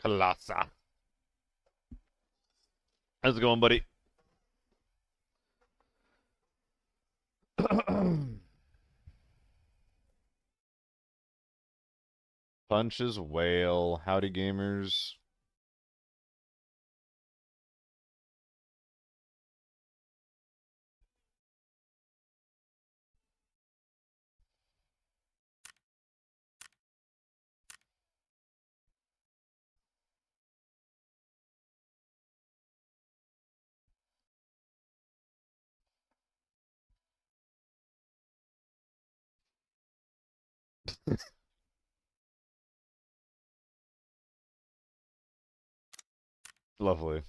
Kalasa. How's it going, buddy? Punches whale. Howdy, gamers. Lovely.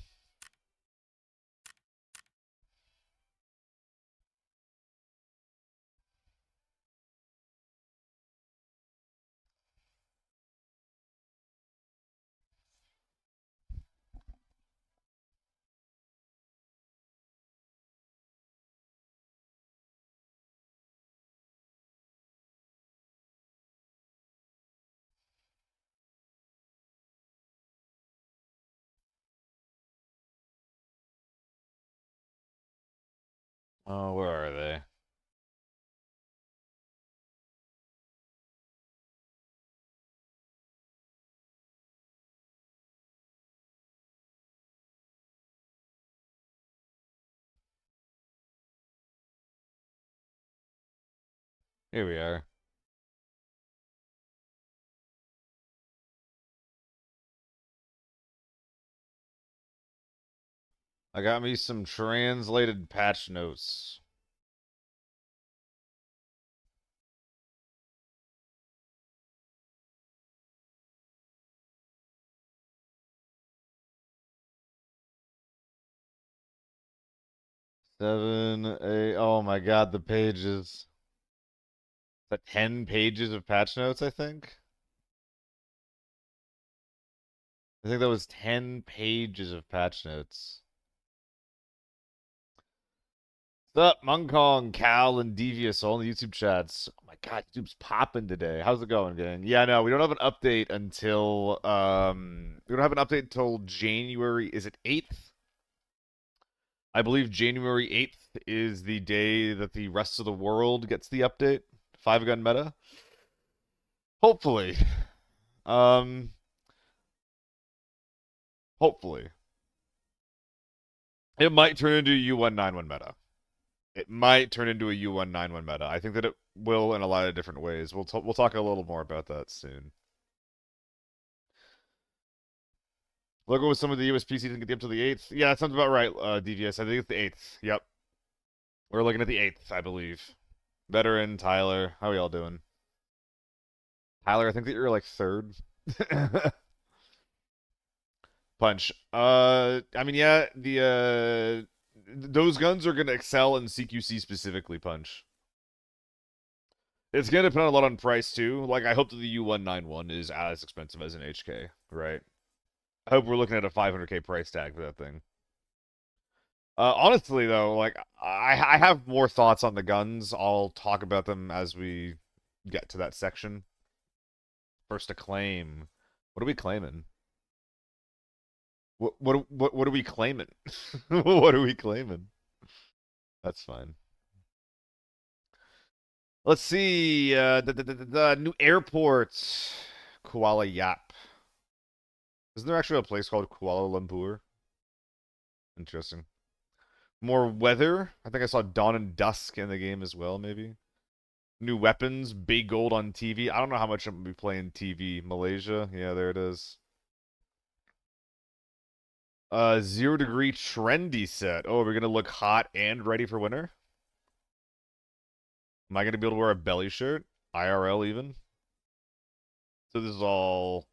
Oh, where are they? Here we are. I got me some translated patch notes. Seven, eight. Oh my god, the pages. Is that 10 pages of patch notes, I think? I think that was 10 pages of patch notes. What's up, Monkong, Cal, and Devious all in the YouTube chats? Oh my god, YouTube's popping today. How's it going, gang? Yeah, no, we don't have an update until we don't have an update until January, is it 8th? I believe January 8th is the day that the rest of the world gets the update. 5-gun meta. Hopefully. Um hopefully. It might turn into a U191 meta. It might turn into a U191 meta. I think that it will in a lot of different ways. We'll talk a little more about that soon. Logo with some of the USPC didn't get up to the 8th. Yeah, that sounds about right, DVS. I think it's the 8th. Yep. We're looking at the 8th, I believe. Veteran, Tyler. How are y'all doing? Tyler, I think that you're like third. Punch. I mean, yeah, those guns are gonna excel in CQC specifically, Punch. It's gonna depend a lot on price too. Like, I hope that the U191 is as expensive as an HK, right? I hope we're looking at a 500K price tag for that thing. Honestly, though, like I have more thoughts on the guns. I'll talk about them as we get to that section. First, a claim. What are we claiming? What are we claiming? What are we claiming? That's fine. Let's see. The new airports. Kuala Yap. Isn't there actually a place called Kuala Lumpur? Interesting. More weather. I think I saw Dawn and Dusk in the game as well, maybe. New weapons. Big gold on TV. I don't know how much I'm going to be playing TV. Malaysia. Yeah, there it is. 0 degree trendy set. Oh, we're going to look hot and ready for winter? Am I going to be able to wear a belly shirt? IRL even? So this is all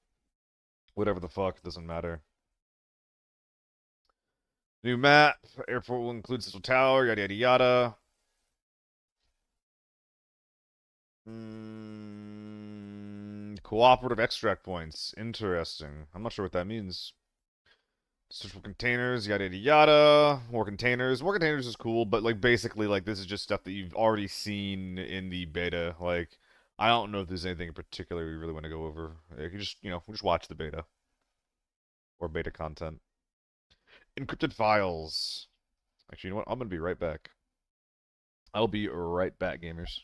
whatever the fuck, doesn't matter. New map. Airport will include Cecil Tower, yada yada yada. Cooperative extract points. Interesting. I'm not sure what that means. Search for containers, yada yada yada. More containers. More containers is cool, but like basically like this is just stuff that you've already seen in the beta. Like I don't know if there's anything in particular we really want to go over. You can just, we'll just watch the beta. or beta content. Encrypted files. Actually, you know what? I'm gonna be right back. I'll be right back, gamers.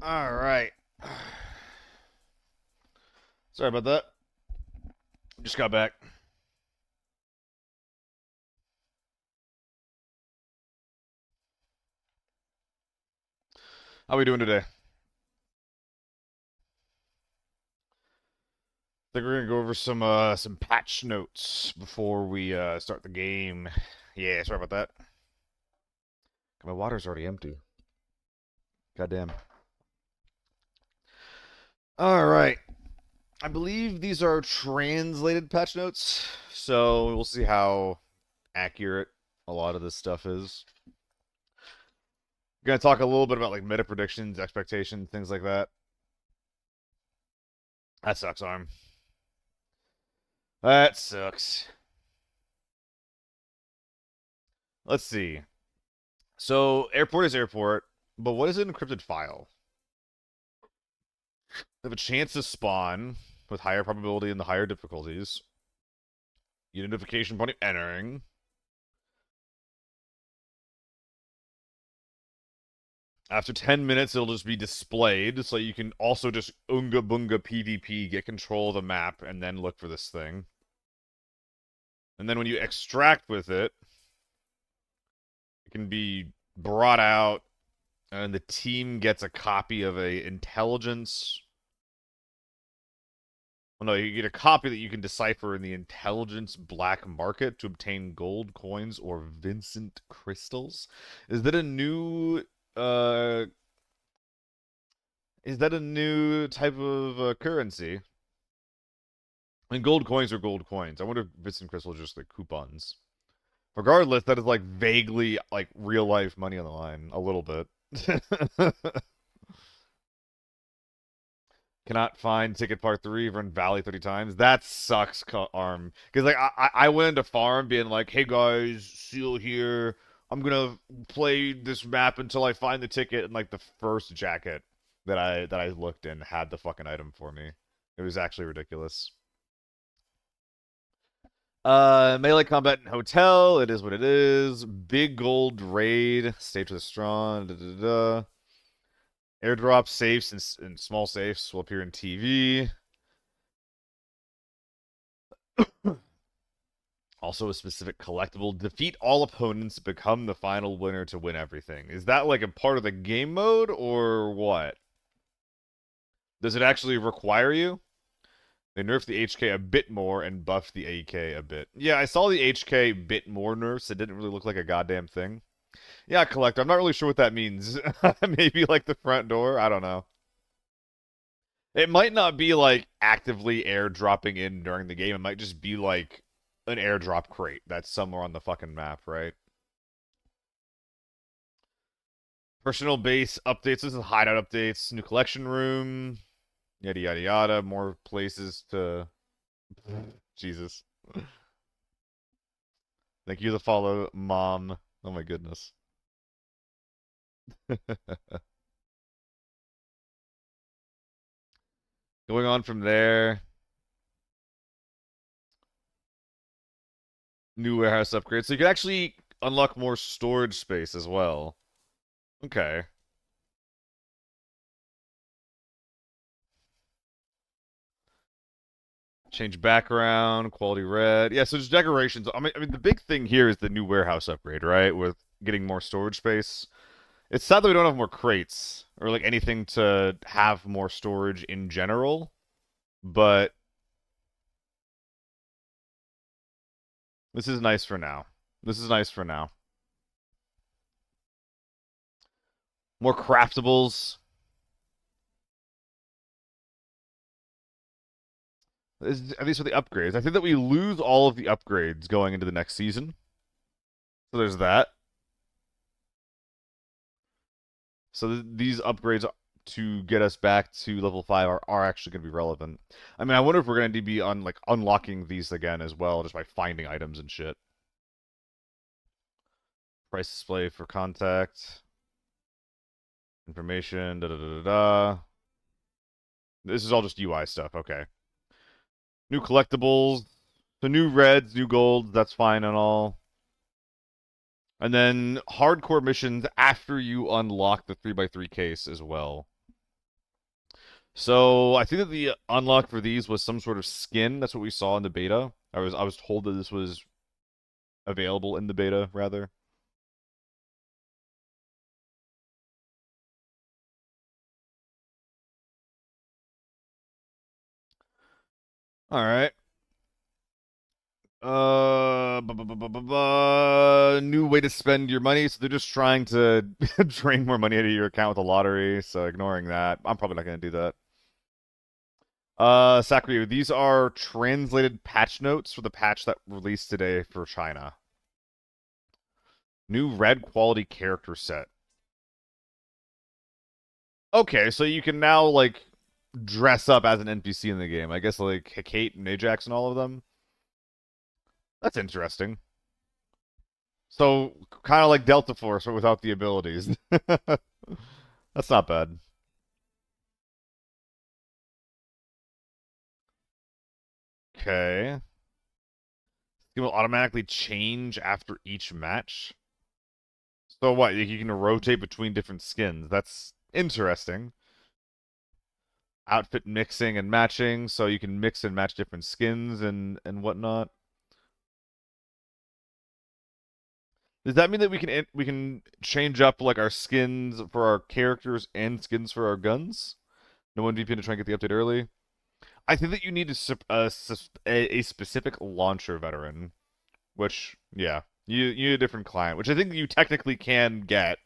All right. Sorry about that. Just got back. How are we doing today? I think we're gonna go over some patch notes before we start the game. Yeah, sorry about that. My water's already empty. Goddamn. All right. I believe these are translated patch notes, so we'll see how accurate a lot of this stuff is. We're gonna talk a little bit about like meta predictions, expectations, things like that. That sucks, Arm. That sucks. Let's see. So airport is airport, but what is an encrypted file? They have a chance to spawn with higher probability in the higher difficulties. Identification upon entering. After 10 minutes, it'll just be displayed, so you can also just Unga Bunga PvP, get control of the map, and then look for this thing. And then when you extract with it, it can be brought out, and the team gets a copy of a intelligence. Well, no, you get a copy that you can decipher in the intelligence black market to obtain gold coins or Vincent crystals. Is that a new type of currency? I mean, gold coins are gold coins. I wonder if Vincent crystals are just like coupons. Regardless, that is like vaguely like real life money on the line, a little bit. Cannot find ticket part 3, run Valley 30 times. That sucks, Arm. Because like I went into farm being like, hey guys, Seal here. I'm gonna play this map until I find the ticket, and like the first jacket that I looked in had the fucking item for me. It was actually ridiculous. Melee combat in hotel. It is what it is. Big gold raid. Stage with the strong. Da, da, da. Airdrop safes and small safes will appear in TV. Also a specific collectible. Defeat all opponents, become the final winner to win everything. Is that like a part of the game mode or what? Does it actually require you? They nerfed the HK a bit more and buffed the AK a bit. Yeah, I saw the HK bit more nerfs. It didn't really look like a goddamn thing. Yeah, Collector. I'm not really sure what that means. Maybe like the front door? I don't know. It might not be like actively airdropping in during the game. It might just be like an airdrop crate that's somewhere on the fucking map, right? Personal base updates. This is hideout updates. New collection room. Yada yada yada. More places to. Jesus. Thank you to follow, Mom. Oh my goodness. Going on from there. New warehouse upgrade. So you can actually unlock more storage space as well. Okay. Change background, quality red. Yeah, so there's decorations. I mean, the big thing here is the new warehouse upgrade, right? With getting more storage space. It's sad that we don't have more crates or like anything to have more storage in general, but this is nice for now. This is nice for now. More craftables. At least with the upgrades. I think that we lose all of the upgrades going into the next season. So there's that. So these upgrades to get us back to level 5 are actually going to be relevant. I mean, I wonder if we're going to be unlocking these again as well, just by finding items and shit. Price display for contact. Information, da da da da da. This is all just UI stuff, okay. New collectibles. So new reds, new golds, that's fine and all. And then hardcore missions after you unlock the 3x3 case as well. So I think that the unlock for these was some sort of skin. That's what we saw in the beta. I was told that this was available in the beta, rather. All right. New way to spend your money. So they're just trying to drain more money out of your account with a lottery. So ignoring that, I'm probably not going to do that. Sakuya, these are translated patch notes for the patch that released today for China. New red quality character set. Okay, so you can now like dress up as an NPC in the game. I guess like Kate and Ajax and all of them. That's interesting. So kind of like Delta Force, but without the abilities. That's not bad. Okay. It will automatically change after each match. So what? You can rotate between different skins. That's interesting. Outfit mixing and matching, so you can mix and match different skins and whatnot. Does that mean that we can change up like our skins for our characters and skins for our guns? No one VPN to try and get the update early. I think that you need a specific launcher veteran, which yeah, you need a different client, which I think you technically can get,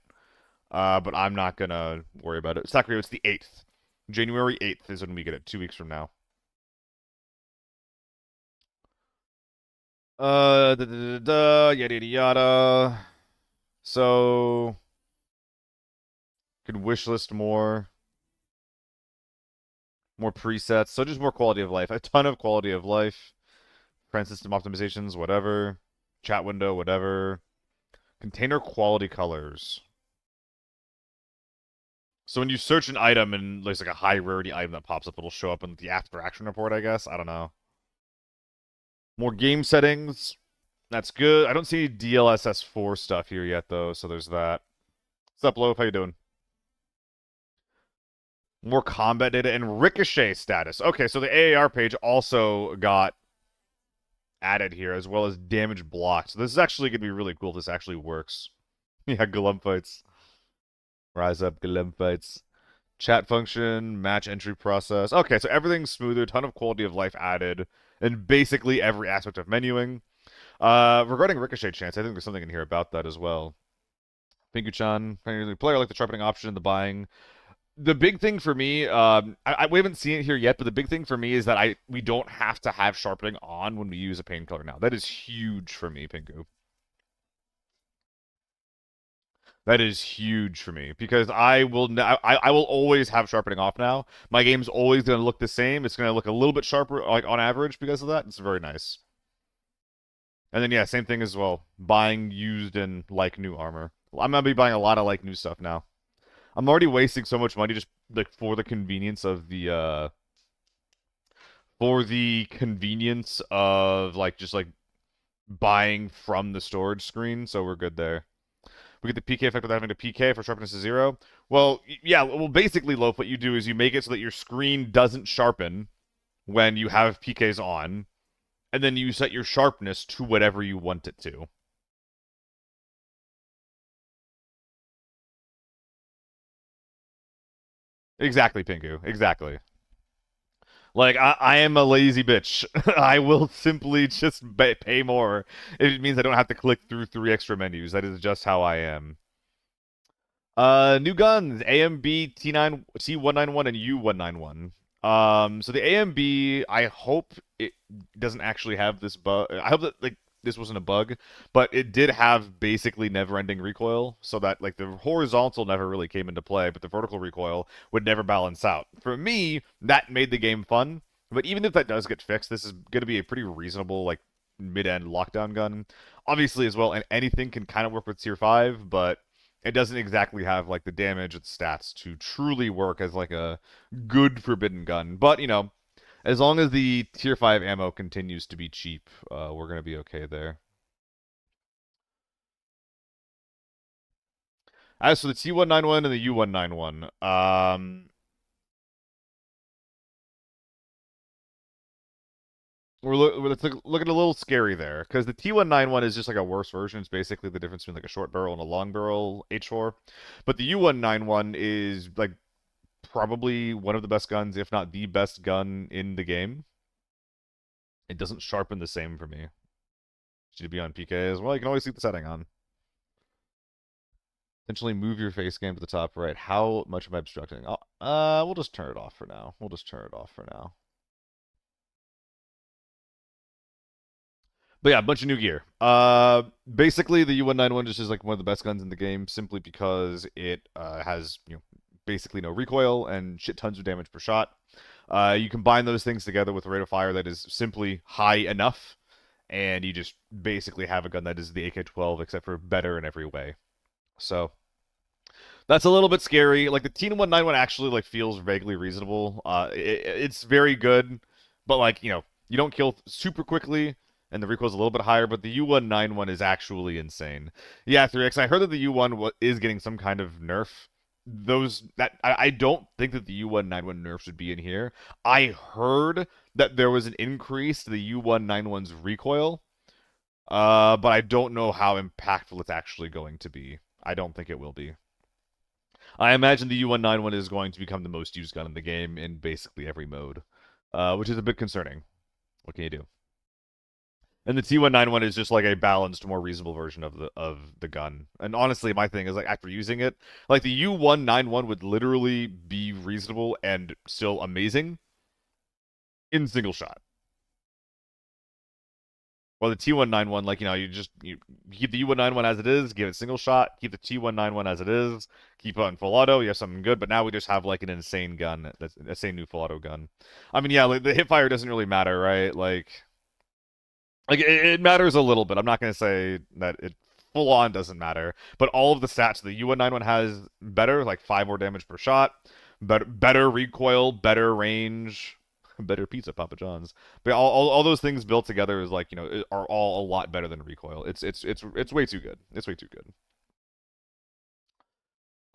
but I'm not gonna worry about it. Sakura, it's the 8th. January 8th is when we get it, 2 weeks from now. Yada yada yada. So could wish list more presets. So just more quality of life. A ton of quality of life. Friend system optimizations, whatever. Chat window, whatever. Container quality colors. So when you search an item and there's like a high rarity item that pops up, it'll show up in the after action report, I guess. I don't know. More game settings. That's good. I don't see DLSS4 stuff here yet, though, so there's that. What's up, Loaf? How you doing? More combat data and ricochet status. Okay, so the AAR page also got added here, as well as damage blocked. So this is actually going to be really cool if this actually works. Yeah, Golem fights. Rise up, Golem fights. Chat function, match entry process. Okay, so everything's smoother, ton of quality of life added, and basically every aspect of menuing. Regarding ricochet chance, I think there's something in here about that as well. Pinku-chan, player like the sharpening option and the buying. The big thing for me, we haven't seen it here yet, but the big thing for me is that we don't have to have sharpening on when we use a painkiller now. That is huge for me, Pinku. That is huge for me because I will always have sharpening off now. My game's always going to look the same. It's going to look a little bit sharper, like on average, because of that. It's very nice. And then yeah, same thing as well. Buying used and like new armor. I'm gonna be buying a lot of like new stuff now. I'm already wasting so much money just like for the convenience of like just like buying from the storage screen, so we're good there. We get the PK effect without having to PK for sharpness is 0. Well, yeah, well basically, Loaf, what you do is you make it so that your screen doesn't sharpen when you have PKs on, and then you set your sharpness to whatever you want it to. Exactly, Pinku. Exactly. Like, I am a lazy bitch. I will simply just pay more if it means I don't have to click through 3 extra menus. That is just how I am. New guns, AMB T9 T191 and U191. So the AMB, I hope it doesn't actually have this bug. I hope that like this wasn't a bug, but it did have basically never-ending recoil, so that like the horizontal never really came into play, but the vertical recoil would never balance out. For me, that made the game fun. But even if that does get fixed, this is going to be a pretty reasonable like mid-end lockdown gun. Obviously, as well, and anything can kind of work with tier 5, but it doesn't exactly have like the damage and stats to truly work as like a good forbidden gun. But you know, as long as the tier 5 ammo continues to be cheap, we're gonna be okay there. As for the T191 and the U191, looking a little scary there because the T191 is just like a worse version. It's basically the difference between like a short barrel and a long barrel H4, but the U191 is like probably one of the best guns, if not the best gun in the game. It doesn't sharpen the same for me. Should be on PK as well. You can always leave the setting on. Potentially move your face game to the top right. How much am I obstructing? We'll just turn it off for now. We'll just turn it off for now. But yeah, a bunch of new gear. Basically the U191 just is like one of the best guns in the game simply because it has basically no recoil and shit tons of damage per shot. You combine those things together with a rate of fire that is simply high enough, and you just basically have a gun that is the AK-12 except for better in every way. So that's a little bit scary. Like the T191 actually like feels vaguely reasonable. It's very good, but like you don't kill super quickly, and the recoil's a little bit higher. But the U191 is actually insane. Yeah, 3x. I heard that the U1 is getting some kind of nerf. I don't think that the U191 nerf should be in here. I heard that there was an increase to the U191's recoil, but I don't know how impactful it's actually going to be. I don't think it will be. I imagine the U191 is going to become the most used gun in the game in basically every mode, which is a bit concerning. What can you do? And the T191 is just like a balanced, more reasonable version of the gun. And honestly, my thing is like after using it, like the U191 would literally be reasonable and still amazing in single shot. Well, the T191, like you keep the U191 as it is, give it single shot, keep the T191 as it is, keep it on full auto, you have something good. But now we just have like an insane gun, that's an insane new full auto gun. I mean, yeah, like, the hip fire doesn't really matter, right? Like it matters a little bit. I'm not gonna say that it full on doesn't matter, but all of the stats the U191 has better, like 5 more damage per shot, better recoil, better range, better pizza, Papa John's. But all those things built together is like are all a lot better than recoil. It's way too good. It's way too good.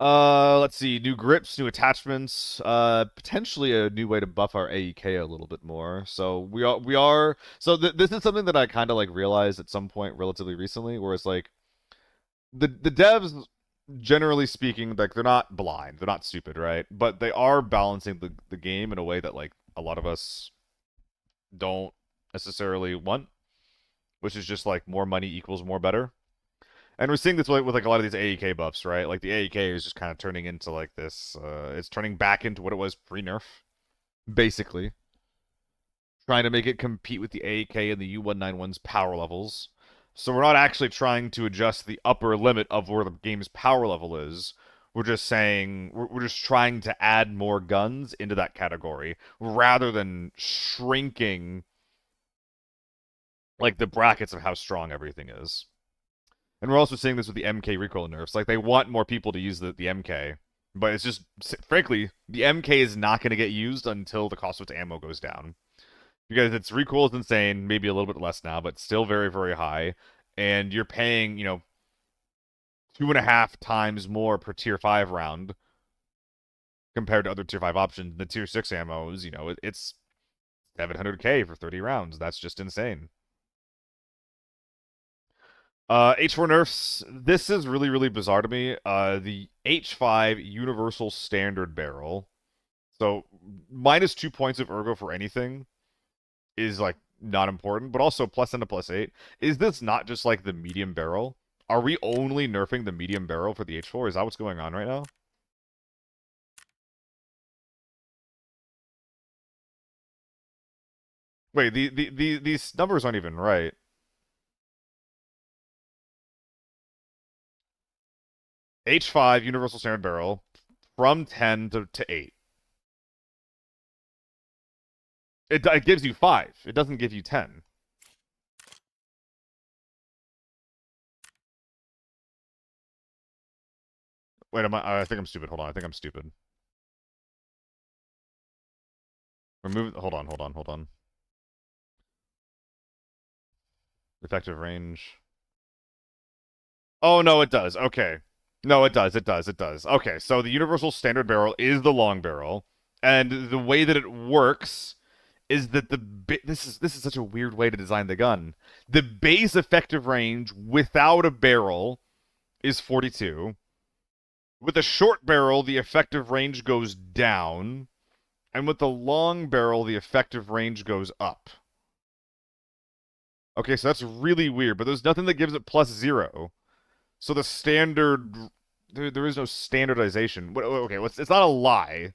Let's see. New grips, new attachments, potentially a new way to buff our AEK a little bit more. So this is something that I kind of like realized at some point relatively recently, where it's like the devs, generally speaking, like they're not blind, they're not stupid, right? But they are balancing the game in a way that like a lot of us don't necessarily want, which is just like more money equals more better. And we're seeing this with like a lot of these AEK buffs, right? Like the AEK is just kind of turning into like this. It's turning back into what it was pre-nerf, basically. Trying to make it compete with the AEK and the U191's power levels. So we're not actually trying to adjust the upper limit of where the game's power level is. We're just saying we're just trying to add more guns into that category rather than shrinking like the brackets of how strong everything is. And we're also seeing this with the MK recoil nerfs. Like, they want more people to use the MK. But it's just, frankly, the MK is not going to get used until the cost of its ammo goes down. Because its recoil is insane, maybe a little bit less now, but still very, very high. And you're paying, 2.5 times more per tier 5 round compared to other tier 5 options. The tier 6 ammo is, it's 700k for 30 rounds. That's just insane. H4 nerfs. This is really, really bizarre to me. The H5 Universal Standard Barrel. So, -2 points of ergo for anything is, like, not important, but also +10 to +8. Is this not just, like, the medium barrel? Are we only nerfing the medium barrel for the H4? Is that what's going on right now? Wait, these numbers aren't even right. H5 Universal Standard Barrel from 10 to 8. It gives you 5. It doesn't give you 10. Wait, I think I'm stupid. Hold on. I think I'm stupid. Remove. Hold on. Effective range. Oh, no, it does. Okay. No, it does. Okay, so the Universal Standard Barrel is the long barrel. And the way that it works is that this is such a weird way to design the gun. The base effective range without a barrel is 42. With a short barrel, the effective range goes down, and with the long barrel, the effective range goes up. Okay, so that's really weird, but there's nothing that gives it +0. So the standard, there is no standardization. Okay, it's not a lie,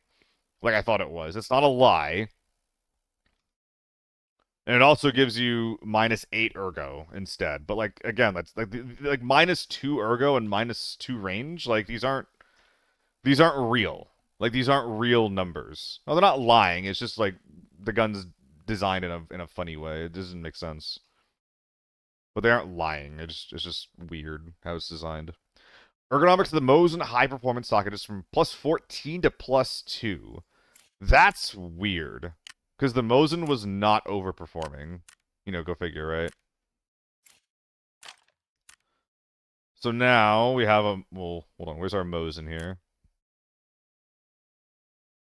like I thought it was. It's not a lie. And it also gives you -8 ergo instead. But like again, that's like -2 ergo and -2 range. Like these aren't real. Like these aren't real numbers. No, they're not lying. It's just like the gun's designed in a funny way. It doesn't make sense. But they aren't lying. It's just weird how it's designed. Ergonomics of the Mosin high performance socket is from +14 to +2. That's weird. Because the Mosin was not overperforming. Go figure, right? So now we have a... Well, hold on. Where's our Mosin here?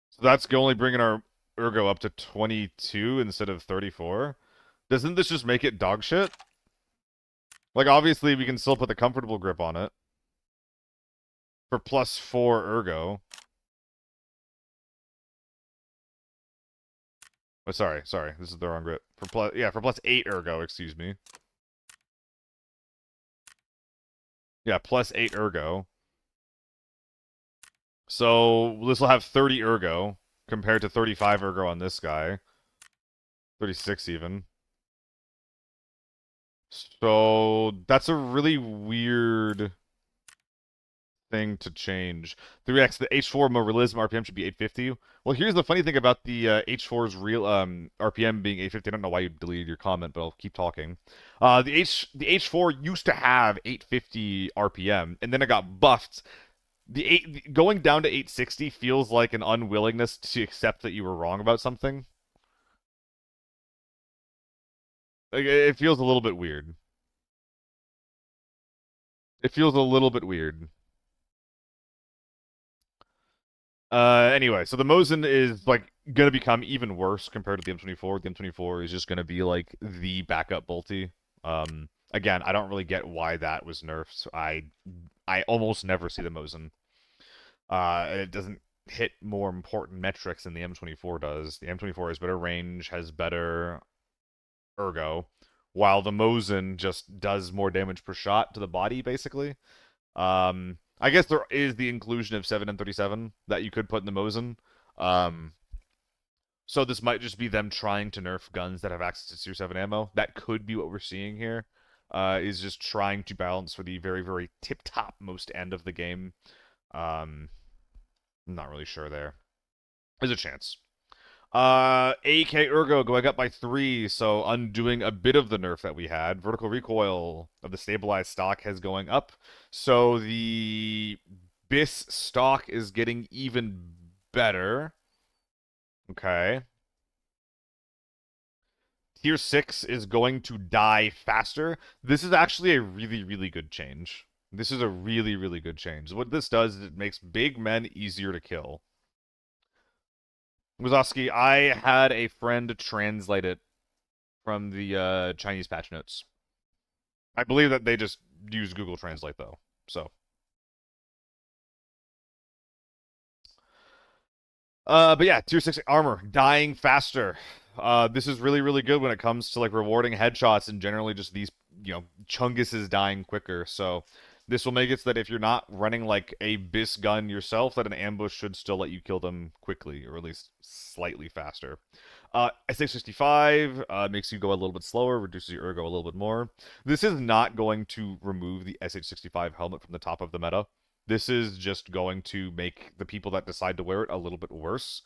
So that's only bringing our ergo up to 22 instead of 34. Doesn't this just make it dog shit? Like, obviously, we can still put the comfortable grip on it. For +4 ergo. Oh, sorry. This is the wrong grip. For +8 ergo, excuse me. Yeah, +8 ergo. So this will have 30 ergo compared to 35 ergo on this guy. 36 even. So that's a really weird thing to change. 3x, the H4 more realism RPM should be 850. Well, here's the funny thing about the H4's real RPM being 850. I don't know why you deleted your comment, but I'll keep talking. The H4 used to have 850 RPM, and then it got buffed. Going down to 860 feels like an unwillingness to accept that you were wrong about something. Like, it feels a little bit weird. It feels a little bit weird. Anyway, so the Mosin is like gonna become even worse compared to the M24. The M24 is just gonna be like the backup bolty. Again, I don't really get why that was nerfed. I almost never see the Mosin. It doesn't hit more important metrics than the M24 does. The M24 has better range, has better ergo, while the Mosin just does more damage per shot to the body, basically. I guess there is the inclusion of 7M37 that you could put in the Mosin. So this might just be them trying to nerf guns that have access to Tier 7 ammo. That could be what we're seeing here. Is just trying to balance for the very, very tip-top most end of the game. I'm not really sure there. There's a chance. AK Ergo going up by 3, so undoing a bit of the nerf that we had. Vertical recoil of the stabilized stock has going up, so the BIS stock is getting even better. Okay. Tier 6 is going to die faster. This is actually a really, really good change. This is a really, really good change. What this does is it makes big men easier to kill. Wazowski, I had a friend translate it from the Chinese patch notes. I believe that they just use Google Translate, though. So. But yeah, Tier 6 armor, dying faster. This is really, really good when it comes to like rewarding headshots and generally just these, Chunguses dying quicker. So this will make it so that if you're not running like a BIS gun yourself, that an ambush should still let you kill them quickly, or at least slightly faster. SH65 makes you go a little bit slower, reduces your ergo a little bit more. This is not going to remove the SH65 helmet from the top of the meta. This is just going to make the people that decide to wear it a little bit worse.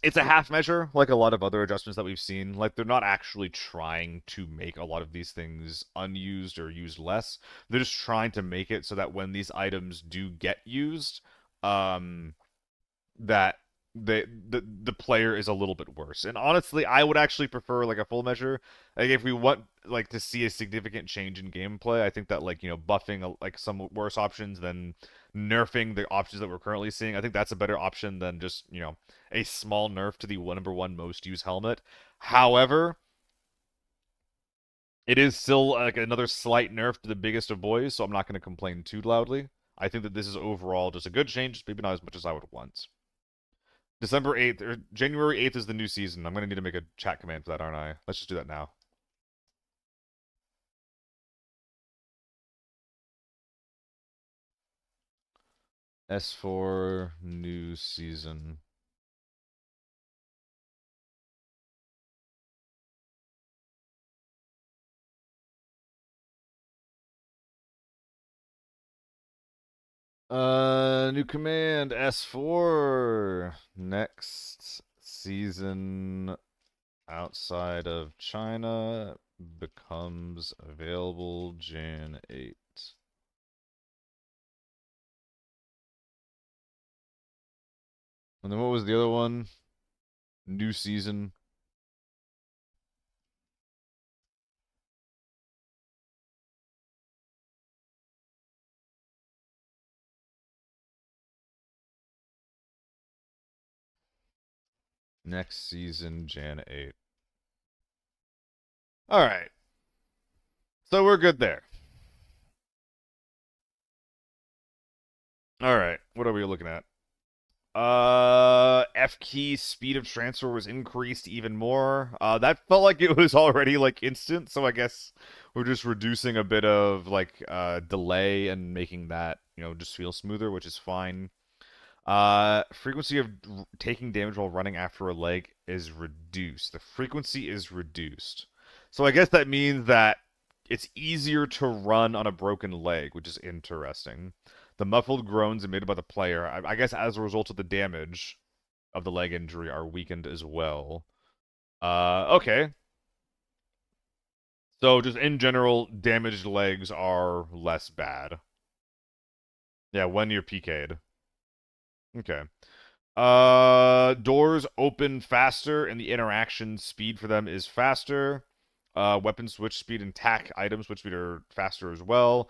It's a half measure, like a lot of other adjustments that we've seen. Like, they're not actually trying to make a lot of these things unused or used less. They're just trying to make it so that when these items do get used, that the player is a little bit worse. And honestly, I would actually prefer like a full measure. Like if we want like to see a significant change in gameplay, I think that like buffing like some worse options than nerfing the options that we're currently seeing. I think that's a better option than just a small nerf to the number one most used helmet. However, it is still like another slight nerf to the biggest of boys, so I'm not going to complain too loudly. I think that this is overall just a good change, maybe not as much as I would want. December 8th, or January 8th is the new season. I'm going to need to make a chat command for that, aren't I? Let's just do that now. S4 new season. New command, S4. Next season outside of China becomes available Jan 8. And then what was the other one? New season. Next season, Jan 8. All right. So we're good there. All right. What are we looking at? F key speed of transfer was increased even more. That felt like it was already like instant, so I guess we're just reducing a bit of like delay and making that, just feel smoother, which is fine. Frequency of taking damage while running after a leg is reduced. The frequency is reduced. So I guess that means that it's easier to run on a broken leg, which is interesting. The muffled groans emitted by the player, I guess as a result of the damage of the leg injury, are weakened as well. Okay. So just in general, damaged legs are less bad. Yeah, when you're PK'd. Okay. Doors open faster, and the interaction speed for them is faster. Weapon switch speed and tack item switch speed are faster as well.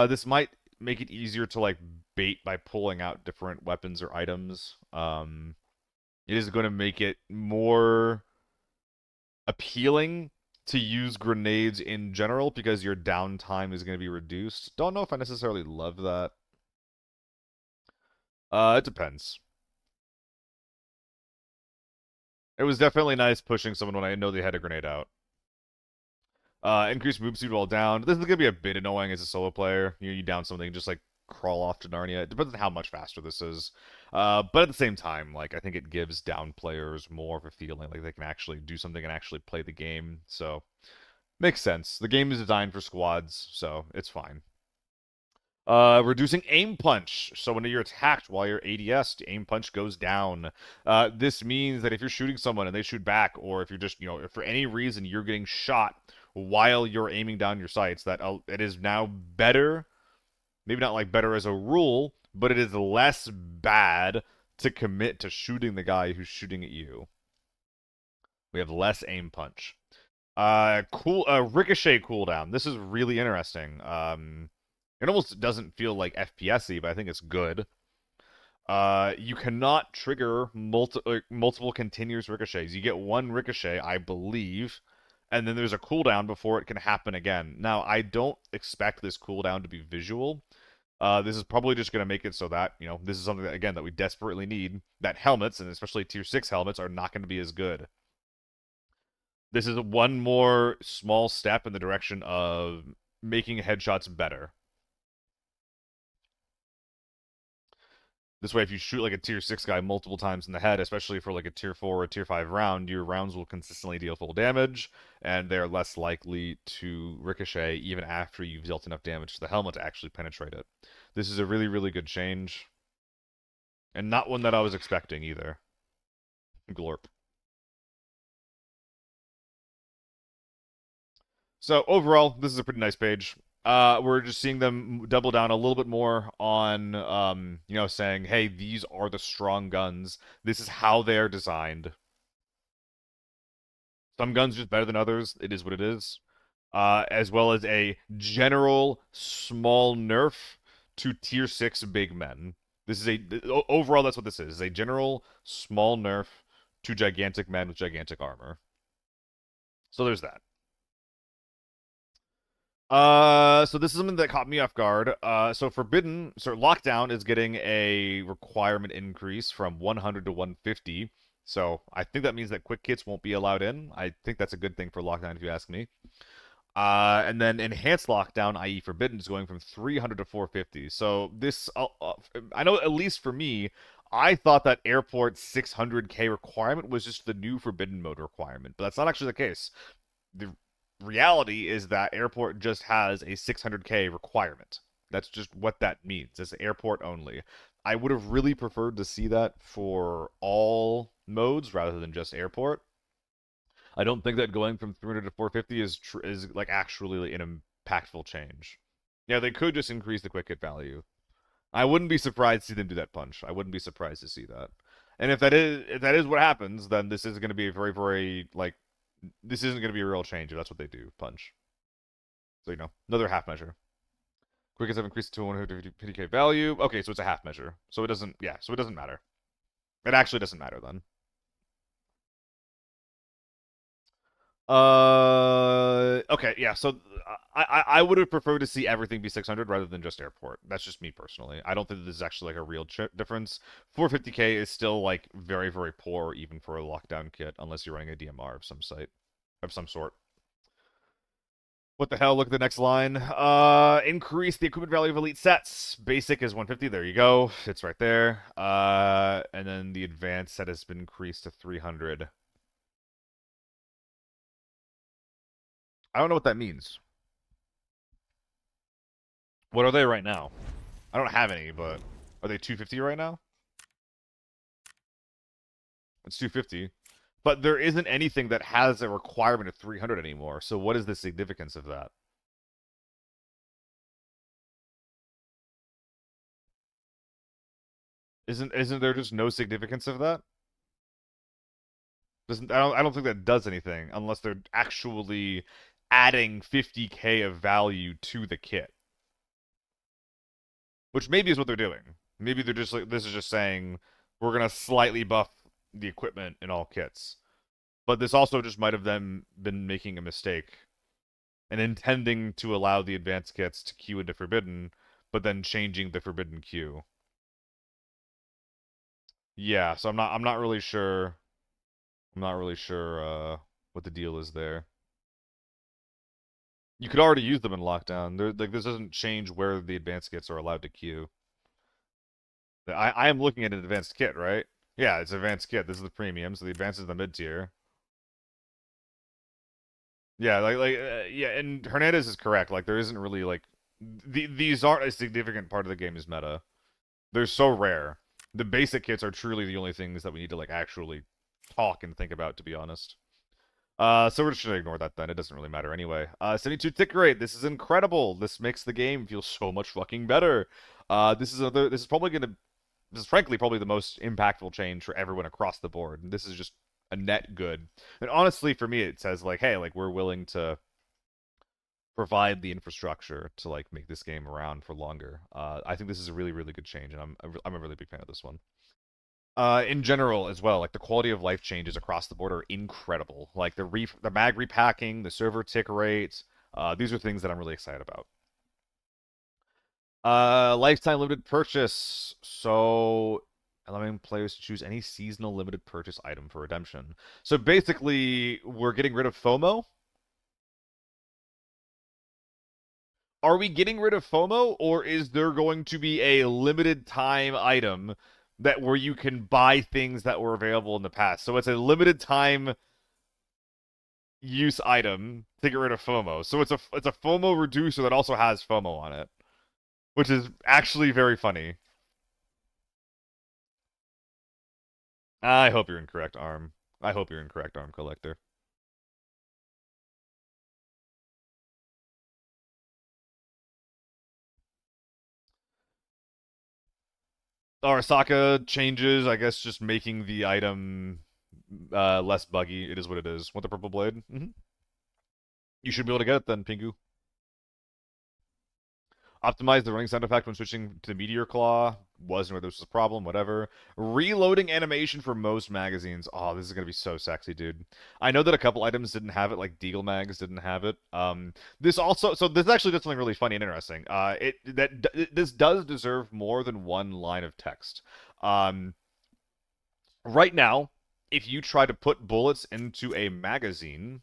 This might make it easier to like bait by pulling out different weapons or items. It is going to make it more appealing to use grenades in general because your downtime is going to be reduced. Don't know if I necessarily love that. It depends. It was definitely nice pushing someone when I know they had a grenade out. Increased move speed while down. This is gonna be a bit annoying as a solo player. You down something, just like crawl off to Narnia. It depends on how much faster this is. But at the same time, like I think it gives down players more of a feeling like they can actually do something and actually play the game. So makes sense. The game is designed for squads, so it's fine. Reducing aim punch. So when you're attacked while you're ADS, the aim punch goes down. This means that if you're shooting someone and they shoot back, or if you're just, if for any reason you're getting shot while you're aiming down your sights, that it is now better. Maybe not like better as a rule, but it is less bad to commit to shooting the guy who's shooting at you. We have less aim punch. Ricochet cooldown. This is really interesting. It almost doesn't feel like FPS-y, but I think it's good. You cannot trigger multiple continuous ricochets. You get one ricochet, I believe, and then there's a cooldown before it can happen again. Now, I don't expect this cooldown to be visual. This is probably just going to make it so that, this is something that, again, that we desperately need, that helmets, and especially Tier 6 helmets, are not going to be as good. This is one more small step in the direction of making headshots better. This way, if you shoot like a tier 6 guy multiple times in the head, especially for like a tier 4 or tier 5 round, your rounds will consistently deal full damage, and they're less likely to ricochet even after you've dealt enough damage to the helmet to actually penetrate it. This is a really, really good change, and not one that I was expecting either. Glorp. So overall, this is a pretty nice page. We're just seeing them double down a little bit more on, saying, hey, these are the strong guns. This is how they are designed. Some guns are just better than others. It is what it is. As well as a general small nerf to tier 6 big men. This is overall, that's what this is a general small nerf to gigantic men with gigantic armor. So there's that. So this is something that caught me off guard. So Lockdown is getting a requirement increase from 100 to 150. So I think that means that quick kits won't be allowed in. I think that's a good thing for Lockdown, if you ask me. And then Enhanced Lockdown, i.e. Forbidden, is going from 300 to 450. So this, I know at least for me, I thought that Airport 600k requirement was just the new Forbidden mode requirement, but that's not actually the case. The reality is that Airport just has a 600k requirement. That's just what that means. It's Airport only. I would have really preferred to see that for all modes rather than just Airport. I don't think that going from 300 to 450 is like actually an impactful change. Yeah, they could just increase the quick hit value. I wouldn't be surprised to see them do that punch. I wouldn't be surprised to see that. And if that is what happens, then this is going to be a very very like this isn't going to be a real change if that's what they do, punch. So another half measure. Quick hits have increased to 150k value. Okay, so it's a half measure. So it doesn't matter. It actually doesn't matter then. Okay, yeah. So I would have preferred to see everything be 600 rather than just Airport. That's just me personally. I don't think that this is actually like a real difference. 450k is still like very very poor even for a lockdown kit unless you're running a DMR of some sort. What the hell? Look at the next line. Increase the equipment value of elite sets. Basic is 150. There you go. It's right there. And then the advanced set has been increased to 300. I don't know what that means. What are they right now? I don't have any, but are they 250 right now? It's 250. But there isn't anything that has a requirement of 300 anymore. So what is the significance of that? Isn't there just no significance of that? I don't think that does anything unless they're actually adding 50k of value to the kit. Which maybe is what they're doing. Maybe they're just like this is just saying we're gonna slightly buff the equipment in all kits. But this also just might have them been making a mistake and intending to allow the advanced kits to queue into Forbidden, but then changing the Forbidden queue. Yeah, so I'm not really sure. I'm not really sure what the deal is there. You could already use them in lockdown. This doesn't change where the advanced kits are allowed to queue. I am looking at an advanced kit, right? Yeah, it's advanced kit. This is the premium, so the advanced is the mid tier. Yeah, yeah, and Hernandez is correct. Like there isn't really like these aren't a significant part of the game's meta. They're so rare. The basic kits are truly the only things that we need to like actually talk and think about, to be honest. So we're just gonna ignore that then. It doesn't really matter anyway. 72 tick rate. This is incredible. This makes the game feel so much fucking better. This is probably gonna. This is frankly probably the most impactful change for everyone across the board. And this is just a net good. And honestly, for me, it says like, hey, like we're willing to provide the infrastructure to like make this game around for longer. I think this is a really really good change, and I'm a really big fan of this one. In general as well, like the quality of life changes across the board are incredible. Like the mag repacking, the server tick rate, these are things that I'm really excited about. Lifetime limited purchase. So allowing players to choose any seasonal limited purchase item for redemption. So basically, we're getting rid of FOMO. Are we getting rid of FOMO, or is there going to be a limited time item that where you can buy things that were available in the past? So it's a limited time use item to get rid of FOMO. So it's a FOMO reducer that also has FOMO on it, which is actually very funny. I hope you're incorrect, Arm. I hope you're incorrect, Arm Collector. Arasaka changes, I guess, just making the item less buggy. It is what it is. Want the purple blade? You should be able to get it then, Pingu. Optimize the running sound effect when switching to the Meteor Claw. Wasn't where this was a problem, whatever. Reloading animation for most magazines. Oh, this is going to be so sexy, dude. I know that a couple items didn't have it, like Deagle Mags didn't have it. This also, so this actually did something really funny and interesting. This does deserve more than one line of text. Um, right now, if you try to put bullets into a magazine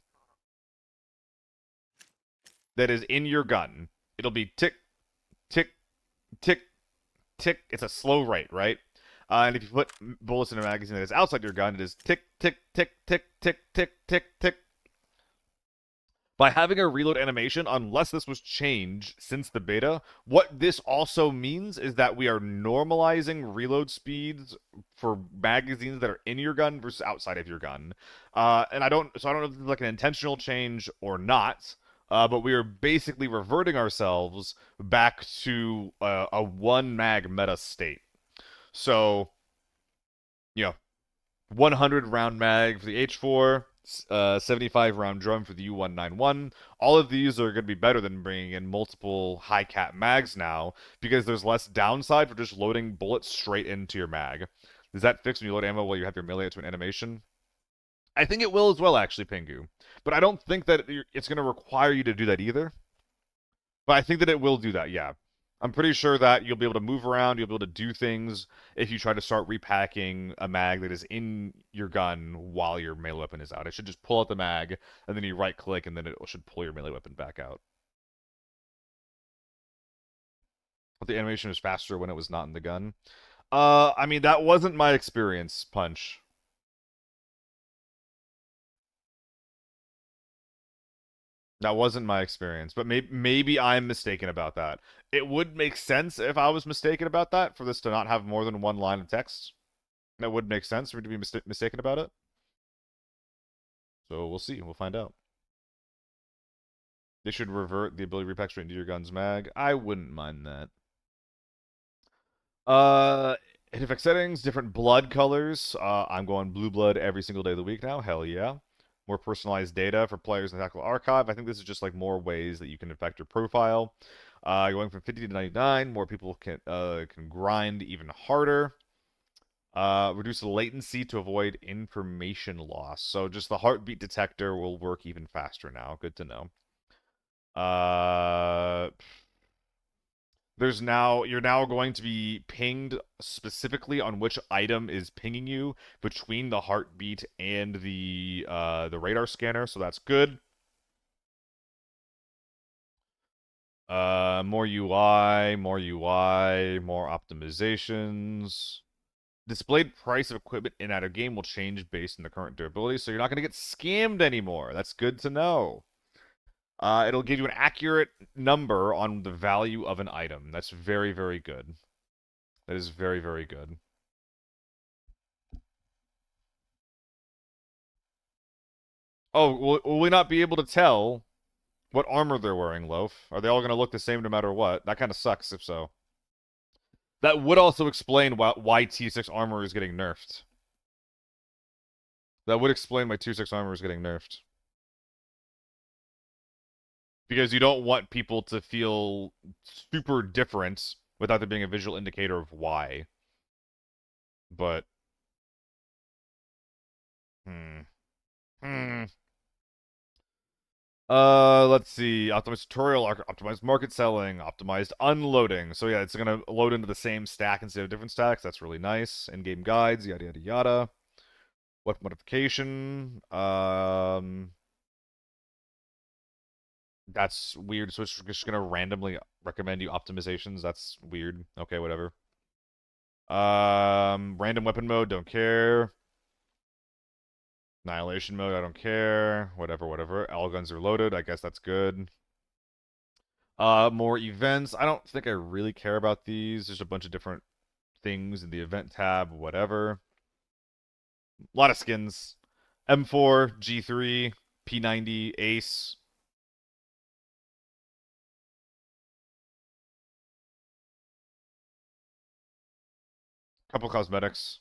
that is in your gun, it'll be tick, tick, tick, tick. It's a slow rate, right? And if you put bullets in a magazine that is outside your gun, it is tick, tick, tick, tick, tick, tick, tick, tick. By having a reload animation, unless this was changed since the beta, what this also means is that we are normalizing reload speeds for magazines that are in your gun versus outside of your gun. And I don't know if this is like an intentional change or not. But we are basically reverting ourselves back to a one mag meta state. So, you know, 100 round mag for the H4, 75 round drum for the U191. All of these are going to be better than bringing in multiple high cap mags now because there's less downside for just loading bullets straight into your mag. Does that fix when you load ammo while you have your melee to an animation? I think it will as well, actually, Pingu. But I don't think that it's going to require you to do that either. But I think that it will do that, yeah. I'm pretty sure that you'll be able to move around, you'll be able to do things if you try to start repacking a mag that is in your gun while your melee weapon is out. It should just pull out the mag, and then you right-click, and then it should pull your melee weapon back out. But the animation was faster when it was not in the gun. I mean, that wasn't my experience, Punch. That wasn't my experience, but maybe I'm mistaken about that. It would make sense if I was mistaken about that, for this to not have more than one line of text. That would make sense for me to be mistaken about it. So we'll see. We'll find out. They should revert the ability to repack straight into your gun's mag. I wouldn't mind that. Hit effect settings, different blood colors. I'm going blue blood every single day of the week now. Hell yeah. More personalized data for players in the Tactical Archive. I think this is just like more ways that you can affect your profile. Going from 50 to 99, more people can grind even harder. Reduce the latency to avoid information loss. So just the heartbeat detector will work even faster now. Good to know. You're now going to be pinged specifically on which item is pinging you between the heartbeat and the radar scanner, so that's good. More UI, more optimizations. Displayed price of equipment in out of game will change based on the current durability, so you're not going to get scammed anymore. That's good to know. It'll give you an accurate number on the value of an item. That's very, very good. That is very, very good. Oh, will we not be able to tell what armor they're wearing, Loaf? Are they all going to look the same no matter what? That kind of sucks if so. That would also explain why T6 armor is getting nerfed. That would explain why T6 armor is getting nerfed. Because you don't want people to feel super different without there being a visual indicator of why. But... Let's see. Optimized tutorial, optimized market selling, optimized unloading. So yeah, it's gonna load into the same stack instead of different stacks. That's really nice. In-game guides, yada yada yada. Weapon modification. That's weird. So it's just gonna randomly recommend you optimizations. That's weird. Okay, whatever. Random weapon mode, don't care. Annihilation mode, I don't care. Whatever, whatever. All guns are loaded. I guess that's good. More events. I don't think I really care about these. There's a bunch of different things in the event tab, whatever. A lot of skins. M4, G3, P90, Ace. Couple cosmetics.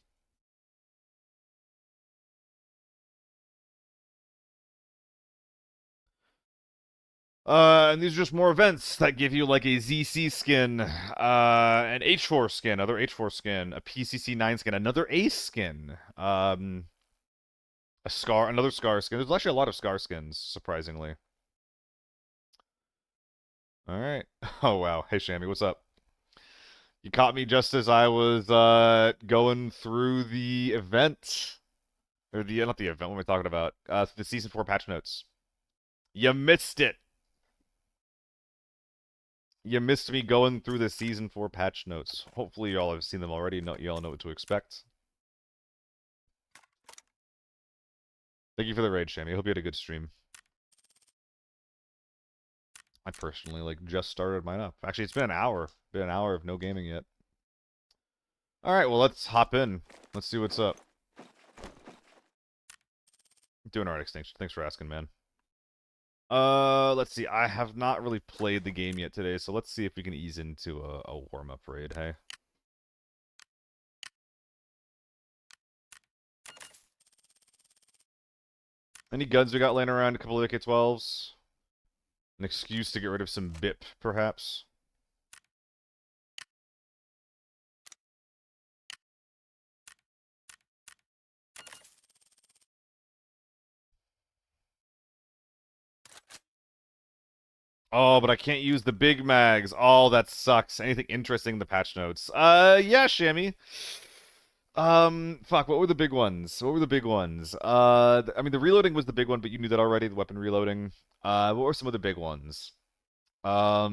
And these are just more events that give you like a ZC skin, an H4 skin, another H4 skin, a PCC 9 skin, another Ace skin, a Scar, another Scar skin. There's actually a lot of Scar skins, surprisingly. All right. Oh wow. Hey Shammy, what's up? You caught me just as I was going through the event, or the not the event. What am I talking about? The season 4 patch notes. You missed it. You missed me going through the Season 4 patch notes. Hopefully y'all have seen them already. Y'all know what to expect. Thank you for the raid, Shammy. I hope you had a good stream. I personally, like, just started mine up. Actually, it's been an hour. Been an hour of no gaming yet. Alright, well, let's hop in. Let's see what's up. Doing alright, Extinction. Thanks for asking, man. Let's see. I have not really played the game yet today, so let's see if we can ease into a warm-up raid, hey? Any guns we got laying around? A couple of AK-12s? An excuse to get rid of some BIP, perhaps? Oh, but I can't use the big mags. Oh, that sucks. Anything interesting in the patch notes? Yeah, Shammy. Fuck, what were the big ones? What were the big ones? I mean, the reloading was the big one, but you knew that already, the weapon reloading. What were some of the big ones? What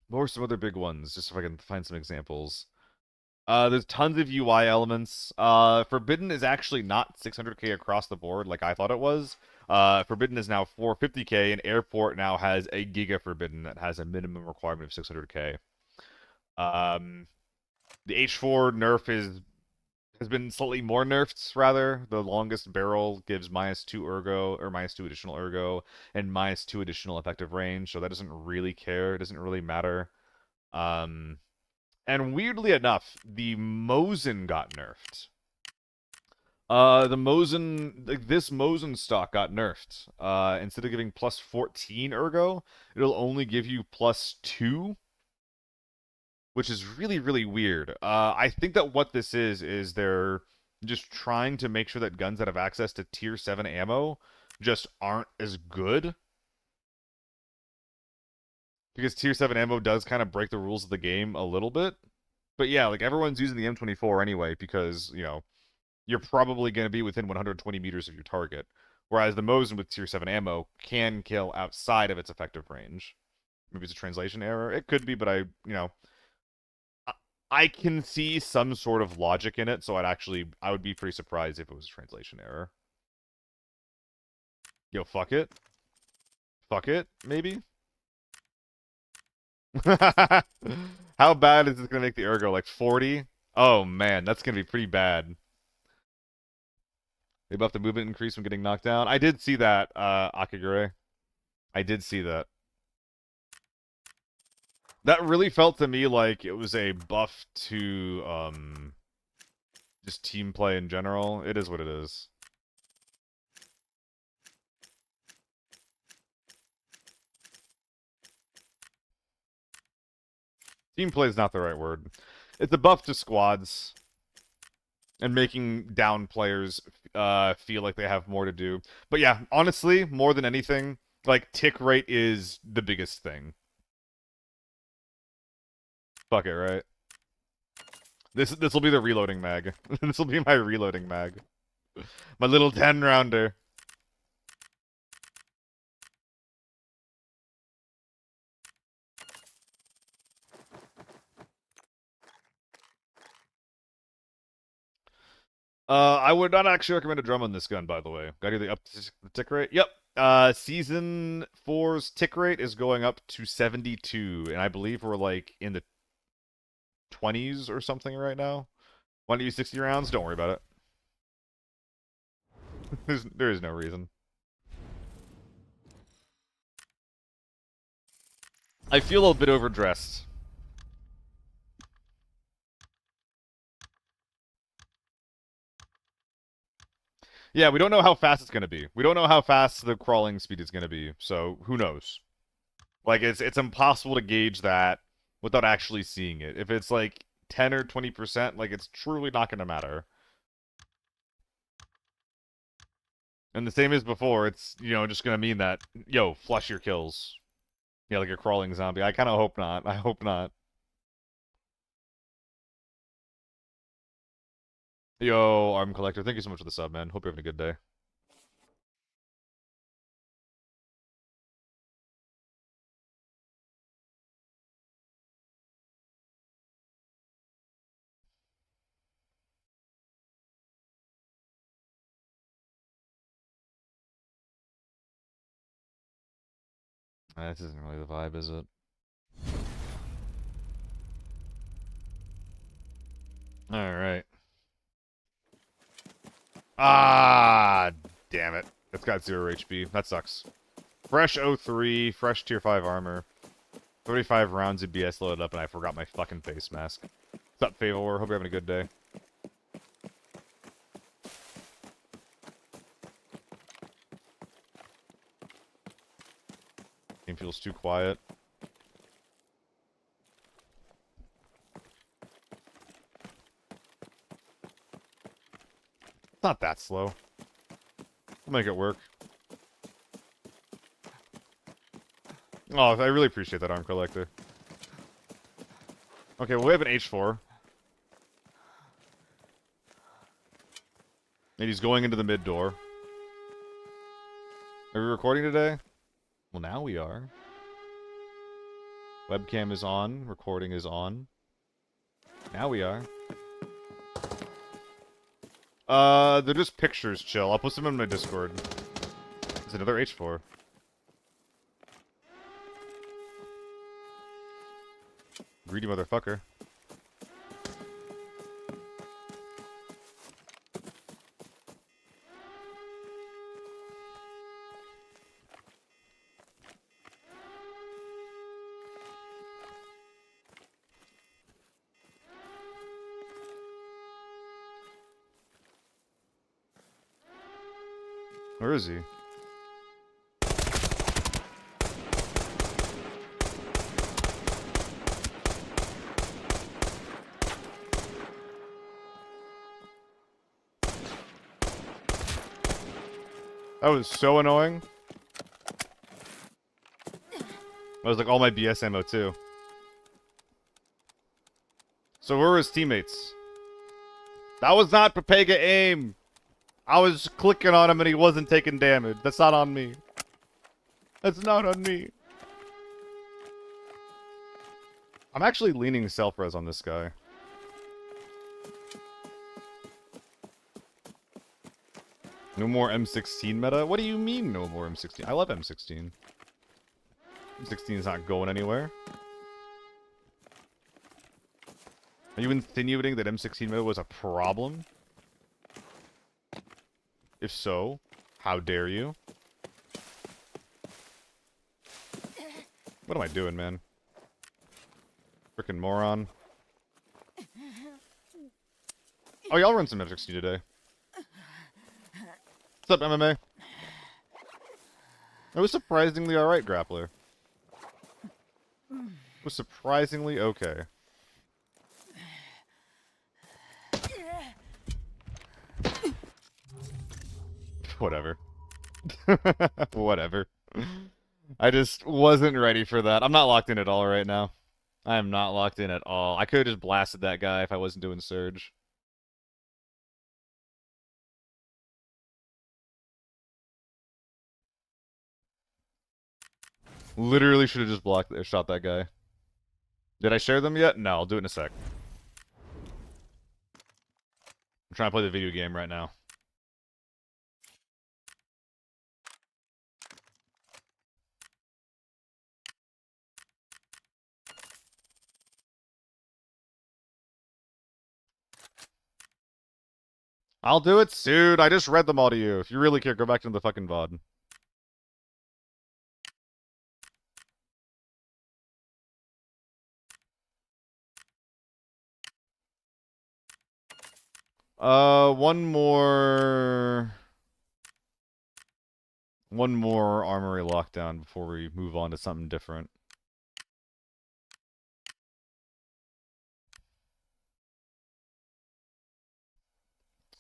were some other big ones? Just if I can find some examples. There's tons of UI elements. Forbidden is actually not 600k across the board like I thought it was. Forbidden is now 450k, and Airport now has a Giga Forbidden that has a minimum requirement of 600k. The H4 nerf has been slightly more nerfed, rather. The longest barrel gives -2 ergo, or -2 additional ergo, and -2 additional effective range, so that doesn't really care. It doesn't really matter. And weirdly enough, the Mosin got nerfed. The Mosin, like this Mosin stock got nerfed. Instead of giving +14 ergo, it'll only give you +2, which is really, really weird. I think that what this is they're just trying to make sure that guns that have access to tier 7 ammo just aren't as good. Because tier 7 ammo does kind of break the rules of the game a little bit. But yeah, like everyone's using the M24 anyway because, you know, you're probably going to be within 120 meters of your target. Whereas the Mosin with tier 7 ammo can kill outside of its effective range. Maybe it's a translation error. It could be, but I can see some sort of logic in it, so I would be pretty surprised if it was a translation error. Yo, fuck it. Fuck it, maybe? How bad is this gonna make the ergo? Like 40? Oh man, that's gonna be pretty bad. They buffed the movement increase when getting knocked down. I did see that, Akagure. I did see that. That really felt to me like it was a buff to, just team play in general. It is what it is. Team play is not the right word. It's a buff to squads and making down players feel like they have more to do. But yeah, honestly, more than anything, like tick rate is the biggest thing. Fuck it, right? This will be the reloading mag. This will be my reloading mag. My little 10 rounder. I would not actually recommend a drum on this gun, by the way. Gotta get the up the tick rate. Yep. Season 4's tick rate is going up to 72, and I believe we're like in the 20s or something right now. Want to use 60 rounds? Don't worry about it. There is no reason. I feel a little bit overdressed. Yeah, we don't know how fast it's gonna be. We don't know how fast the crawling speed is gonna be, so who knows? Like it's impossible to gauge that without actually seeing it. If it's like 10 or 20%, like it's truly not gonna matter. And the same as before, it's, you know, just gonna mean that, yo, flush your kills. Yeah, like a crawling zombie. I kinda hope not. I hope not. Yo, Arm Collector, thank you so much for the sub, man. Hope you're having a good day. This isn't really the vibe, is it? Alright. Ah, damn it. It's got 0 HP. That sucks. Fresh 03, fresh tier 5 armor. 35 rounds of BS loaded up, and I forgot my fucking face mask. What's up, Favor? Hope you're having a good day. Game feels too quiet. It's not that slow. We'll make it work. Oh, I really appreciate that, Arm Collector. Okay, well, we have an H4. And he's going into the mid door. Are we recording today? Well, now we are. Webcam is on. Recording is on. Now we are. They're just pictures, chill. I'll post them in my Discord. It's another H4. Greedy motherfucker. Where is he? That was so annoying. That was like all my BS ammo too. So where were his teammates? That was not Pepega aim. I was clicking on him and he wasn't taking damage. That's not on me. That's not on me. I'm actually leaning self-res on this guy. No more M16 meta? What do you mean no more M16? I love M16. M16 is not going anywhere. Are you insinuating that M16 meta was a problem? If so, how dare you? What am I doing, man? Frickin' moron. Oh, y'all run some M16 today. What's up, MMA? It was surprisingly alright, Grappler. It was surprisingly okay. Whatever. Whatever. I just wasn't ready for that. I'm not locked in at all right now. I am not locked in at all. I could have just blasted that guy if I wasn't doing Surge. Literally should have just blocked or shot that guy. Did I share them yet? No, I'll do it in a sec. I'm trying to play the video game right now. I'll do it soon. I just read them all to you. If you really care, go back to the fucking VOD. One more. One more armory lockdown before we move on to something different.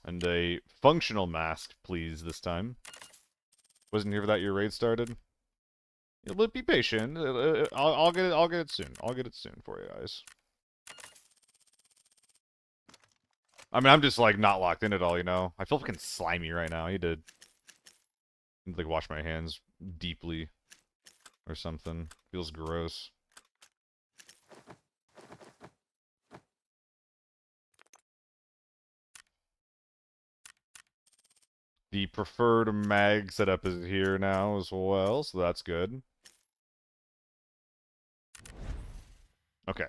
And a functional mask, please, this time. Wasn't here for that your raid started. Yeah, but be patient. I'll get it. I'll get it soon. I'll get it soon for you guys. I mean, I'm just like not locked in at all. You know, I feel fucking slimy right now. I need to like wash my hands deeply or something. Feels gross. The preferred mag setup is here now as well, so that's good. Okay.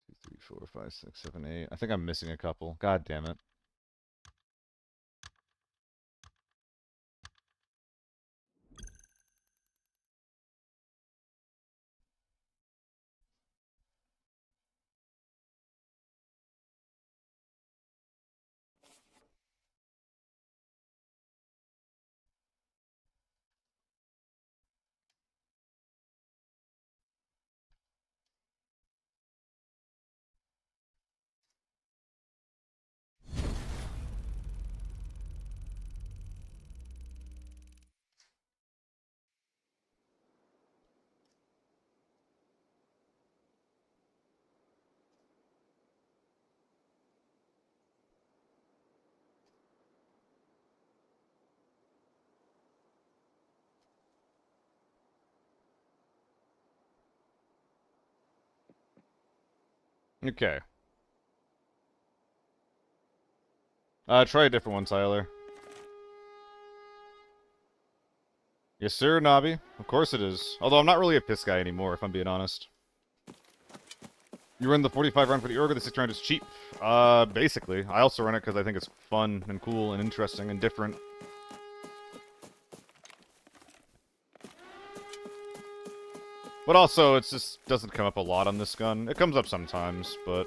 Two, three, four, five, six, seven, eight. I think I'm missing a couple. God damn it. Okay. Try a different one, Tyler. Yes, sir, Nobby. Of course it is. Although I'm not really a piss guy anymore, if I'm being honest. You run the 45 run for the Org, or the 60 round is cheap? Basically. I also run it because I think it's fun and cool and interesting and different. But also, it just doesn't come up a lot on this gun. It comes up sometimes, but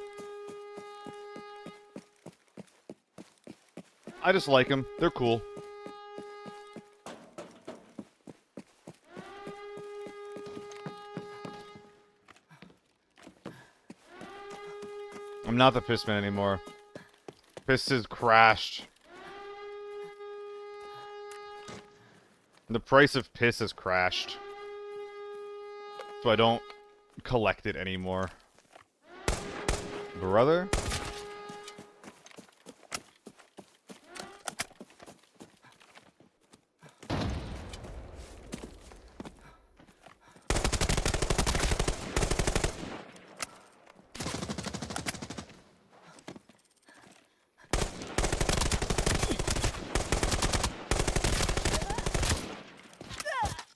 I just like them. They're cool. I'm not the pissman anymore. Piss has crashed. The price of piss has crashed. So I don't collect it anymore. Brother?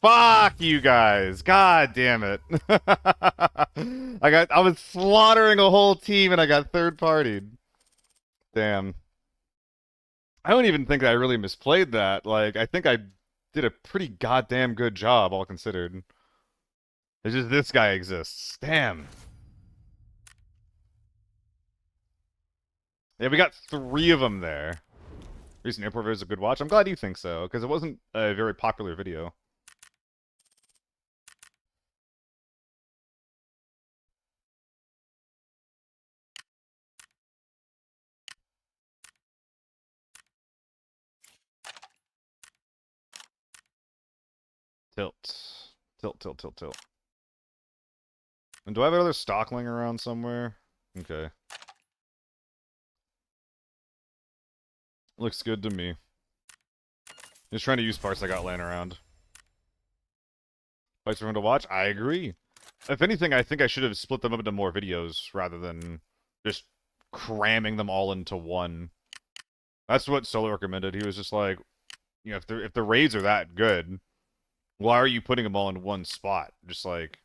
Fuck you guys. God damn it. I was slaughtering a whole team and I got third partied. Damn. I don't even think I really misplayed that. Like, I think I did a pretty goddamn good job, all considered. It's just this guy exists. Damn. Yeah, we got 3 of them there. Recent airport video is a good watch. I'm glad you think so, because it wasn't a very popular video. Tilt. Tilt, tilt, tilt, tilt. And do I have another stockling around somewhere? Okay. Looks good to me. Just trying to use parts I got laying around. Fights are fun to watch? I agree. If anything, I think I should have split them up into more videos rather than just cramming them all into one. That's what Solo recommended. He was just like, you know, if the raids are that good, why are you putting them all in one spot? Just like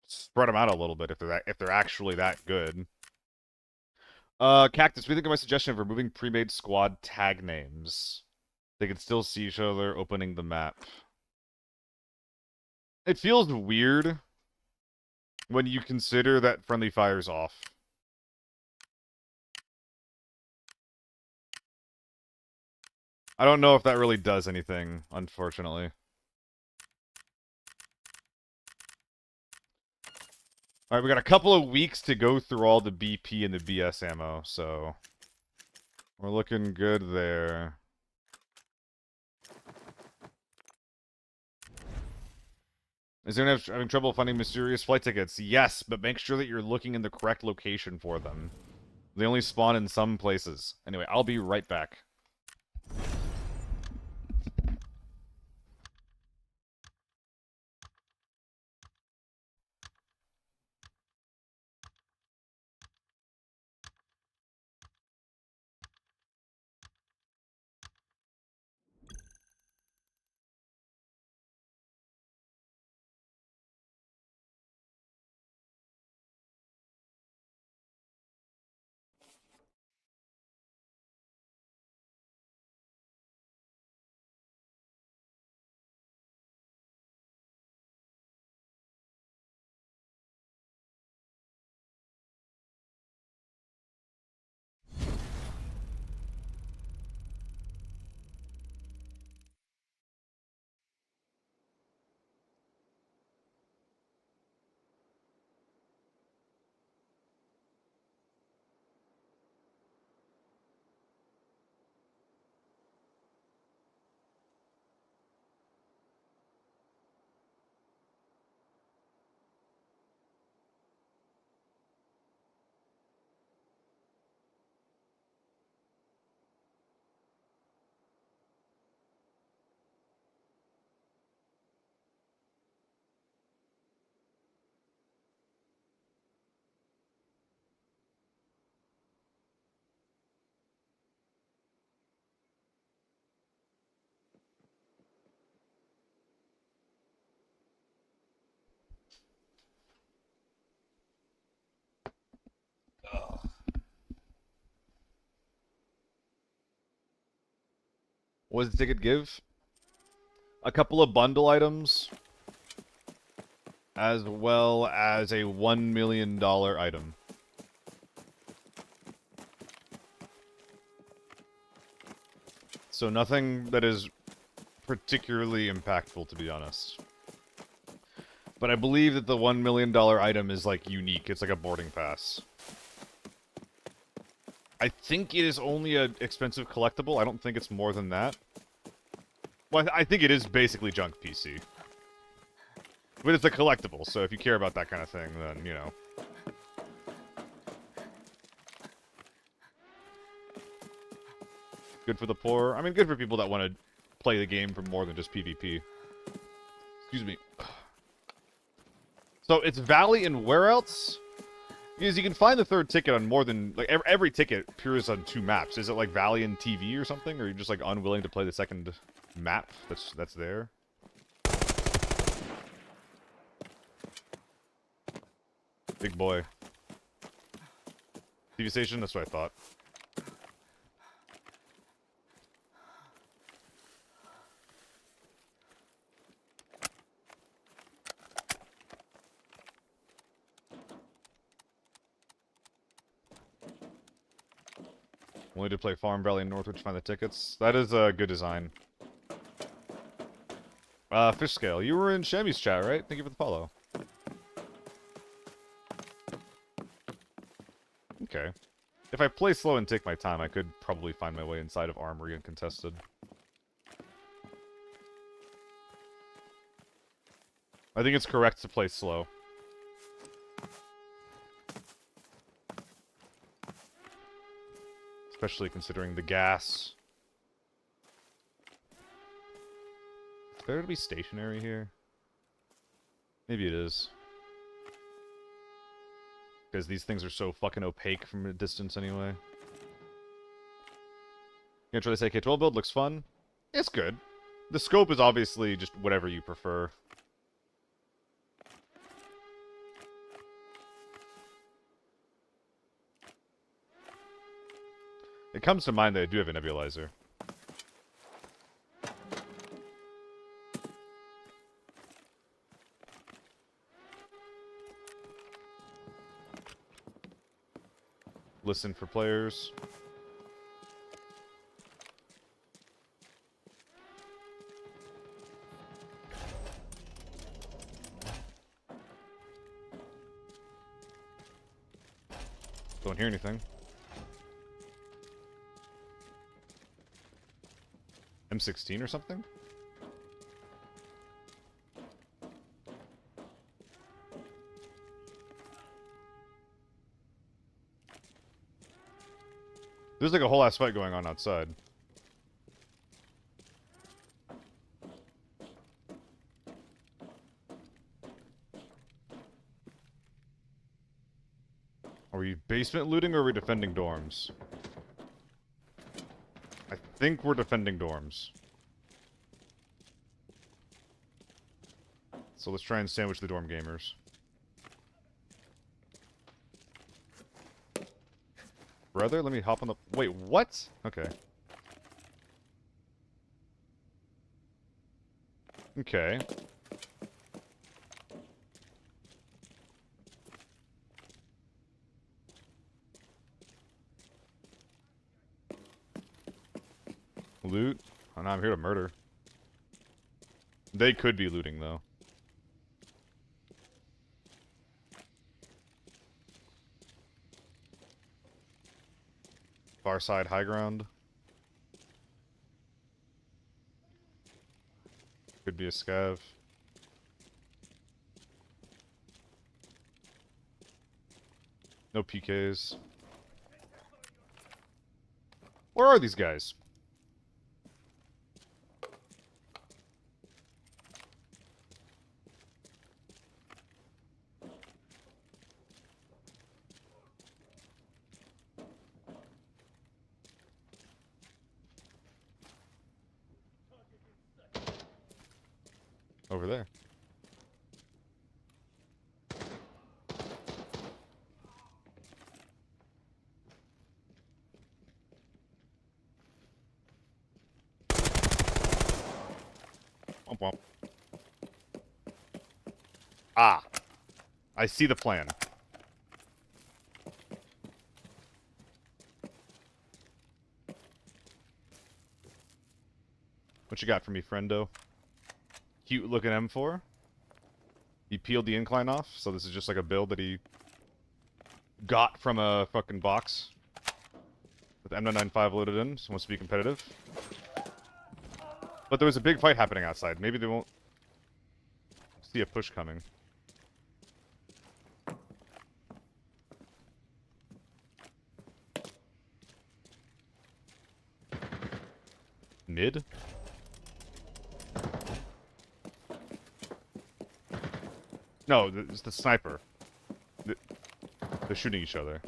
spread them out a little bit if they're actually that good. Cactus, what do you think of my suggestion of removing pre-made squad tag names? They can still see each other opening the map. It feels weird when you consider that friendly fire's off. I don't know if that really does anything, unfortunately. Alright, we got a couple of weeks to go through all the BP and the BS ammo, so we're looking good there. Is anyone having trouble finding mysterious flight tickets? Yes, but make sure that you're looking in the correct location for them. They only spawn in some places. Anyway, I'll be right back. What does the ticket give? A couple of bundle items, as well as a $1 million item. So nothing that is particularly impactful, to be honest. But I believe that the $1 million item is, like, unique. It's like a boarding pass. I think it is only an expensive collectible. I don't think it's more than that. Well, I think it is basically junk PC. But it's a collectible, so if you care about that kind of thing, then, you know. Good for the poor. I mean, good for people that want to play the game for more than just PvP. Excuse me. So, it's Valley and where else? Because you can find the third ticket on more than... Like, every ticket appears on 2 maps. Is it like Valley and TV or something? Or are you just, like, unwilling to play the second map that's there? Big boy. TV station? That's what I thought. Only to play Farm Valley and Northwood to find the tickets. That is a good design. Fish Scale. You were in Shammy's chat, right? Thank you for the follow. Okay. If I play slow and take my time, I could probably find my way inside of Armory uncontested. I think it's correct to play slow. Especially considering the gas. fair to be stationary here? Maybe it is. Because these things are so fucking opaque from a distance anyway. Gonna try this AK-12 build, looks fun. It's good. The scope is obviously just whatever you prefer. It comes to mind that I do have a nebulizer. Listen for players. Don't hear anything. M16 or something? There's like a whole ass fight going on outside. Are we basement looting or are we defending dorms? I think we're defending dorms. So let's try and sandwich the dorm gamers. Brother, let me hop on the... Wait, what? Okay. Okay. Loot? Oh, no, I'm here to murder. They could be looting, though. Far side, high ground. Could be a scav. No PKs. Where are these guys? Over there. Womp womp. Ah. I see the plan. What you got for me, friendo? Cute looking M4. He peeled the incline off, so this is just like a build that he got from a fucking box with M995 loaded in, so wants to be competitive. But there was a big fight happening outside. Maybe they won't see a push coming. Mid? No, it's the sniper. They're shooting each other.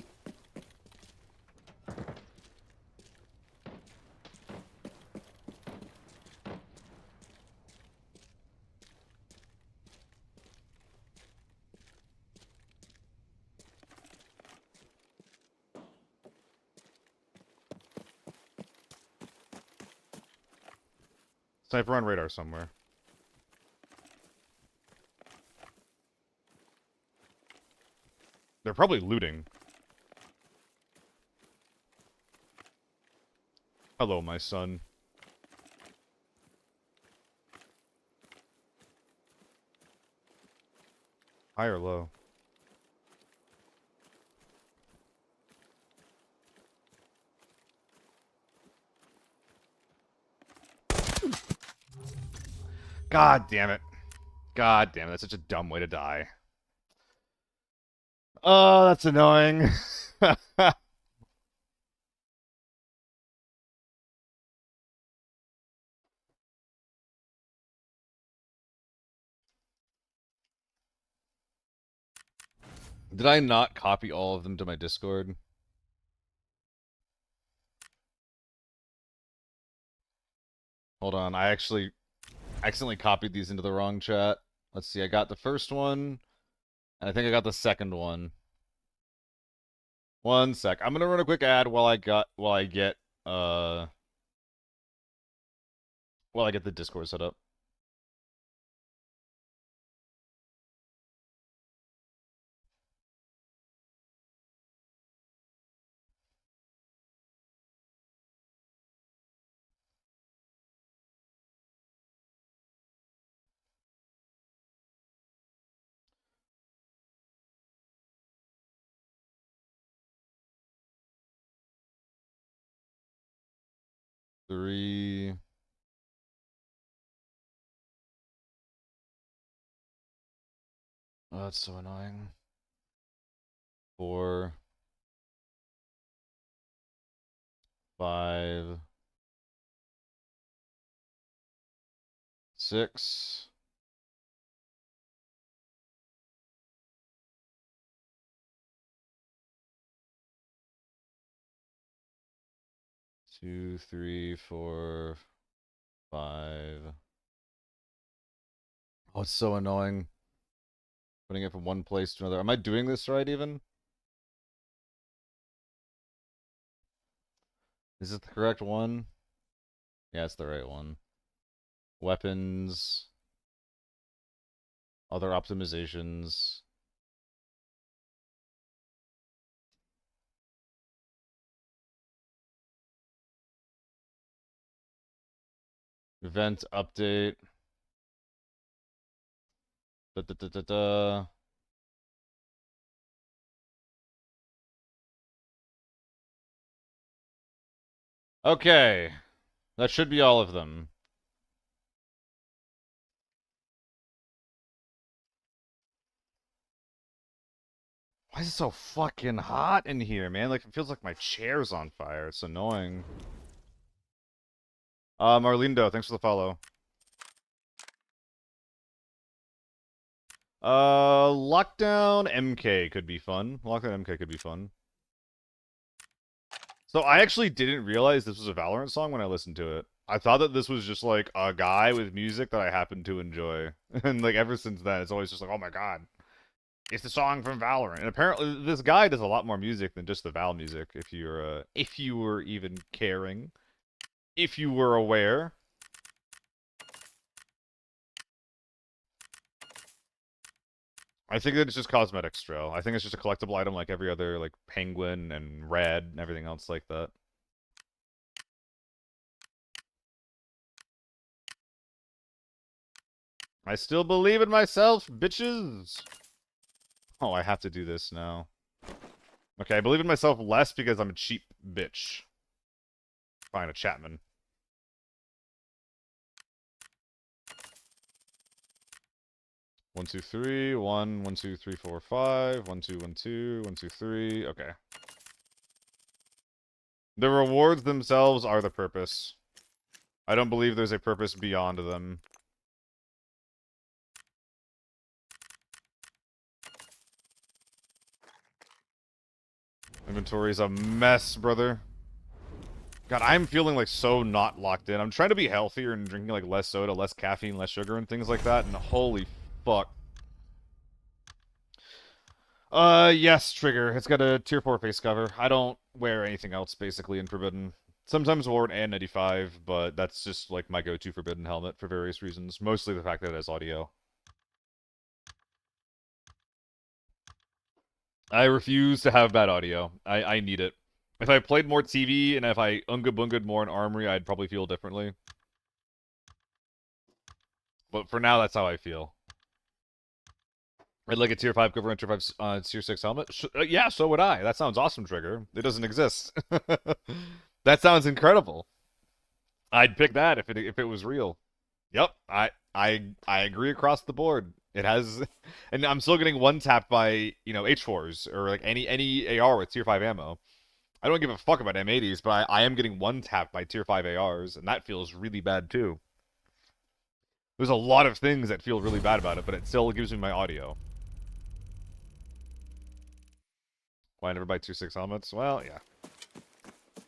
Sniper on radar somewhere. They're probably looting. Hello, my son. High or low? God damn it. God damn it, that's such a dumb way to die. Oh, that's annoying. Did I not copy all of them to my Discord? Hold on, I actually accidentally copied these into the wrong chat. Let's see, I got the first one, and I think I got the second one. One sec. I'm gonna run a quick ad while I get the Discord set up. Three. Oh, that's so annoying. 4, 5, 6. 2, 3, 4, 5. Oh, it's so annoying. Putting it from one place to another. Am I doing this right even? Is it the correct one? Yeah, it's the right one. Weapons. Other optimizations. Event update. Da, da, da, da, da. Okay. That should be all of them. Why is it so fucking hot in here, man? Like, it feels like my chair's on fire. It's annoying. Marlindo, thanks for the follow. Lockdown MK could be fun. Lockdown MK could be fun. So I actually didn't realize this was a Valorant song when I listened to it. I thought that this was just like a guy with music that I happened to enjoy. And like ever since then, it's always just like, oh my god, it's the song from Valorant. And apparently this guy does a lot more music than just the Val music, if you were even caring. If you were aware. I think that it's just cosmetic Stro. I think it's just a collectible item like every other, like Penguin and Red and everything else like that. I still believe in myself, bitches! Oh, I have to do this now. Okay, I believe in myself less because I'm a cheap bitch. Fine, a Chapman. One, two, three. 1, 1, 2, 3, 4, 5. 1, 2, 1, 2. 1, 2, 3. Okay. The rewards themselves are the purpose. I don't believe there's a purpose beyond them. Inventory's a mess, brother. God, I'm feeling like so not locked in. I'm trying to be healthier and drinking like less soda, less caffeine, less sugar and things like that, and holy fuck. Yes, Trigger. It's got a tier 4 face cover. I don't wear anything else, basically, in Forbidden. Sometimes I wore an N95, but that's just, like, my go-to Forbidden helmet for various reasons. Mostly the fact that it has audio. I refuse to have bad audio. I need it. If I played more TV, and if I unga-bunga'd more in Armory, I'd probably feel differently. But for now, that's how I feel. I'd like a tier 5 cover and tier 5 tier 6 helmet. Yeah, so would I. That sounds awesome, Trigger. It doesn't exist. That sounds incredible. I'd pick that if it was real. Yep, I agree across the board. It has, and I'm still getting one tapped by H4s or like any AR with tier 5 ammo. I don't give a fuck about M80s, but I am getting one tapped by tier 5 ARs, and that feels really bad too. There's a lot of things that feel really bad about it, but it still gives me my audio. Why I never buy 2.6 helmets? Well, yeah.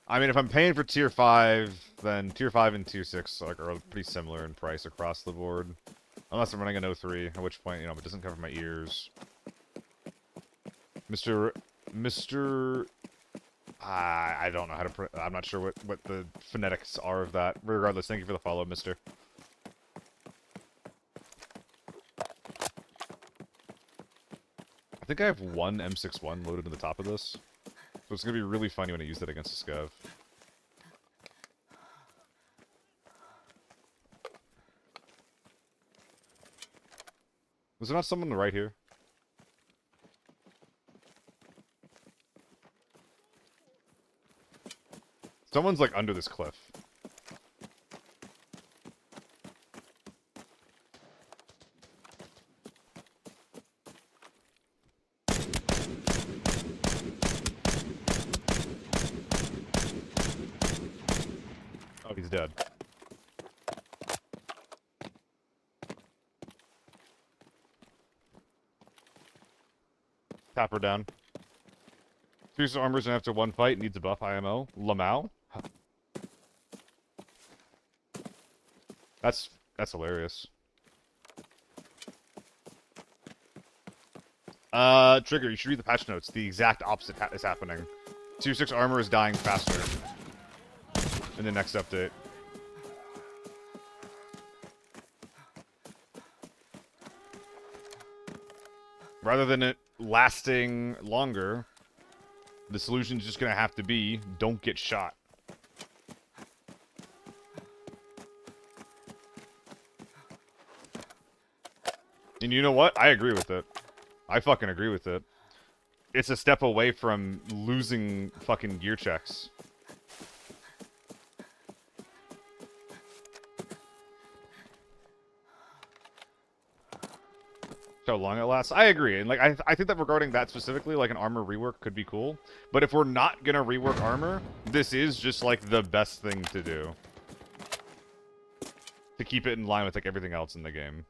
I mean, if I'm paying for tier 5, then tier 5 and tier 6 like, are pretty similar in price across the board. Unless I'm running an 03, at which point, you know, it doesn't cover my ears. Mr. I don't know how to... I'm not sure what the phonetics are of that. Regardless, thank you for the follow, mister. I think I have one M61 loaded to the top of this. So it's going to be really funny when I use that against a scav. Was there not someone right here? Someone's like under this cliff. Oh, he's dead. Tap her down. Fierce armors and after one fight needs a buff IMO. Lamau? That's hilarious. Trigger, you should read the patch notes. The exact opposite is happening. 2.6 armor is dying faster in the next update. Rather than it lasting longer, the solution is just going to have to be, don't get shot. And you know what? I agree with it. I fucking agree with it. It's a step away from losing fucking gear checks. How long it lasts? I agree. And like I think that regarding that specifically, like an armor rework could be cool. But if we're not gonna rework armor, this is just like the best thing to do. To keep it in line with like everything else in the game.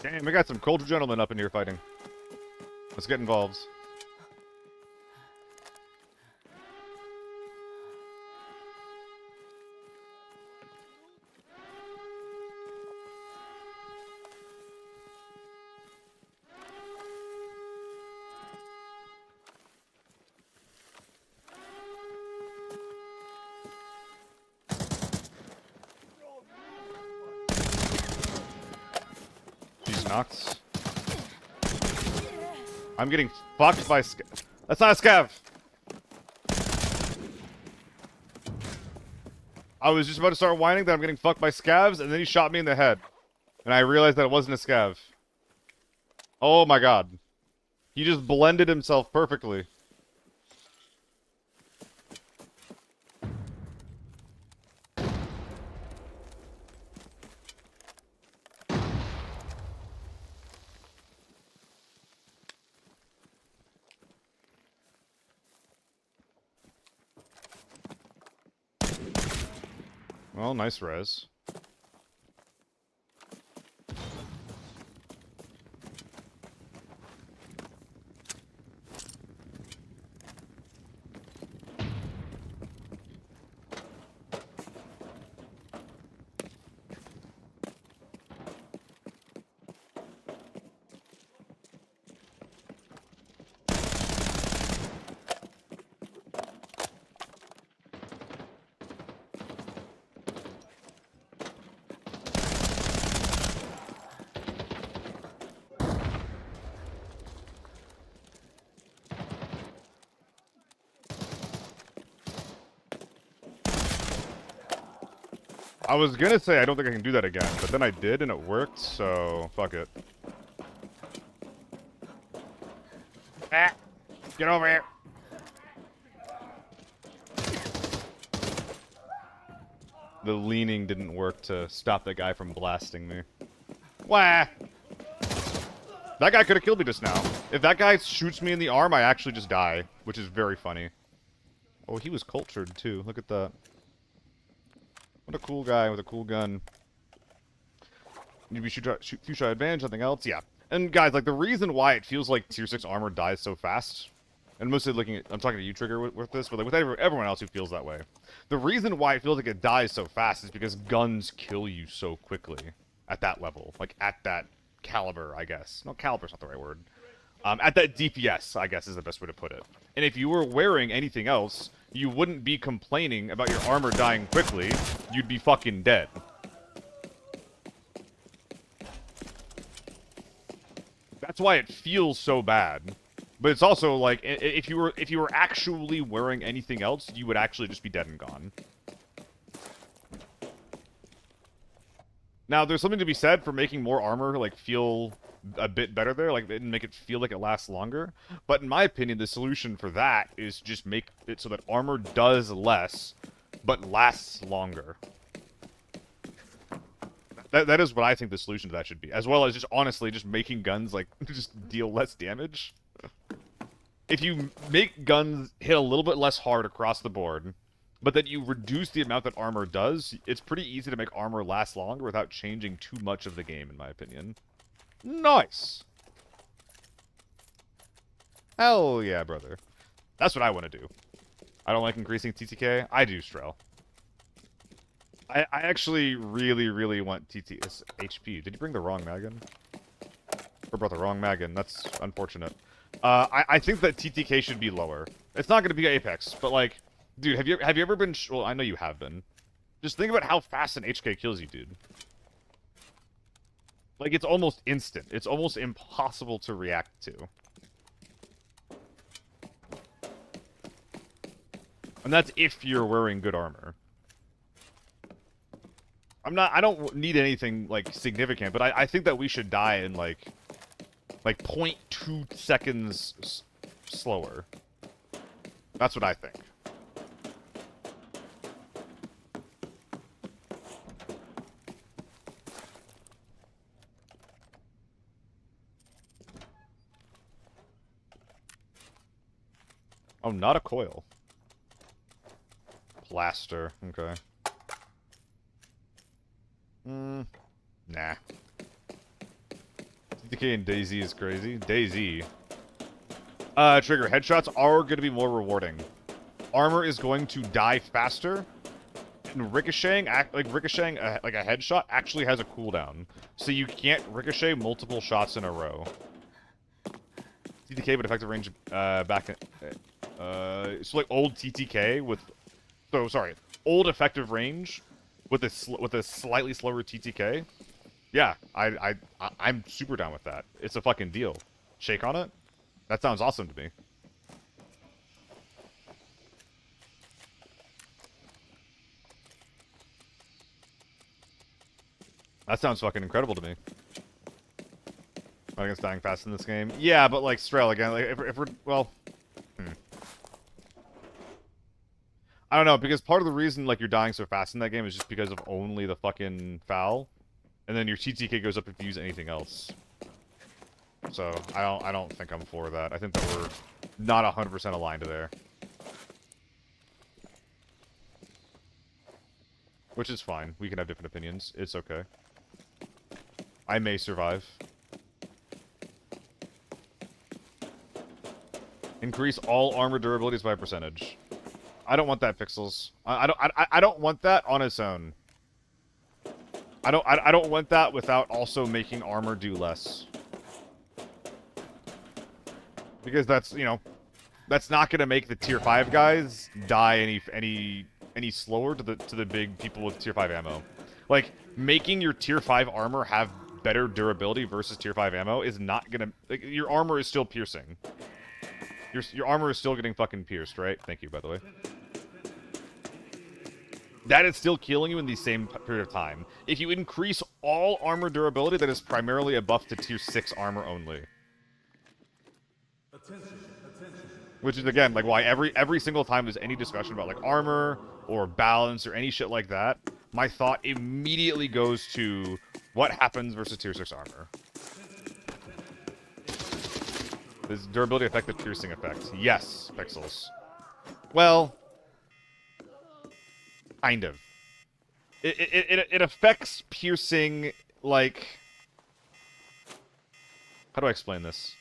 Damn, we got some culture gentlemen up in here fighting. Let's get involved. Knocked. I'm getting fucked by That's not a scav! I was just about to start whining that I'm getting fucked by scavs, and then he shot me in the head. And I realized that it wasn't a scav. Oh my god. He just blended himself perfectly. Well, nice res. I was gonna say I don't think I can do that again, but then I did and it worked, so fuck it. Ah! Get over here! The leaning didn't work to stop that guy from blasting me. Wah! That guy could have killed me just now. If that guy shoots me in the arm, I actually just die, which is very funny. Oh, he was cultured too. Look at that. What a cool guy with a cool gun. You'd be few shot advantage, nothing else. Yeah. And guys, like the reason why it feels like tier 6 armor dies so fast, and mostly looking at, I'm talking to you, Trigger, with this, but like with everyone else who feels that way. The reason why it feels like it dies so fast is because guns kill you so quickly at that level, like at that caliber, I guess. No, caliber's not the right word. At that DPS, I guess is the best way to put it. And if you were wearing anything else, you wouldn't be complaining about your armor dying quickly. You'd be fucking dead. That's why it feels so bad. But it's also like if you were actually wearing anything else, you would actually just be dead and gone. Now, there's something to be said for making more armor like feel a bit better there, like and make it feel like it lasts longer. But in my opinion, the solution for that is just make it so that armor does less, but lasts longer. That is what I think the solution to that should be, as well as just honestly just making guns like just deal less damage. If you make guns hit a little bit less hard across the board, but then you reduce the amount that armor does, it's pretty easy to make armor last longer without changing too much of the game, in my opinion. Nice! Hell yeah, brother. That's what I want to do. I don't like increasing TTK. I do, Strel. I actually really want TTS HP. Did you bring the wrong mag in? Or brought the wrong mag in. That's unfortunate. I think that TTK should be lower. It's not going to be Apex, but like, dude, have you ever been? Well, I know you have been. Just think about how fast an HK kills you, dude. Like, it's almost instant. It's almost impossible to react to. And that's if you're wearing good armor. I don't need anything, like, significant, but I think that we should die in, like 0.2 seconds slower. That's what I think. Oh, not a coil. Plaster. Okay. Nah. TTK and DayZ is crazy. DayZ. Trigger, headshots are going to be more rewarding. Armor is going to die faster. And ricocheting, like a headshot, actually has a cooldown. So you can't ricochet multiple shots in a row. TTK, but effective range back at... so like old TTK with... So, sorry. Old effective range with a slightly slower TTK. Yeah, I'm super down with that. It's a fucking deal. Shake on it? That sounds awesome to me. That sounds fucking incredible to me. I against dying fast in this game. Yeah, but like Strel again, like if we're well, I don't know, because part of the reason like you're dying so fast in that game is just because of only the fucking foul, and then your TTK goes up if you use anything else. So I don't think I'm for that. I think that we're not 100% aligned there, which is fine. We can have different opinions. It's okay. I may survive. Increase all armor durabilities by a percentage. I don't want that, Pixels. I don't want that on its own. I don't want that without also making armor do less. Because that's, you know, that's not going to make the tier 5 guys die any slower to the big people with tier 5 ammo. Like, making your tier 5 armor have better durability versus tier 5 ammo is not going to... Like, your armor is still piercing. Your armor is still getting fucking pierced, right? Thank you, by the way. That is still killing you in the same period of time. If you increase all armor durability, that is primarily a buff to tier 6 armor only. Which is, again, like why every single time there's any discussion about like armor or balance or any shit like that, my thought immediately goes to what happens versus tier 6 armor. Does durability affect the piercing effect? Yes, Pixels. Well, kind of. It affects piercing, like... How do I explain this?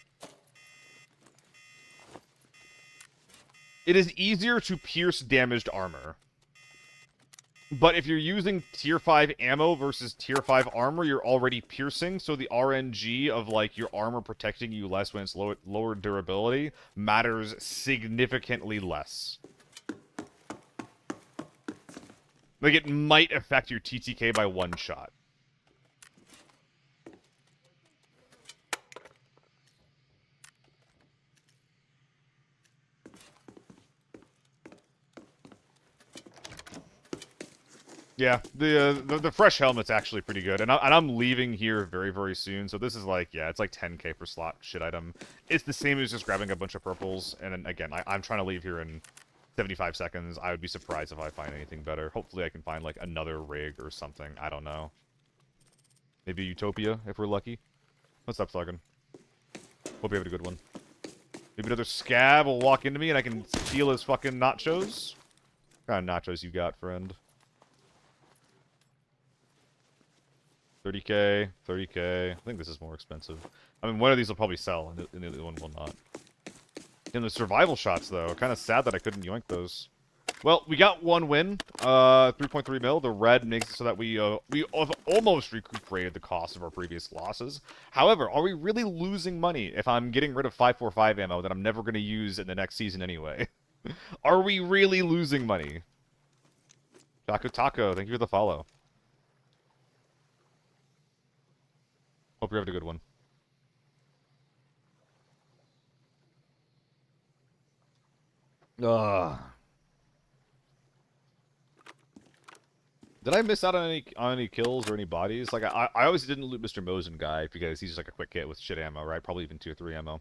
It is easier to pierce damaged armor. But if you're using tier 5 ammo versus tier 5 armor, you're already piercing, so the RNG of, like, your armor protecting you less when it's lower durability matters significantly less. Like, it might affect your TTK by one shot. Yeah, the fresh helmet's actually pretty good, and I'm leaving here very, very soon, so this is like, yeah, it's like 10k per slot shit item. It's the same as just grabbing a bunch of purples, and then, again, I'm trying to leave here in 75 seconds. I would be surprised if I find anything better. Hopefully I can find, like, another rig or something. I don't know. Maybe Utopia, if we're lucky. What's up, Sluggin? Hope you have a good one. Maybe another scab will walk into me and I can steal his fucking nachos? What kind of nachos you got, friend? 30k, 30k. I think this is more expensive. I mean, one of these will probably sell, and the other one will not. And the survival shots, though. Kind of sad that I couldn't yoink those. Well, we got one win. 3.3 mil. The red makes it so that we have almost recuperated the cost of our previous losses. However, are we really losing money if I'm getting rid of 545 ammo that I'm never going to use in the next season anyway? Are we really losing money? Taco Taco, thank you for the follow. Hope you're having a good one. Ugh. Did I miss out on any kills or any bodies? Like, I always didn't loot Mr. Mosin guy because he's just like a quick hit with shit ammo, right? Probably even 2 or 3 ammo.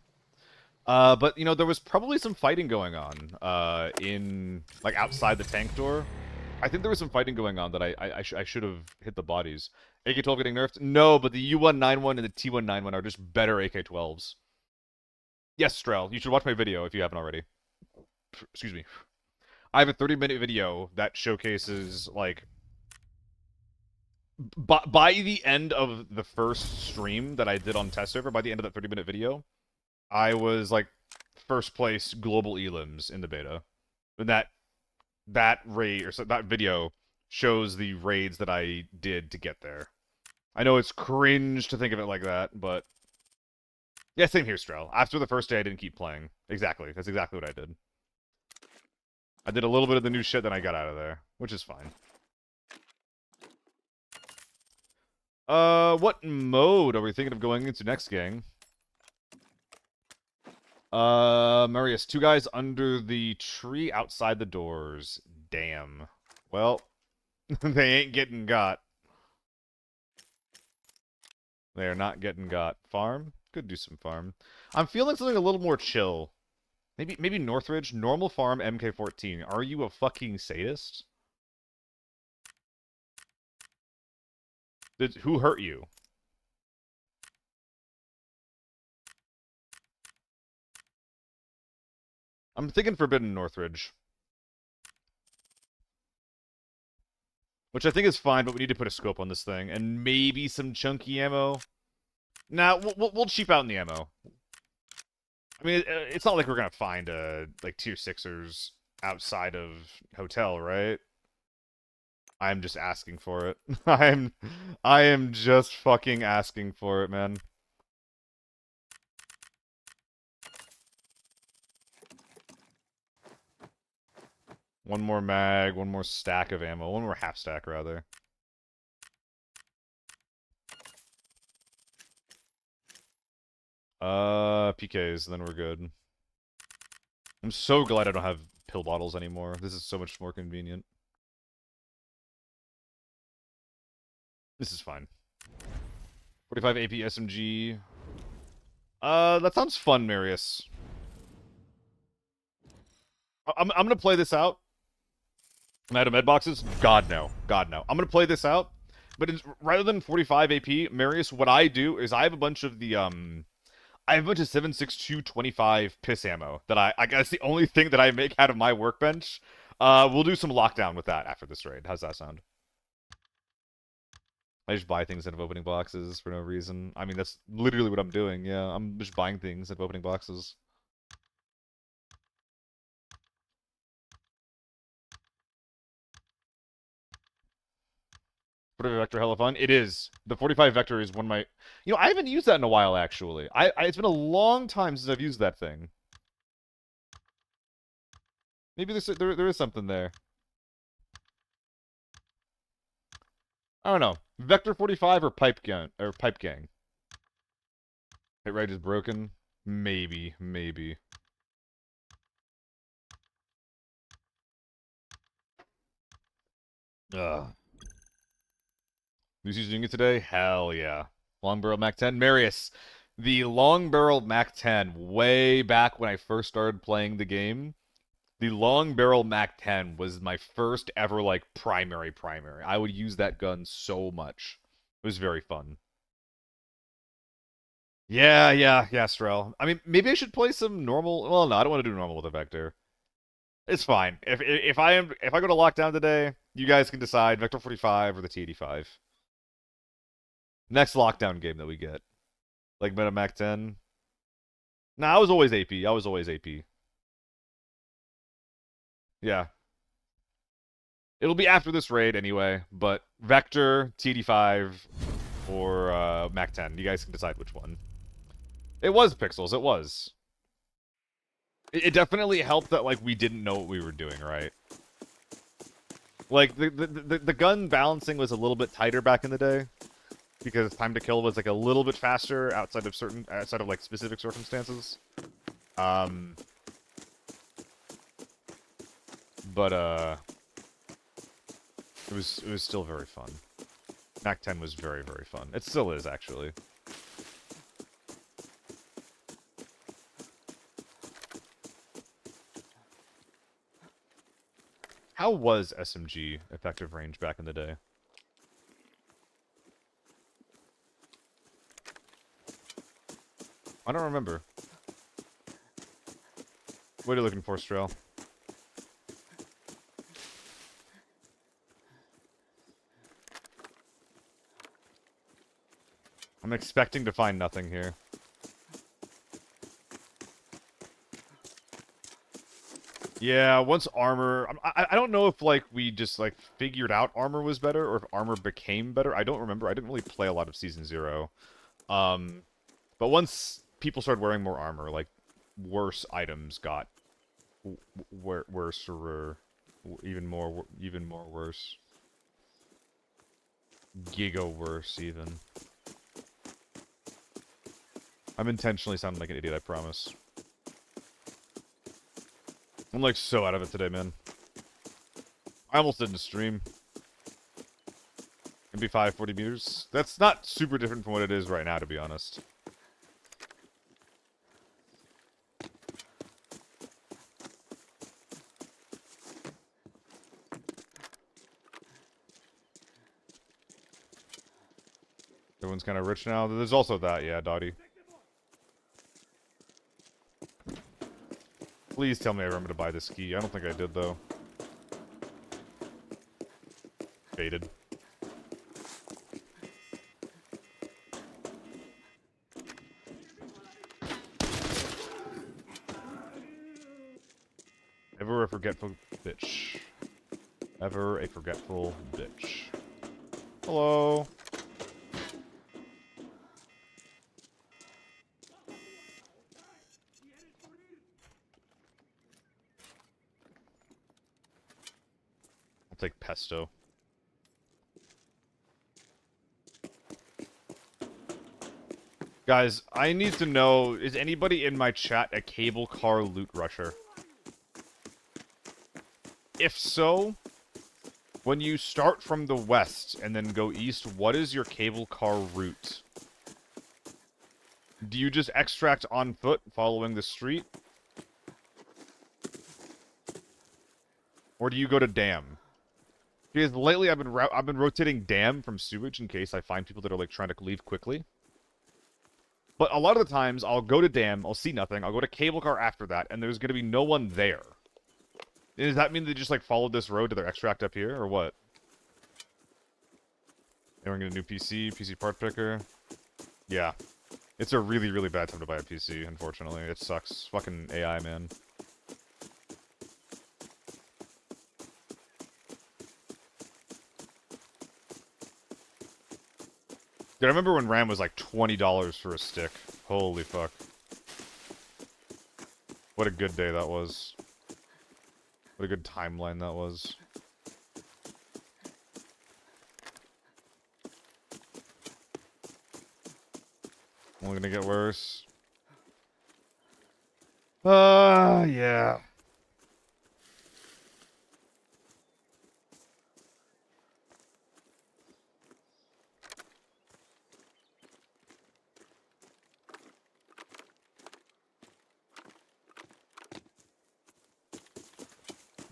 But, you know, there was probably some fighting going on in, like, outside the tank door. I think there was some fighting going on that I should have hit the bodies. AK-12 getting nerfed? No, but the U191 and the T191 are just better AK-12s. Yes, Strel, you should watch my video if you haven't already. Excuse me. I have a 30-minute video that showcases, like... By the end of the first stream that I did on test server, by the end of that 30-minute video, I was, like, first place global elims in the beta. And that raid, or so, that video shows the raids that I did to get there. I know it's cringe to think of it like that, but... Yeah, same here, Strel. After the first day, I didn't keep playing. Exactly. That's exactly what I did. I did a little bit of the new shit, then I got out of there, which is fine. What mode are we thinking of going into next, gang? Marius, 2 guys under the tree outside the doors. Damn. Well, they ain't getting got. They are not getting got. Farm? Could do some farm. I'm feeling something a little more chill. Maybe Northridge, normal farm, MK14. Are you a fucking sadist? Who hurt you? I'm thinking Forbidden Northridge. Which I think is fine, but we need to put a scope on this thing. And maybe some chunky ammo. Nah, we'll cheap out in the ammo. I mean, it's not like we're gonna find, like, tier 6ers outside of hotel, right? I'm just asking for it. I am just fucking asking for it, man. One more mag, one more stack of ammo, one more half stack, rather. PKs, then we're good. I'm so glad I don't have pill bottles anymore. This is so much more convenient. This is fine. 45 AP SMG. That sounds fun, Marius. I'm gonna play this out. Am I out of med boxes? God, no. God, no. I'm gonna play this out, but rather than 45 AP, Marius, what I do is I have a bunch of the, I have a bunch of 7.62 piss ammo that I guess the only thing that I make out of my workbench. We'll do some lockdown with that after this raid. How's that sound? I just buy things instead of opening boxes for no reason. I mean, that's literally what I'm doing. Yeah, I'm just buying things instead of opening boxes. Forty-five Vector, hella fun. It is. The 45 Vector is one of my... You know, I haven't used that in a while, actually. It's been a long time since I've used that thing. Maybe there is something there. I don't know. Vector 45 or Pipe Gang? Or Pipe Gang? Hit right is broken? Maybe. Ugh. Lucy's doing it today? Hell yeah. Long Barrel Mac 10. Marius, the Long Barrel Mac 10, way back when I first started playing the game, the Long Barrel Mac 10 was my first ever, like, primary. I would use that gun so much. It was very fun. Yeah, Strel. I mean, maybe I should play some normal... Well, no, I don't want to do normal with a Vector. It's fine. If I go to lockdown today, you guys can decide Vector 45 or the T85. Next lockdown game that we get. Like Meta Mac 10. Nah, I was always AP. Yeah. It'll be after this raid anyway, but Vector, TD5, or Mac 10. You guys can decide which one. It was Pixels, it was. It definitely helped that, like, we didn't know what we were doing, right? Like, the gun balancing was a little bit tighter back in the day, because time to kill was, like, a little bit faster outside of, like, specific circumstances. But, it was still very fun. Mac 10 was very fun. It still is, actually. How was SMG effective range back in the day? I don't remember. What are you looking for, Strel? I'm expecting to find nothing here. Yeah, once armor... I don't know if, like, we just, like, figured out armor was better, or if armor became better. I don't remember. I didn't really play a lot of Season 0. But once people started wearing more armor, like, worse items got worse, or even more worse. Giga worse, even. I'm intentionally sounding like an idiot, I promise. I'm, like, so out of it today, man. I almost didn't stream. MP5, 40 meters. That's not super different from what it is right now, to be honest. Everyone's kind of rich now. There's also that, yeah, Dottie. Please tell me I remember to buy this ski. I don't think I did, though. Baited. Ever a forgetful bitch. Ever a forgetful bitch. Hello. I'll take pesto. Guys, I need to know, is anybody in my chat a cable car loot rusher? If so, when you start from the west and then go east, what is your cable car route? Do you just extract on foot following the street? Or do you go to Dam? Because lately I've been rotating Dam from sewage in case I find people that are, like, trying to leave quickly. But a lot of the times, I'll go to Dam, I'll see nothing, I'll go to cable car after that, and there's gonna be no one there. Does that mean they just, like, followed this road to their extract up here, or what? Then we're gonna get a new PC part picker. Yeah. It's a really, really bad time to buy a PC, unfortunately. It sucks. Fucking AI, man. Dude, I remember when RAM was like $20 for a stick. Holy fuck. What a good day that was. What a good timeline that was. Only gonna get worse. Yeah.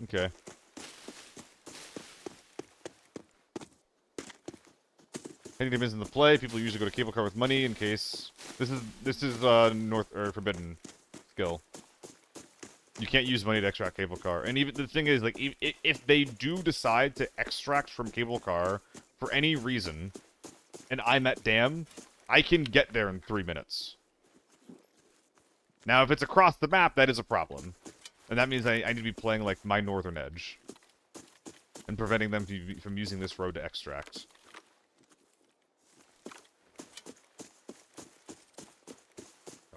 Okay. Any demons in the play, people usually go to cable car with money in case. This is North or Forbidden skill. You can't use money to extract cable car. And even the thing is, like, if they do decide to extract from cable car for any reason, and I'm at dam, I can get there in 3 minutes. Now, if it's across the map, that is a problem. And that means I need to be playing, like, my northern edge. And preventing them from using this road to extract.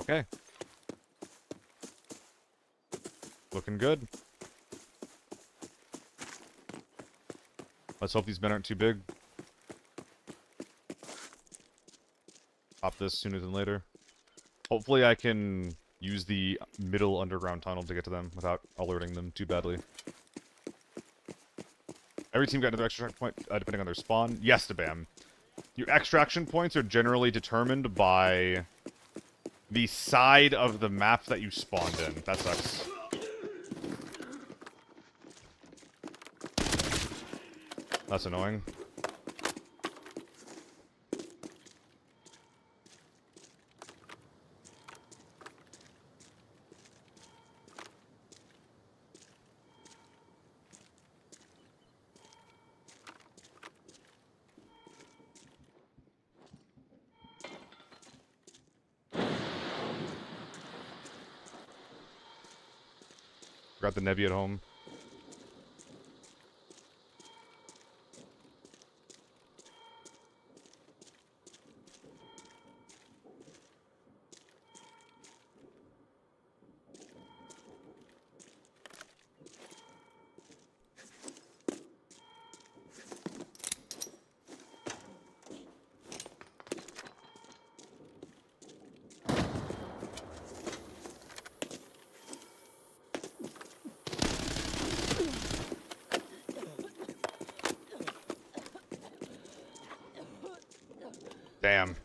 Okay. Looking good. Let's hope these men aren't too big. Pop this sooner than later. Hopefully I can use the middle underground tunnel to get to them without alerting them too badly. Every team got another extraction point, depending on their spawn. Yes, Dabam. Your extraction points are generally determined by the side of the map that you spawned in. That sucks. That's annoying. Got the Nebby at home. Damn.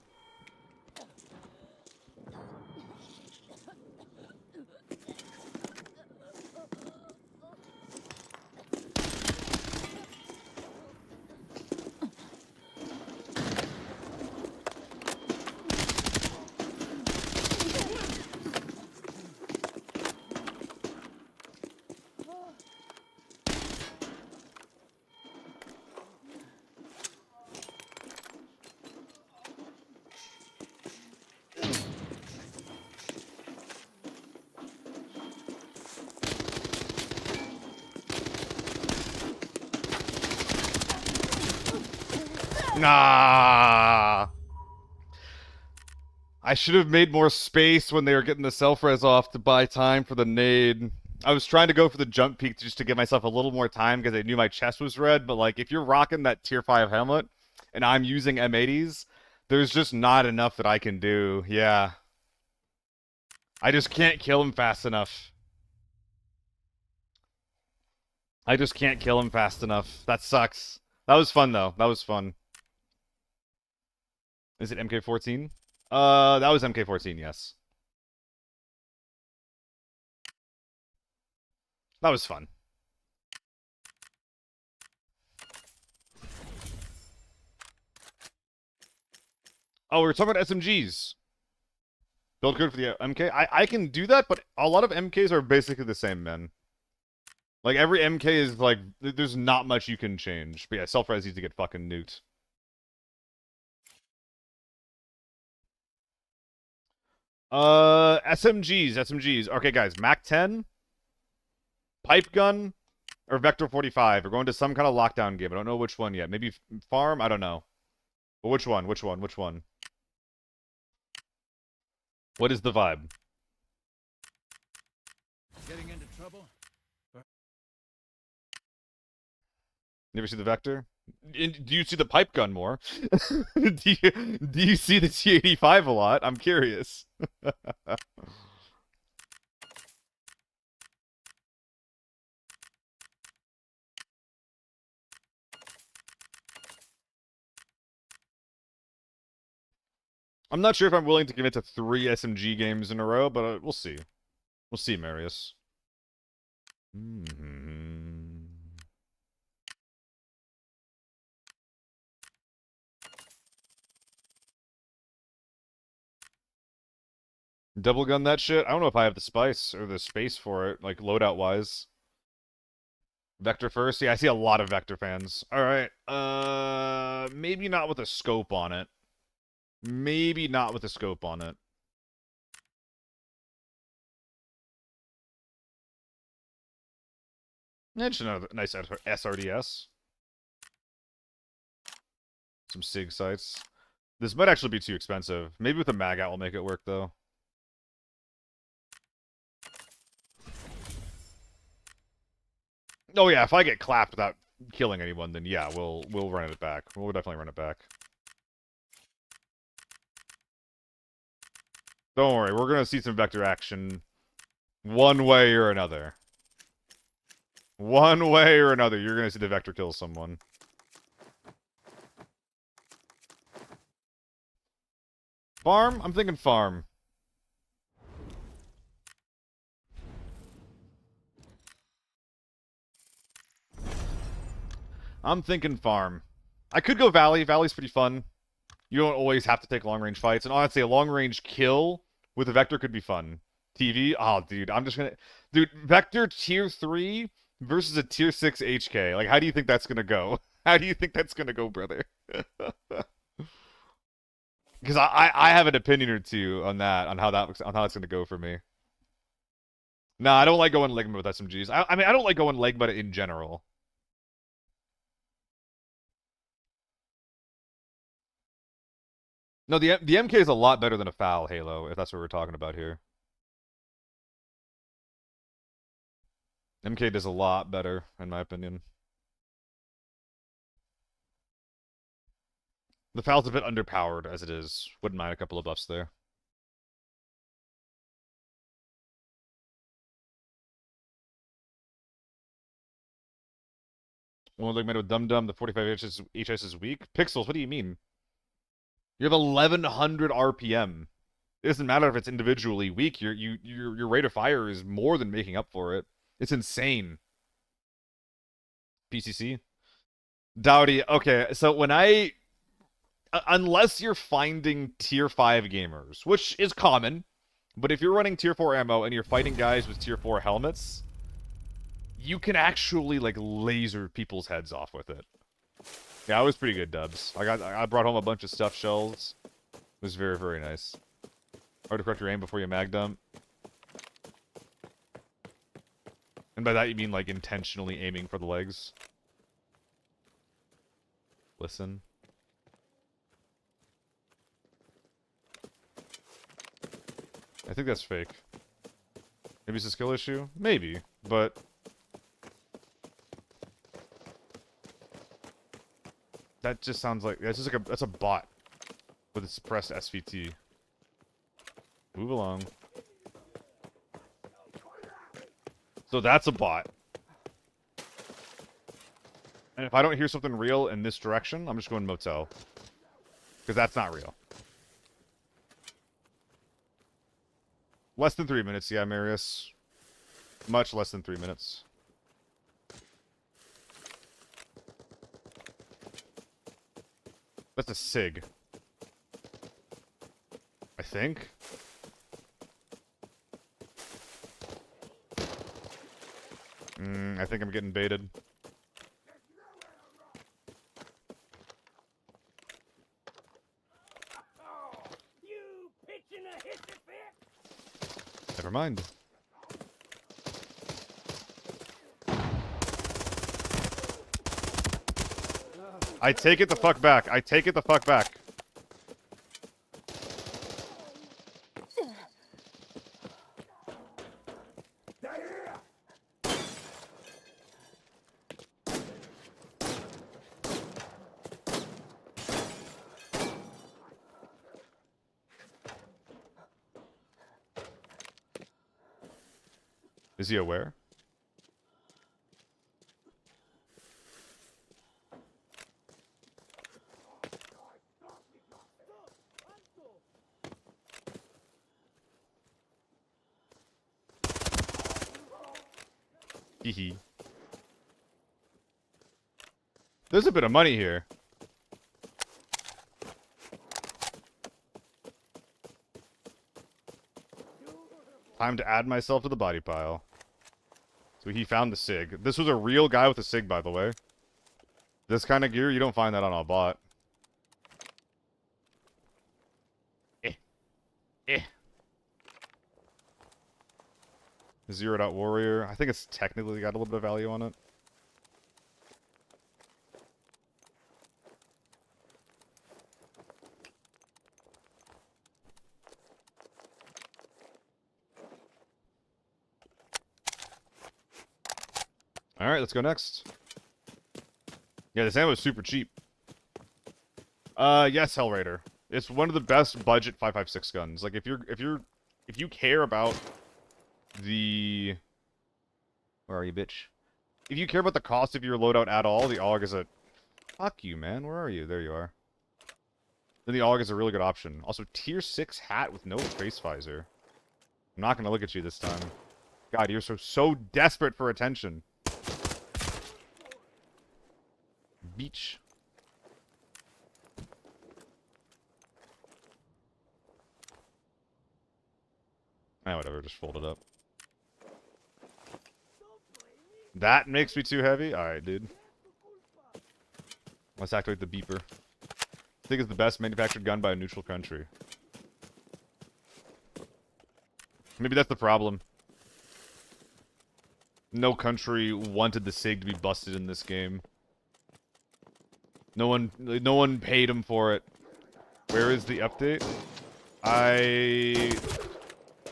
Nah. I should have made more space when they were getting the self-res off to buy time for the nade. I was trying to go for the jump peak just to give myself a little more time because I knew my chest was red, but like if you're rocking that tier 5 helmet and I'm using M80s, there's just not enough that I can do. Yeah. I just can't kill him fast enough. I just can't kill him fast enough. That sucks. That was fun though. That was fun. Is it MK14? That was MK14, yes. That was fun. Oh, we were talking about SMGs. Build code for the MK? I can do that, but a lot of MKs are basically the same, man. Like, every MK is, like, there's not much you can change. But yeah, self-res needs to get fucking nuked. SMGs. Okay, guys, Mac 10, pipe gun, or Vector 45. We're going to some kind of lockdown game. I don't know which one yet. Maybe farm? I don't know. But which one? Which one? Which one? What is the vibe? Getting into trouble? Never see the Vector? Do you see the pipe gun more? Do you see the T85 a lot? I'm curious. I'm not sure if I'm willing to commit to 3 SMG games in a row, but we'll see. We'll see, Marius. Double gun that shit? I don't know if I have the spice or the space for it, like loadout-wise. Vector first? Yeah, I see a lot of Vector fans. Alright, maybe not with a scope on it. Maybe not with a scope on it. Yeah, just another nice SRDS. Some SIG sights. This might actually be too expensive. Maybe with a mag out will make it work, though. Oh yeah, if I get clapped without killing anyone, then yeah, we'll run it back. We'll definitely run it back. Don't worry, we're gonna see some Vector action one way or another. One way or another, you're gonna see the Vector kill someone. Farm? I'm thinking farm. I'm thinking farm. I could go Valley. Valley's pretty fun. You don't always have to take long-range fights. And honestly, a long-range kill with a Vector could be fun. TV? Oh, dude, I'm just gonna... Dude, Vector Tier 3 versus a Tier 6 HK. Like, how do you think that's gonna go? How do you think that's gonna go, brother? Because I have an opinion or two on that, on how that's gonna go for me. Nah, I don't like going leg mode with SMGs. I mean, I don't like going leg mode in general. No, the MK is a lot better than a FAL Halo, if that's what we're talking about here. MK does a lot better, in my opinion. The FAL's a bit underpowered as it is. Wouldn't mind a couple of buffs there. One leg made with Dum Dum, the 45 HS is weak. Pixels, what do you mean? You have 1100 RPM. It doesn't matter if it's individually weak. Your rate of fire is more than making up for it. It's insane. PCC? Dowdy, okay, so when unless you're finding tier 5 gamers, which is common, but if you're running tier 4 ammo and you're fighting guys with tier 4 helmets, you can actually, like, laser people's heads off with it. Yeah, it was pretty good, Dubs. I brought home a bunch of stuffed shells. It was very, very nice. Hard to correct your aim before you mag dump. And by that you mean, like, intentionally aiming for the legs. Listen. I think that's fake. Maybe it's a skill issue? Maybe, but... That just sounds like... That's just like that's a bot with a suppressed SVT. Move along. So that's a bot. And if I don't hear something real in this direction, I'm just going motel. Because that's not real. Less than 3 minutes, yeah, Marius. Much less than 3 minutes. That's a SIG. I think. I think I'm getting baited. You pitching a hissy fit? Never mind. I take it the fuck back. I take it the fuck back. Is he aware? Hehe. There's a bit of money here. Time to add myself to the body pile. So he found the SIG. This was a real guy with a SIG, by the way. This kind of gear, you don't find that on a bot. Zeroed out warrior. I think it's technically got a little bit of value on it. Alright, let's go next. Yeah, this ammo is super cheap. Yes, Hellraider. It's one of the best budget 5.56 guns. Like if you care about the... Where are you, bitch? If you care about the cost of your loadout at all, the AUG is a... Fuck you, man. Where are you? There you are. Then the AUG is a really good option. Also, tier 6 hat with no face visor. I'm not gonna look at you this time. God, you're so desperate for attention. Beach. Ah, whatever, just fold it up. That makes me too heavy? Alright, dude. Let's activate the beeper. I think it's the best manufactured gun by a neutral country. Maybe that's the problem. No country wanted the SIG to be busted in this game. No one paid him for it. Where is the update?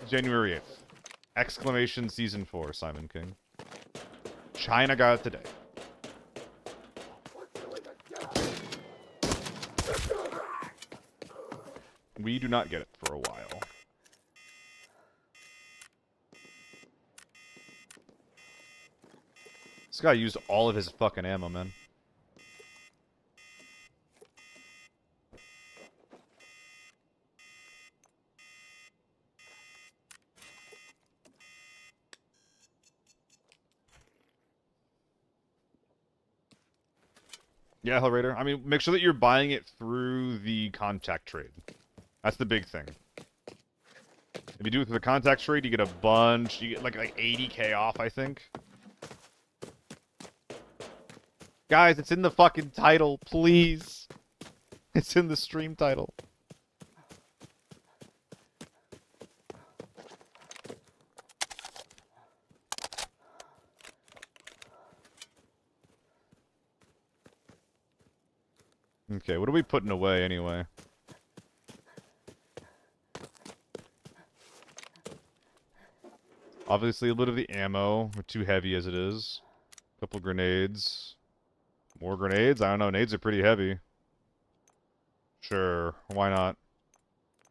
January 8th. Exclamation Season 4, Simon King. China got it today. We do not get it for a while. This guy used all of his fucking ammo, man. Yeah, Hellraider. I mean, make sure that you're buying it through the contact trade. That's the big thing. If you do it through the contact trade, you get a bunch. You get like 80k off, I think. Guys, it's in the fucking title, please. It's in the stream title. Okay, what are we putting away anyway? Obviously, a little of the ammo. We're too heavy as it is. A couple grenades. More grenades? I don't know. Nades are pretty heavy. Sure. Why not?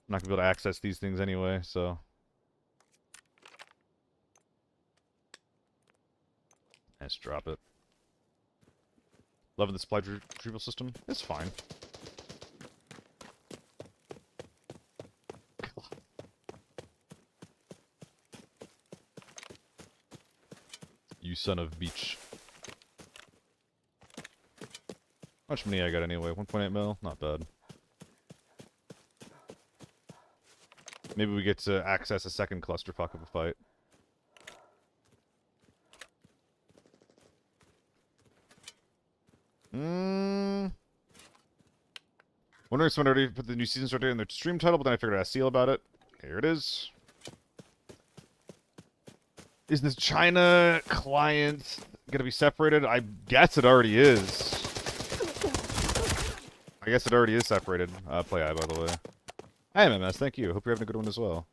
I'm not going to be able to access these things anyway, so... Let's drop it. Loving the supply retrieval system. It's fine. You son of beach. How much money I got anyway? 1.8 mil? Not bad. Maybe we get to access a second clusterfuck of a fight. Wondering if someone already put the new season start date in their stream title, but then I figured I'd ask Seal about it. Here it is. Is this China client gonna be separated? I guess it already is. I guess it already is separated. Play I, by the way. Hi, MMS. Thank you. Hope you're having a good one as well.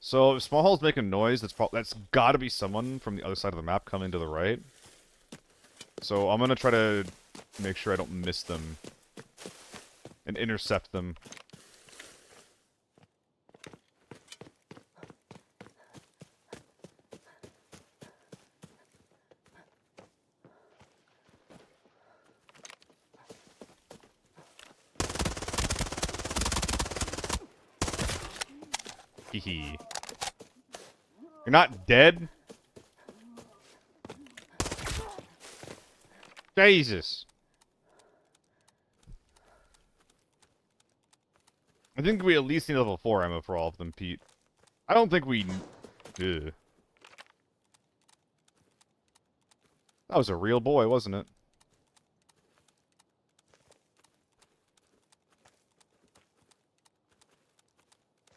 So if small hall's making noise, that's got to be someone from the other side of the map coming to the right. So I'm gonna try to make sure I don't miss them and intercept them. Hehe. You're not dead? Jesus. I think we at least need level 4 ammo for all of them, Pete. I don't think we... Ugh. That was a real boy, wasn't it?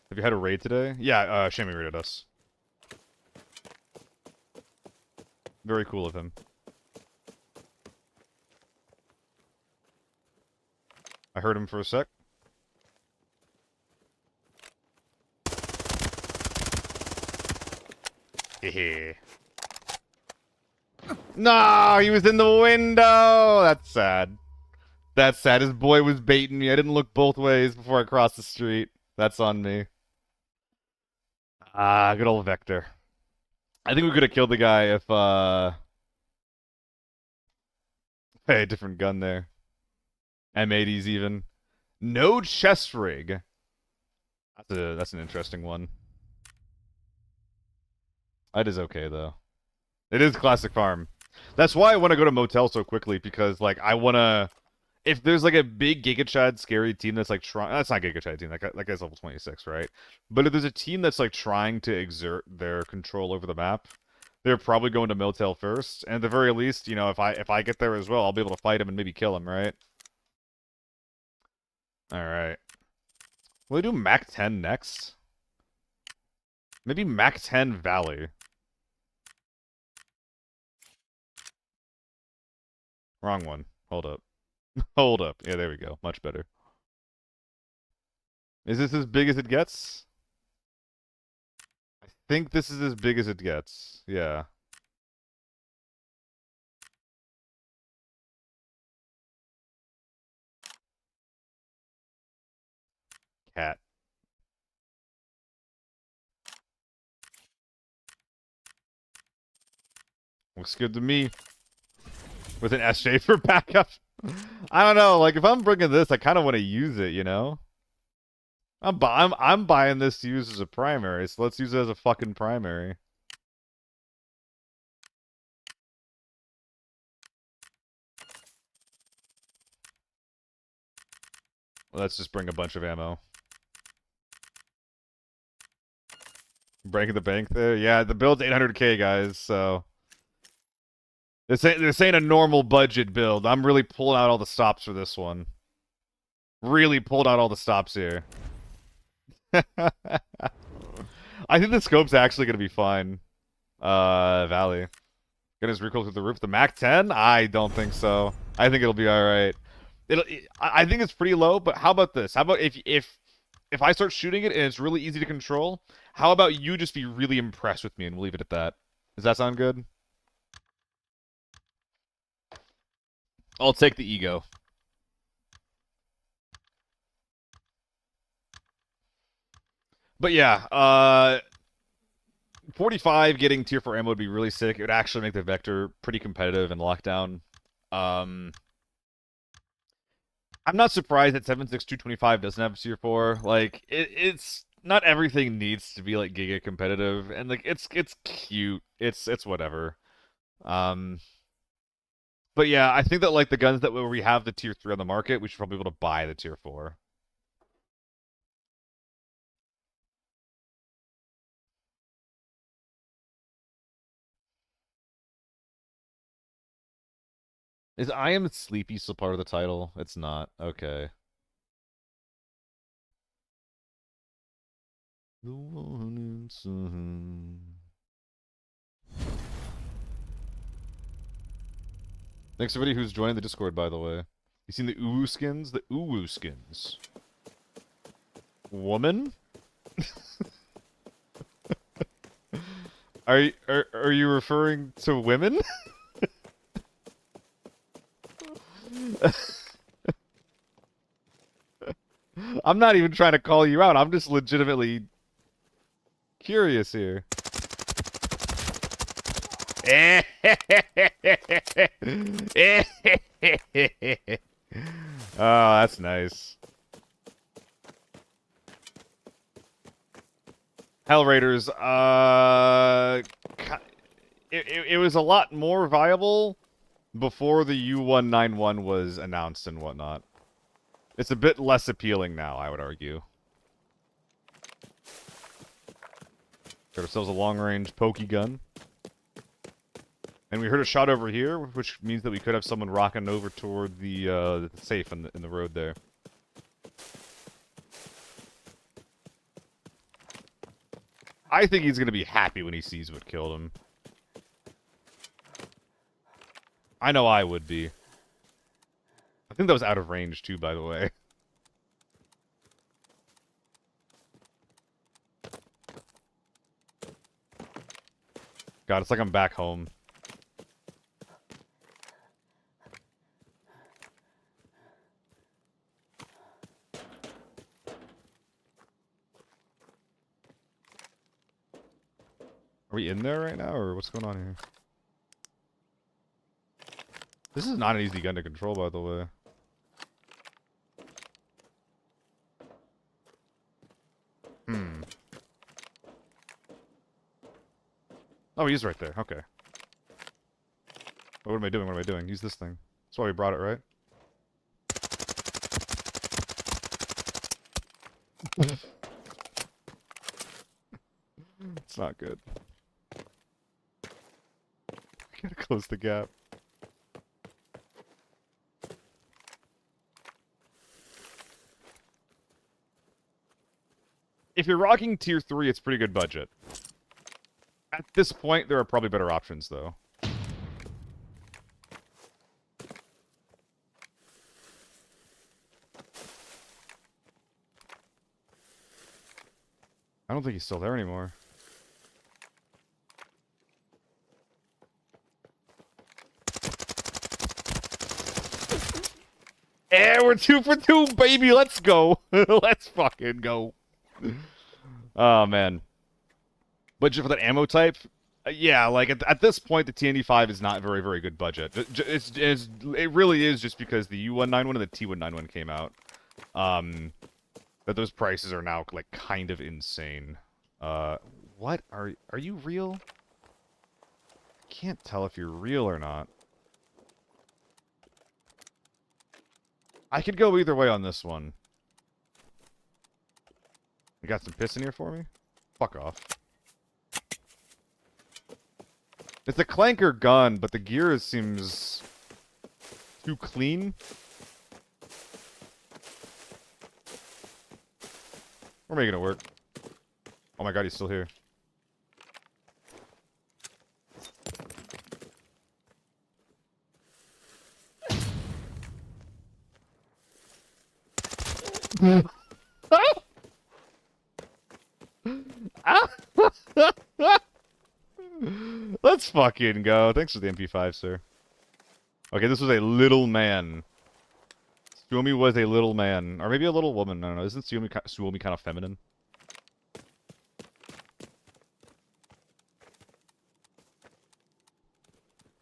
Have you had a raid today? Yeah, Shammy raided us. Very cool of him. I heard him for a sec. Hehe. No, he was in the window! That's sad. That's sad. His boy was baiting me. I didn't look both ways before I crossed the street. That's on me. Ah, good old Vector. I think we could have killed the guy if, Hey, different gun there. M80s even. No chest rig. That's an interesting one. That is okay, though. It is classic farm. That's why I want to go to motel so quickly, because, like, I want to... If there's, like, a big Giga Chad scary team that's, like, trying... That's not Giga Chad team. That guy's level 26, right? But if there's a team that's, like, trying to exert their control over the map, they're probably going to motel first. And at the very least, you know, if I get there as well, I'll be able to fight him and maybe kill him, right? Alright. Will we do Mac 10 next? Maybe Mac 10 Valley. Wrong one. Hold up. Hold up. Yeah, there we go. Much better. Is this as big as it gets? I think this is as big as it gets. Yeah. Cat. Looks good to me. With an SJ for backup. I don't know. Like, if I'm bringing this, I kind of want to use it, you know? I'm buying this to use as a primary, so let's use it as a fucking primary. Let's just bring a bunch of ammo. Breaking the bank there? Yeah, the build's 800k, guys, so... This ain't a normal budget build. I'm really pulling out all the stops for this one. Really pulled out all the stops here. I think the scope's actually gonna be fine. Valley. Get his recoil through the roof. The Mac 10? I don't think so. I think it'll be alright. I think it's pretty low, but how about this? How about if I start shooting it and it's really easy to control, how about you just be really impressed with me and we'll leave it at that? Does that sound good? I'll take the ego. But yeah, 45 getting tier 4 ammo would be really sick. It would actually make the Vector pretty competitive in lockdown. I'm not surprised that 76225 doesn't have tier 4. Like, it's not everything needs to be like Giga competitive, and like it's cute. It's whatever. But yeah, I think that like the guns that where we have the tier 3 on the market, we should probably be able to buy the tier 4. Is I Am Sleepy still part of the title? It's not. Okay. The one inside. Thanks everybody who's joining the Discord, by the way. You seen the uwu skins? The uwu skins. Woman? Are you referring to women? I'm not even trying to call you out. I'm just legitimately curious here. Oh, that's nice. Hell Raiders, it was a lot more viable before the U191 was announced and whatnot. It's a bit less appealing now, I would argue. Got ourselves a long-range pokey gun. And we heard a shot over here, which means that we could have someone rocking over toward the safe in the road there. I think he's going to be happy when he sees what killed him. I know I would be. I think that was out of range, too, by the way. God, it's like I'm back home. Are we in there right now, or what's going on here? This is not an easy gun to control, by the way. Oh, he's right there. Okay. What am I doing? What am I doing? Use this thing. That's why we brought it, right? It's not good. I gotta close the gap. If you're rocking tier 3, it's pretty good budget. At this point, there are probably better options, though. I don't think he's still there anymore. Eh, we're 2 for 2, baby! Let's go! Let's fucking go! Oh, man. Budget for that ammo type? Yeah, like, at this point, the TND5 is not very, very good budget. It really is just because the U191 and the T191 came out. That those prices are now, like, kind of insane. What? Are you real? I can't tell if you're real or not. I could go either way on this one. You got some piss in here for me? Fuck off. It's a clanker gun, but the gear seems too clean. We're making it work. Oh my god, he's still here. Let's fucking go. Thanks for the MP5, sir. Okay, this was a little man. Suomi was a little man. Or maybe a little woman. I don't know. Isn't Suomi kind of feminine?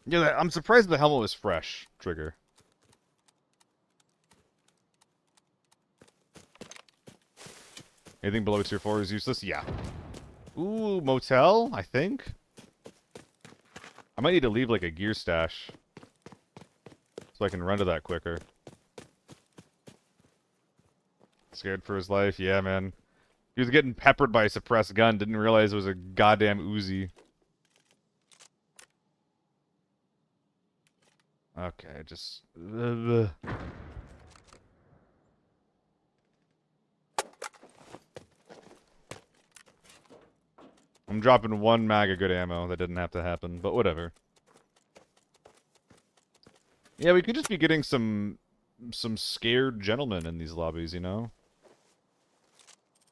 Yeah, I'm surprised the helmet was fresh, Trigger. Anything below tier 4 is useless? Yeah. Ooh, motel, I think? I might need to leave, like, a gear stash. So I can run to that quicker. Scared for his life? Yeah, man. He was getting peppered by a suppressed gun, didn't realize it was a goddamn Uzi. Okay, just... I'm dropping one mag of good ammo. That didn't have to happen, but whatever. Yeah, we could just be getting some scared gentlemen in these lobbies, you know?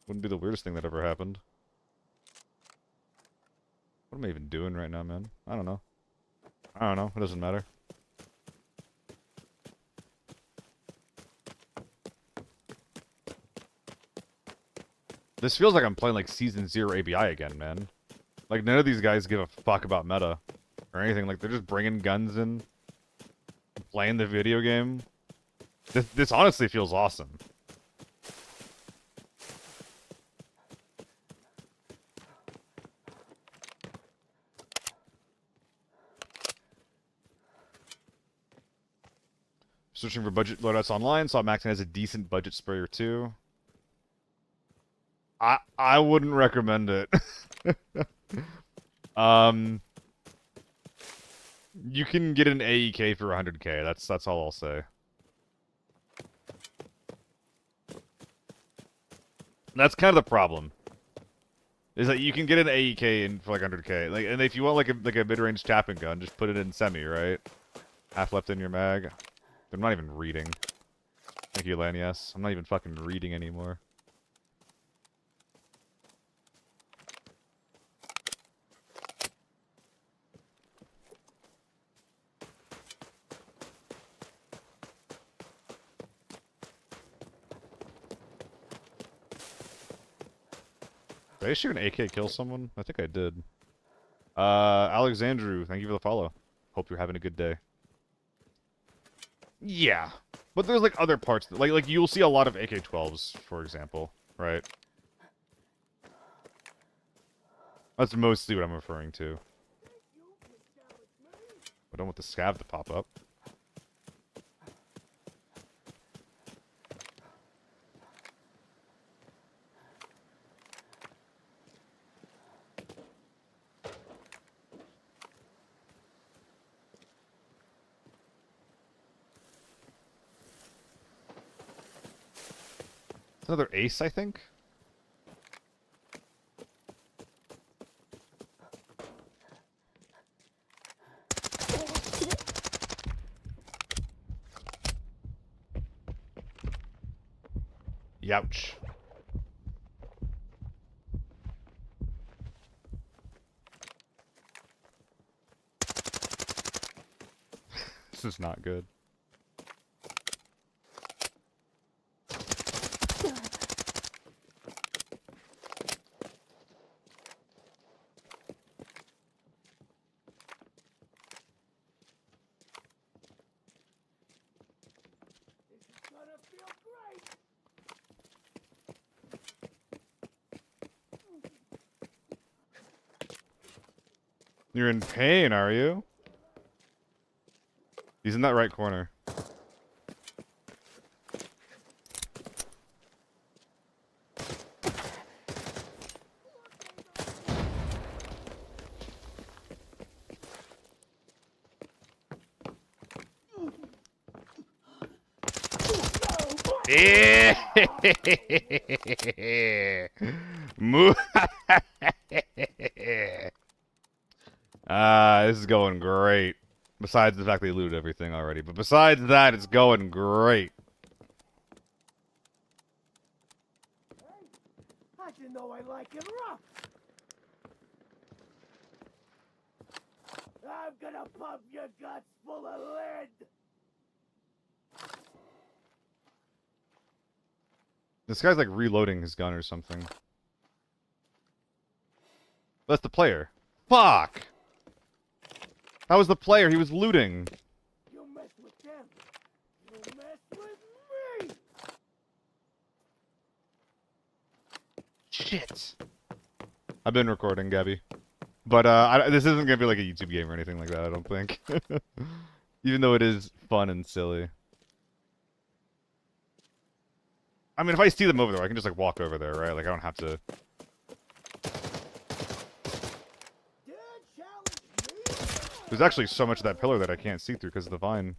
Wouldn't be the weirdest thing that ever happened. What am I even doing right now, man? I don't know. I don't know. It doesn't matter. This feels like I'm playing like Season 0 ABI again, man. Like, none of these guys give a fuck about meta or anything. Like, they're just bringing guns in, playing the video game. This honestly feels awesome. Searching for budget loadouts online, saw Maxon has a decent budget sprayer too. I wouldn't recommend it. You can get an AEK for 100k. That's all I'll say. That's kind of the problem. Is that you can get an AEK in for like 100k. Like, and if you want like a mid-range tapping gun, just put it in semi, right? Half left in your mag. I'm not even reading. Thank you, Lanias. I'm not even fucking reading anymore. Did I shoot an AK kill someone? I think I did. Alexandru, thank you for the follow. Hope you're having a good day. Yeah. But there's like other parts, like you'll see a lot of AK-12s, for example, right? That's mostly what I'm referring to. I don't want the scav to pop up. Another ace, I think? Youch. This is not good. You're in pain, are you? He's in that right corner. This is going great. Besides the fact they looted everything already. But besides that, it's going great. I didn't know I like it rough. I'm gonna pump your guts full of lead. This guy's like reloading his gun or something. That's the player. Fuck! That was the player. He was looting. You mess with them, you mess with me. Shit. I've been recording, Gabby. But this isn't gonna be like a YouTube game or anything like that, I don't think. Even though it is fun and silly. I mean, if I see them over there, I can just like walk over there, right? Like I don't have to. There's actually so much of that pillar that I can't see through because of the vine.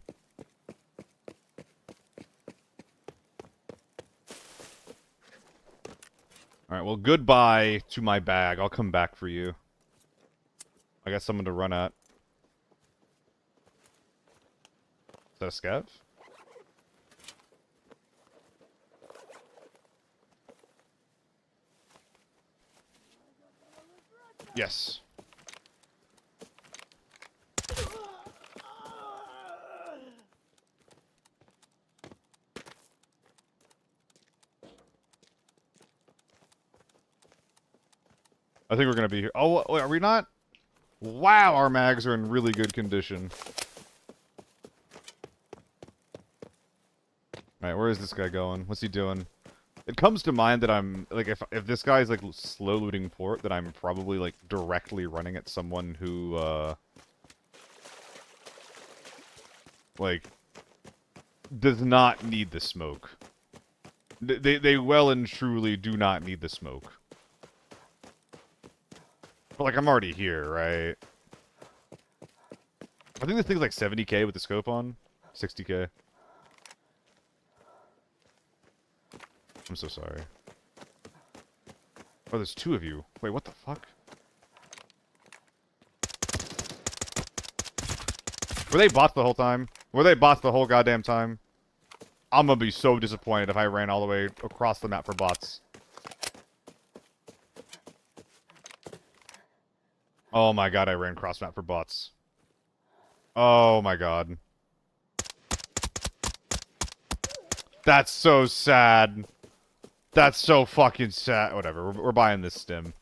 Alright, well, goodbye to my bag. I'll come back for you. I got someone to run at. Is that a scav? Yes. I think we're gonna be here. Oh, wait, are we not? Wow, our mags are in really good condition. Alright, where is this guy going? What's he doing? It comes to mind that I'm, like, if this guy's, like, slow looting port, then I'm probably, like, directly running at someone who, like, does not need the smoke. They well and truly do not need the smoke. But, like, I'm already here, right? I think this thing's like 70k with the scope on. 60k. I'm so sorry. Oh, there's two of you. Wait, what the fuck? Were they bots the whole time? Were they bots the whole goddamn time? I'm gonna be so disappointed if I ran all the way across the map for bots. Oh my god, I ran cross map for bots. Oh my god. That's so sad. That's so fucking sad. Whatever, we're buying this stim.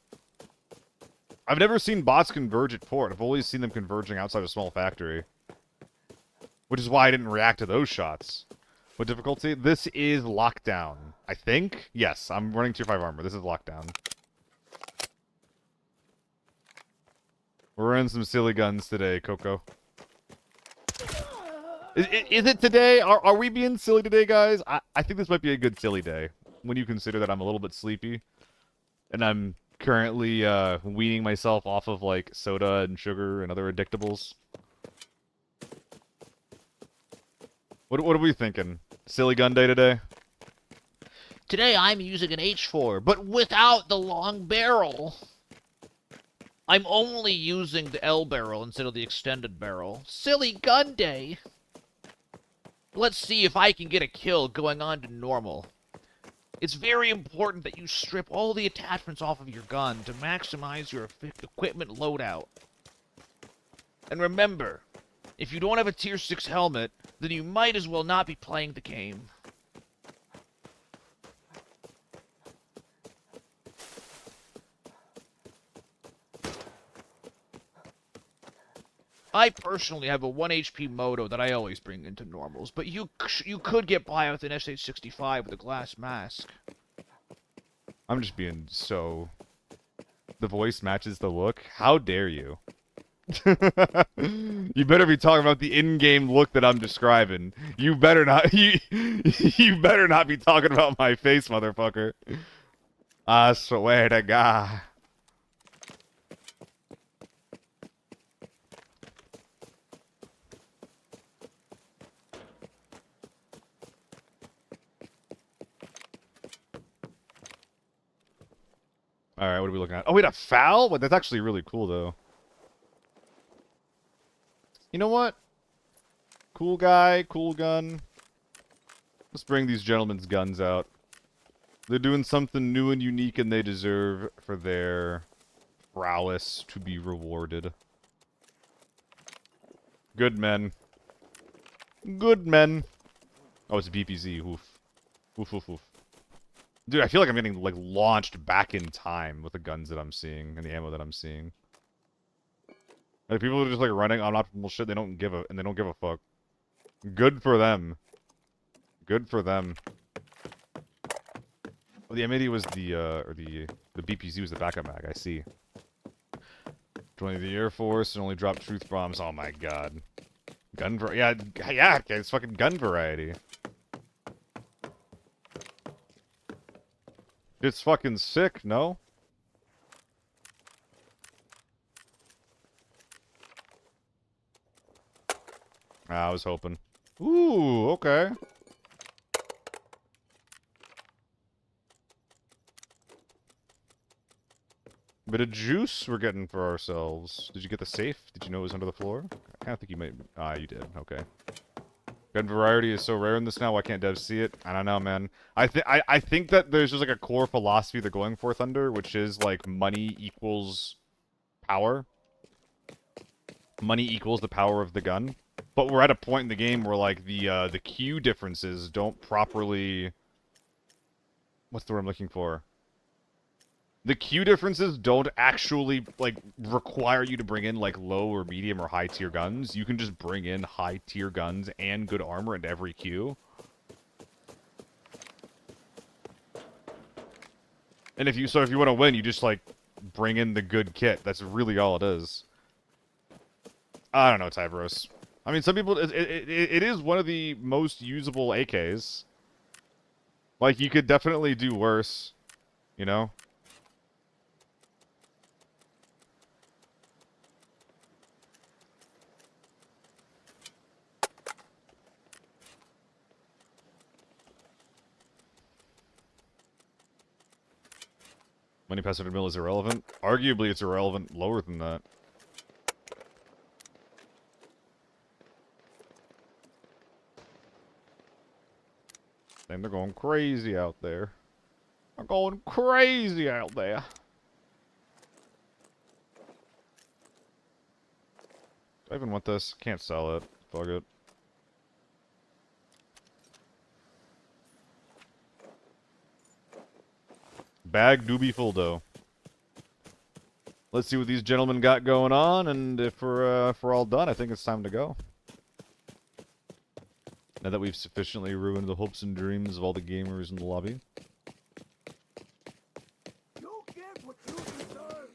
I've never seen bots converge at port. I've always seen them converging outside a small factory. Which is why I didn't react to those shots. What difficulty? This is lockdown. I think? Yes, I'm running tier 5 armor. This is lockdown. We're running some silly guns today, Coco. Is it today? Are we being silly today, guys? I think this might be a good silly day. When you consider that I'm a little bit sleepy. And I'm currently weaning myself off of, like, soda and sugar and other addictables. What are we thinking? Silly gun day today? Today I'm using an H4, but without the long barrel. I'm only using the L barrel instead of the extended barrel. Silly gun day. Let's see if I can get a kill going on to normal. It's very important that you strip all the attachments off of your gun to maximize your equipment loadout. And remember, if you don't have a tier 6 helmet, then you might as well not be playing the game. I personally have a 1 HP moto that I always bring into normals, but you could get by with an SH-65 with a glass mask. I'm just being so... The voice matches the look? How dare you? You better be talking about the in-game look that I'm describing. You better not... You better not be talking about my face, motherfucker. I swear to God. Alright, what are we looking at? Oh, wait, a foul? Well, that's actually really cool, though. You know what? Cool guy, cool gun. Let's bring these gentlemen's guns out. They're doing something new and unique, and they deserve for their prowess to be rewarded. Good men. Good men. Oh, it's a BPZ. Oof. Oof, oof, oof. Dude, I feel like I'm getting, like, launched back in time with the guns that I'm seeing and the ammo that I'm seeing. Like, people are just, like, running on optimal shit, they don't give a fuck. Good for them. Good for them. Well, the M80 was the BPZ was the backup mag, I see. 20 the Air Force and only dropped truth bombs, oh my god. Gun variety, yeah, it's fucking gun variety. It's fucking sick, no? I was hoping. Ooh, okay. Bit of juice we're getting for ourselves. Did you get the safe? Did you know it was under the floor? I kind of think you might... Ah, you did. Okay. Gun variety is so rare in this now, why can't devs see it? I don't know, man. I think that there's just like a core philosophy they're going for, Thunder, which is like money equals power. Money equals the power of the gun. But we're at a point in the game where like the Q differences don't properly... What's the word I'm looking for? The Q differences don't actually, like, require you to bring in, like, low or medium or high tier guns. You can just bring in high tier guns and good armor into every Q. And if you want to win, you just, like, bring in the good kit. That's really all it is. I don't know, Tyveros. I mean, some people, it is one of the most usable AKs. Like, you could definitely do worse, you know? Money past 100 mil is irrelevant. Arguably, it's irrelevant lower than that. And they're going crazy out there. They're going crazy out there. Do I even want this? Can't sell it. Fuck it. Bag do be full, though. Let's see what these gentlemen got going on, and if we're all done, I think it's time to go. Now that we've sufficiently ruined the hopes and dreams of all the gamers in the lobby. You get what you deserve.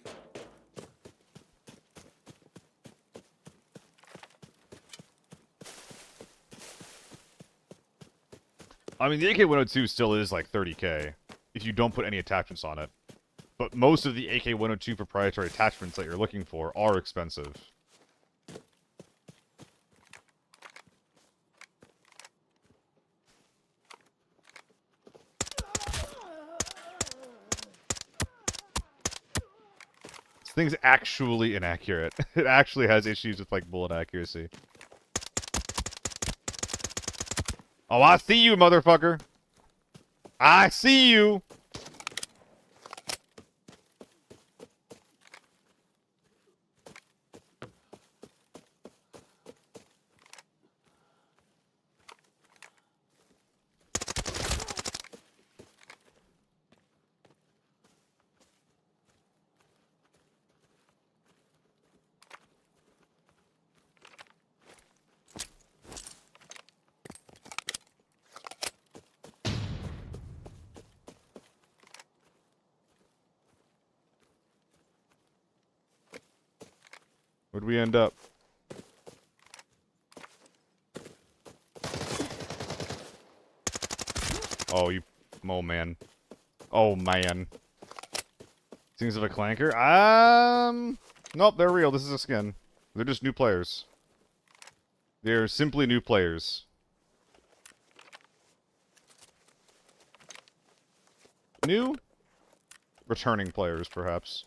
I mean, the AK-102 still is like 30k, if you don't put any attachments on it. But most of the AK-102 proprietary attachments that you're looking for are expensive. This thing's actually inaccurate. It actually has issues with, like, bullet accuracy. Oh, I see you, motherfucker! I see you! Where'd we end up? Oh, you... Oh, man. Oh, man. Things of a clanker? Nope, they're real. This is a skin. They're just new players. They're simply new players. New? Returning players, perhaps.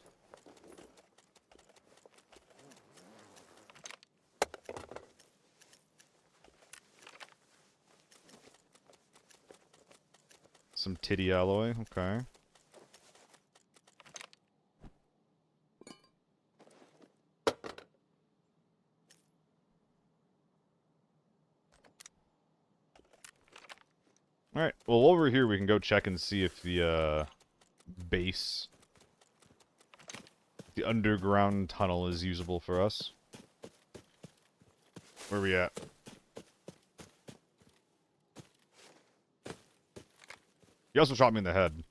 Some titty alloy, okay. Alright, well, while we're here, we can go check and see if the, base... the underground tunnel is usable for us. Where are we at? He also shot me in the head.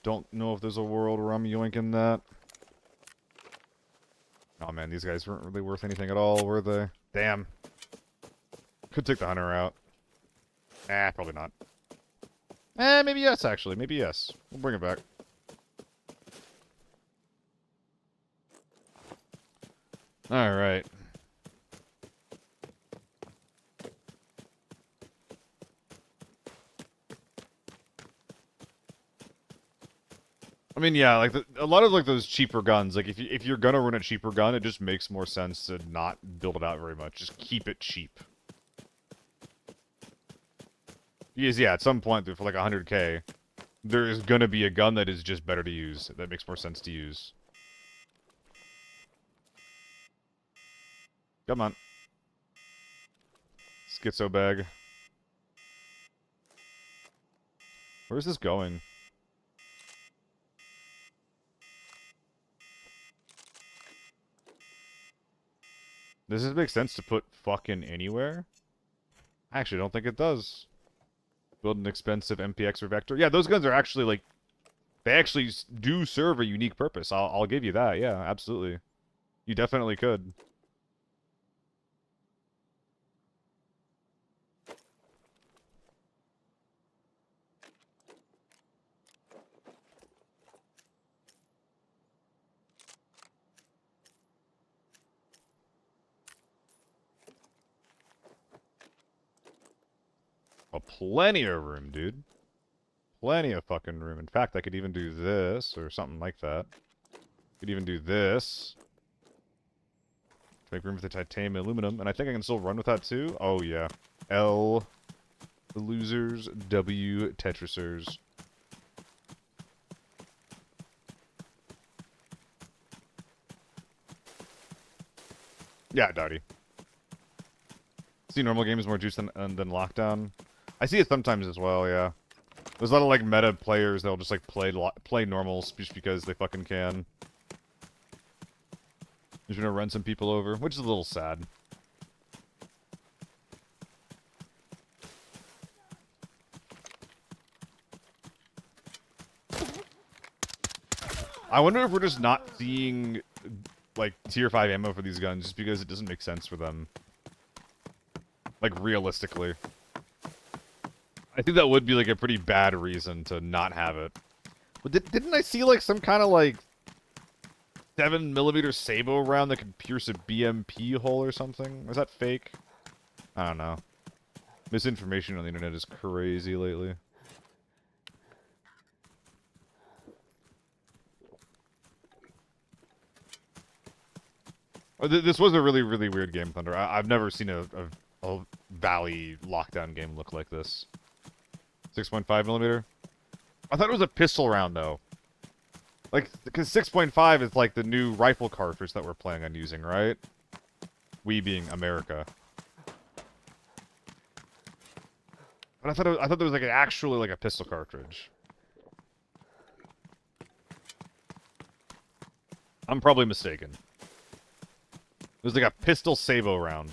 Don't know if there's a world where I'm yoinking that. Oh man, these guys weren't really worth anything at all, were they? Damn. Could take the hunter out. Ah, probably not. Maybe yes, actually. Maybe yes. We'll bring it back. Alright. I mean, yeah, like a lot of like those cheaper guns. Like if you're gonna run a cheaper gun, it just makes more sense to not build it out very much. Just keep it cheap. Because yeah, at some point for like 100K, there is gonna be a gun that is just better to use. That makes more sense to use. Come on, schizo bag. Where's this going? Does this make sense to put fucking anywhere? I actually don't think it does. Build an expensive MPX or Vector. Yeah, those guns are actually like, they actually do serve a unique purpose. I'll give you that. Yeah, absolutely. You definitely could. Well, plenty of room, dude. Plenty of fucking room. In fact, I could even do this or something like that. Could even do this. To make room for the titanium and aluminum. And I think I can still run with that too. Oh, yeah. L, the losers. W, Tetrisers. Yeah, Dottie. See normal games more juice than Lockdown. I see it sometimes as well, yeah. There's a lot of, like, meta players that'll just, like, play normals just because they fucking can. Just gonna run some people over, which is a little sad. I wonder if we're just not seeing, like, tier 5 ammo for these guns just because it doesn't make sense for them. Like, realistically. I think that would be, like, a pretty bad reason to not have it. But didn't I see, like, some kind of, like, 7mm Sabo round that could pierce a BMP hole or something? Was that fake? I don't know. Misinformation on the internet is crazy lately. Oh, this was a really, really weird game, Thunder. I've never seen a Valley lockdown game look like this. 6.5mm? I thought it was a pistol round, though. Like, because 6.5 is like the new rifle cartridge that we're planning on using, right? We being America. But I thought there was like actually like a pistol cartridge. I'm probably mistaken. It was like a pistol Sabo round.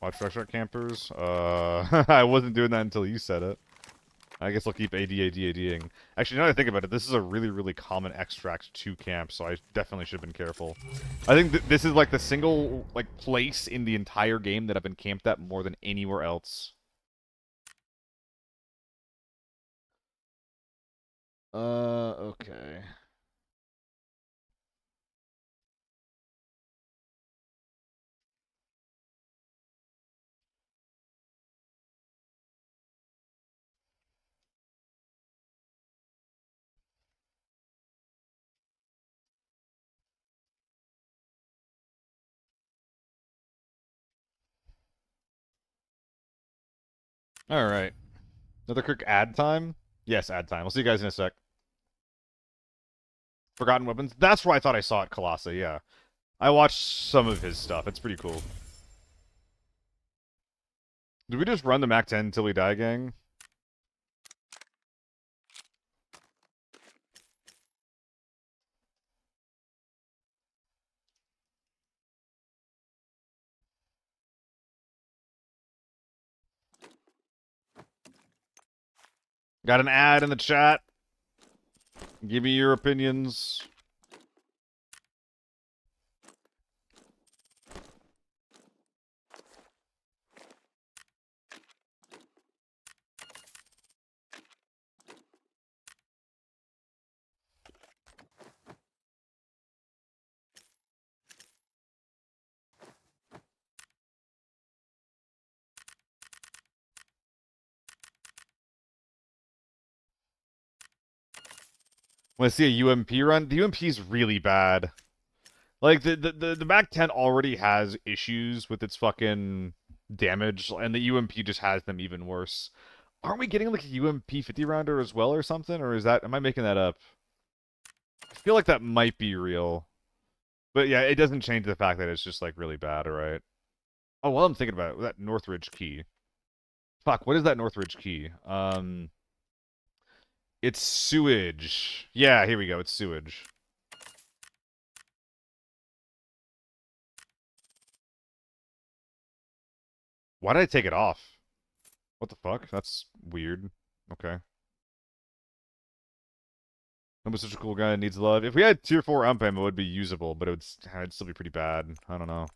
Watch restaurant campers. I wasn't doing that until you said it. I guess I'll keep ADing. Actually, now that I think about it, this is a really, really common extract to camp, so I definitely should have been careful. I think this is like the single like place in the entire game that I've been camped at more than anywhere else. Okay. Alright. Another quick ad time? Yes, ad time. I'll see you guys in a sec. Forgotten Weapons? That's where I thought I saw it, Colossi, yeah. I watched some of his stuff. It's pretty cool. Did we just run the Mac 10 until we die, gang? Got an ad in the chat. Give me your opinions. Want to see a UMP run? The UMP is really bad. Like, the Mac 10 already has issues with its fucking damage, and the UMP just has them even worse. Aren't we getting, like, a UMP 50 rounder as well or something? Or is that... Am I making that up? I feel like that might be real. But yeah, it doesn't change the fact that it's just, like, really bad, alright? Oh, while I'm thinking about it, that Northridge key. Fuck, what is that Northridge key? It's sewage. Yeah, here we go, it's sewage. Why did I take it off? What the fuck? That's weird. Okay. I'm such a cool guy that needs love. If we had tier 4 ump ammo, it would be usable, but it'd still be pretty bad. I don't know.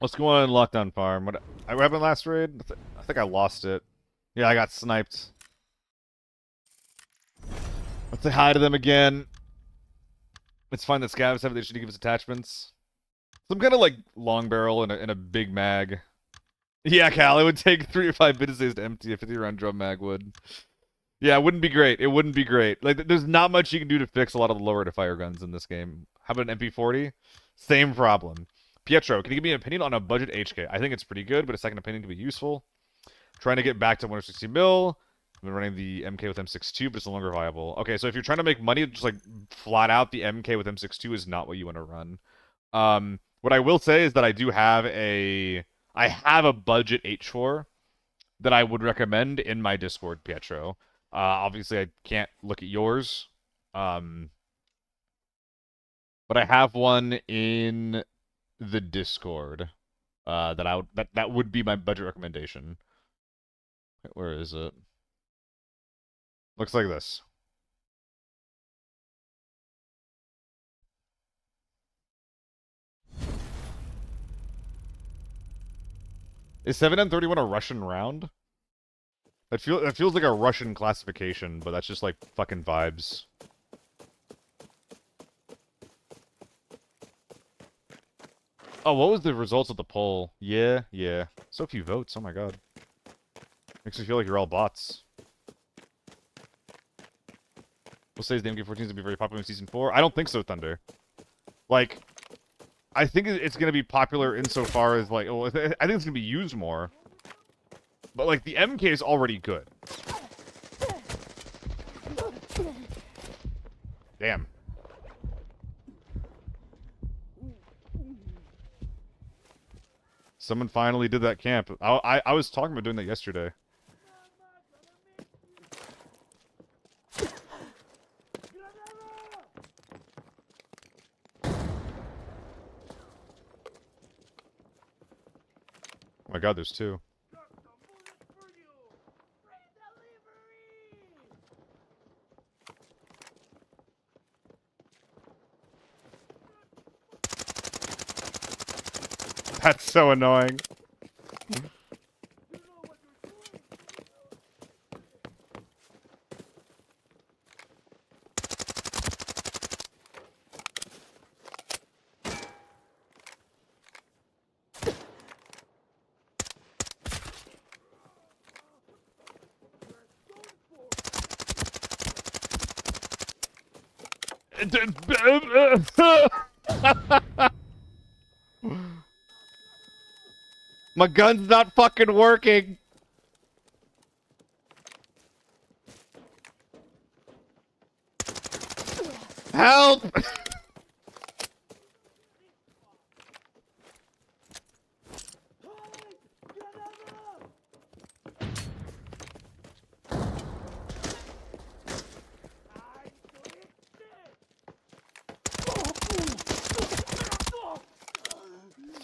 Let's go on lockdown farm. What happened last raid? I think I lost it. Yeah, I got sniped. Let's say hi to them again. It's fine that scavs have the issue to give us attachments. Some kind of like long barrel and a big mag. Yeah, Cal, it would take 3 or 5 businesses to empty a 50 round drum mag would. Yeah, it wouldn't be great. It wouldn't be great. Like, there's not much you can do to fix a lot of the lower to fire guns in this game. How about an MP40? Same problem. Pietro, can you give me an opinion on a budget HK? I think it's pretty good, but a second opinion could be useful. Trying to get back to 160 mil. I've been running the MK with M62, but it's no longer viable. Okay, so if you're trying to make money, just like flat out, the MK with M62 is not what you want to run. What I will say is that I have a budget H4 that I would recommend in my Discord, Pietro. Obviously, I can't look at yours. But I have one in the Discord that would be my budget recommendation. Where is it? Looks like this. Is 7M31 a Russian round? That feels like a Russian classification, but that's just like fucking vibes. Oh, what was the results of the poll? Yeah. So few votes, oh my god. Makes me feel like you're all bots. We'll say the MK14 is going to be very popular in Season 4. I don't think so, Thunder. Like, I think it's going to be popular insofar as, like, well, I think it's going to be used more. But, like, the MK is already good. Damn. Someone finally did that camp. I was talking about doing that yesterday. Oh my god, there's 2. That's so annoying. My gun's not fucking working. Help!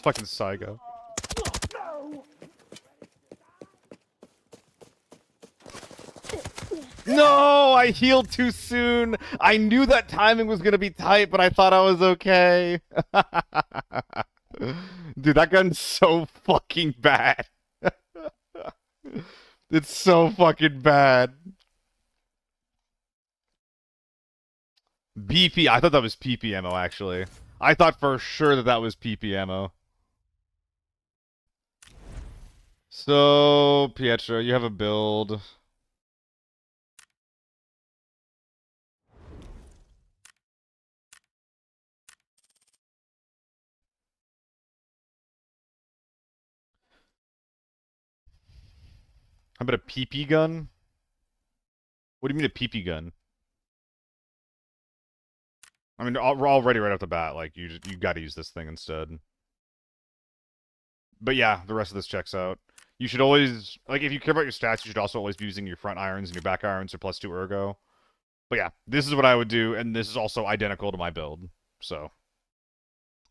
fucking psycho. No, I healed too soon. I knew that timing was gonna be tight, but I thought I was okay. Dude, that gun's so fucking bad. It's so fucking bad. BP, I thought that was PP ammo, actually. I thought for sure that that was PP ammo. So, Pietro, you have a build. How about a PP gun? What do you mean a PP gun? I mean, we're already right off the bat. Like, you gotta use this thing instead. But yeah, the rest of this checks out. You should always, like, if you care about your stats, you should also always be using your front irons and your back irons for +2 ergo. But yeah, this is what I would do, and this is also identical to my build. So,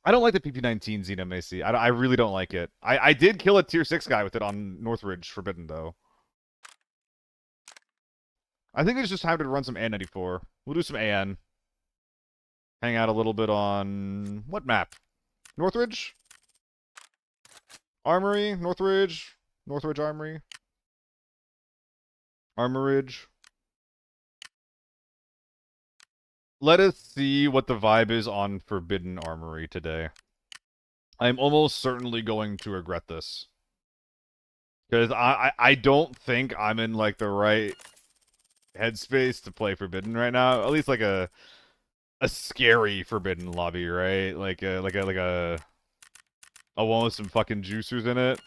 I don't like the PP-19 Xeno Macy. I really don't like it. I did kill a tier 6 guy with it on Northridge Forbidden, though. I think it's just time to run some AN94. We'll do some AN. Hang out a little bit on... what map? Northridge? Armory? Northridge? Northridge Armory? Armorage? Let us see what the vibe is on Forbidden Armory today. I'm almost certainly going to regret this. Because I don't think I'm in, like, the right headspace to play Forbidden right now. At least, like, a scary Forbidden lobby, right? Like a one with some fucking juicers in it.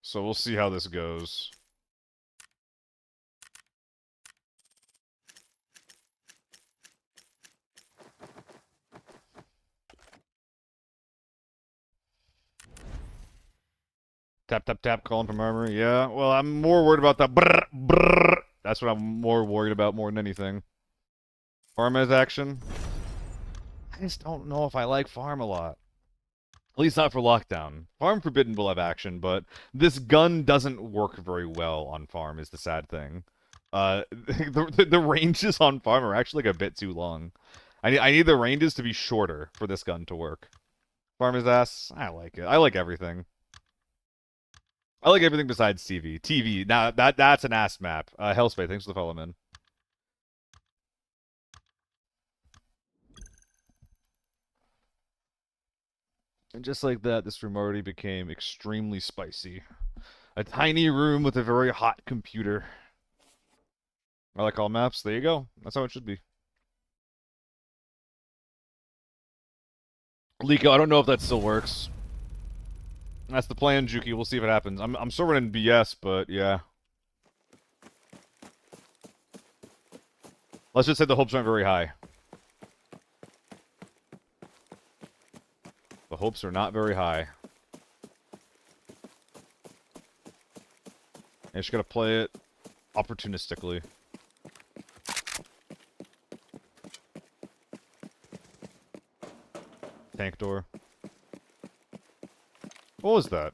So we'll see how this goes. Tap, tap, tap, calling from armory. Yeah, well, I'm more worried about that brrr, brrr. That's what I'm more worried about more than anything. Farm as action. I just don't know if I like farm a lot. At least not for lockdown. Farm Forbidden will have action, but this gun doesn't work very well on farm is the sad thing. The ranges on farm are actually like a bit too long. I need the ranges to be shorter for this gun to work. Farm is ass. I like it. I like everything. I like everything besides TV. TV. Now that's an ass map. Hellspade, thanks for the follow, man. And just like that, this room already became extremely spicy. A tiny room with a very hot computer. I like all maps. There you go. That's how it should be. Liko, I don't know if that still works. That's the plan, Juki. We'll see if it happens. I'm still running BS, but yeah. Let's just say the hopes aren't very high. The hopes are not very high. I just gotta play it opportunistically. Tank door. What was that?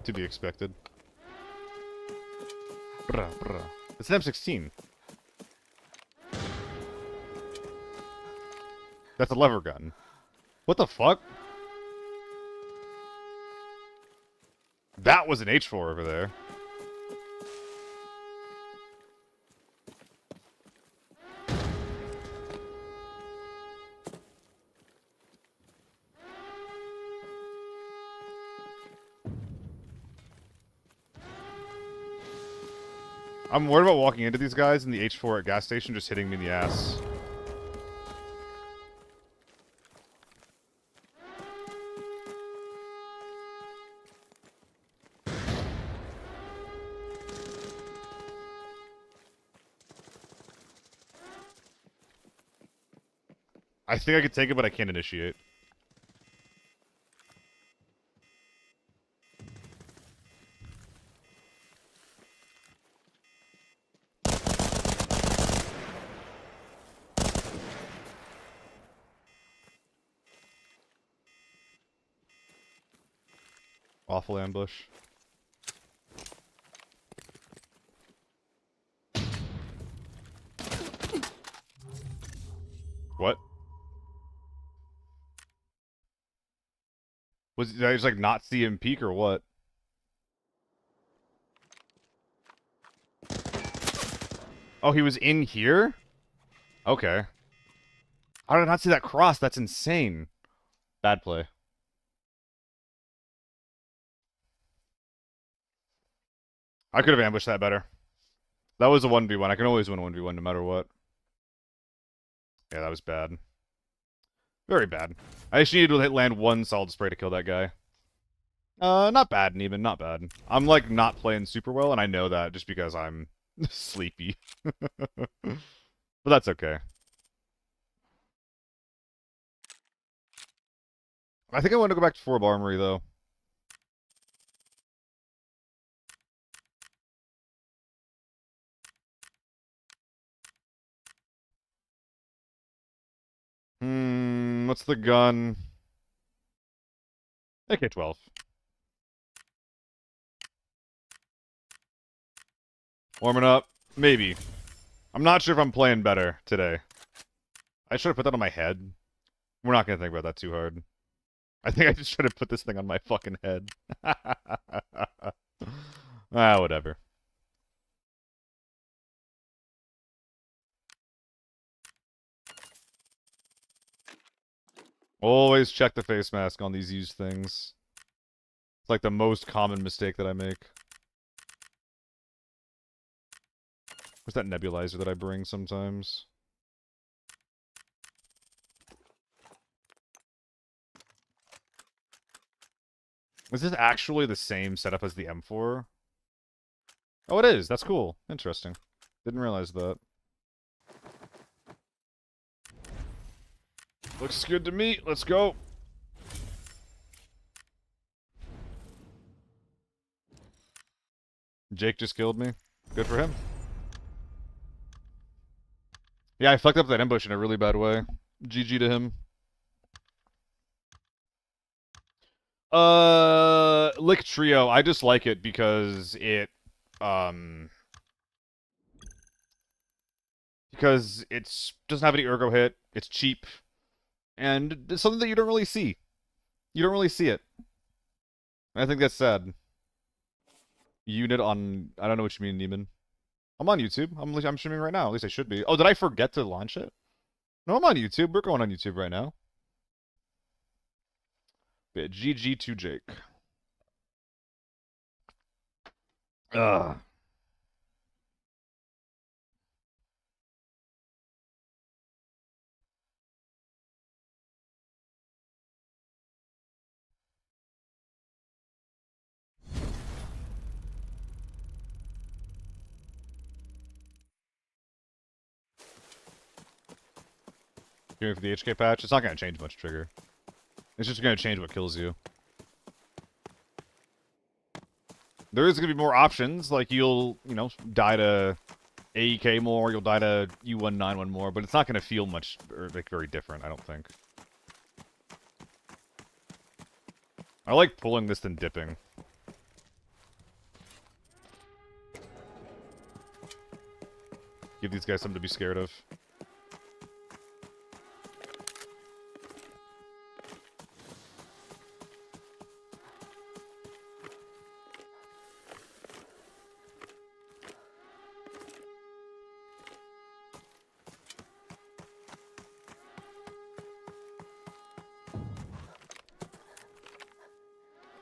To be expected. Bruh, bruh. It's an M16. That's a lever gun. What the fuck? That was an H4 over there. I'm worried about walking into these guys and the H4 at gas station just hitting me in the ass. I think I could take it, but I can't initiate. Awful ambush. What? Did I just like not see him peek or what? Oh, he was in here? Okay. How did I not see that cross? That's insane. Bad play. I could have ambushed that better. That was a 1v1. I can always win a 1v1 no matter what. Yeah, that was bad. Very bad. I actually needed to land one solid spray to kill that guy. Not bad, Neiman, not bad. I'm, like, not playing super well, and I know that just because I'm sleepy. But that's okay. I think I want to go back to Forb Armory, though. What's the gun? AK-12. Warming up. Maybe. I'm not sure if I'm playing better today. I should have put that on my head. We're not going to think about that too hard. I think I just should have put this thing on my fucking head. Whatever. Always check the face mask on these used things. It's like the most common mistake that I make. Where's that nebulizer that I bring sometimes? Is this actually the same setup as the M4? Oh, it is. That's cool. Interesting. Didn't realize that. Looks good to me. Let's go. Jake just killed me. Good for him. Yeah, I fucked up that ambush in a really bad way. GG to him. Lick Trio. I just like it because it, because it's doesn't have any ergo hit. It's cheap, and it's something that you don't really see. You don't really see it. And I think that's sad. Unit on... I don't know what you mean, Neiman. I'm on YouTube. I'm streaming right now. At least I should be. Oh, did I forget to launch it? No, I'm on YouTube. We're going on YouTube right now. Yeah, GG to Jake. Ugh. Here for the HK patch. It's not going to change much, Trigger. It's just going to change what kills you. There is going to be more options. Like, you'll, you know, die to AEK more. You'll die to U191 more. But it's not going to feel much, or, like, very different, I don't think. I like pulling this than dipping. Give these guys something to be scared of.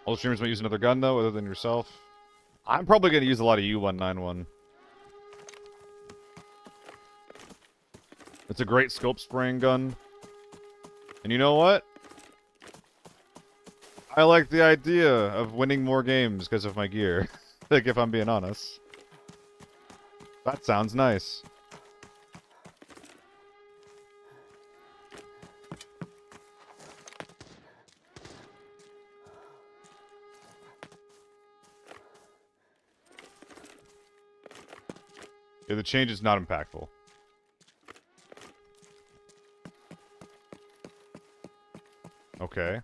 All streamers might use another gun, though, other than yourself. I'm probably going to use a lot of U191. It's a great scope spraying gun. And you know what? I like the idea of winning more games because of my gear. Like, if I'm being honest. That sounds nice. Yeah, the change is not impactful. Okay.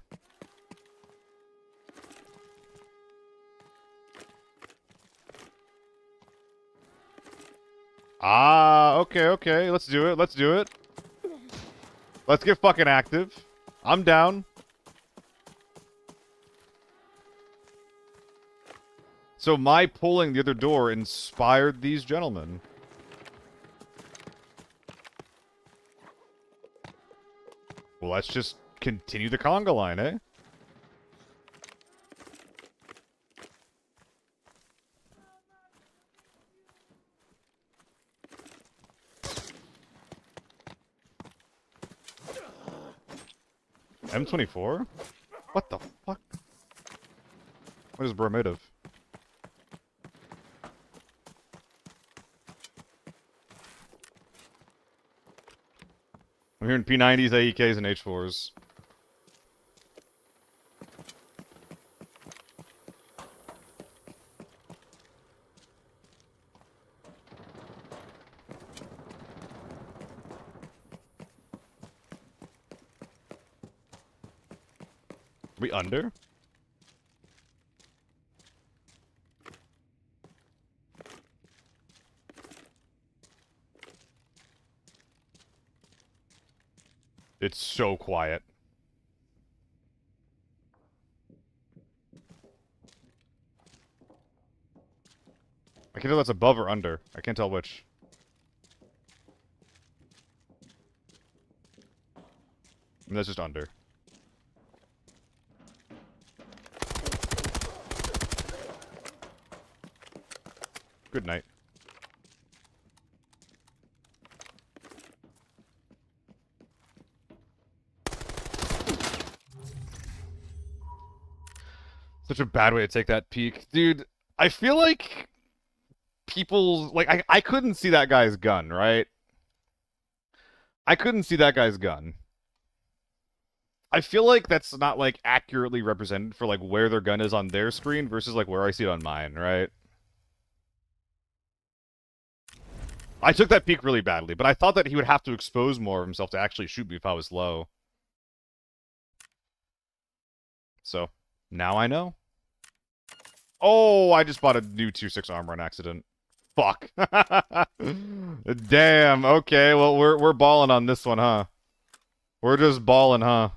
Ah, okay, okay. Let's do it. Let's do it. Let's get fucking active. I'm down. So my pulling the other door inspired these gentlemen. Well, let's just continue the conga line, eh? M24? What the fuck? What is bro made of? I'm hearing P90s, AEKs, and H4s. We under? It's so quiet. I can tell that's above or under. I can't tell which. And that's just under. Good night. Such a bad way to take that peek. Dude, I feel like people... Like, I couldn't see that guy's gun, right? I couldn't see that guy's gun. I feel like that's not, like, accurately represented for, like, where their gun is on their screen versus, like, where I see it on mine, right? I took that peek really badly, but I thought that he would have to expose more of himself to actually shoot me if I was low. So, now I know. Oh, I just bought a new 2.6 armor on accident. Fuck. Damn, okay, well, we're balling on this one, huh? We're just balling, huh?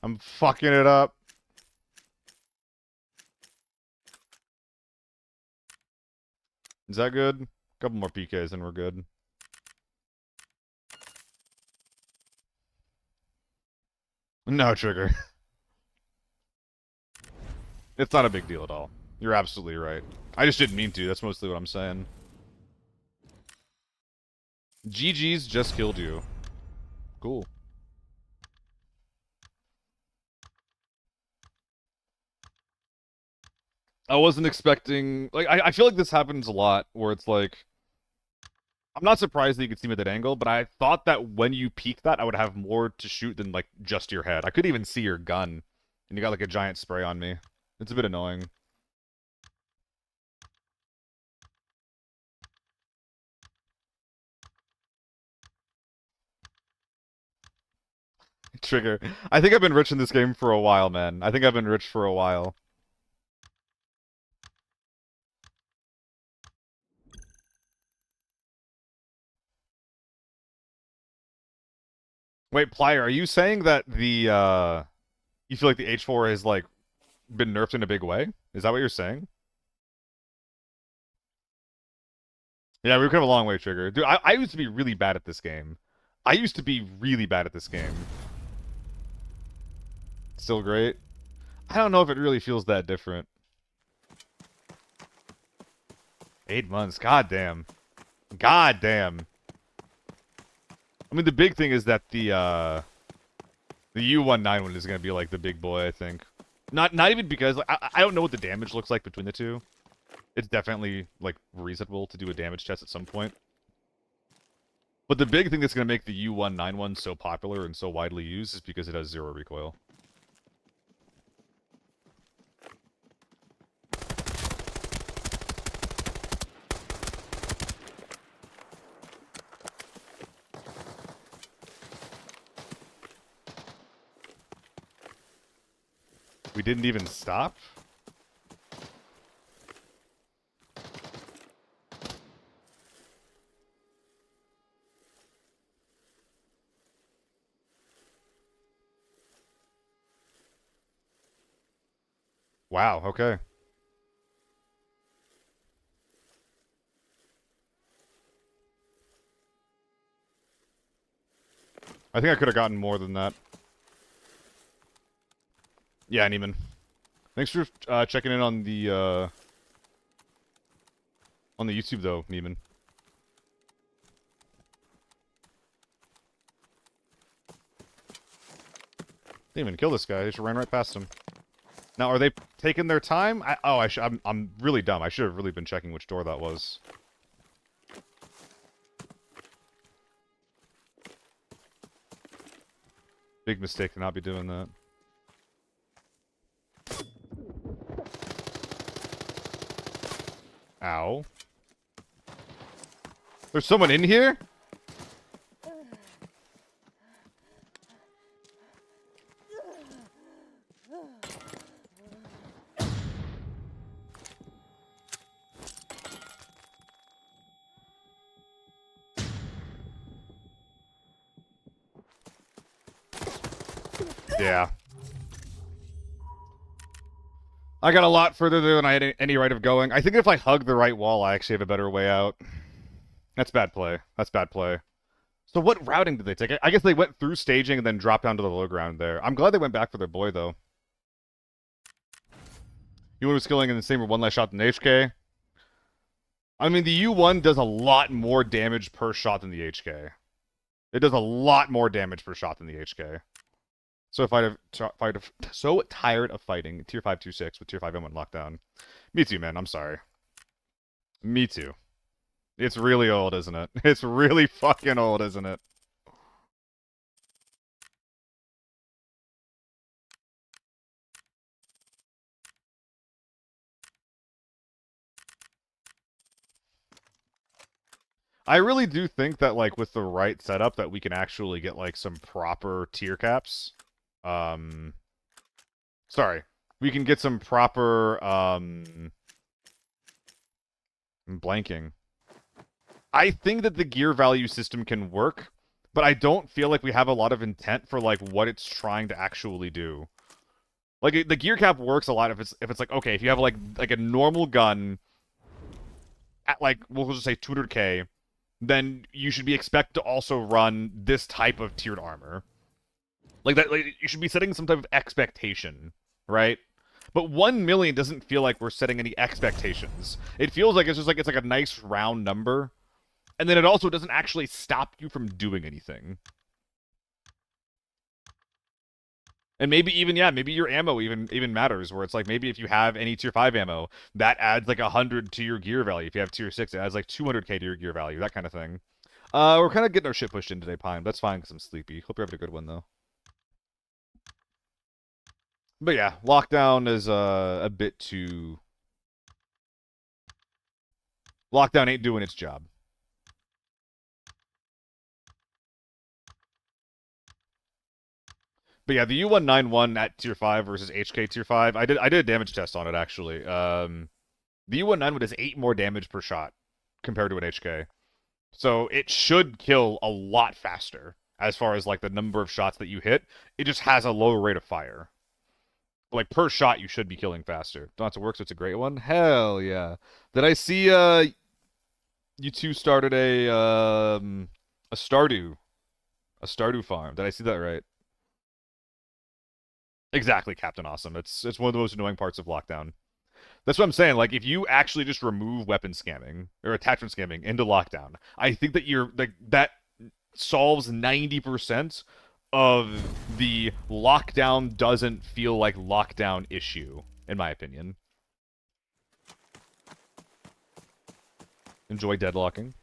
I'm fucking it up. Is that good? Couple more PKs and we're good. No, Trigger. It's not a big deal at all. You're absolutely right. I just didn't mean to. That's mostly what I'm saying. GG's just killed you. Cool. I wasn't expecting... Like, I feel like this happens a lot, where it's like... I'm not surprised that you could see me at that angle, but I thought that when you peek that, I would have more to shoot than, like, just your head. I could even see your gun, and you got, like, a giant spray on me. It's a bit annoying. Trigger. I think I've been rich in this game for a while, man. I think I've been rich for a while. Wait, Plier, are you saying that the, you feel like the H4 has, like, been nerfed in a big way? Is that what you're saying? Yeah, we've come a long way, Trigger. Dude, I used to be really bad at this game. I used to be really bad at this game. Still great? I don't know if it really feels that different. 8 months, goddamn. Goddamn. I mean, the big thing is that the U19 one is going to be, like, the big boy, I think. Not even because, like, I don't know what the damage looks like between the two. It's definitely, like, reasonable to do a damage test at some point. But the big thing that's going to make the U191 so popular and so widely used is because it has 0 recoil. we didn't even stop? Wow, okay. I think I could have gotten more than that. Yeah, Neiman. Thanks for checking in on the YouTube though, Neiman. Didn't even kill this guy. They just ran right past him. Now, are they taking their time? I'm really dumb. I should have really been checking which door that was. Big mistake to not be doing that. Ow. There's someone in here? Yeah. I got a lot further there than I had any right of going. I think if I hug the right wall, I actually have a better way out. That's bad play. That's bad play. So what routing did they take? I guess they went through staging and then dropped down to the low ground there. I'm glad they went back for their boy, though. U1 was killing in the same with one less shot than HK. I mean, the U1 does a lot more damage per shot than the HK. It does a lot more damage per shot than the HK. So so tired of fighting tier 526 with tier 5 M1 lockdown. Me too, man. I'm sorry. Me too. It's really old, isn't it? It's really fucking old, isn't it? I really do think that, like, with the right setup, that we can actually get, like, some proper tier caps. Sorry. We can get some proper, I'm blanking. I think that the gear value system can work, but I don't feel like we have a lot of intent for, like, what it's trying to actually do. Like, the gear cap works a lot if it's like, okay, if you have, like a normal gun at, like, we'll just say 200k, then you should be expected to also run this type of tiered armor. Like, that, like, you should be setting some type of expectation, right? But 1 million doesn't feel like we're setting any expectations. It feels like it's like a nice round number. And then it also doesn't actually stop you from doing anything. And maybe even, yeah, maybe your ammo even matters, where it's like, maybe if you have any tier 5 ammo, that adds like 100 to your gear value. If you have tier 6, it adds like 200k to your gear value, that kind of thing. We're kind of getting our shit pushed in today, Pine. That's fine, because I'm sleepy. Hope you're having a good one, though. But yeah, lockdown is a bit too... Lockdown ain't doing its job. But yeah, the U191 at tier 5 versus HK tier 5, I did a damage test on it, actually. The U191 does 8 more damage per shot compared to an HK. So it should kill a lot faster as far as, like, the number of shots that you hit. It just has a lower rate of fire. Like, per shot, you should be killing faster. Don't have to work, so it's a great one? Hell yeah. Did I see, you two started a Stardew farm? Did I see that right? Exactly, Captain Awesome. It's one of the most annoying parts of lockdown. That's what I'm saying. Like, if you actually just remove weapon scamming or attachment scamming into lockdown, I think that that solves 90% of the lockdown doesn't feel like lockdown issue, in my opinion. Enjoy deadlocking.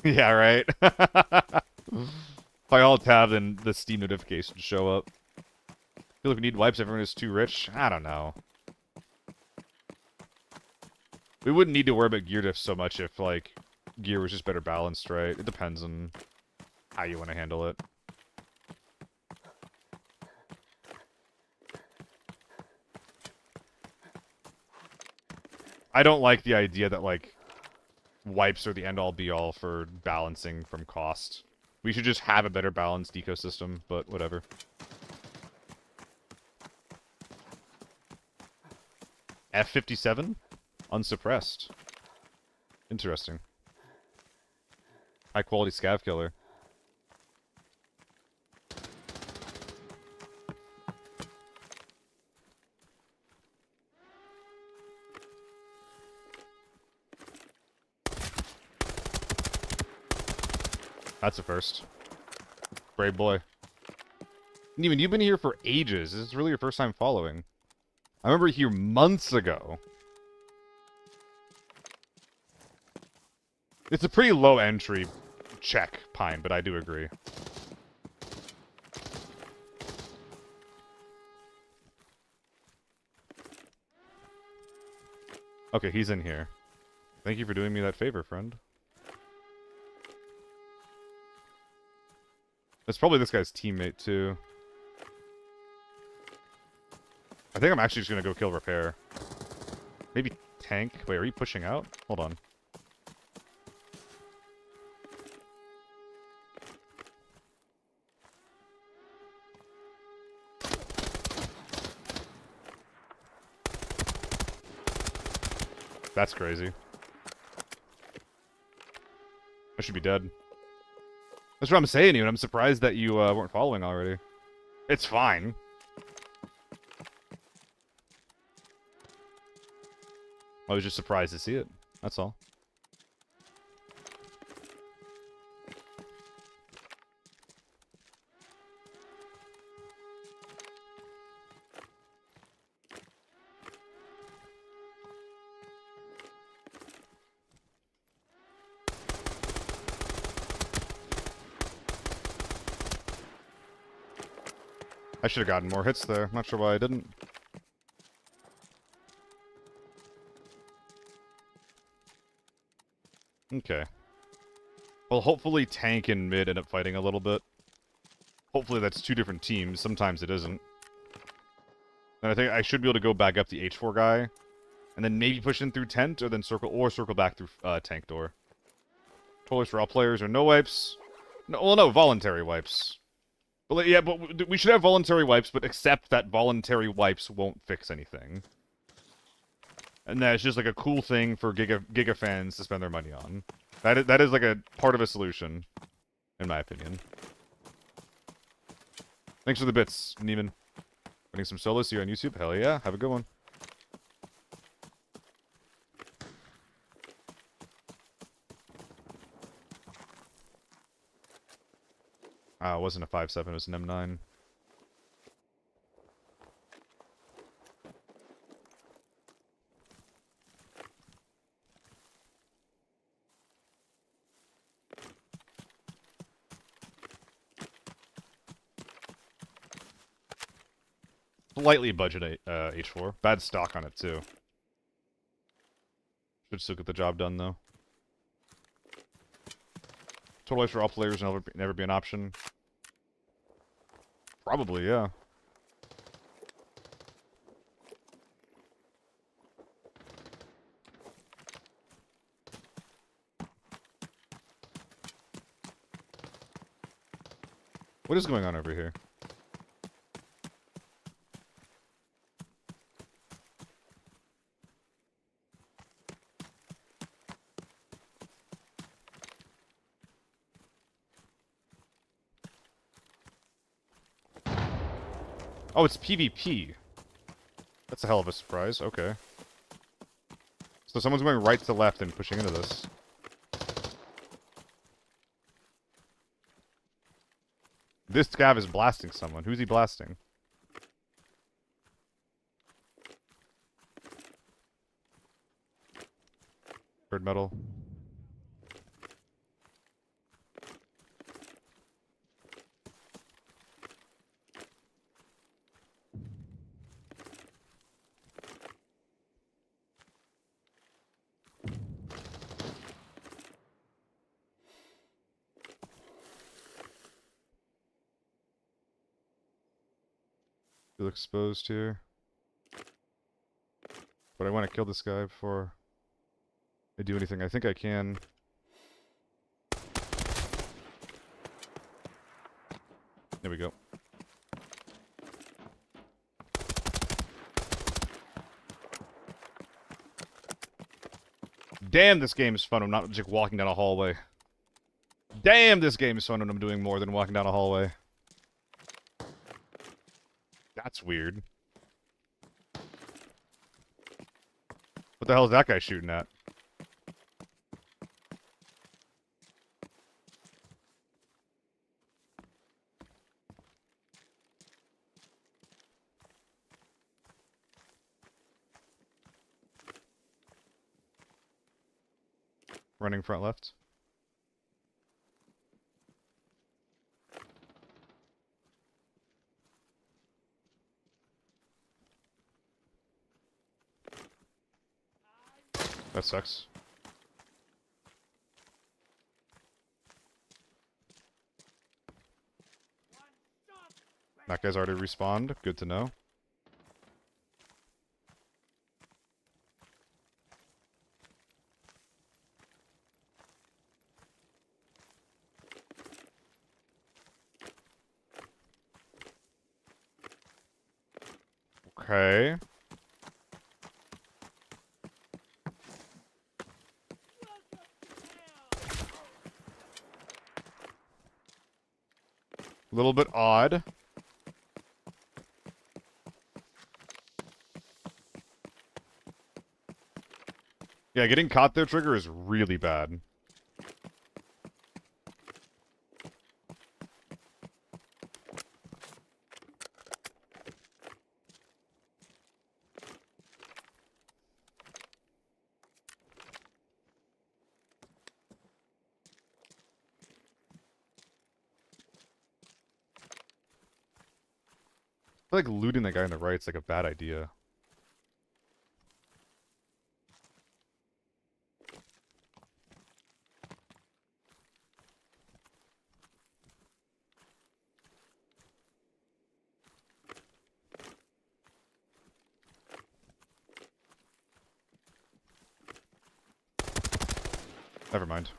Yeah, right. If I alt tab, then the Steam notifications show up. I feel like we need wipes, everyone is too rich. I don't know. We wouldn't need to worry about gear diff so much if, like, gear was just better balanced, right? It depends on how you want to handle it. I don't like the idea that, like, wipes are the end-all be-all for balancing from cost. We should just have a better balanced ecosystem, but whatever. F-57? Unsuppressed. Interesting. High-quality scav killer. That's a first. Brave boy. Neiman, you've been here for ages. This is really your first time following. I remember here months ago. It's a pretty low entry check, Pine, but I do agree. Okay, he's in here. Thank you for doing me that favor, friend. That's probably this guy's teammate, too. I think I'm actually just gonna go kill Repair. Maybe Tank. Wait, are you pushing out? Hold on. That's crazy. I should be dead. That's what I'm saying to you, and I'm surprised that you weren't following already. It's fine. I was just surprised to see it. That's all. I should have gotten more hits there. Not sure why I didn't. Okay. Well, hopefully Tank and Mid end up fighting a little bit. Hopefully that's two different teams. Sometimes it isn't. And I think I should be able to go back up the H4 guy. And then maybe push in through tent, or then circle back through tank door. Totally for all players, or no wipes. No, well, no, voluntary wipes. But yeah, but we should have voluntary wipes, but accept that voluntary wipes won't fix anything. And that's just like a cool thing for Giga fans to spend their money on. That is like a part of a solution, in my opinion. Thanks for the bits, Neiman. Winning some solos here on YouTube. Hell yeah, have a good one. It wasn't a 5.7, it was an M9. Slightly budget H4. Bad stock on it, too. Should still get the job done, though. Total Ice for all players will never be an option. Probably, yeah. What is going on over here? Oh, it's PvP. That's a hell of a surprise. Okay. So someone's going right to left and pushing into this. This scav is blasting someone. Who's he blasting? Bird metal. Feel exposed here. But I want to kill this guy before I do anything I think I can. There we go. Damn, this game is fun. I'm not just walking down a hallway. Damn, this game is fun when I'm doing more than walking down a hallway. That's weird. What the hell is that guy shooting at? Running front left. That sucks. That guy's already respawned. Good to know. Okay. A little bit odd. Yeah, getting caught there, Trigger, is really bad. I feel like looting that guy on the right is like a bad idea. Never mind.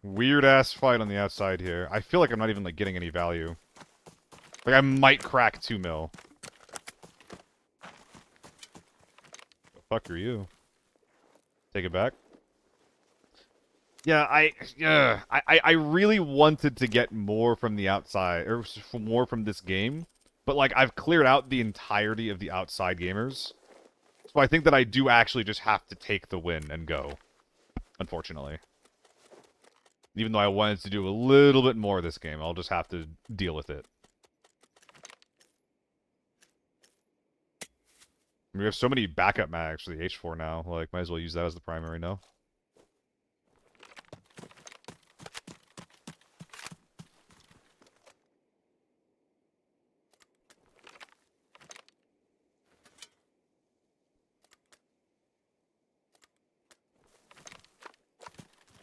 Weird ass fight on the outside here. I feel like I'm not even like getting any value. Like I might crack 2 mil. The fuck are you? Take it back. Yeah, I really wanted to get more from the outside, or more from this game, but like I've cleared out the entirety of the outside gamers, so I think that I do actually just have to take the win and go. Unfortunately, even though I wanted to do a little bit more this game, I'll just have to deal with it. We have so many backup mags for the H4 now. Like, might as well use that as the primary now.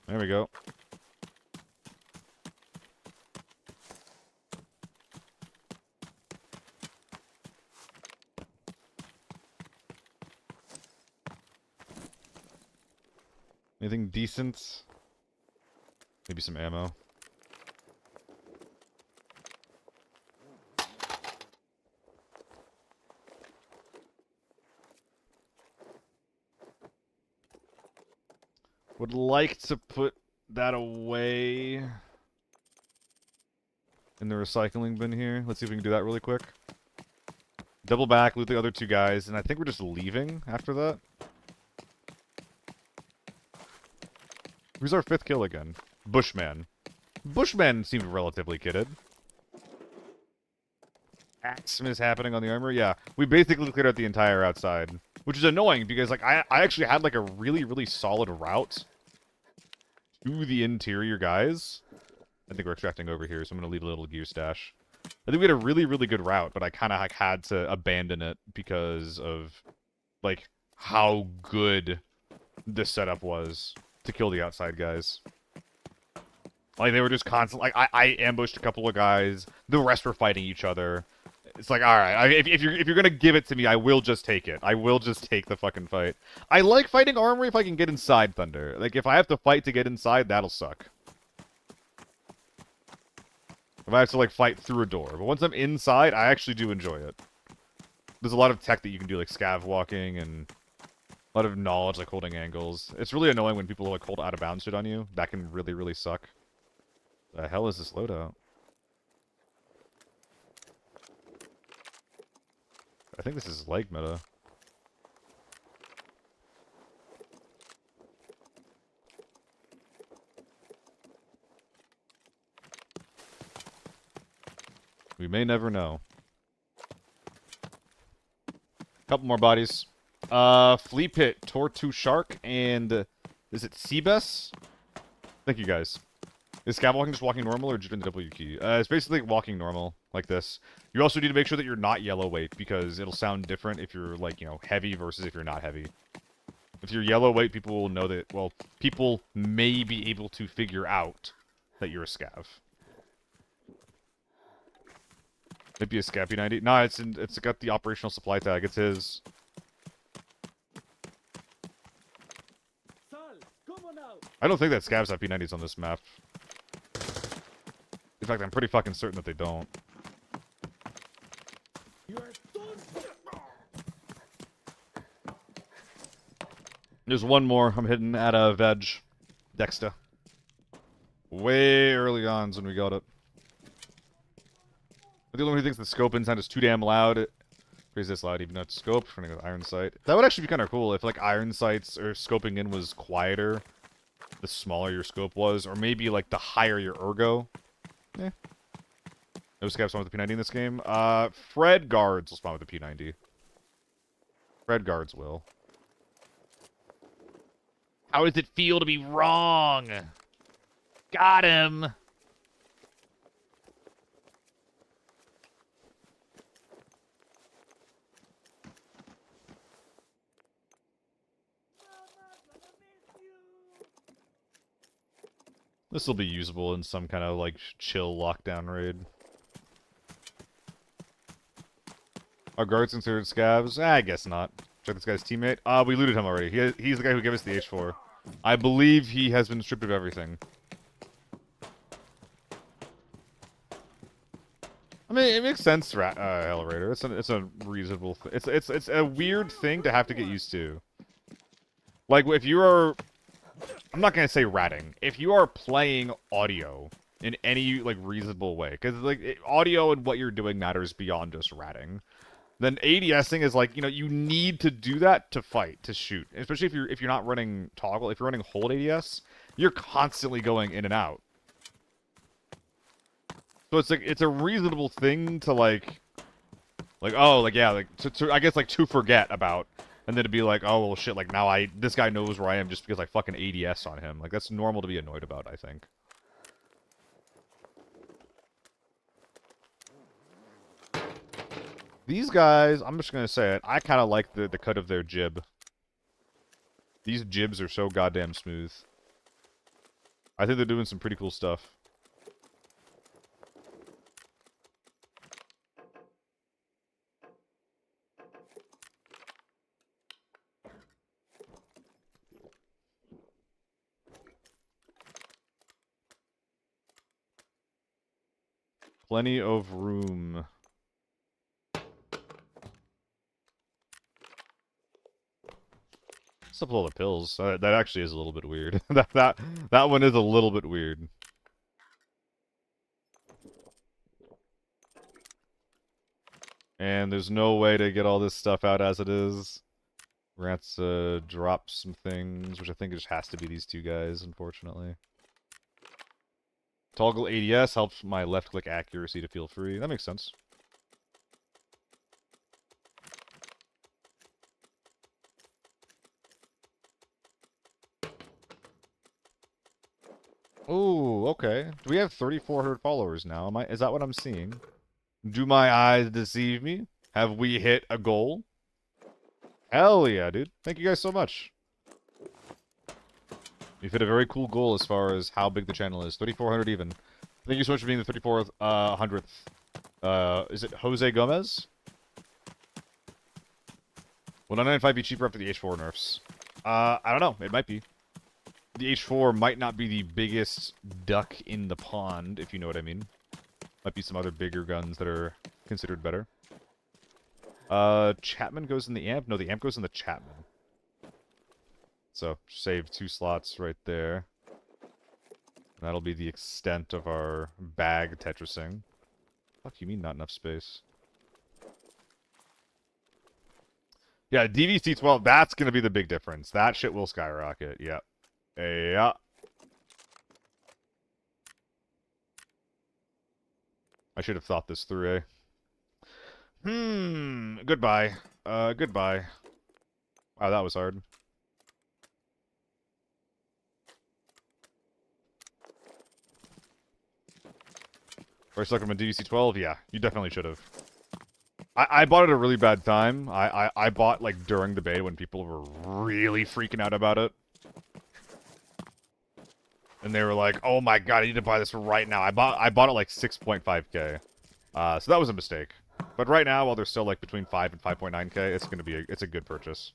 There we go. Anything decent? Maybe some ammo. Would like to put that away in the recycling bin here. Let's see if we can do that really quick. Double back, loot the other 2 guys, and I think we're just leaving after that. Who's our 5th kill again? Bushman. Bushman seemed relatively kitted. Axeman is happening on the armor. Yeah, we basically cleared out the entire outside, which is annoying because like I actually had like a really solid route to the interior guys. I think we're extracting over here, so I'm gonna leave a little gear stash. I think we had a really good route, but I kind of like had to abandon it because of like how good this setup was to kill the outside guys. Like they were just constant. Like I ambushed a couple of guys. The rest were fighting each other. It's like, all right, if you're gonna give it to me, I will just take it. I will just take the fucking fight. I like fighting armory if I can get inside Thunder. Like, if I have to fight to get inside, that'll suck. If I have to, like, fight through a door. But once I'm inside, I actually do enjoy it. There's a lot of tech that you can do, like scav walking and a lot of knowledge, like holding angles. It's really annoying when people, like, hold out of bounds shit on you. That can really, really suck. The hell is this loadout? I think this is leg meta. We may never know. Couple more bodies. Flea Pit, Tortu Shark, and is it Seabus? Thank you guys. Is scav walking just walking normal or just in the W key? It's basically walking normal, like this. You also need to make sure that you're not yellow weight, because it'll sound different if you're, like, you know, heavy versus if you're not heavy. If you're yellow weight, people will know that, well, people may be able to figure out that you're a scav. Maybe a scav P90. Nah, it's got the operational supply tag. It's his. I don't think that scavs have P90s on this map. In fact, I'm pretty fucking certain that they don't. There's one more. I'm hitting at a veg. Dexter. Way early on when we got it. But the only one who thinks the scope inside is too damn loud. Praise this loud, even though it's scoped, running with iron sight. That would actually be kind of cool if, like, iron sights or scoping in was quieter, the smaller your scope was, or maybe, like, the higher your ergo. Eh. No scavs spawn with the P90 in this game. Fred guards will spawn with the P90. Fred guards will. How does it feel to be wrong? Got him. This will be usable in some kind of, like, chill lockdown raid. Are guards considered scavs? I guess not. Check this guy's teammate. We looted him already. He's the guy who gave us the H4. I believe he has been stripped of everything. I mean, it makes sense, Hellraider. It's a reasonable thing. It's a weird thing to have to get used to. Like, if you are... I'm not gonna say ratting. If you are playing audio in any, like, reasonable way, because, like, audio and what you're doing matters beyond just ratting, then ADSing is like, you know, you need to do that to fight, to shoot. Especially if you're not running toggle. If you're running hold ADS, you're constantly going in and out. So it's like, it's a reasonable thing to, like oh, like, yeah, like, to I guess, like, to forget about. And then to be like, oh, well, shit, like, now this guy knows where I am just because I fucking ADS on him. Like, that's normal to be annoyed about, I think. These guys, I'm just gonna say it, I kind of like the cut of their jib. These jibs are so goddamn smooth. I think they're doing some pretty cool stuff. Plenty of room. What's up with all the pills? That actually is a little bit weird. that one is a little bit weird. And there's no way to get all this stuff out as it is. We're gonna have to drop some things, which I think just has to be these two guys, unfortunately. Toggle ADS helps my left-click accuracy to feel free. That makes sense. Ooh, okay. Do we have 3,400 followers now? Is that what I'm seeing? Do my eyes deceive me? Have we hit a goal? Hell yeah, dude. Thank you guys so much. We've hit a very cool goal as far as how big the channel is. 3,400 even. Thank you so much for being the 3,400th Is it Jose Gomez? Will 995 be cheaper after the H4 nerfs? I don't know. It might be. The H4 might not be the biggest duck in the pond, if you know what I mean. Might be some other bigger guns that are considered better. Chapman goes in the amp? No, the amp goes in the Chapman. So, save 2 slots right there. That'll be the extent of our bag Tetrising. Fuck you mean not enough space? Yeah, DVC-12, that's gonna be the big difference. That shit will skyrocket, yep. Yeah. I should have thought this through, eh? Goodbye. Goodbye. Wow, that was hard. First look from a DVC-12? Yeah, you definitely should have. I bought it at a really bad time. I bought, like, during the beta when people were really freaking out about it. And they were like, oh my god, I need to buy this right now. I bought it, like, 6.5k. So that was a mistake. But right now, while they're still, like, between 5 and 5.9k, it's gonna be it's a good purchase.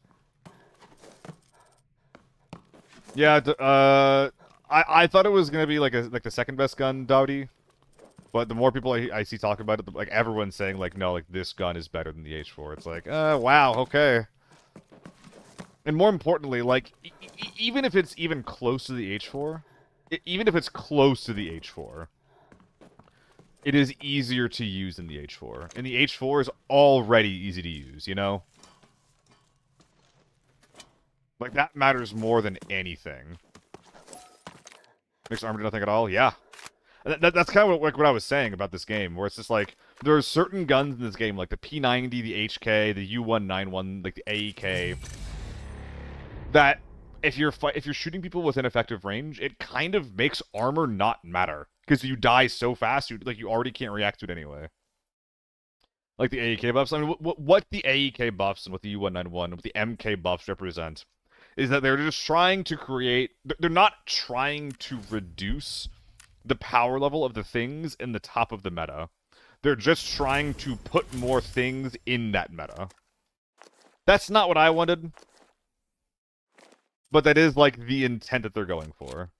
Yeah, I thought it was gonna be, like, the second best gun, Dowdy. But the more people I see talk about it, like, everyone's saying, like, no, like, this gun is better than the H4. It's like, wow, okay. And more importantly, like, even if it's even close to the H4, even if it's close to the H4, it is easier to use than the H4. And the H4 is already easy to use, you know? Like, that matters more than anything. Mixed armor to nothing at all? Yeah. That's kind of what I was saying about this game, where it's just like, there are certain guns in this game, like the P90, the HK, the U191, like the AEK, that if you're shooting people within effective range, it kind of makes armor not matter, because you die so fast, you already can't react to it anyway. Like the AEK buffs, I mean, what the AEK buffs and what the U191, what the MK buffs represent, is that they're just trying to create, they're not trying to reduce the power level of the things in the top of the meta. They're just trying to put more things in that meta. That's not what I wanted. But that is, like, the intent that they're going for.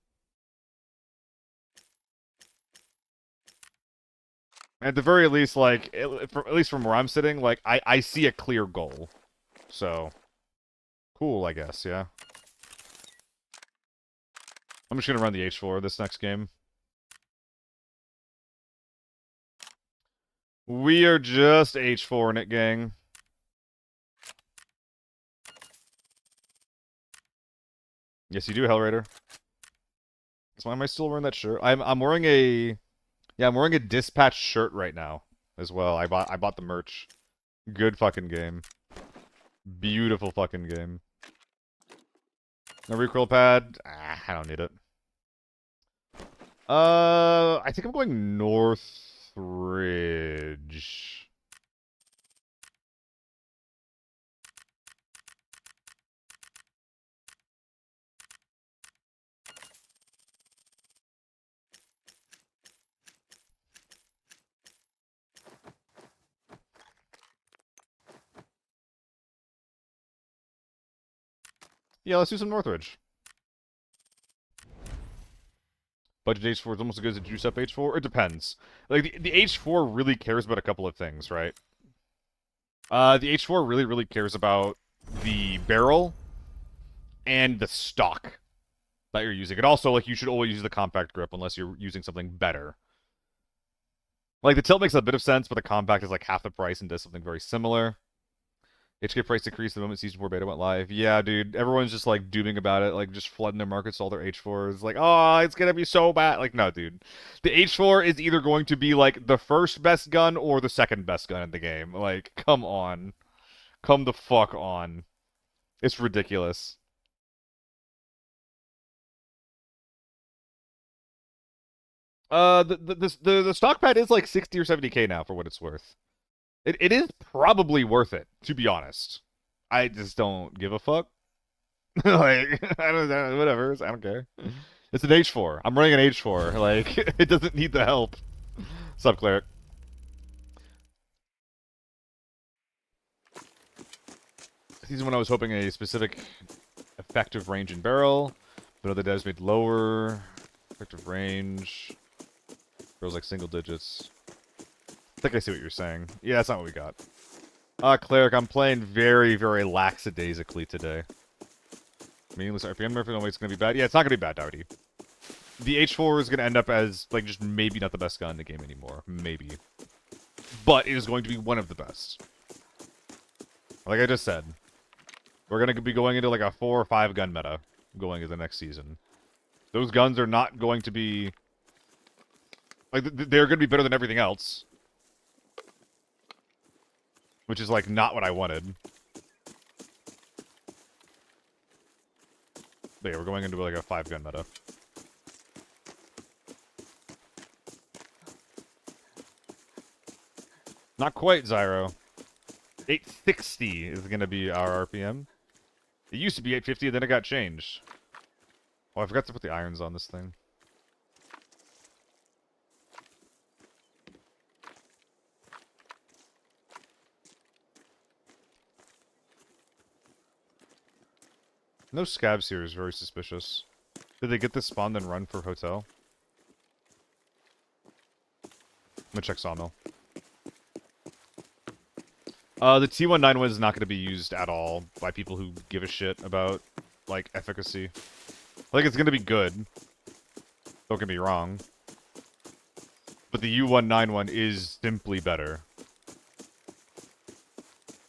At the very least, like, at least from where I'm sitting, like, I see a clear goal. So, cool, I guess, yeah. I'm just gonna run the H4 this next game. We are just H4 in it, gang. Yes, you do, Hellraider. So why am I still wearing that shirt? I'm wearing a... Yeah, I'm wearing a Dispatch shirt right now as well. I bought the merch. Good fucking game. Beautiful fucking game. No recoil pad? Ah, I don't need it. I think I'm going Northridge. Yeah, let's do some Northridge. Budget H4 is almost as good as a juice up H4? It depends. Like, the H4 really cares about a couple of things, right? The H4 really cares about the barrel and the stock that you're using. And also, like, you should always use the compact grip unless you're using something better. Like, the tilt makes a bit of sense, but the compact is, like, half the price and does something very similar. HK price decreased the moment Season 4 beta went live. Yeah, dude, everyone's just, like, dooming about it, like, just flooding their markets, all their H4s. Like, oh, it's gonna be so bad. Like, no, dude. The H4 is either going to be, like, the first best gun or the second best gun in the game. Like, come on. Come the fuck on. It's ridiculous. The stock pad is, like, 60 or 70k now, for what it's worth. It is probably worth it, to be honest. I just don't give a fuck. Like, I don't know, whatever. I don't care. It's an H4. I'm running an H4. Like, it doesn't need the help. Sup, Cleric? Season 1 I was hoping a specific effective range and barrel, but other devs made lower effective range. Barrels like single digits. I think I see what you're saying. Yeah, that's not what we got. Cleric, I'm playing very, very lackadaisically today. Meaningless RPM Murphy, no way it's gonna be bad. Yeah, it's not gonna be bad, Dowdy. The H4 is gonna end up as, like, just maybe not the best gun in the game anymore. Maybe. But it is going to be one of the best. Like I just said. We're gonna be going into, like, a 4 or 5 gun meta going into the next season. Those guns are not going to be... Like, they're gonna be better than everything else. Which is, like, not what I wanted. But yeah, we're going into, like, a 5-gun meta. Not quite, Zyro. 860 is gonna be our RPM. It used to be 850, then it got changed. Oh, I forgot to put the irons on this thing. No scabs here is very suspicious. Did they get this spawn then run for hotel? I'm gonna check sawmill. The T191 is not going to be used at all by people who give a shit about, like, efficacy. Like, it's going to be good. Don't get me wrong. But the U191 is simply better.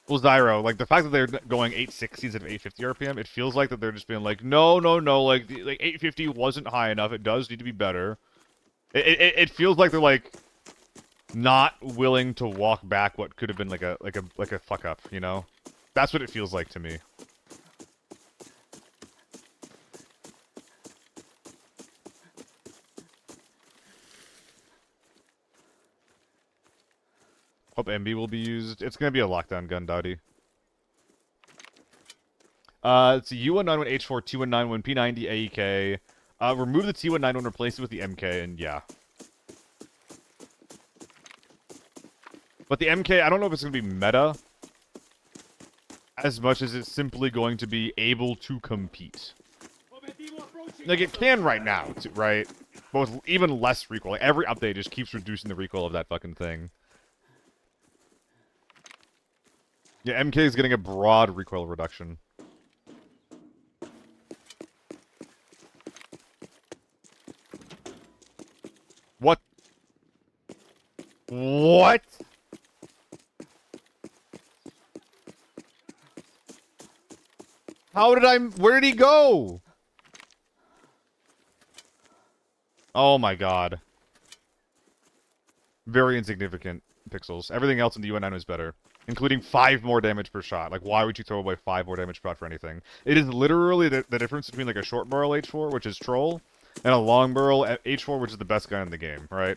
Well, Zyro, like, the fact that they're going 860 instead of 850 RPM, it feels like that they're just being like, no, like 850 wasn't high enough, it does need to be better. It feels like they're, like, not willing to walk back what could have been like a fuck up, you know? That's what it feels like to me. Hope MB will be used. It's gonna be a lockdown gun, Dowdy. It's a U191 H4, T191, P90, AEK. Remove the T191, replace it with the MK, and yeah. But the MK, I don't know if it's going to be meta as much as it's simply going to be able to compete. Like, it can right now, right? But with even less recoil. Like, every update just keeps reducing the recoil of that fucking thing. Yeah, MK is getting a broad recoil reduction. What? What? How did where did he go? Oh my god. Very insignificant pixels. Everything else in the UN9 is better. Including 5 more damage per shot. Like, why would you throw away 5 more damage per shot for anything? It is literally the difference between, like, a short barrel H4, which is troll, and a long barrel H4, which is the best gun in the game, right?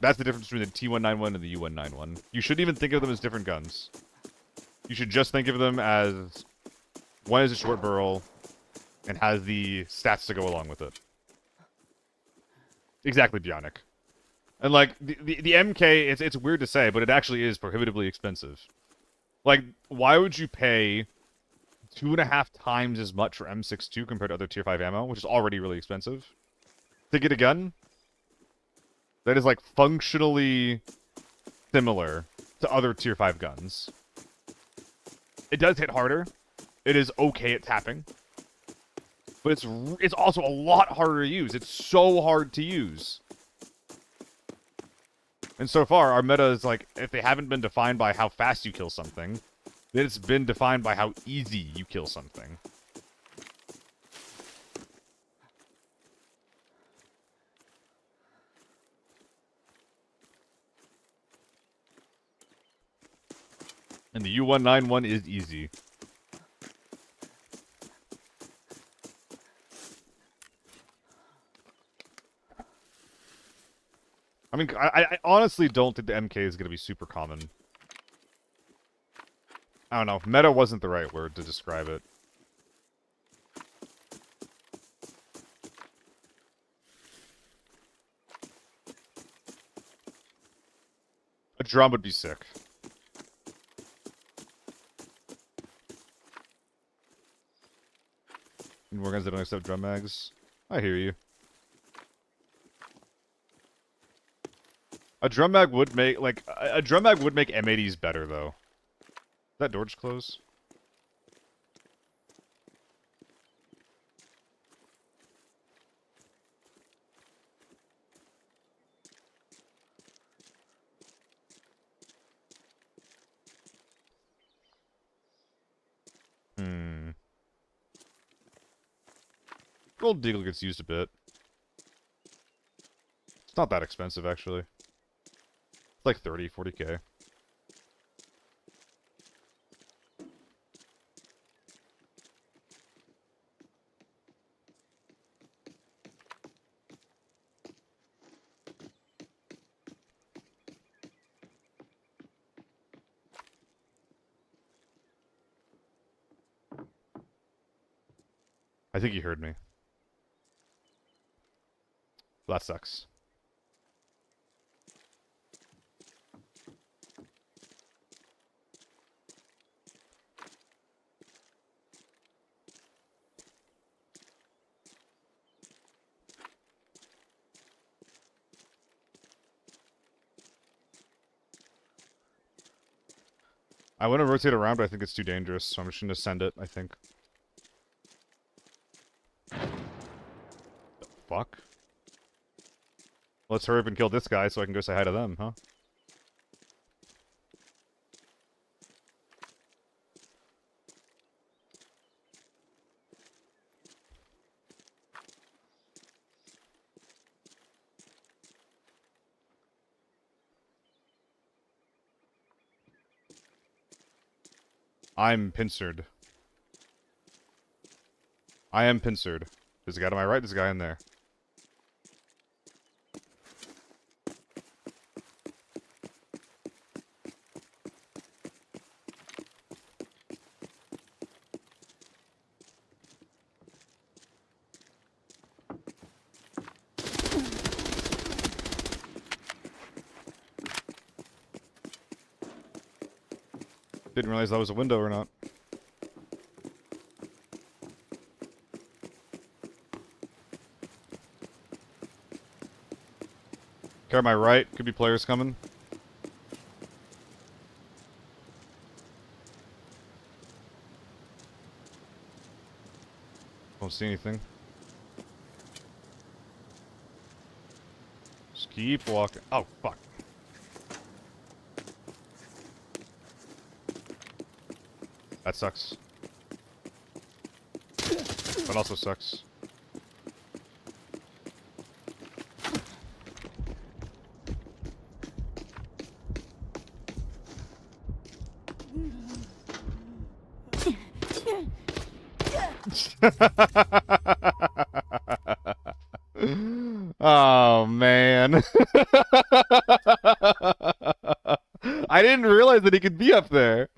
That's the difference between the T191 and the U191. You shouldn't even think of them as different guns. You should just think of them as... One is a short barrel, and has the stats to go along with it. Exactly, Bionic. And, like, the MK, it's weird to say, but it actually is prohibitively expensive. Like, why would you pay 2.5 times as much for M62 compared to other Tier 5 ammo, which is already really expensive, to get a gun that is, like, functionally similar to other Tier 5 guns? It does hit harder. It is okay at tapping. But it's also a lot harder to use. It's so hard to use. And so far, our meta is like, if they haven't been defined by how fast you kill something, then it's been defined by how easy you kill something. And the U191 is easy. I mean, I honestly don't think the MK is going to be super common. I don't know. Meta wasn't the right word to describe it. A drum would be sick. More guns that don't accept drum mags. I hear you. A drum mag would make, like, a drum mag would make M80s better, though. Is that door just closed? Gold Deagle gets used a bit. It's not that expensive, actually. It's like 30, 40k. I think he heard me. That sucks. I want to rotate around, but I think it's too dangerous, so I'm just going to send it, I think. The fuck? Let's hurry up and kill this guy so I can go say hi to them, huh? I'm pincered. I am pincered. There's a guy to my right, there's a guy in there. Didn't realize that was a window or not. Care on my right, could be players coming. Don't see anything. Just keep walking. Oh, fuck. That sucks. That also sucks. Oh, man. I didn't realize that he could be up there.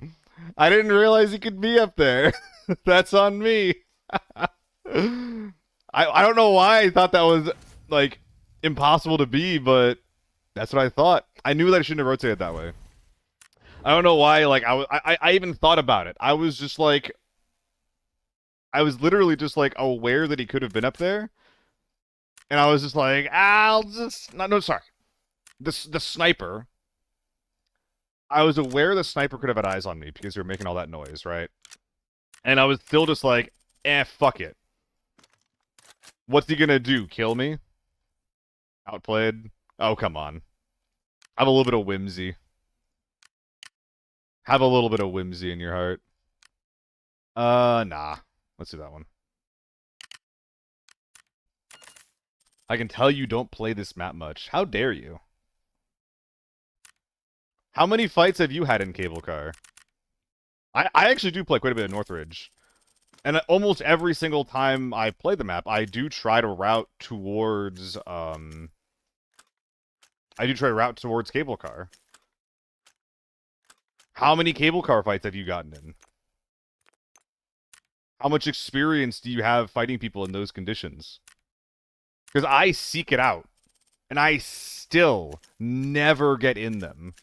I didn't realize he could be up there. That's on me. I don't know why I thought that was, like, impossible to be, but that's what I thought. I knew that I shouldn't have rotated that way. I don't know why, like, I even thought about it. I was just like... I was literally just, like, aware that he could have been up there. And I was just like, I'll just... No, sorry. The sniper... I was aware the sniper could have had eyes on me because they were making all that noise, right? And I was still just like, fuck it. What's he gonna do? Kill me? Outplayed? Oh, come on. Have a little bit of whimsy. Have a little bit of whimsy in your heart. Nah. Let's do that one. I can tell you don't play this map much. How dare you? How many fights have you had in Cable Car? I actually do play quite a bit of Northridge. And almost every single time I play the map, I do try to route towards, Cable Car. How many Cable Car fights have you gotten in? How much experience do you have fighting people in those conditions? Because I seek it out. And I still never get in them.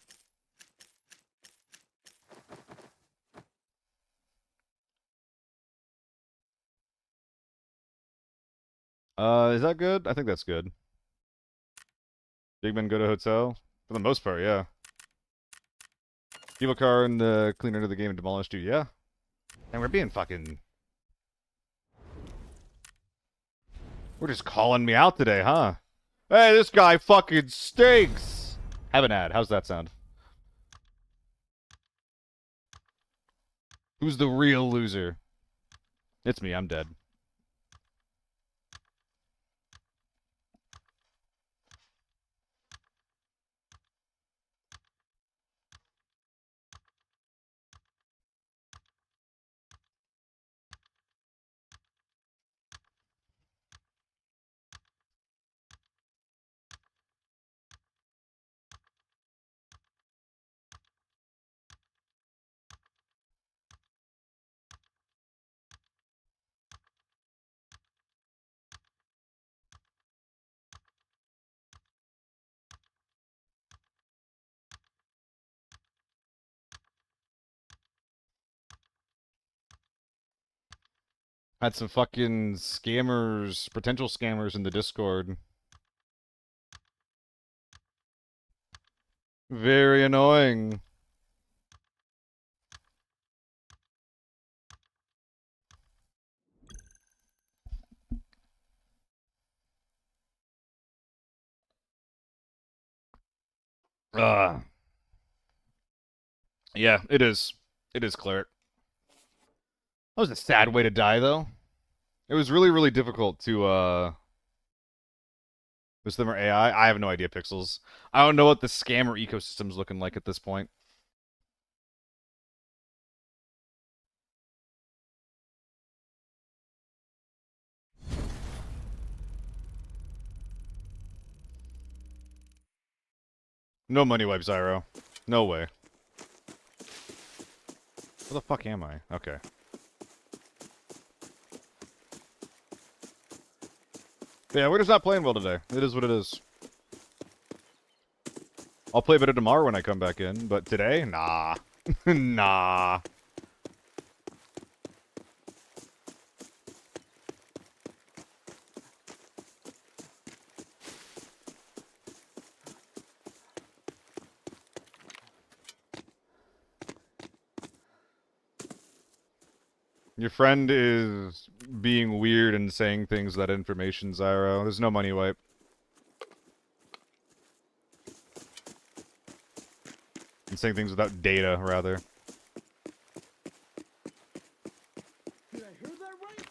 Is that good? I think that's good. Big men go to hotel? For the most part, yeah. Evil car and the cleaner into the game and demolished you, yeah. And we're being fucking... We're just calling me out today, huh? Hey, this guy fucking stinks! Have an ad. How's that sound? Who's the real loser? It's me, I'm dead. Had some fucking scammers, potential scammers in the Discord. Very annoying. Yeah, it is. It is Cleric. That was a sad way to die, though. It was really, really difficult to, Was them or AI? I have no idea, Pixels. I don't know what the scammer ecosystem's looking like at this point. No money wipe, Zyro. No way. Where the fuck am I? Okay. Yeah, we're just not playing well today. It is what it is. I'll play better tomorrow when I come back in, but today? Nah. Nah. Your friend is being weird and saying things without information, Zyro. There's no money wipe. And saying things without data, rather. Did I hear that right?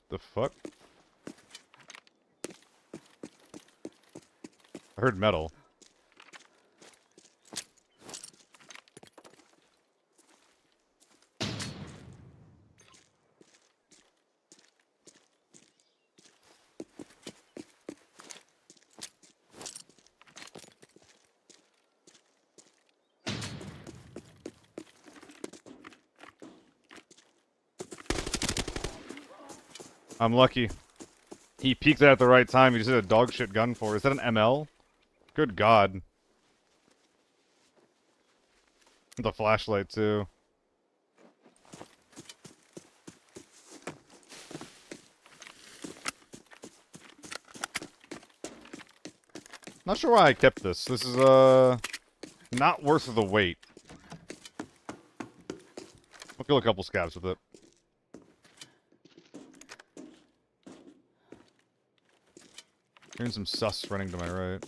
The fuck? I heard metal. I'm lucky. He peeked at the right time. He just hit a dog shit gun for. Is that an ML? Good God. The flashlight, too. Not sure why I kept this. This is, not worth the wait. We'll kill a couple scabs with it. Hearing some sus running to my right.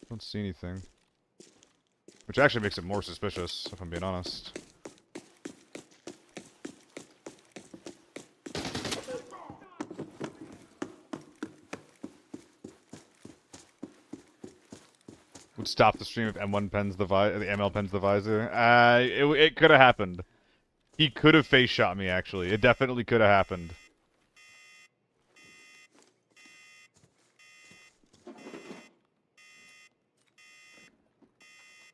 Don't see anything. Which actually makes it more suspicious, if I'm being honest. Would stop the stream if M1 pens the ML pens the visor. It could have happened. He could have face shot me, actually. It definitely could have happened.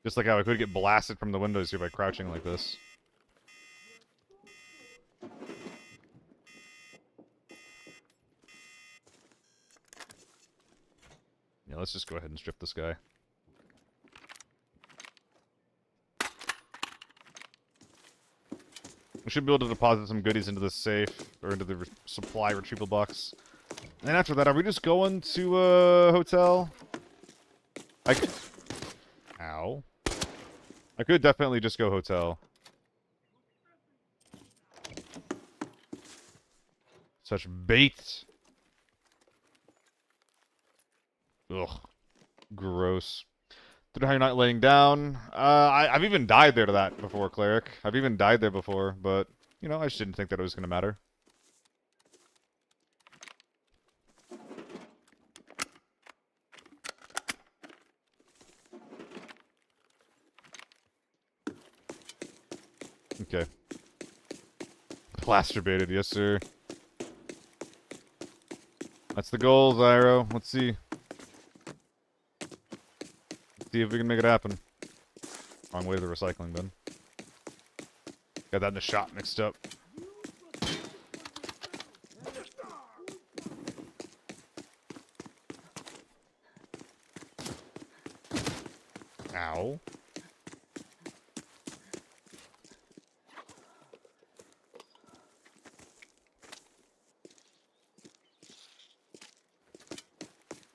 Just like how I could get blasted from the windows here by crouching like this. Yeah, let's just go ahead and strip this guy. We should be able to deposit some goodies into the safe, or into the supply retrieval box. And after that, are we just going to a hotel? Ow. I could definitely just go hotel. Such bait. Ugh. Gross. Don't know how you're not laying down. I've even died there to that before, Cleric. I've even died there before, but, you know, I just didn't think that it was going to matter. Okay. Plaster-baited, yes, sir. That's the goal, Zyro. Let's see. Let's see if we can make it happen. Wrong way to the recycling bin. Got that in the shop mixed up. Ow.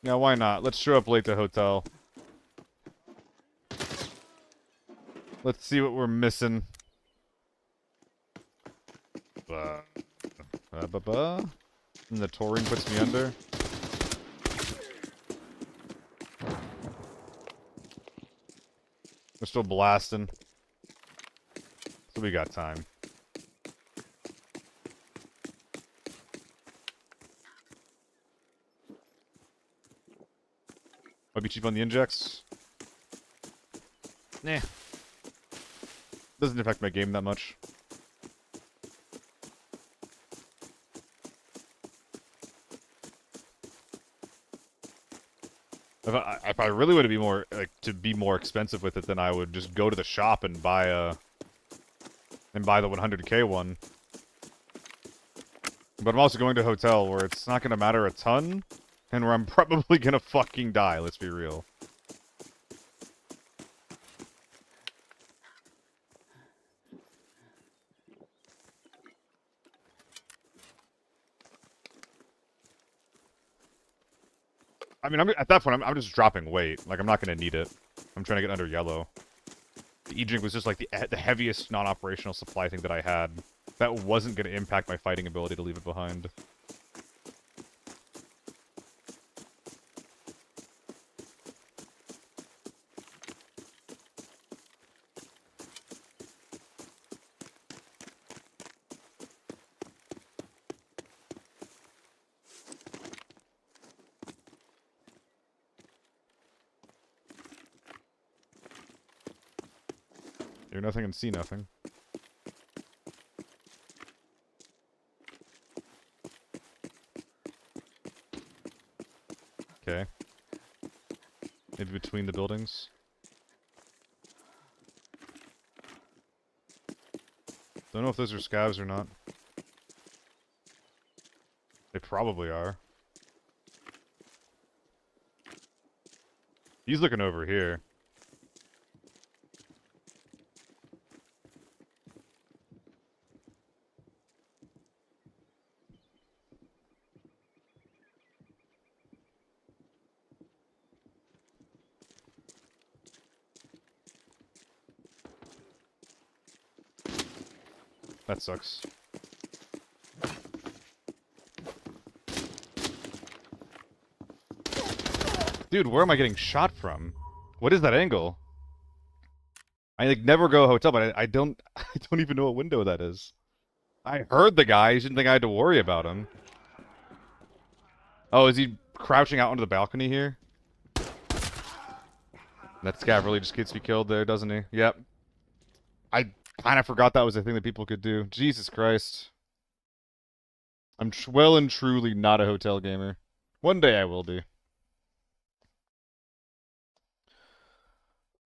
Yeah, why not? Let's show up late to hotel. Let's see what we're missing. And the touring puts me under. We're still blasting. So we got time. Might be cheap on the injects. Nah. Doesn't affect my game that much. If I really would be more to be more expensive with it, then I would just go to the shop and buy the 100K one. But I'm also going to a hotel where it's not gonna matter a ton, and where I'm probably gonna fucking die. Let's be real. I mean, at that point, I'm just dropping weight. Like, I'm not going to need it. I'm trying to get under yellow. The E-Drink was just, like, the heaviest non-operational supply thing that I had. That wasn't going to impact my fighting ability to leave it behind. Hear nothing and see nothing. Okay. Maybe between the buildings. Don't know if those are scavs or not. They probably are. He's looking over here. That sucks. Dude, where am I getting shot from? What is that angle? I like never go hotel, but I don't I don't even know what window that is. I heard the guy. I didn't think I had to worry about him. Oh, is he crouching out onto the balcony here? That scav really just gets me killed there, doesn't he? Yep. I kind of forgot that was a thing that people could do. Jesus Christ. I'm well and truly not a hotel gamer. One day I will be.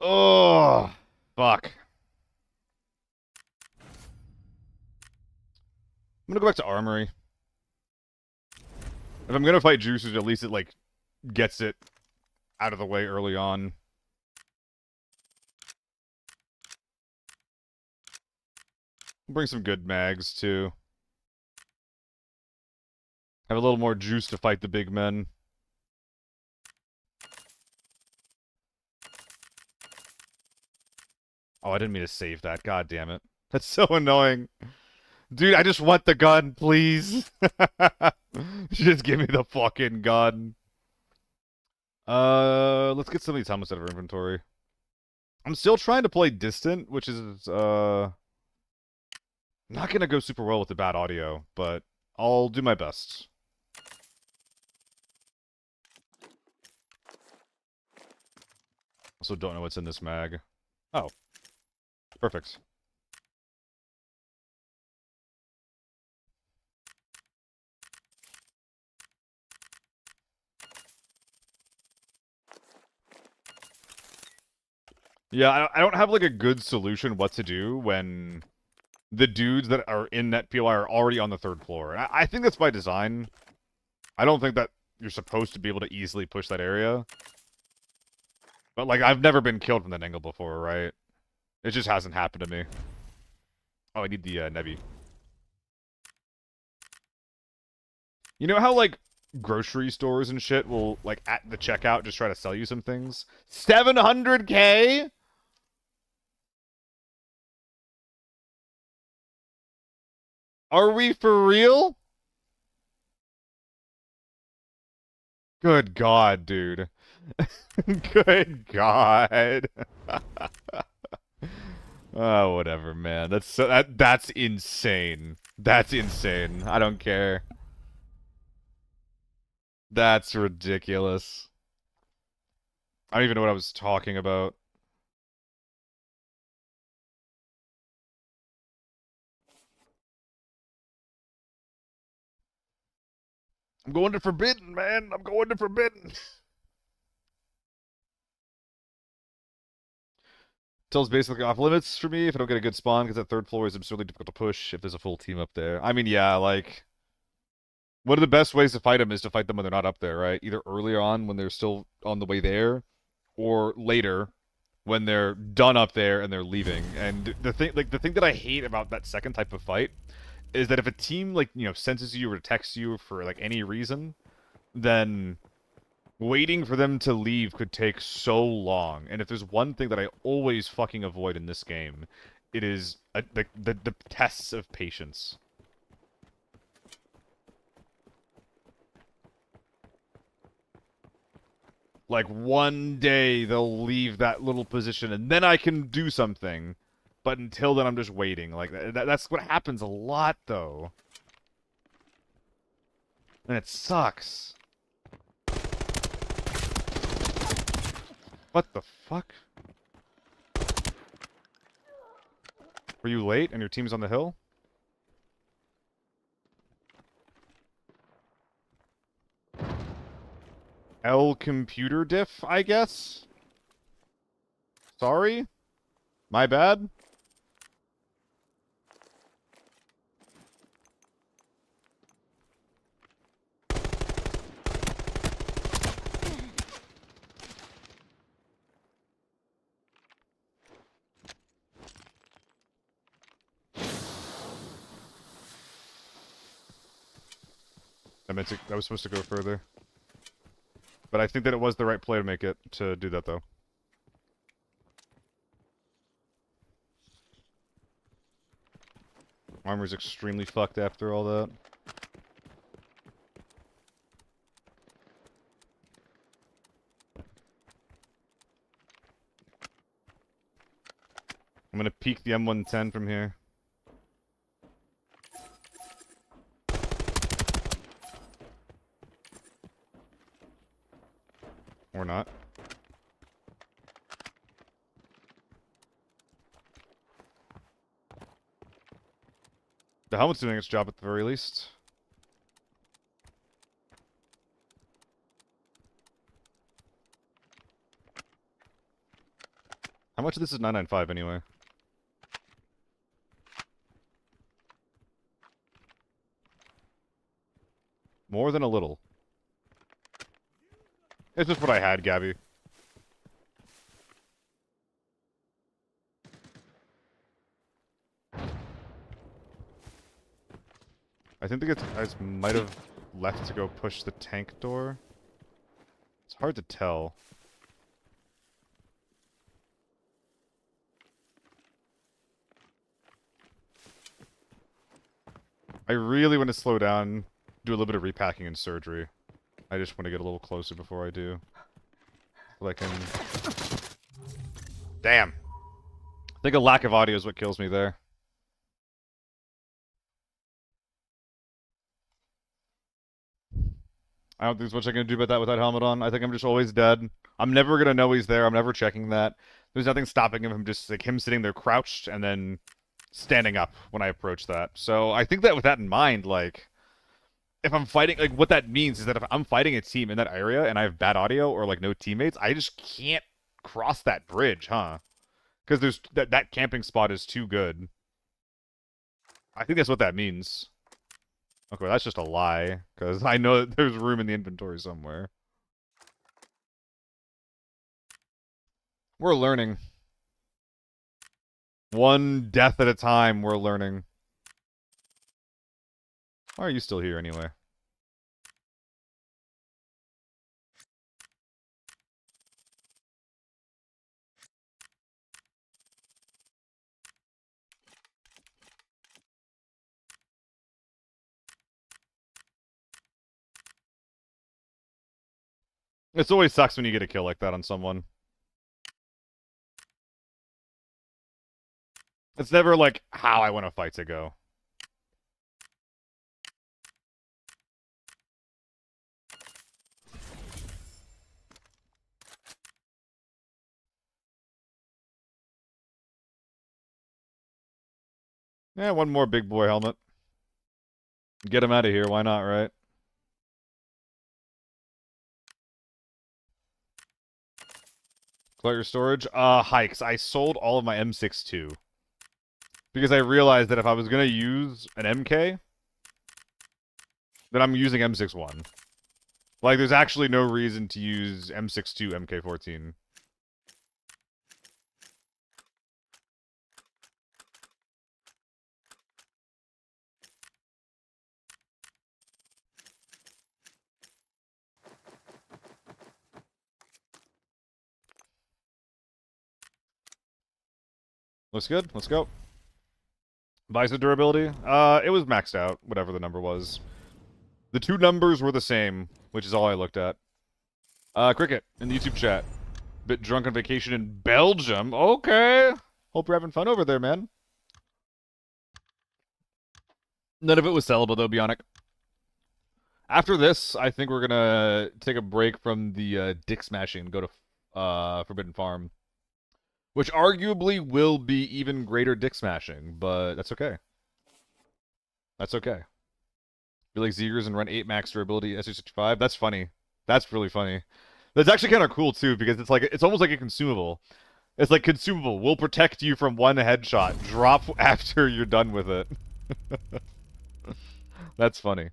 Oh. Fuck. I'm gonna go back to Armory. If I'm gonna fight Juicers, at least it, like, gets it out of the way early on. Bring some good mags, too. Have a little more juice to fight the big men. Oh, I didn't mean to save that. God damn it. That's so annoying. Dude, I just want the gun, please. Just give me the fucking gun. Let's get some of these helmets out of our inventory. I'm still trying to play distant, which is, not gonna go super well with the bad audio, but I'll do my best. Also don't know what's in this mag. Oh. Perfect. Yeah, I don't have, like, a good solution what to do when the dudes that are in that POI are already on the 3rd floor. And I think that's by design. I don't think that you're supposed to be able to easily push that area. But, like, I've never been killed from that angle before, right? It just hasn't happened to me. Oh, I need the, Nevi. You know how, like, grocery stores and shit will, like, at the checkout just try to sell you some things? 700K? Are we for real? Good God, dude. Good God. Oh, whatever, man. That's insane. That's insane. I don't care. That's ridiculous. I don't even know what I was talking about. I'm going to Forbidden, man. I'm going to Forbidden. Till's basically off limits for me if I don't get a good spawn, because that 3rd floor is absurdly difficult to push if there's a full team up there. I mean, yeah, like, one of the best ways to fight them is to fight them when they're not up there, right? Either earlier on when they're still on the way there, or later when they're done up there and they're leaving. And the thing that I hate about that second type of fight is that if a team, like, you know, senses you or detects you for, like, any reason, then waiting for them to leave could take so long. And if there's one thing that I always fucking avoid in this game, it is the tests of patience. Like, one day they'll leave that little position and then I can do something. But until then, I'm just waiting. Like, that's what happens a lot, though. And it sucks. What the fuck? Were you late and your team's on the hill? L computer diff, I guess? Sorry? My bad? I was supposed to go further. But I think that it was the right play to do that, though. Armor's extremely fucked after all that. I'm gonna peek the M110 from here. Or not. The helmet's doing its job at the very least. How much of this is 995 anyway? More than a little. It's just what I had, Gabby. I think the guys might have left to go push the tank door. It's hard to tell. I really want to slow down, do a little bit of repacking and surgery. I just want to get a little closer before I do. So I can... Damn! I think a lack of audio is what kills me there. I don't think there's much I can do about that with that helmet on. I think I'm just always dead. I'm never gonna know he's there. I'm never checking that. There's nothing stopping him from just, like, him sitting there crouched and then standing up when I approach that. So I think that with that in mind, like, if I'm fighting, like, what that means is that if I'm fighting a team in that area and I have bad audio or, like, no teammates, I just can't cross that bridge, huh? Because there's that camping spot is too good. I think that's what that means. Okay, that's just a lie, because I know that there's room in the inventory somewhere. We're learning. One death at a time, we're learning. Why are you still here, anyway? It always sucks when you get a kill like that on someone. It's never, like, how I want a fight to go. Yeah, one more big boy helmet. Get him out of here, why not, right? Clear your storage? Hikes. I sold all of my M62. Because I realized that if I was going to use an MK, then I'm using M61. Like, there's actually no reason to use M62 MK14. Looks good. Let's go. Visor durability? It was maxed out, whatever the number was. The two numbers were the same, which is all I looked at. Cricket, in the YouTube chat. Bit drunk on vacation in Belgium. Okay. Hope you're having fun over there, man. None of it was sellable, though, Bionic. After this, I think we're gonna take a break from the dick smashing and go to Forbidden Farm. Which arguably will be even greater dick smashing, but that's okay. That's okay. Be like Zegers and run 8 max durability SU65. That's funny. That's really funny. That's actually kind of cool too, because it's like it's almost like a consumable. It's like consumable will protect you from one headshot. Drop after you're done with it. That's funny.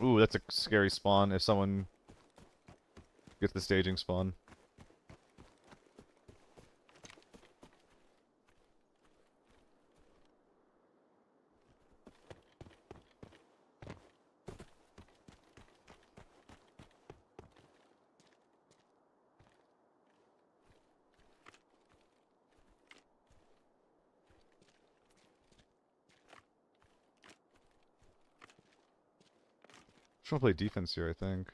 Ooh, that's a scary spawn if someone gets the staging spawn. Just want to play defense here, I think.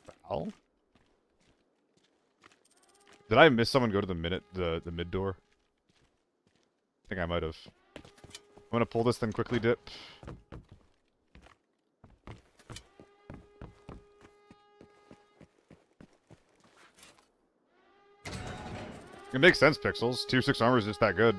A foul? Did I miss someone go to the mid door? I think I might have. I'm gonna pull this then quickly dip. It makes sense, Pixels. Tier 6 armor is just that good.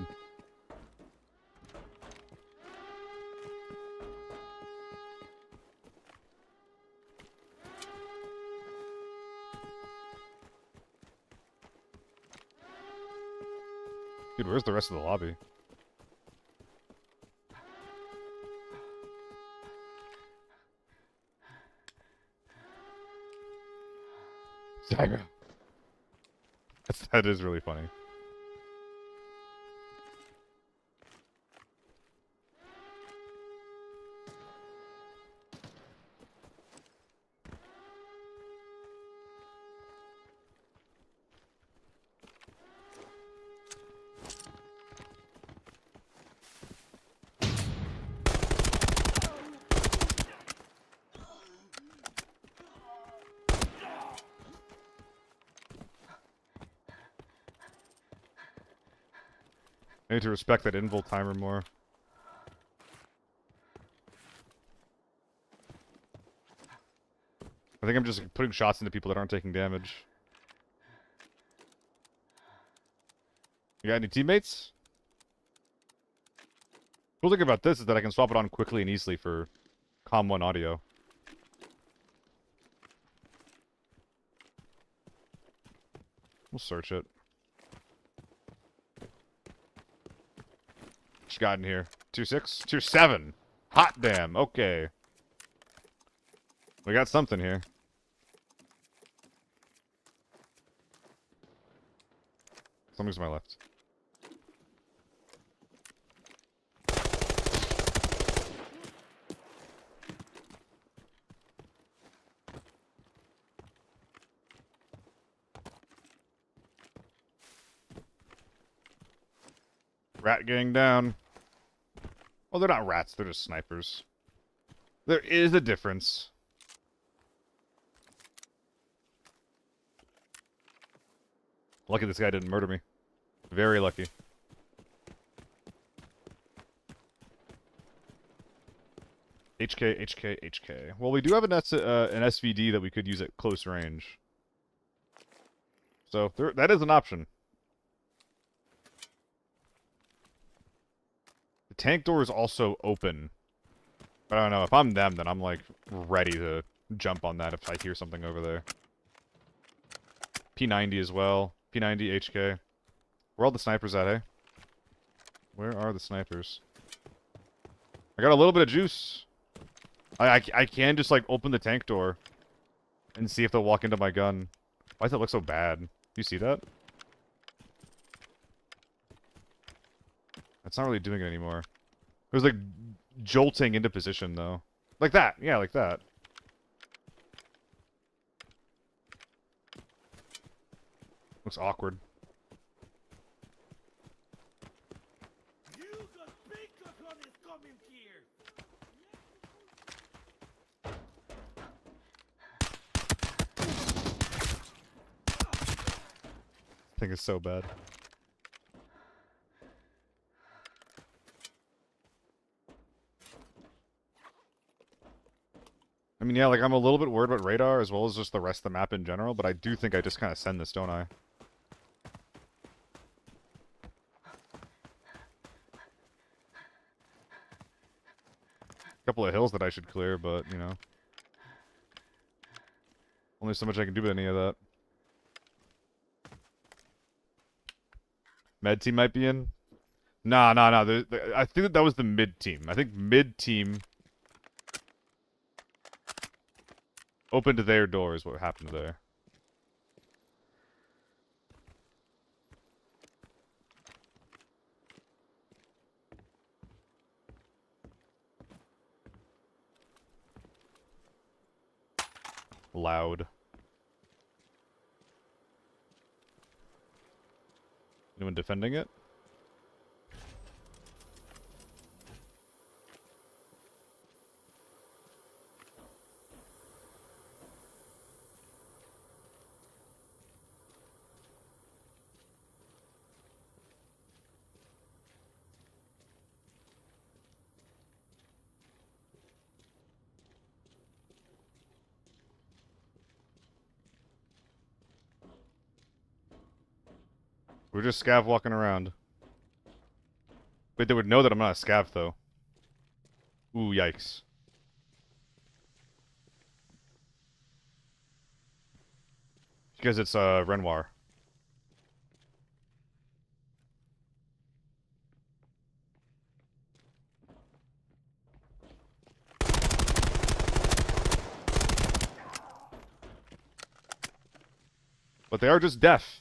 Dude, where's the rest of the lobby? Dagger. That is really funny. I need to respect that invul timer more. I think I'm just putting shots into people that aren't taking damage. You got any teammates? Cool thing about this is that I can swap it on quickly and easily for COM 1 audio. We'll search it. What you got in here? Tier 6? Tier 7! Hot damn, okay. We got something here. Something's to my left. Rat gang down. Well, they're not rats, they're just snipers. There is a difference. Lucky this guy didn't murder me. Very lucky. HK, HK, HK. Well, we do have an SVD that we could use at close range. So, that is an option. The tank door is also open. But I don't know, if I'm them, then I'm, like, ready to jump on that if I hear something over there. P90 as well. P90, HK. Where are all the snipers at, eh? Where are the snipers? I got a little bit of juice. I can just, like, open the tank door and see if they'll walk into my gun. Why does it look so bad? Do you see that? That's not really doing it anymore. It was, like, jolting into position, though. Like that. Yeah, like that. Looks awkward. You got big cojones coming here. I think it's so bad. I mean, yeah, like, I'm a little bit worried about radar as well as just the rest of the map in general, but I do think I just kind of send this, don't I? Couple of hills that I should clear, but, you know. Only so much I can do with any of that. Med team might be in? Nah. I think that was the mid team. I think mid team opened their door is what happened there. Loud. Anyone defending it? We're just scav walking around. Wait, they would know that I'm not a scav, though. Ooh, yikes. Because it's, Renoir. But they are just deaf.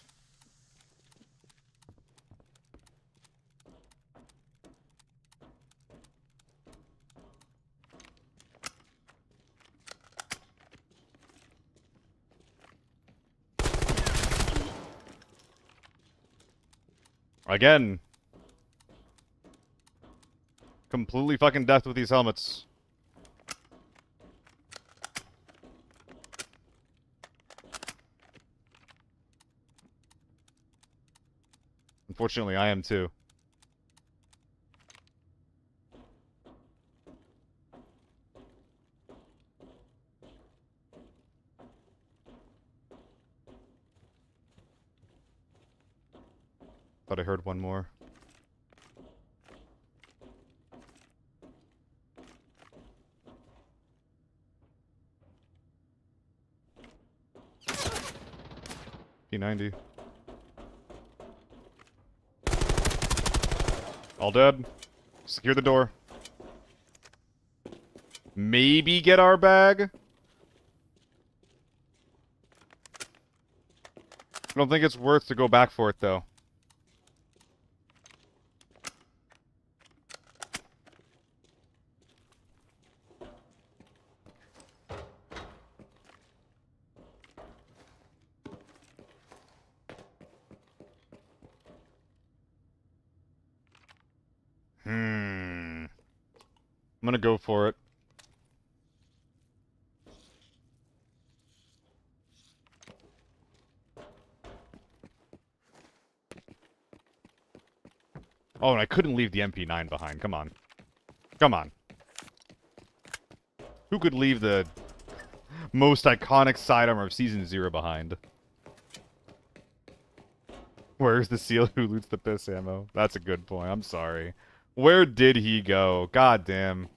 Again. Completely fucking deaf with these helmets. Unfortunately, I am too. Thought I heard one more. P90. All dead. Secure the door. Maybe get our bag? I don't think it's worth to go back for it, though. I'm gonna go for it. Oh, and I couldn't leave the MP9 behind. Come on. Come on. Who could leave the most iconic sidearm of Season 0 behind? Where's the seal who loots the piss ammo? That's a good point. I'm sorry. Where did he go? God damn.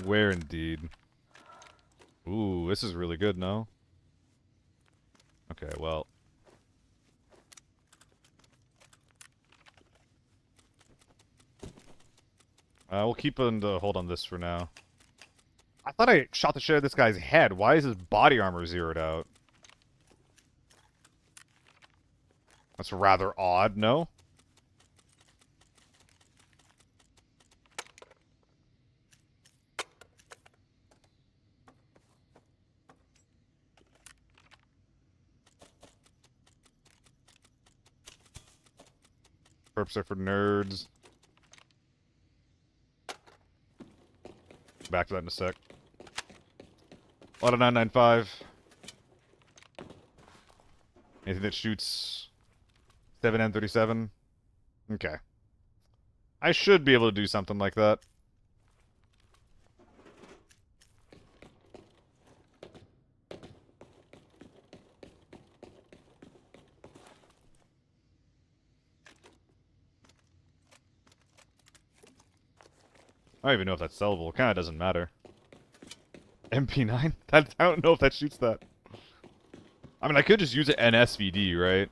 Where indeed? Ooh, this is really good, no? Okay, well. We'll keep on the hold on this for now. I thought I shot the shit out of this guy's head. Why is his body armor zeroed out? That's rather odd, no? Perps are for nerds. Back to that in a sec. Auto 995. Anything that shoots 7N37? Okay. I should be able to do something like that. I don't even know if that's sellable. It kind of doesn't matter. MP9? I don't know if that shoots that. I mean, I could just use an SVD, right?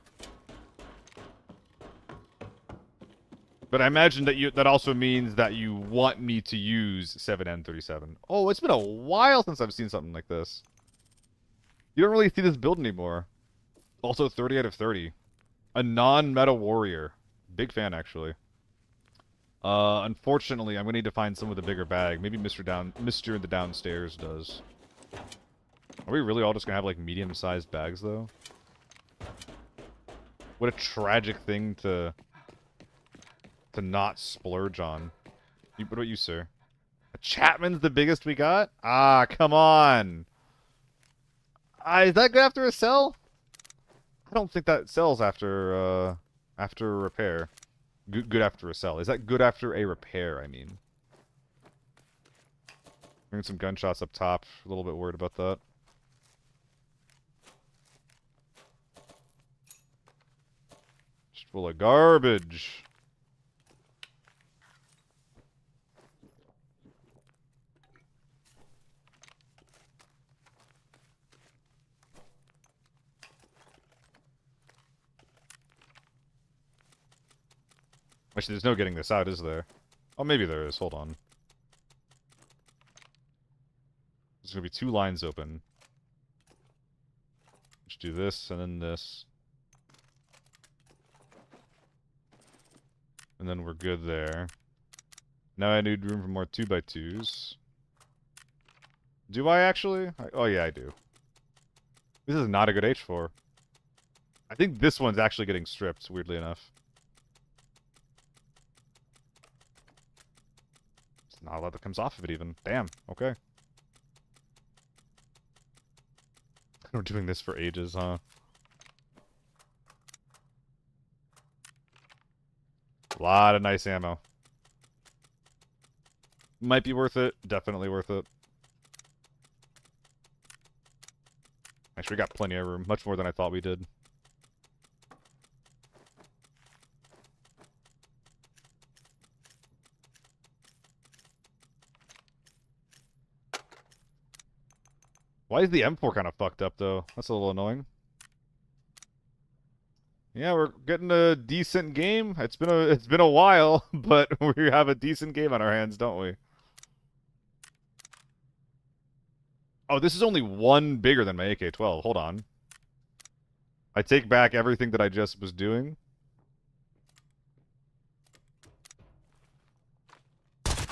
But I imagine that that also means that you want me to use 7N37. Oh, it's been a while since I've seen something like this. You don't really see this build anymore. Also, 30 out of 30. A non-meta warrior. Big fan, actually. Unfortunately, I'm gonna need to find someone with a bigger bag. Maybe Mr. in the downstairs does. Are we really all just gonna have, like, medium-sized bags, though? What a tragic thing to not splurge on. What about you, sir? A Chapman's the biggest we got? Ah, come on! Is that good after a sell? I don't think that sells after a repair. Good after a sell. Is that good after a repair, I mean? Hearing some gunshots up top. A little bit worried about that. full of garbage. Actually, there's no getting this out, is there? Oh, maybe there is. Hold on. There's going to be 2 lines open. Just do this, and then this. And then we're good there. Now I need room for more 2x2s. Do I actually? Oh yeah, I do. This is not a good H4. I think this one's actually getting stripped, weirdly enough. It's not a lot that comes off of it even. Damn, okay. We're doing this for ages, huh? A lot of nice ammo. Might be worth it. Definitely worth it. Actually, we got plenty of room. Much more than I thought we did. Why is the M4 kind of fucked up, though? That's a little annoying. Yeah, we're getting a decent game. It's been a while, but we have a decent game on our hands, don't we? Oh, this is only 1 bigger than my AK-12. Hold on. I take back everything that I just was doing.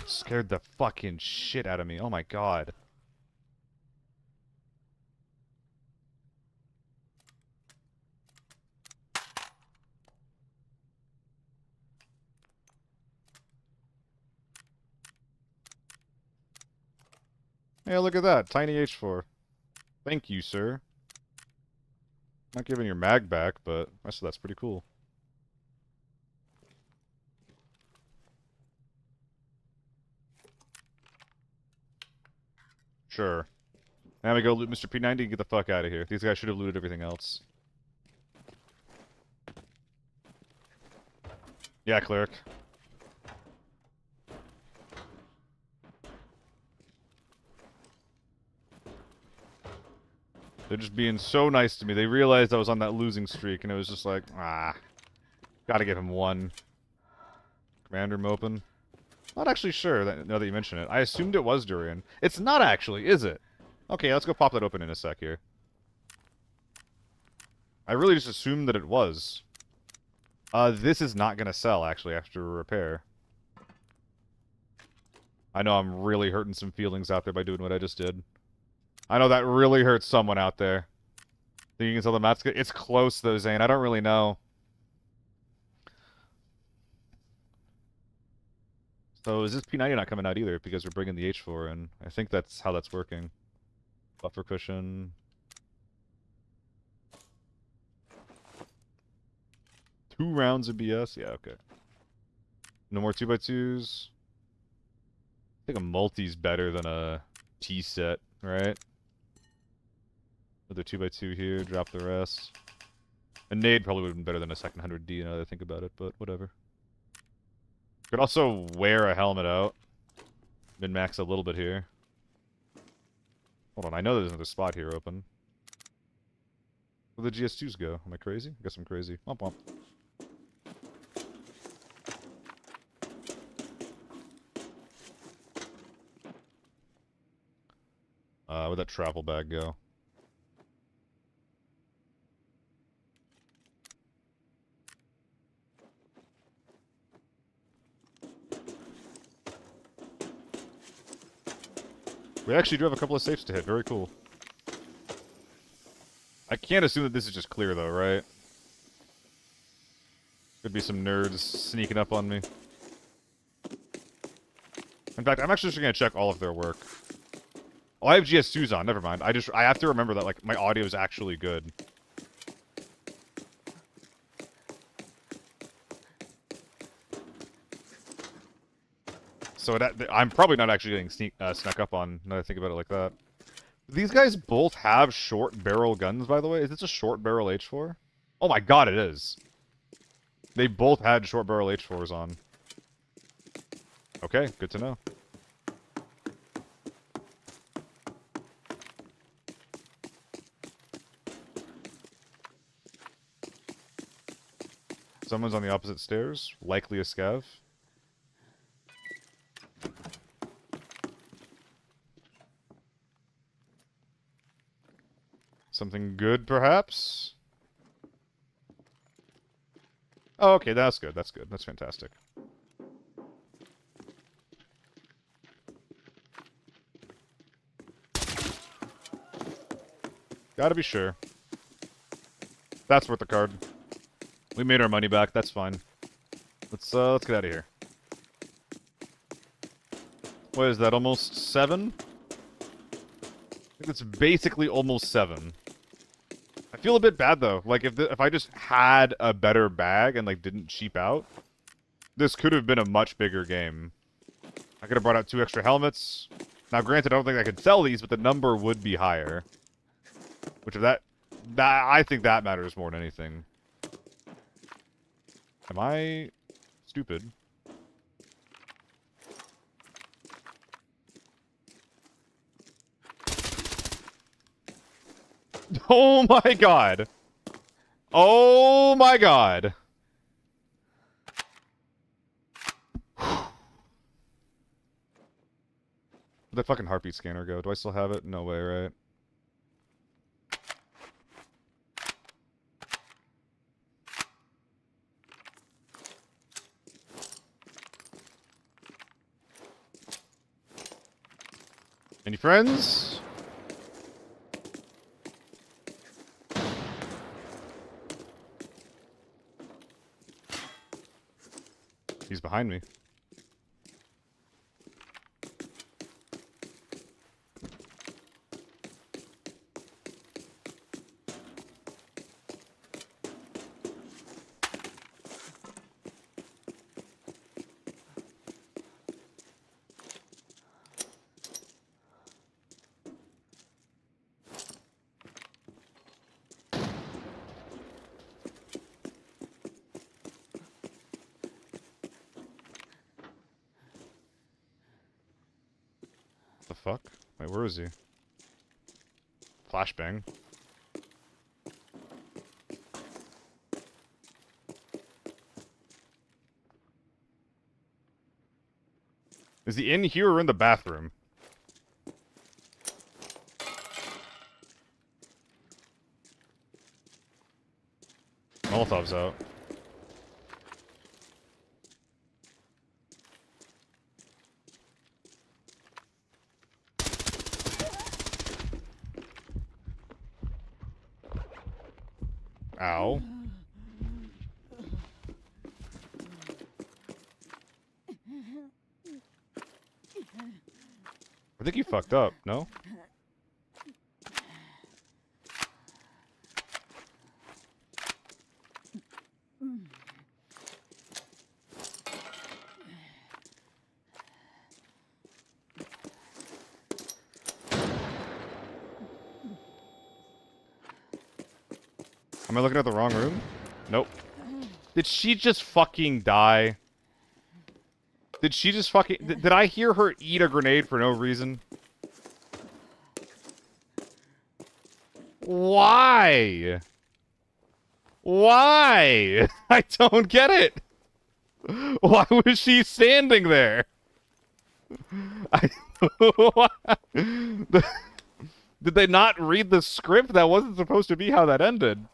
Scared the fucking shit out of me. Oh my god. Hey, look at that. Tiny H4. Thank you, sir. Not giving your mag back, but that's pretty cool. Sure. Now we go loot Mr. P90 and get the fuck out of here. These guys should have looted everything else. Yeah, cleric. They're just being so nice to me. They realized I was on that losing streak, and it was just like, gotta give him 1. Commander Mopin. Not actually sure, now that you mention it. I assumed it was Durian. It's not actually, is it? Okay, let's go pop that open in a sec here. I really just assumed that it was. This is not gonna sell, actually, after repair. I know I'm really hurting some feelings out there by doing what I just did. I know that really hurts someone out there. Think you can sell the mats? It's close, though, Zane. I don't really know. So is this P90 not coming out either because we're bringing the H4 in? I think that's how that's working. Buffer cushion. 2 rounds of BS? Yeah, okay. No more 2x2s. I think a multi's better than a T set, right? Another 2x2 here, drop the rest. A nade probably would have been better than a second 100D now that I think about it, but whatever. Could also wear a helmet out. Min-max a little bit here. Hold on, I know there's another spot here open. Where'd the GS2s go? Am I crazy? I guess I'm crazy. Womp womp. Where'd that travel bag go? We actually do have a couple of safes to hit. Very cool. I can't assume that this is just clear, though, right? Could be some nerds sneaking up on me. In fact, I'm actually just gonna check all of their work. Oh, I have GS2s on. Never mind. I have to remember that, like, my audio is actually good. So I'm probably not actually getting snuck up on, now that I think about it like that. These guys both have short barrel guns, by the way. Is this a short barrel H4? Oh my god, it is. They both had short barrel H4s on. Okay, good to know. Someone's on the opposite stairs. Likely a scav. Something good, perhaps? Oh, okay, that's good. That's good. That's fantastic. Gotta be sure. That's worth the card. We made our money back. That's fine. Let's get out of here. What is that? Almost 7? I think it's basically almost 7. I feel a bit bad though. Like if I just had a better bag and like didn't cheap out, this could have been a much bigger game. I could have brought out 2 extra helmets. Now, granted, I don't think I could sell these, but the number would be higher. Which, if that I think that matters more than anything. Am I stupid? Oh my god! Oh my god! Where'd that fucking heartbeat scanner go? Do I still have it? No way, right? Any friends? He's behind me. The fuck? Wait, where is he? Flashbang. Is he in here or in the bathroom? Molotov's out. Ow. I think you fucked up, no? Am I looking at the wrong room? Nope. Did she just fucking die? Did she just fucking... Did I hear her eat a grenade for no reason? Why? Why? I don't get it. Why was she standing there? Did they not read the script? That wasn't supposed to be how that ended.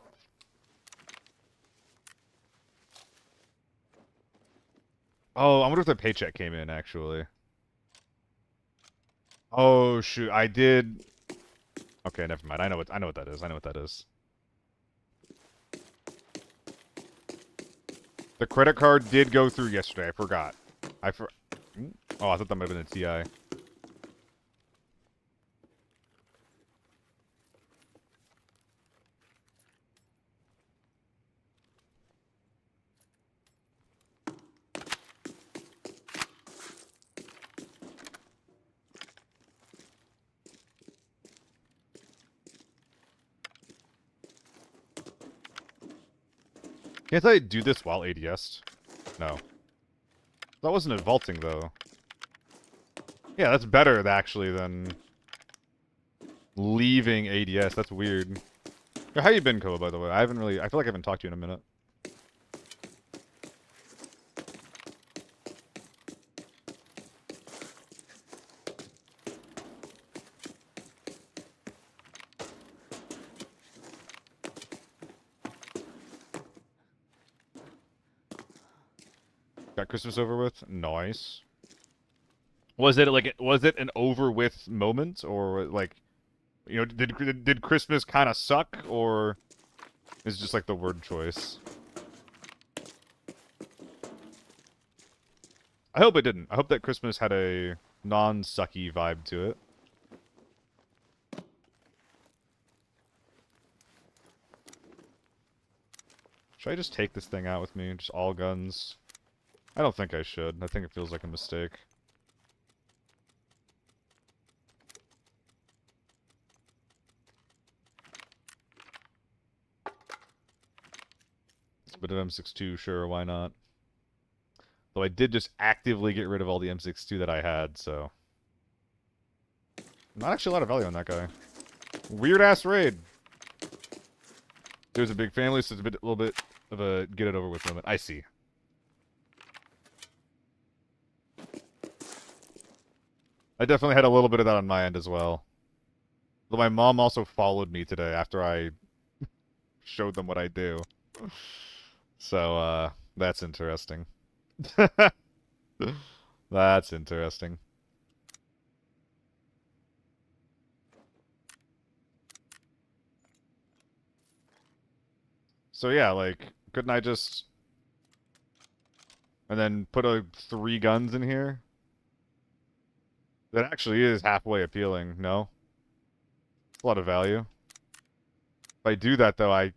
Oh, I wonder if the paycheck came in, actually. Oh, shoot. I did... Okay, never mind. I know what that is. I know what that is. The credit card did go through yesterday. I forgot. Oh, I thought that might have been a TI. Can't I do this while ADS? No. That wasn't a vaulting, though. Yeah, that's better, actually, than leaving ADS. That's weird. How you been, Koa, by the way? I feel like I haven't talked to you in a minute. Got Christmas over with? Nice. Was it an over with moment, or like, you know, did Christmas kind of suck, or is it just like the word choice? I hope it didn't. I hope that Christmas had a non-sucky vibe to it. Should I just take this thing out with me? Just all guns? I don't think I should. I think it feels like a mistake. But an M62, sure, why not? Though I did just actively get rid of all the M62 that I had, so... Not actually a lot of value on that guy. Weird-ass raid! There's a big family, so it's a little bit of a get-it-over-with moment. I see. I definitely had a little bit of that on my end as well. Though my mom also followed me today after I showed them what I do. So, that's interesting. That's interesting. So yeah, like, couldn't I just... And then put 3 guns in here? That actually is halfway appealing, no? A lot of value. If I do that, though, I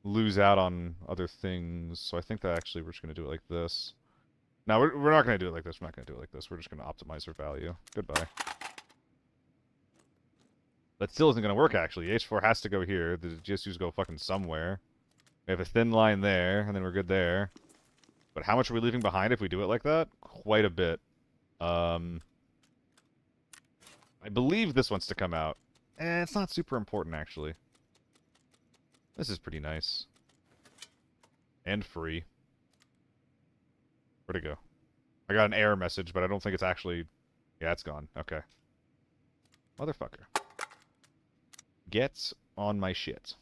lose out on other things, so I think that actually we're just going to do it like this. No, we're not going to do it like this. We're not going to do it like this. We're just going to optimize for value. Goodbye. That still isn't going to work, actually. H4 has to go here. The GSUs go fucking somewhere. We have a thin line there, and then we're good there. But how much are we leaving behind if we do it like that? Quite a bit. I believe this wants to come out. It's not super important, actually. This is pretty nice. And free. Where'd it go? I got an error message, but I don't think it's actually... Yeah, it's gone. Okay. Motherfucker. Get on my shit.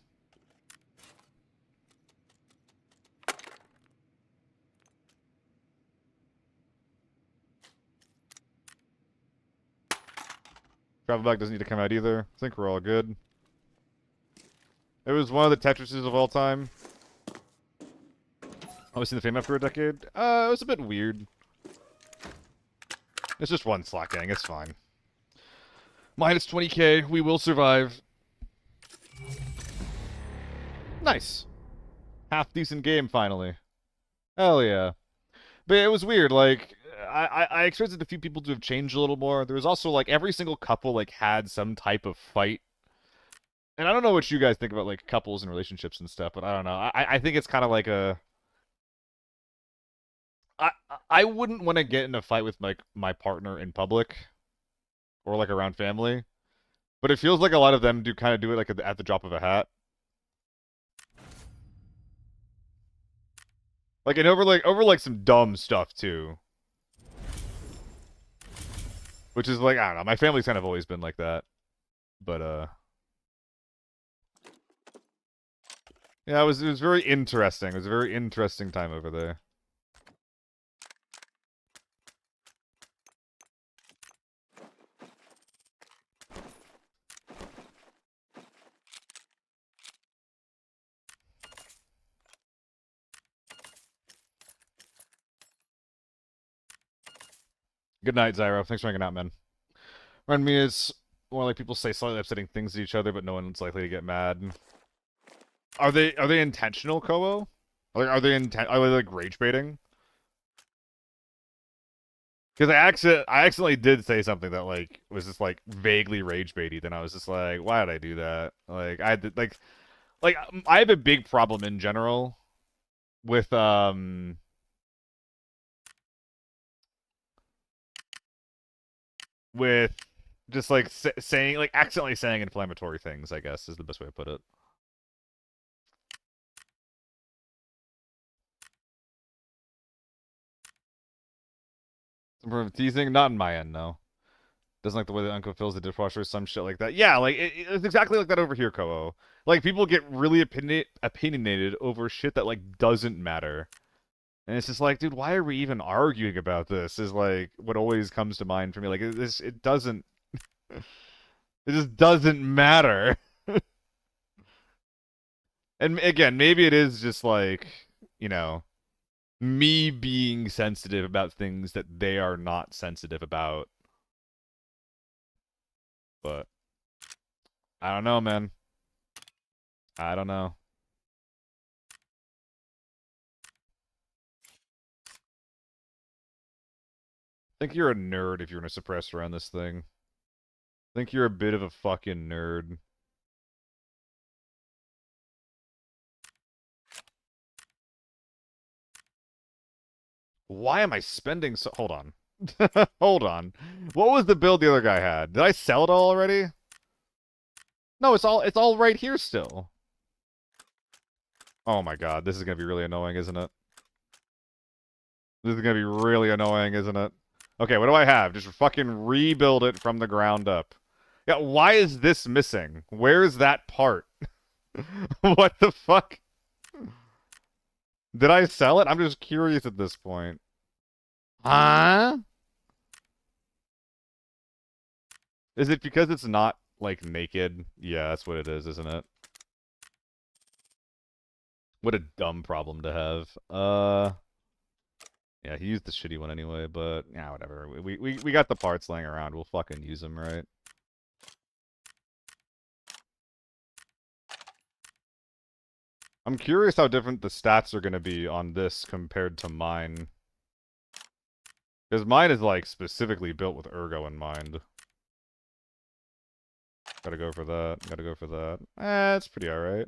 Travel bag doesn't need to come out either. I think we're all good. It was one of the Tetrises of all time. Always seen the fame after a decade. It was a bit weird. It's just one slot gang. It's fine. Minus 20k. We will survive. Nice. Half decent game finally. Hell yeah. But it was weird. Like, I expected a few people to have changed a little more. There was also, like, every single couple, like, had some type of fight. And I don't know what you guys think about, like, couples and relationships and stuff, but I don't know. I think it's kind of like a... I wouldn't want to get in a fight with, like, my partner in public. Or, like, around family. But it feels like a lot of them do kind of do it, like, at the drop of a hat. Like, and over some dumb stuff, too. Which is, like, I don't know. My family's kind of always been like that. But, yeah, it was very interesting. It was a very interesting time over there. Good night, Zyro. Thanks for hanging out, man. Remind me, it's more like people say slightly upsetting things to each other, but no one's likely to get mad. Are they intentional, Kobo? Are they like rage baiting? Because I accidentally did say something that like was just like vaguely rage baity. Then I was just like, why did I do that? Like I did like like I have a big problem in general with with just like saying like accidentally saying inflammatory things, I guess is the best way to put it. From teasing, not in my end, no. Doesn't like the way that Uncle fills the dishwasher, some shit like that. Yeah, like it's exactly like that over here, Koho. Like people get really opinionated over shit that like doesn't matter. And it's just like, dude, why are we even arguing about this? Is like what always comes to mind for me. Like it doesn't it just doesn't matter. And again, maybe it is just like, you know, me being sensitive about things that they are not sensitive about. But I don't know, man. I don't know. I think you're a nerd if you're gonna suppress around this thing. I think you're a bit of a fucking nerd. Why am I spending so... Hold on. Hold on. What was the build the other guy had? Did I sell it all already? No, it's all right here still. Oh my god, this is gonna be really annoying, isn't it? This is gonna be really annoying, isn't it? Okay, what do I have? Just fucking rebuild it from the ground up. Yeah, why is this missing? Where's that part? What the fuck? Did I sell it? I'm just curious at this point. Huh? Is it because it's not, like, naked? Yeah, that's what it is, isn't it? What a dumb problem to have. Yeah, he used the shitty one anyway, but yeah, whatever. We got the parts laying around. We'll fucking use them, right? I'm curious how different the stats are going to be on this compared to mine. Because mine is, like, specifically built with ergo in mind. Gotta go for that. Gotta go for that. It's pretty alright.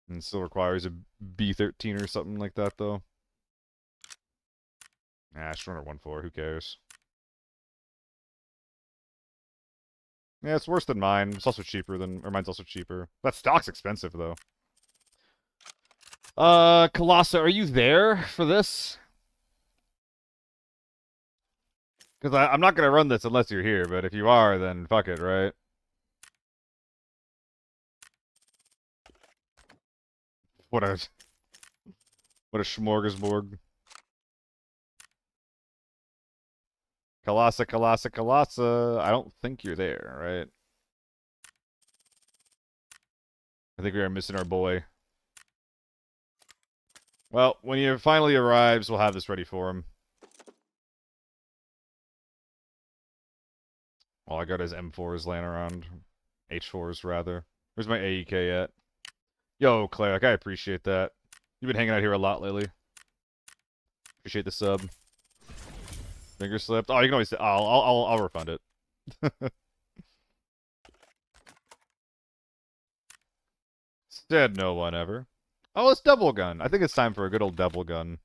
And still requires a B13 or something like that, though. Just run a 1.4. Who cares? Yeah, it's worse than mine. It's also cheaper than... Or mine's also cheaper. That stock's expensive, though. Colossa, are you there for this? Because I'm not going to run this unless you're here, but if you are, then fuck it, right? What a smorgasbord. Colossa, Colossa, Colossa. I don't think you're there, right? I think we are missing our boy. Well, when he finally arrives, we'll have this ready for him. All I got is M4s laying around. H4s, rather. Where's my AEK at? Yo, Cleric, I appreciate that. You've been hanging out here a lot lately. Appreciate the sub. Finger slipped. Oh, you can always say, I'll refund it. Said no one ever. Oh, it's double gun. I think it's time for a good old double gun.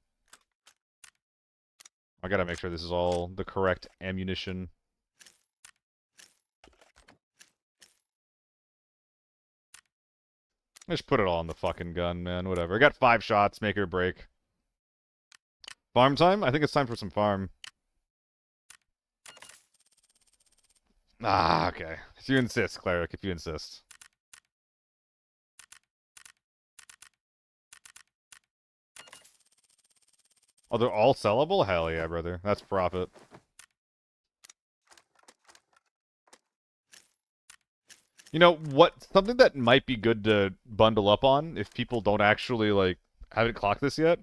I gotta make sure this is all the correct ammunition. Just put it all in the fucking gun, man. Whatever. I got 5 shots. Make it or break. Farm time? I think it's time for some farm. Okay. If you insist, Cleric. If you insist. Oh, they're all sellable? Hell yeah, brother. That's profit. You know, something that might be good to bundle up on, if people don't actually, like, haven't clocked this yet.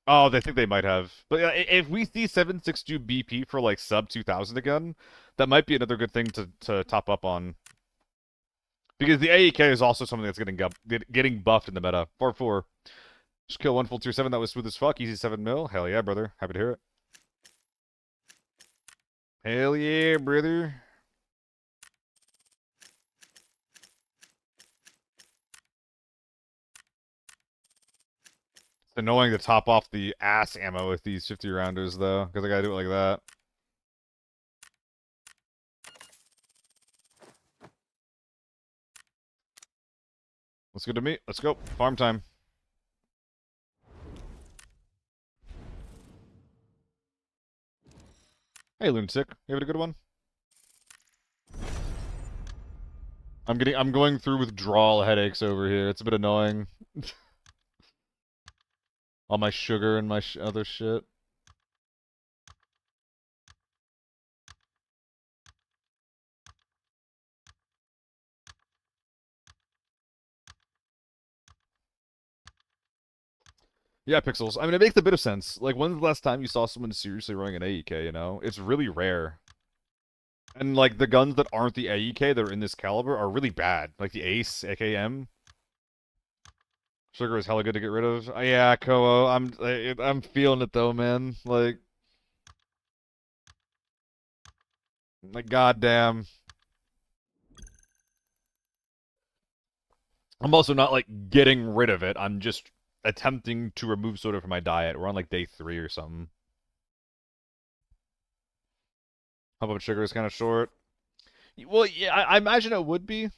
Oh, they think they might have. But if we see 762 BP for, like, sub 2,000 again, that might be another good thing to top up on. Because the AEK is also something that's getting buffed in the meta. 4-4. Just kill 1 full tier 7. That was smooth as fuck. Easy 7 mil. Hell yeah, brother. Happy to hear it. Hell yeah, brother. It's annoying to top off the ass ammo with these 50 rounders though, because I gotta do it like that. Looks good to me. Let's go. Farm time. Hey, Lunatic. You having a good one? I'm going through withdrawal headaches over here. It's a bit annoying. All my sugar and my other shit. Yeah, Pixels. I mean, it makes a bit of sense. Like, when's the last time you saw someone seriously running an AEK, you know? It's really rare. And, like, the guns that aren't the AEK that are in this caliber are really bad. Like the Ace, AKM. Sugar is hella good to get rid of. Yeah, Koa. I'm feeling it, though, man. Like, goddamn. I'm also not, like, getting rid of it. I'm just attempting to remove soda from my diet. We're on, like, day 3 or something. How about sugar is kind of short? Well, yeah, I imagine it would be.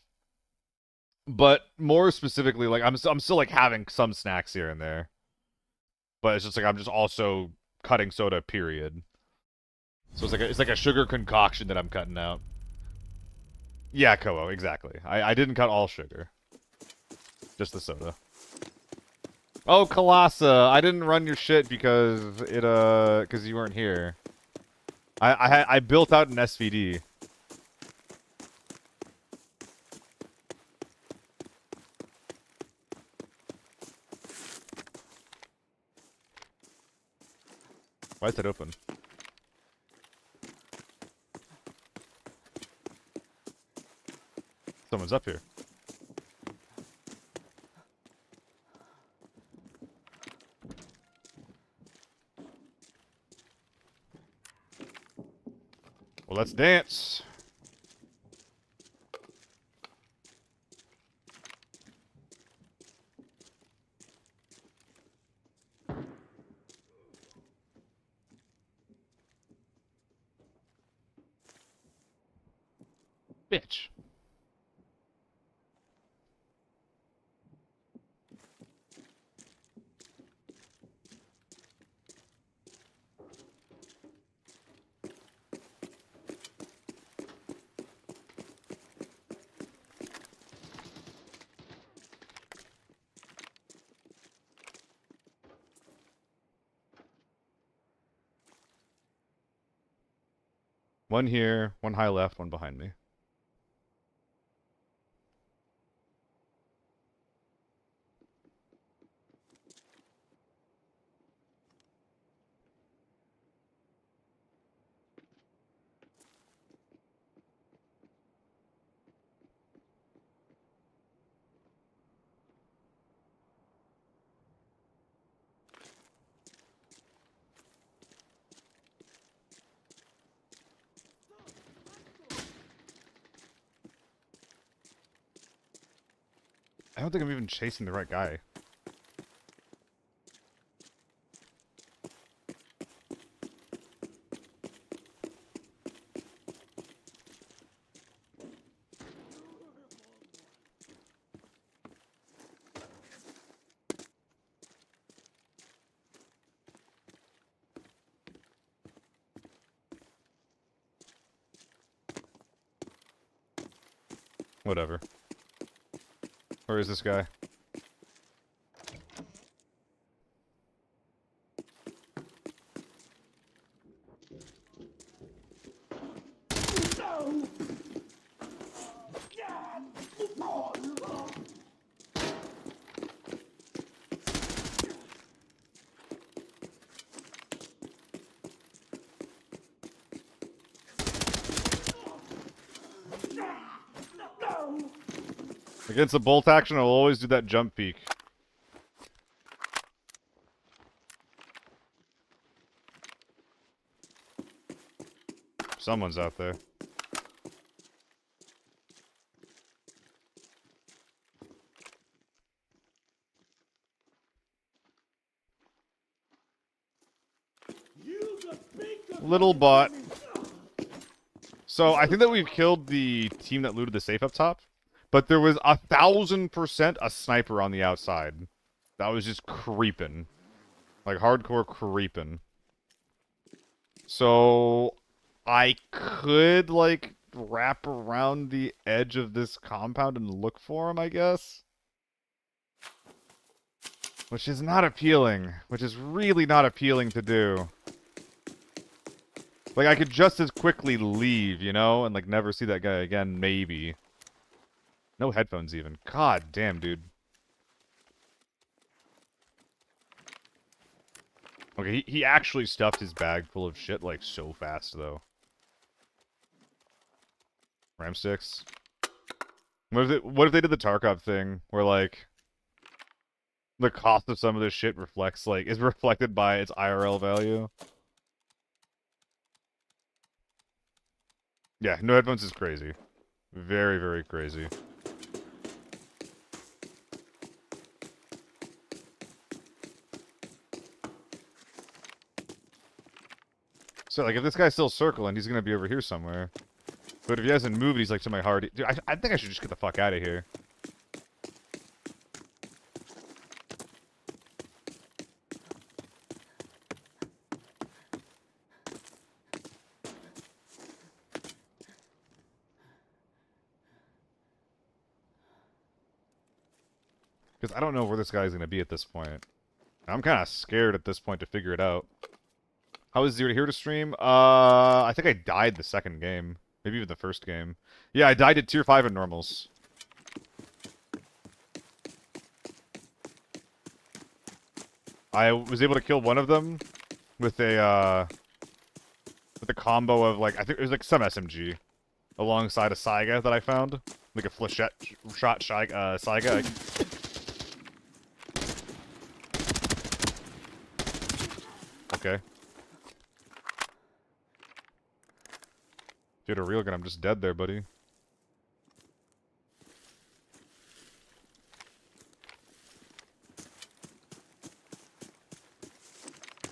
But more specifically, like, I'm still, like, having some snacks here and there. But it's just, like, I'm just also cutting soda, period. So it's like a sugar concoction that I'm cutting out. Yeah, Koa, exactly. I didn't cut all sugar. Just the soda. Oh, Kalasa, I didn't run your shit because because you weren't here. I built out an SVD. Why is that open? Someone's up here. Well, let's dance. Bitch. One here, one high left, one behind me. I don't think I'm even chasing the right guy. Whatever. Where is this guy? Against the bolt action, I'll always do that jump peek. Someone's out there. Little bot. So I think that we've killed the team that looted the safe up top, but there was 1,000% a sniper on the outside. That was just creeping. Like, hardcore creeping. So I could, like, wrap around the edge of this compound and look for him, I guess. Which is not appealing. Which is really not appealing to do. Like, I could just as quickly leave, you know? And, like, never see that guy again, maybe. No headphones, even. God damn, dude. Okay, he actually stuffed his bag full of shit, like, so fast, though. Ram sticks. What if they did the Tarkov thing, where, like, the cost of some of this shit reflects, like, is reflected by its IRL value? Yeah, no headphones is crazy. Very, very crazy. So, like, if this guy's still circling, he's gonna be over here somewhere. But if he hasn't moved, he's, like, to my heart. Dude, I think I should just get the fuck out of here. Because I don't know where this guy's gonna be at this point. I'm kind of scared at this point to figure it out. How is Zero here to stream? I think I died the second game. Maybe even the first game. Yeah, I died at tier 5 in normals. I was able to kill one of them with a combo of, like, I think it was like some SMG alongside a Saiga that I found. Like a flechette shot Saiga. Okay. If you had a real gun, I'm just dead there, buddy. You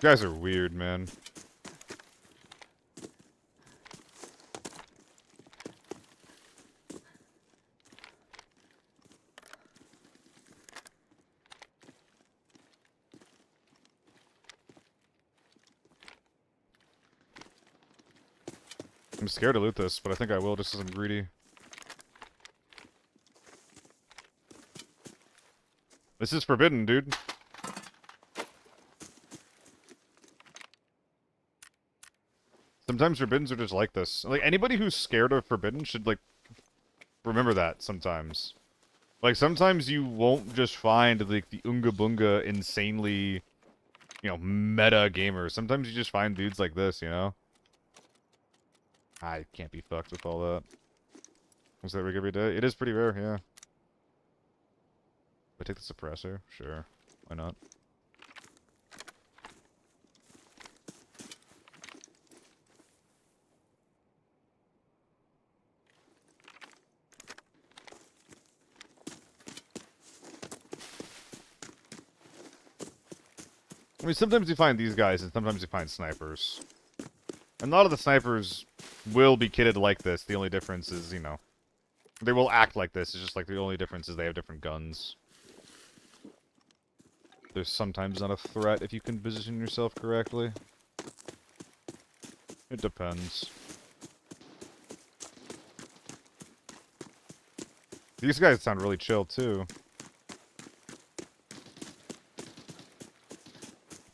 guys are weird, man. I'm scared to loot this, but I think I will just because I'm greedy. This is forbidden, dude. Sometimes forbiddens are just like this. Like, anybody who's scared of forbidden should, like, remember that sometimes. Like, sometimes you won't just find, like, the Unga Bunga insanely, you know, meta gamers. Sometimes you just find dudes like this, you know? I can't be fucked with all that. Is that rig every day? It is pretty rare, yeah. I take the suppressor? Sure. Why not? I mean, sometimes you find these guys, and sometimes you find snipers. And a lot of the snipers will be kitted like this. The only difference is, you know, they will act like this. It's just like the only difference is they have different guns. There's sometimes not a threat if you can position yourself correctly. It depends. These guys sound really chill, too.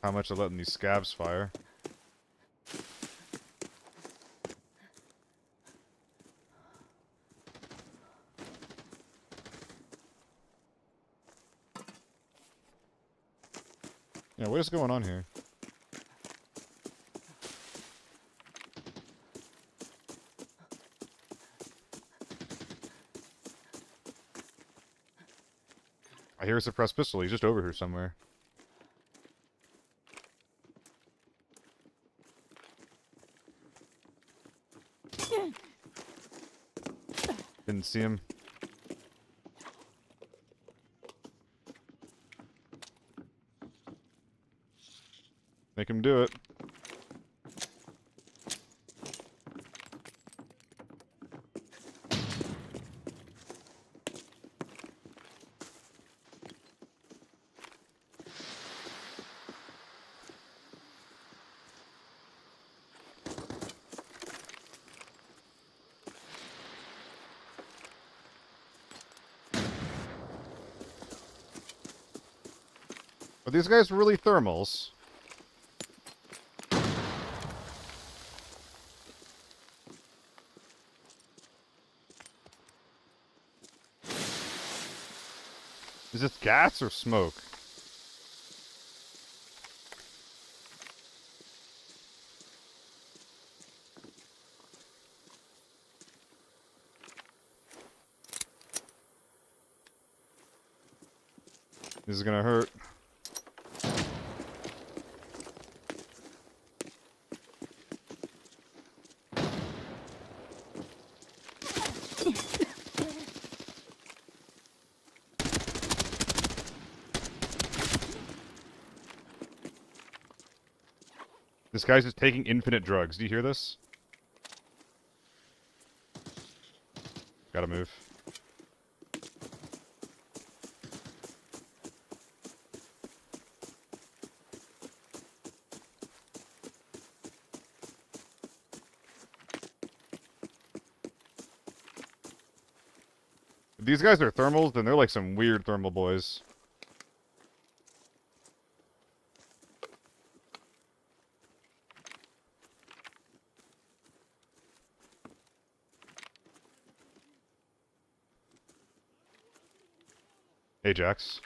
How much they're letting these scabs fire. Yeah, what is going on here? I hear a suppressed pistol. He's just over here somewhere. Didn't see him. Make him do it. Are these guys really thermals? Is this gas or smoke? This is gonna hurt. This guy's just taking infinite drugs. Do you hear this? Gotta move. If these guys are thermals, then they're like some weird thermal boys. Ajax.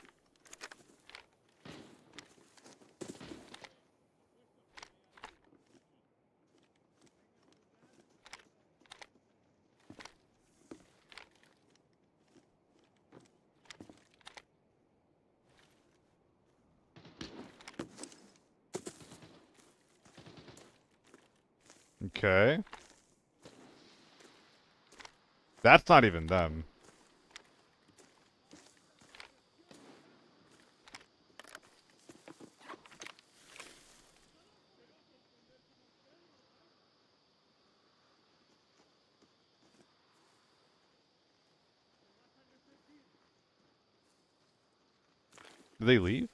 Okay. That's not even them. Did they leave?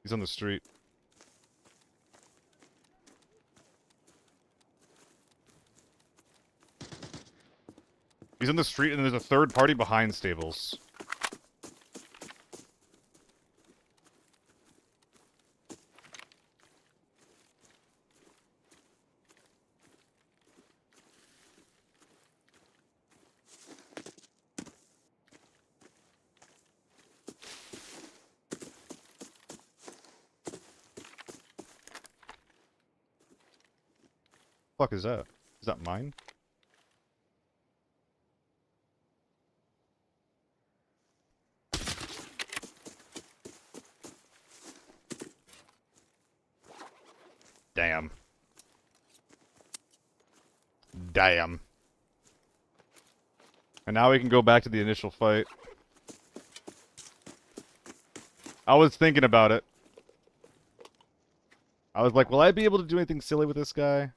He's on the street. He's on the street and there's a third party behind stables. Fuck is that? Is that mine? Damn. Damn. And now we can go back to the initial fight. I was thinking about it. I was like, will I be able to do anything silly with this guy?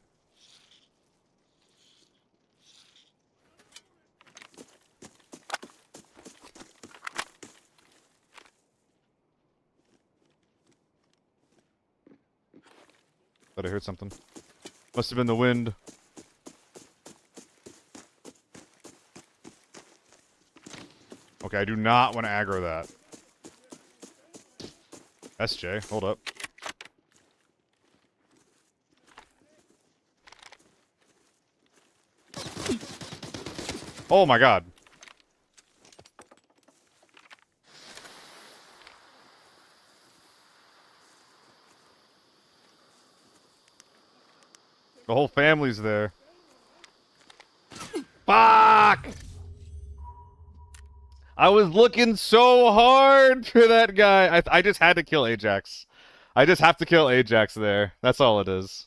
Thought I heard something. Must have been the wind. Okay, I do not want to aggro that. SJ, hold up. Oh my god. The whole family's there. Fuck! I was looking so hard for that guy. I just had to kill Ajax. I just have to kill Ajax there. That's all it is.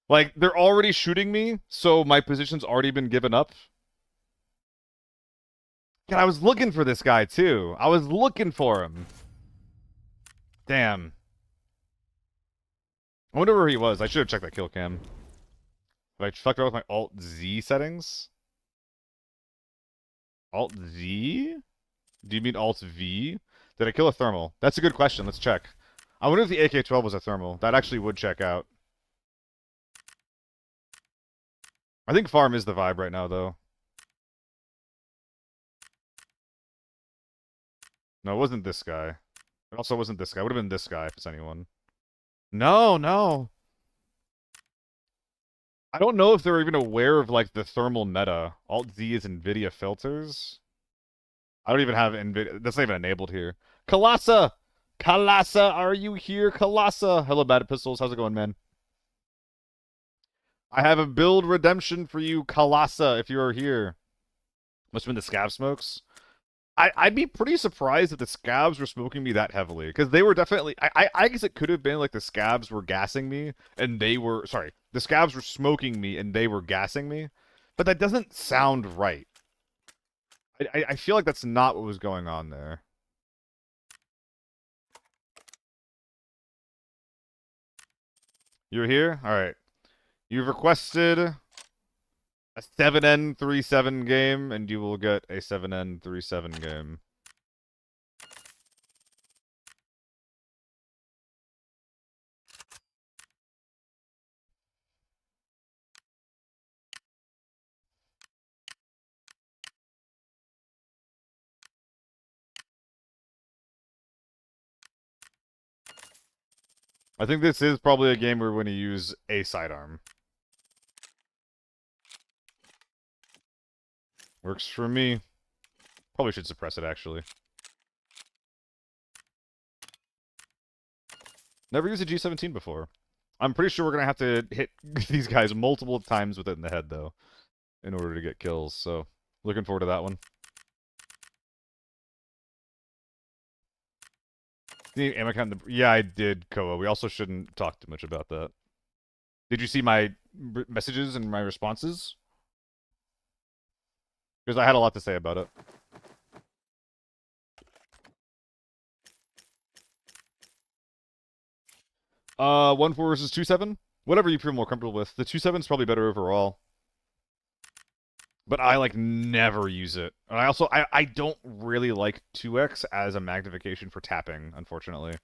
Like, they're already shooting me, so my position's already been given up. God, I was looking for this guy, too. I was looking for him. Damn. I wonder where he was. I should have checked that kill cam. But I fucked around with my Alt-Z settings. Alt-Z? Do you mean Alt V? Did I kill a thermal? That's a good question. Let's check. I wonder if the AK-12 was a thermal. That actually would check out. I think farm is the vibe right now, though. No, it wasn't this guy. It also wasn't this guy. It would have been this guy if it's anyone. No, no. I don't know if they're even aware of, like, the thermal meta. Alt-Z is NVIDIA filters. I don't even have NVIDIA. That's not even enabled here. Kalasa! Kalasa, are you here? Kalasa! Hello, Bad Pistols. How's it going, man? I have a build redemption for you, Kalasa, if you are here. Must have been the scab smokes. I'd be pretty surprised if the scabs were smoking me that heavily, because they were definitely. I guess it could have been like the scabs were gassing me, and they were. Sorry, the scabs were smoking me, and they were gassing me. But that doesn't sound right. I feel like that's not what was going on there. You're here? Alright. You've requested a 7N37 game, and you will get a 7N37 game. I think this is probably a game where we're going to use a sidearm. Works for me. Probably should suppress it, actually. Never used a G17 before. I'm pretty sure we're going to have to hit these guys multiple times with it in the head, though, in order to get kills, so looking forward to that one. The ammo count. Yeah, I did, Koa. We also shouldn't talk too much about that. Did you see my messages and my responses? Because I had a lot to say about it. 1-4 versus 2-7? Whatever you feel more comfortable with. The 2-7 is probably better overall. But I, like, never use it. And I don't really like 2x as a magnification for tapping, unfortunately.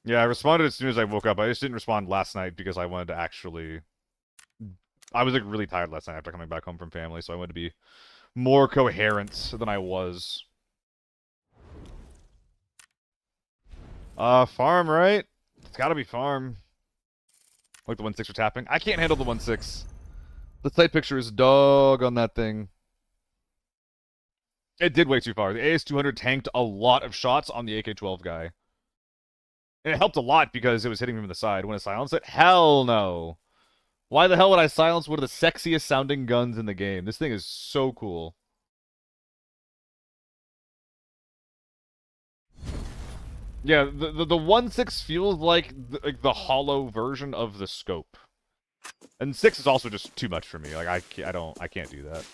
Yeah, I responded as soon as I woke up. I just didn't respond last night because I wanted to actually... I was, like, really tired last night after coming back home from family, so I wanted to be more coherent than I was. Farm, right? It's gotta be farm. Like the 1.6 for tapping. I can't handle the 1.6. The sight picture is dog on that thing. It did way too far. The AS200 tanked a lot of shots on the AK-12 guy. And it helped a lot because it was hitting him from the side. When I silence it? Hell no. Why the hell would I silence one of the sexiest sounding guns in the game? This thing is so cool. Yeah, the 1.6 feels like the hollow version of the scope. And 6 is also just too much for me. Like I can't do that.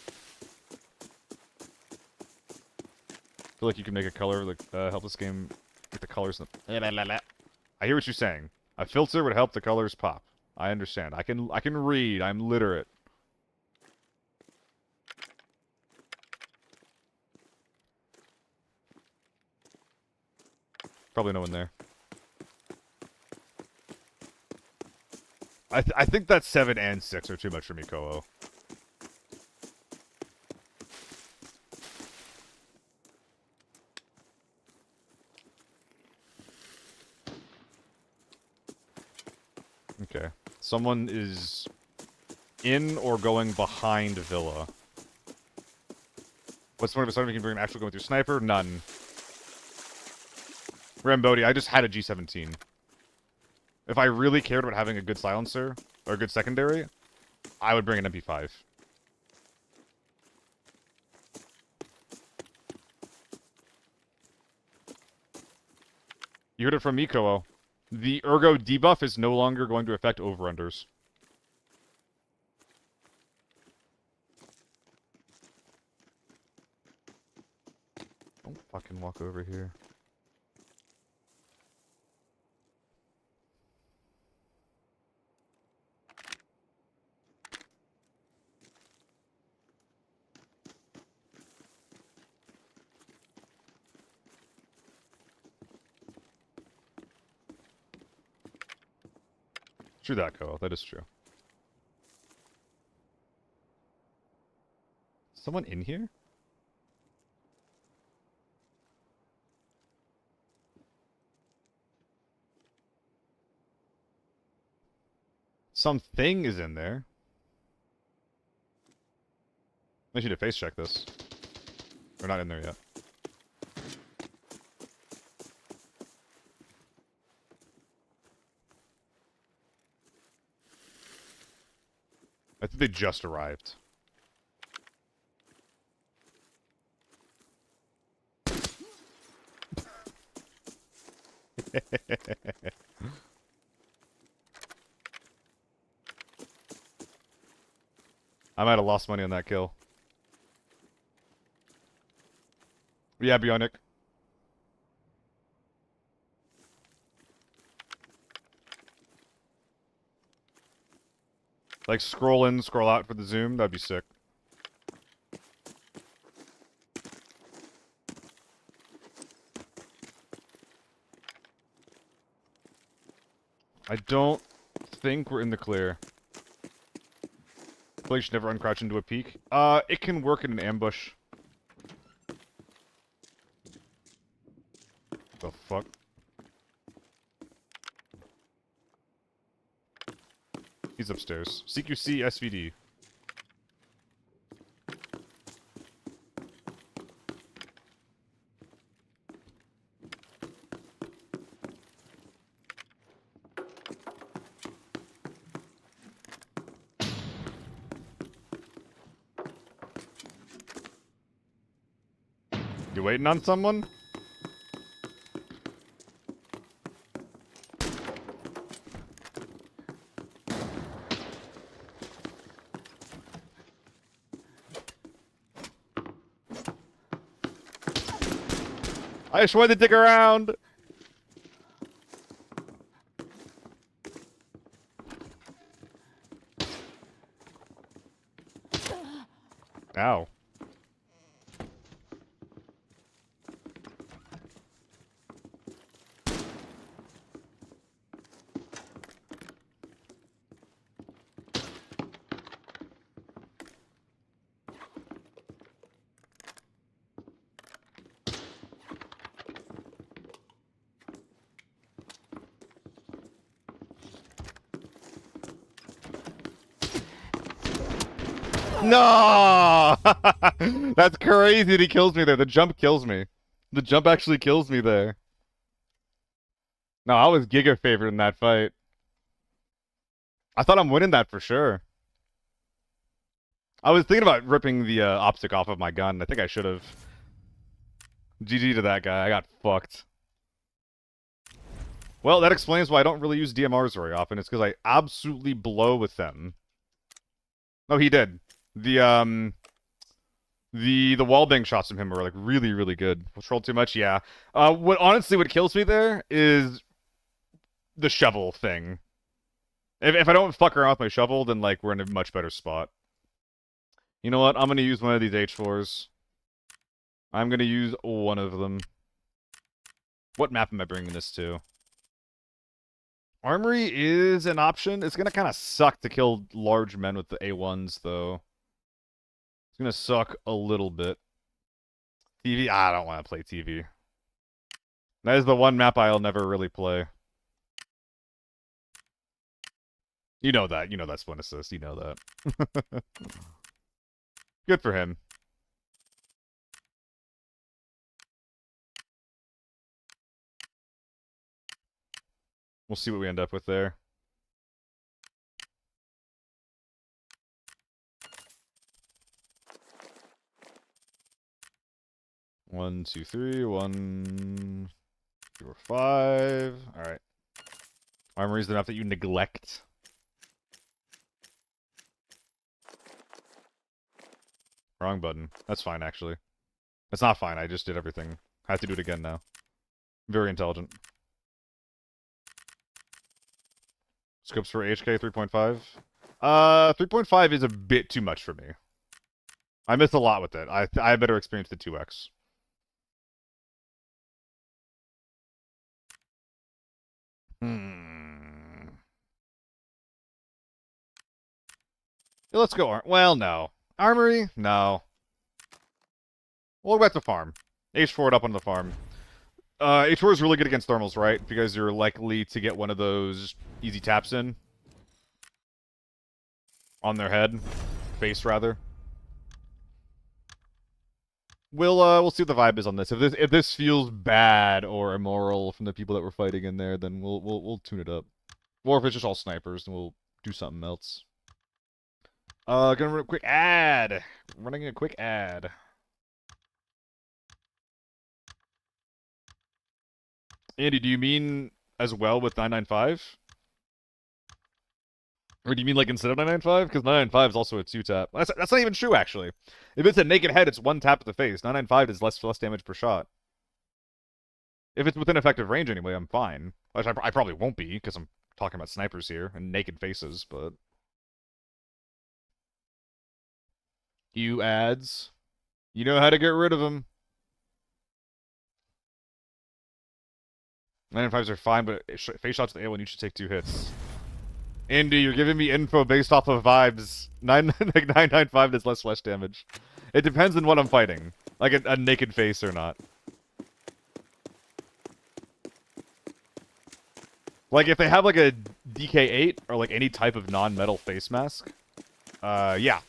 I feel like you can make a color like help this game get the colors. I hear what you're saying. A filter would help the colors pop. I understand. I can read. I'm literate. Probably no one there. I think that 7 and 6 are too much for me, Koho. Okay. Someone is in or going behind Villa. What's the point of a sudden we can bring an actual going through sniper? None. Rambodi, I just had a G17. If I really cared about having a good silencer, or a good secondary, I would bring an MP5. You heard it from me, Koho. The Ergo debuff is no longer going to affect over-unders. Don't fucking walk over here. True that, Ko. That is true. Someone in here? Something is in there. I need to face check this. We're not in there yet. I think they just arrived. I might have lost money on that kill. Yeah, Bionic. Like, scroll in, scroll out for the zoom. That'd be sick. I don't think we're in the clear. I feel like you should never uncrouch into a peek. It can work in an ambush. The fuck? He's upstairs. CQC SVD. You waiting on someone? I just wanted to dig around. Ow. No! That's crazy that he kills me there. The jump kills me. The jump actually kills me there. No, I was giga favored in that fight. I thought I'm winning that for sure. I was thinking about ripping the optic off of my gun. I think I should have. GG to that guy. I got fucked. Well, that explains why I don't really use DMRs very often. It's because I absolutely blow with them. No, he did. The wallbang shots from him were like really, really good. Trolled too much, yeah. What kills me there is the shovel thing. If I don't fuck around with my shovel, then like we're in a much better spot. You know what? I'm gonna use one of these H4s. I'm gonna use one of them. What map am I bringing this to? Armory is an option. It's gonna kind of suck to kill large men with the A1s, though. It's gonna suck a little bit. TV? I don't want to play TV. That is the one map I'll never really play. You know that. You know that's one assist. You know that. Good for him. We'll see what we end up with there. One, two, three. 1, 2, 5. All right. Armory is the map that you neglect. Wrong button. That's fine, actually. That's not fine. I just did everything. I have to do it again now. Very intelligent. Scopes for HK 3.5. 3.5 is a bit too much for me. I miss a lot with it. I have better experience than 2x. Let's go. Well, no. Armory? No. We'll go back to farm. H4 it up on the farm. H4 is really good against thermals, right? Because you're likely to get one of those easy taps in. On their head. Face, rather. We'll see what the vibe is on this. If this feels bad or immoral from the people that we're fighting in there, then we'll tune it up. Or if it's just all snipers, then we'll do something else. Gonna run a quick ad. Running a quick ad. Andy, do you mean as well with 995? Or do you mean like instead of 995? Because 995 is also a 2-tap. That's not even true, actually. If it's a naked head, it's 1 tap to the face. 995 is less damage per shot. If it's within effective range anyway, I'm fine. Which I probably won't be, because I'm talking about snipers here and naked faces, but... You ads. You know how to get rid of them. 995s are fine, but face shots with A1, you should take 2 hits. Andy, you're giving me info based off of vibes. 995 does less flesh damage. It depends on what I'm fighting. Like a naked face or not. Like if they have like a DK8 or like any type of non-metal face mask, yeah.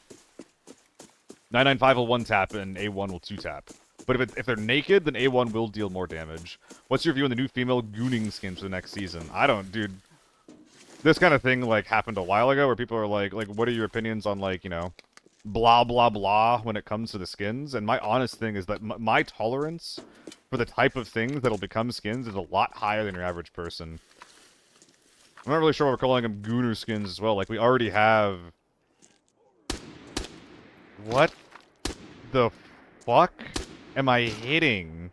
995 will 1-tap and A1 will 2-tap. But if they're naked, then A1 will deal more damage. What's your view on the new female gooning skins for the next season? I don't, dude. This kind of thing, like, happened a while ago where people are like, what are your opinions on, like, you know, blah, blah, blah when it comes to the skins? And my honest thing is that my tolerance for the type of things that'll become skins is a lot higher than your average person. I'm not really sure why we're calling them gooner skins as well. Like, we already have... What the fuck am I hitting?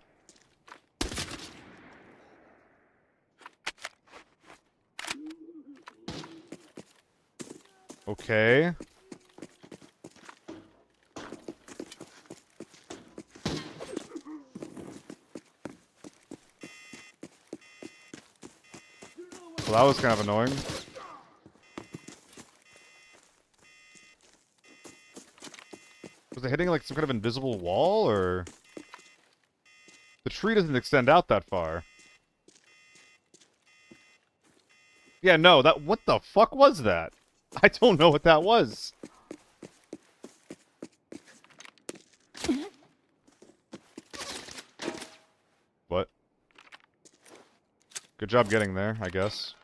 Okay. Well, that was kind of annoying. Was it hitting like some kind of invisible wall, or... The tree doesn't extend out that far. Yeah, no, that... What the fuck was that? I don't know what that was. What? Good job getting there, I guess.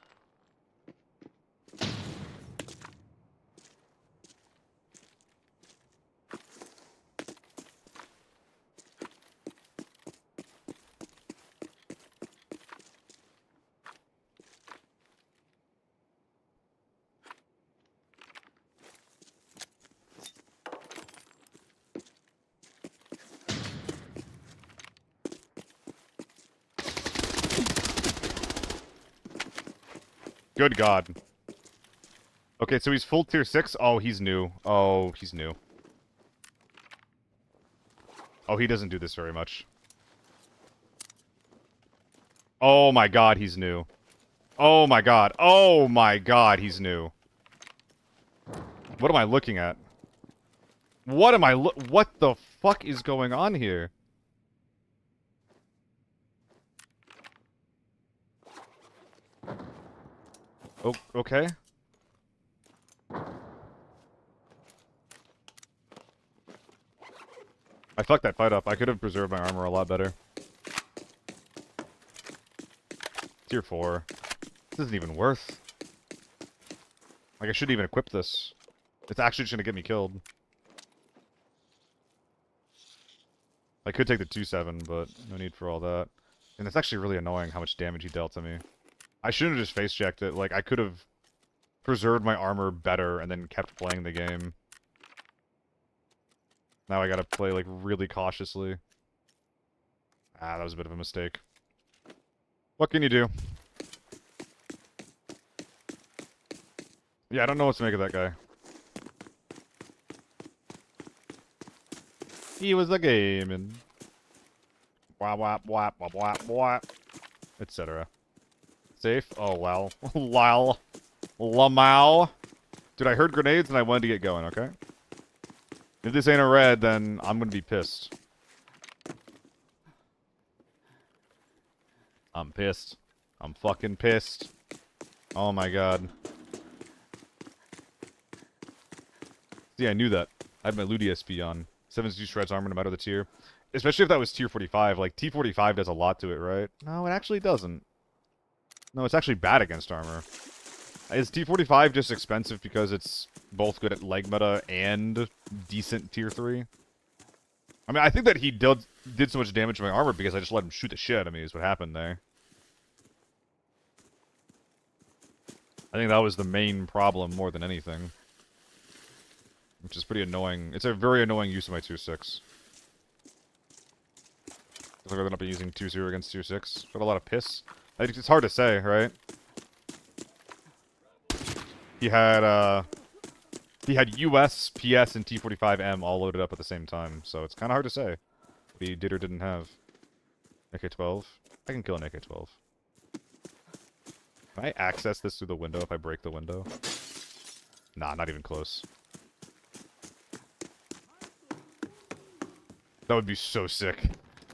Good God. Okay, so he's full tier 6? Oh, he's new. Oh, he's new. Oh, he doesn't do this very much. Oh my God, he's new. Oh my God. Oh my God, he's new. What am I looking at? What am I what the fuck is going on here? Oh, okay. I fucked that fight up. I could have preserved my armor a lot better. Tier 4. This isn't even worth. Like, I shouldn't even equip this. It's actually just gonna get me killed. I could take the 2-7, but no need for all that. And it's actually really annoying how much damage he dealt to me. I shouldn't have just face-checked it. Like, I could have preserved my armor better and then kept playing the game. Now I gotta play, like, really cautiously. Ah, that was a bit of a mistake. What can you do? Yeah, I don't know what to make of that guy. He was a gaming. Wap wap wap wap wap wap. Etc. Safe? Oh, well. Lol. Lamau. Dude, I heard grenades and I wanted to get going, okay? If this ain't a red, then I'm gonna be pissed. I'm pissed. I'm fucking pissed. Oh my god. See, I knew that. I had my loot ESP on. 72 shreds armor no matter the tier. Especially if that was tier 45. Like, T45 does a lot to it, right? No, it actually doesn't. No, it's actually bad against armor. Is T45 just expensive because it's both good at leg meta and decent tier 3? I mean, I think that he did so much damage to my armor because I just let him shoot the shit out of me is what happened there. I think that was the main problem more than anything. Which is pretty annoying. It's a very annoying use of my 2-6. I've rather not be using 2-0 against 2-6. Got a lot of piss. I think it's hard to say, right? He had US, PS, and T45M all loaded up at the same time, so it's kind of hard to say what he did or didn't have. AK-12. I can kill an AK-12. Can I access this through the window if I break the window? Nah, not even close. That would be so sick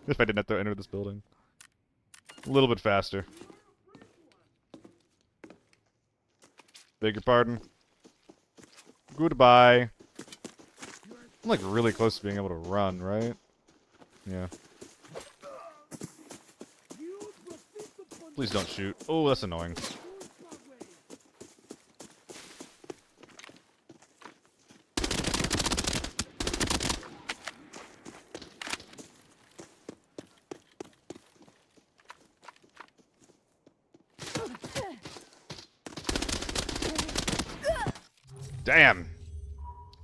if I didn't have to enter this building. A little bit faster. Beg your pardon. Goodbye. I'm like really close to being able to run, right? Yeah. Please don't shoot. Oh, that's annoying. Damn.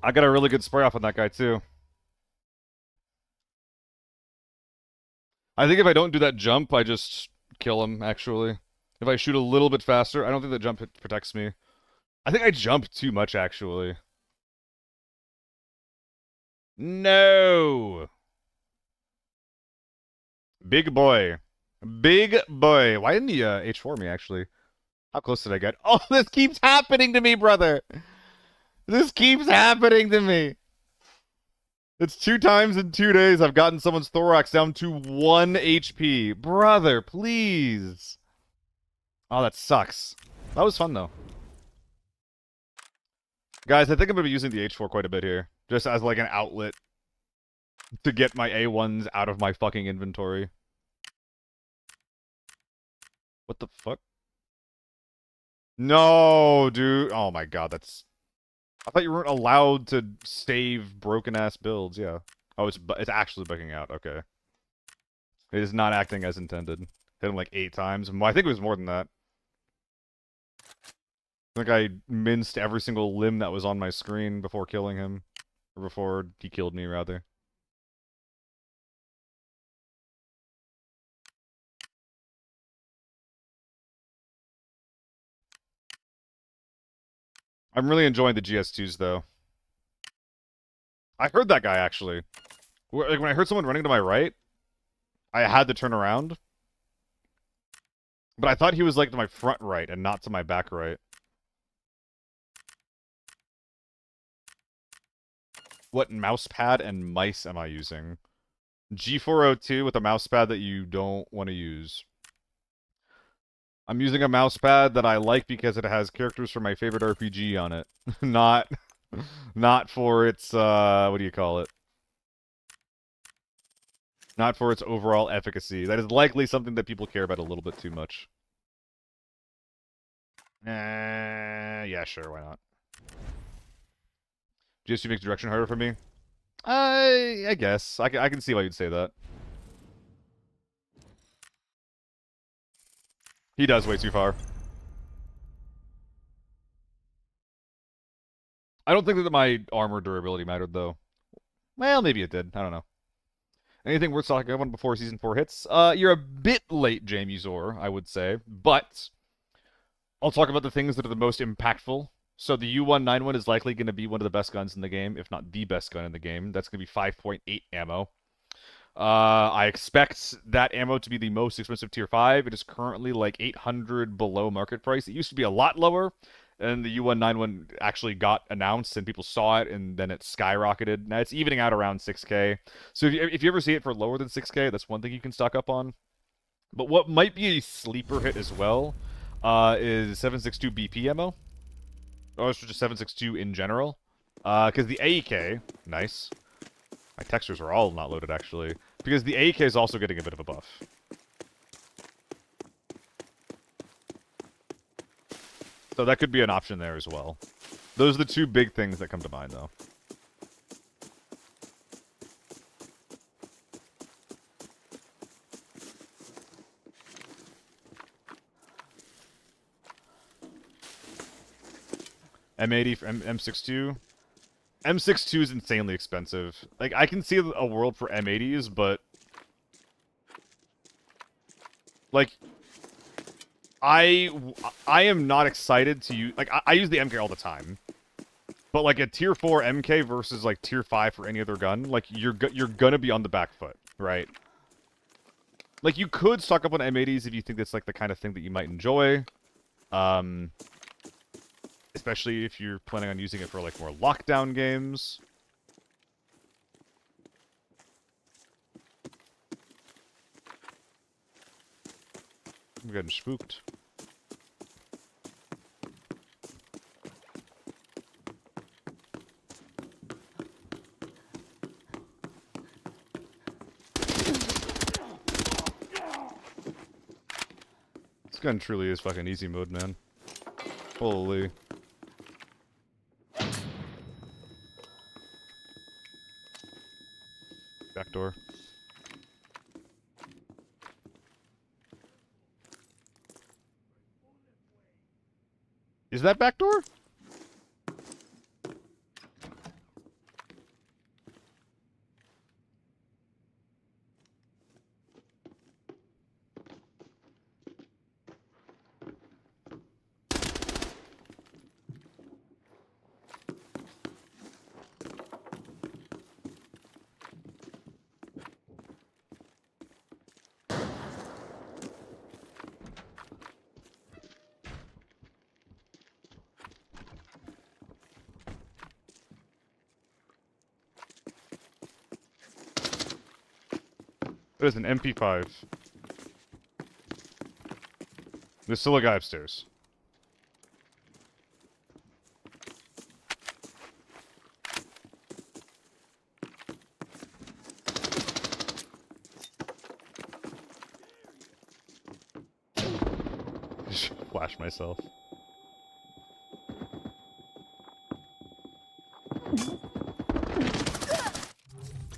I got a really good spray off on that guy, too. I think if I don't do that jump, I just kill him, actually. If I shoot a little bit faster, I don't think the jump protects me. I think I jump too much, actually. No! Big boy. Big boy. Why didn't he H4 me, actually? How close did I get? Oh, this keeps happening to me, brother! This keeps happening to me! It's 2 times in 2 days I've gotten someone's thorax down to 1 HP. Brother, please! Oh, that sucks. That was fun, though. Guys, I think I'm going to be using the H4 quite a bit here. Just as, like, an outlet to get my A1s out of my fucking inventory. What the fuck? No, dude. Oh my god, that's... I thought you weren't allowed to save broken-ass builds, yeah. Oh, it's actually bugging out, okay. It is not acting as intended. Hit him like 8 times. Well, I think it was more than that. I think I minced every single limb that was on my screen before killing him. Or before he killed me, rather. I'm really enjoying the GS2s, though. I heard that guy, actually. Like, when I heard someone running to my right, I had to turn around. But I thought he was, like, to my front right and not to my back right. What mousepad and mice am I using? G402 with a mousepad that you don't want to use. I'm using a mousepad that I like because it has characters from my favorite RPG on it. not for its, what do you call it? Not for its overall efficacy. That is likely something that people care about a little bit too much. Yeah, sure, why not? GS2 makes direction harder for me? I guess. I can see why you'd say that. He does way too far. I don't think that my armor durability mattered, though. Well, maybe it did. I don't know. Anything worth talking about before Season 4 hits? You're a bit late, Jamie Zor, I would say. But I'll talk about the things that are the most impactful. So the U191 is likely going to be one of the best guns in the game, if not the best gun in the game. That's going to be 5.8 ammo. I expect that ammo to be the most expensive tier 5. It is currently like 800 below market price. It used to be a lot lower, and the U191 actually got announced and people saw it, and then it skyrocketed. Now it's evening out around 6K. So if you ever see it for lower than 6K, that's one thing you can stock up on. But what might be a sleeper hit as well is 7.62 BP ammo. Or it's just 7.62 in general. Because the AEK, nice. My textures are all not loaded, actually. Because the AEK is also getting a bit of a buff. So that could be an option there as well. Those are the two big things that come to mind, though. M80 for M62. M62 is insanely expensive. Like, I can see a world for M80s, but... Like... I am not excited to use... Like, I use the MK all the time. But, like, a tier 4 MK versus, like, tier 5 for any other gun, like, you're gonna be on the back foot, right? Like, you could stock up on M80s if you think that's, like, the kind of thing that you might enjoy. Especially if you're planning on using it for, like, more lockdown games. I'm getting spooked. This gun truly is fucking easy mode, man. Holy. Back door. Is that back door? There's an MP5. There's still a guy upstairs. Just flash myself.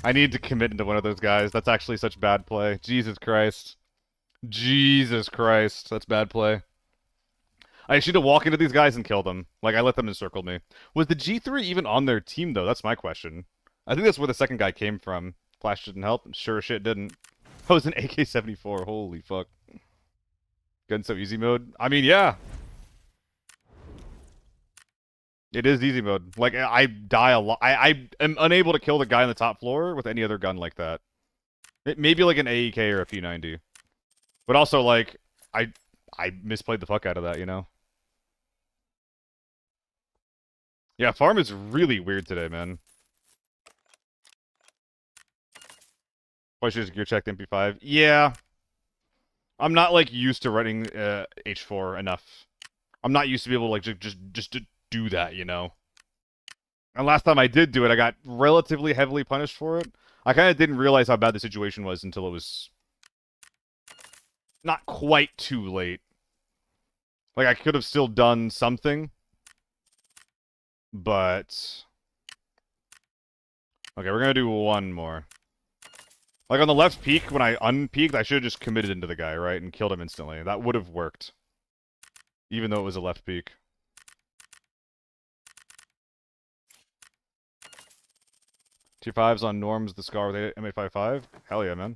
I need to commit into one of those guys. That's actually such bad play. Jesus Christ. Jesus Christ. That's bad play. I should have walked into these guys and killed them. Like, I let them encircle me. Was the G3 even on their team, though? That's my question. I think that's where the second guy came from. Flash didn't help. Sure as shit didn't. That was an AK-74. Holy fuck. Gun so easy mode? I mean, yeah. It is easy mode. Like, I die a lot. I am unable to kill the guy on the top floor with any other gun like that. Maybe like an AEK or a P90. But also, like, I misplayed the fuck out of that, you know? Yeah, farm is really weird today, man. Why should I gear check the MP5? Yeah. I'm not, like, used to running H4 enough. I'm not used to be able to, like, just to do that, you know? And last time I did do it, I got relatively heavily punished for it. I kind of didn't realize how bad the situation was until it was not quite too late. Like, I could have still done something. But... Okay, we're gonna do one more. Like, on the left peak, when I unpeaked, I should have just committed into the guy, right? And killed him instantly. That would have worked. Even though it was a left peak. Tier 5's on Norms, the Scar with M855? Hell yeah, man.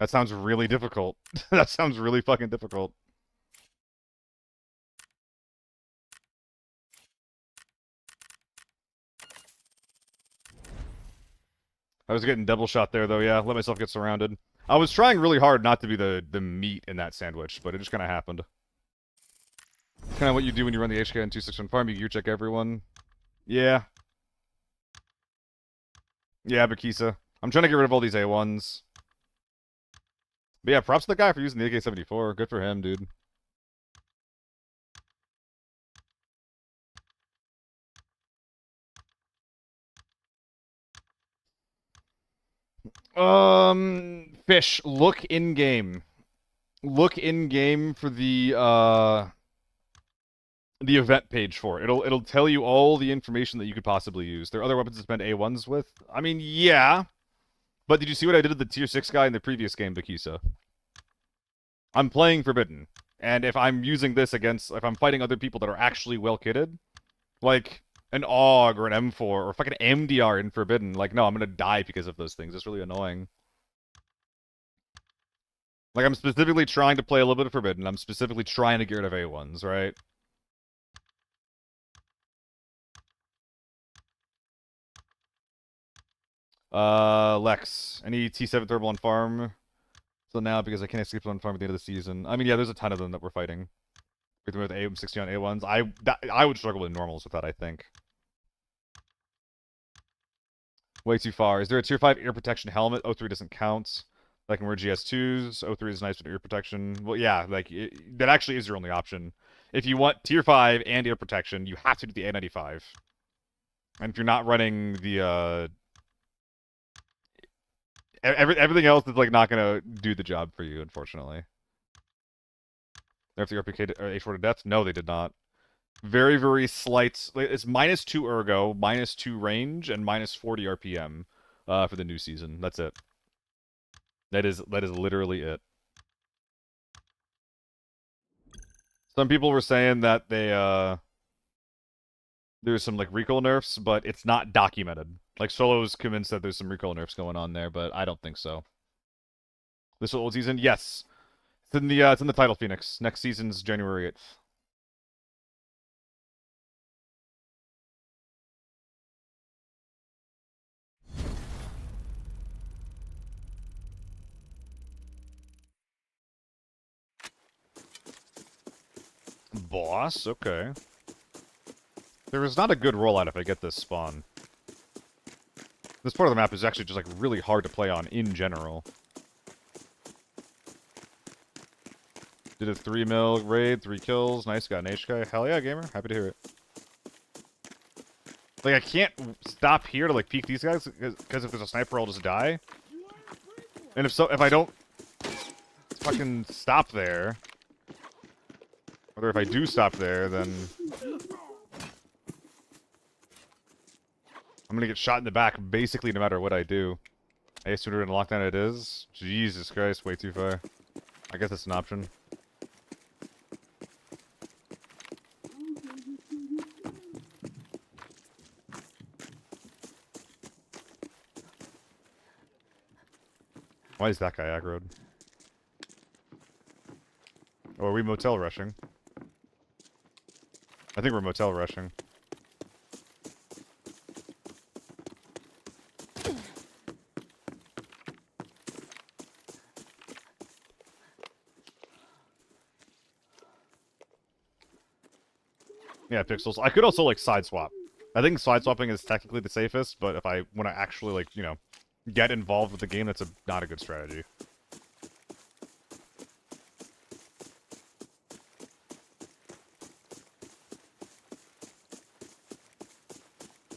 That sounds really difficult. That sounds really fucking difficult. I was getting double shot there, though, yeah. Let myself get surrounded. I was trying really hard not to be the meat in that sandwich, but it just kind of happened. kind of what you do when you run the HK on 261 farm. You gear check everyone. Yeah. Yeah, Bakisa. I'm trying to get rid of all these A1s. But yeah, props to the guy for using the AK-74. Good for him, dude. Fish, look in game. Look in game for the event page for it. It'll tell you all the information that you could possibly use. There are other weapons to spend A1s with. I mean, yeah. But did you see what I did to the tier 6 guy in the previous game, Bakisa? I'm playing Forbidden. And if I'm using this against, if I'm fighting other people that are actually well kitted, like an AUG or an M4 or fucking MDR in Forbidden, like, no, I'm gonna die because of those things. It's really annoying. Like, I'm specifically trying to play a little bit of Forbidden. I'm specifically trying to get rid of A1s, right? Lex, any T7 thermal on farm? So now, because I can't escape on farm at the end of the season. I mean, yeah, there's a ton of them that we're fighting. With AM60 on A1s. I would struggle with normals with that, I think. Way too far. Is there a tier 5 ear protection helmet? O3 doesn't count. I can wear GS2s. O3 is nice with ear protection. Well, yeah, like, that actually is your only option. If you want tier 5 and ear protection, you have to do the A95. And if you're not running the, everything else is, like, not gonna do the job for you, unfortunately. They have the RPK or H4 to death? No, they did not. Very, very slight. It's -2 ergo, -2 range, and -40 RPM for the new season. That's it. That is literally it. Some people were saying that they there's some like recoil nerfs, but it's not documented. Like Solo's convinced that there's some recoil nerfs going on there, but I don't think so. This old season, yes. It's in the title Phoenix. Next season's January 8th. Boss, okay. There is not a good rollout if I get this spawn. This part of the map is actually just like really hard to play on in general. Did a 3 mil raid, 3 kills, nice, got an HK. Hell yeah, gamer, happy to hear it. Like, I can't stop here to like peek these guys, because if there's a sniper, I'll just die. And if I don't fucking stop there, or if I do stop there, then I'm gonna get shot in the back basically no matter what I do. Hey, sooner in lockdown it is? Jesus Christ, way too far. I guess that's an option. Why is that guy aggroed? Oh, are we motel rushing? I think we're motel rushing. Yeah, pixels. I could also, like, side swap. I think side swapping is technically the safest, but if I want to actually, like, you know, get involved with the game, that's not a good strategy.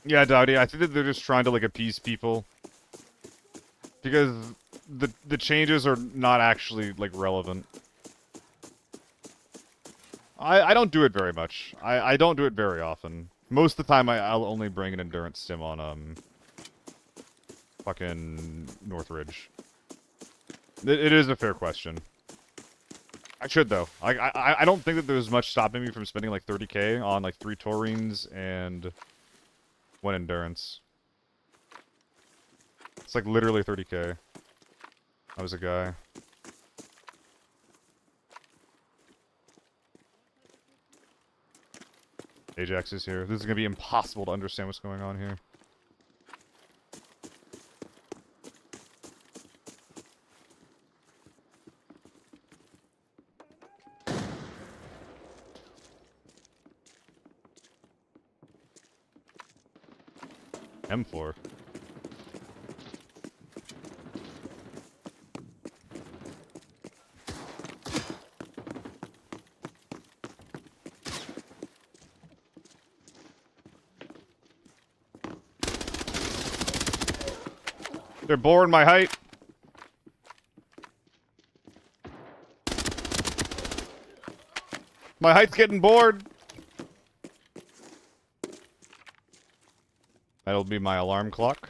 Yeah, Dowdy, I think that they're just trying to, like, appease people. Because the changes are not actually, like, relevant. I don't do it very much. I don't do it very often. Most of the time, I'll only bring an endurance stim on, fucking Northridge. It is a fair question. I should, though. I don't think that there's much stopping me from spending, like, 30k on, like, 3 Taurines and 1 endurance. It's, like, literally 30k. I was a guy. Ajax is here. This is gonna be impossible to understand what's going on here. M4. They're boring my height. My height's getting bored. That'll be my alarm clock.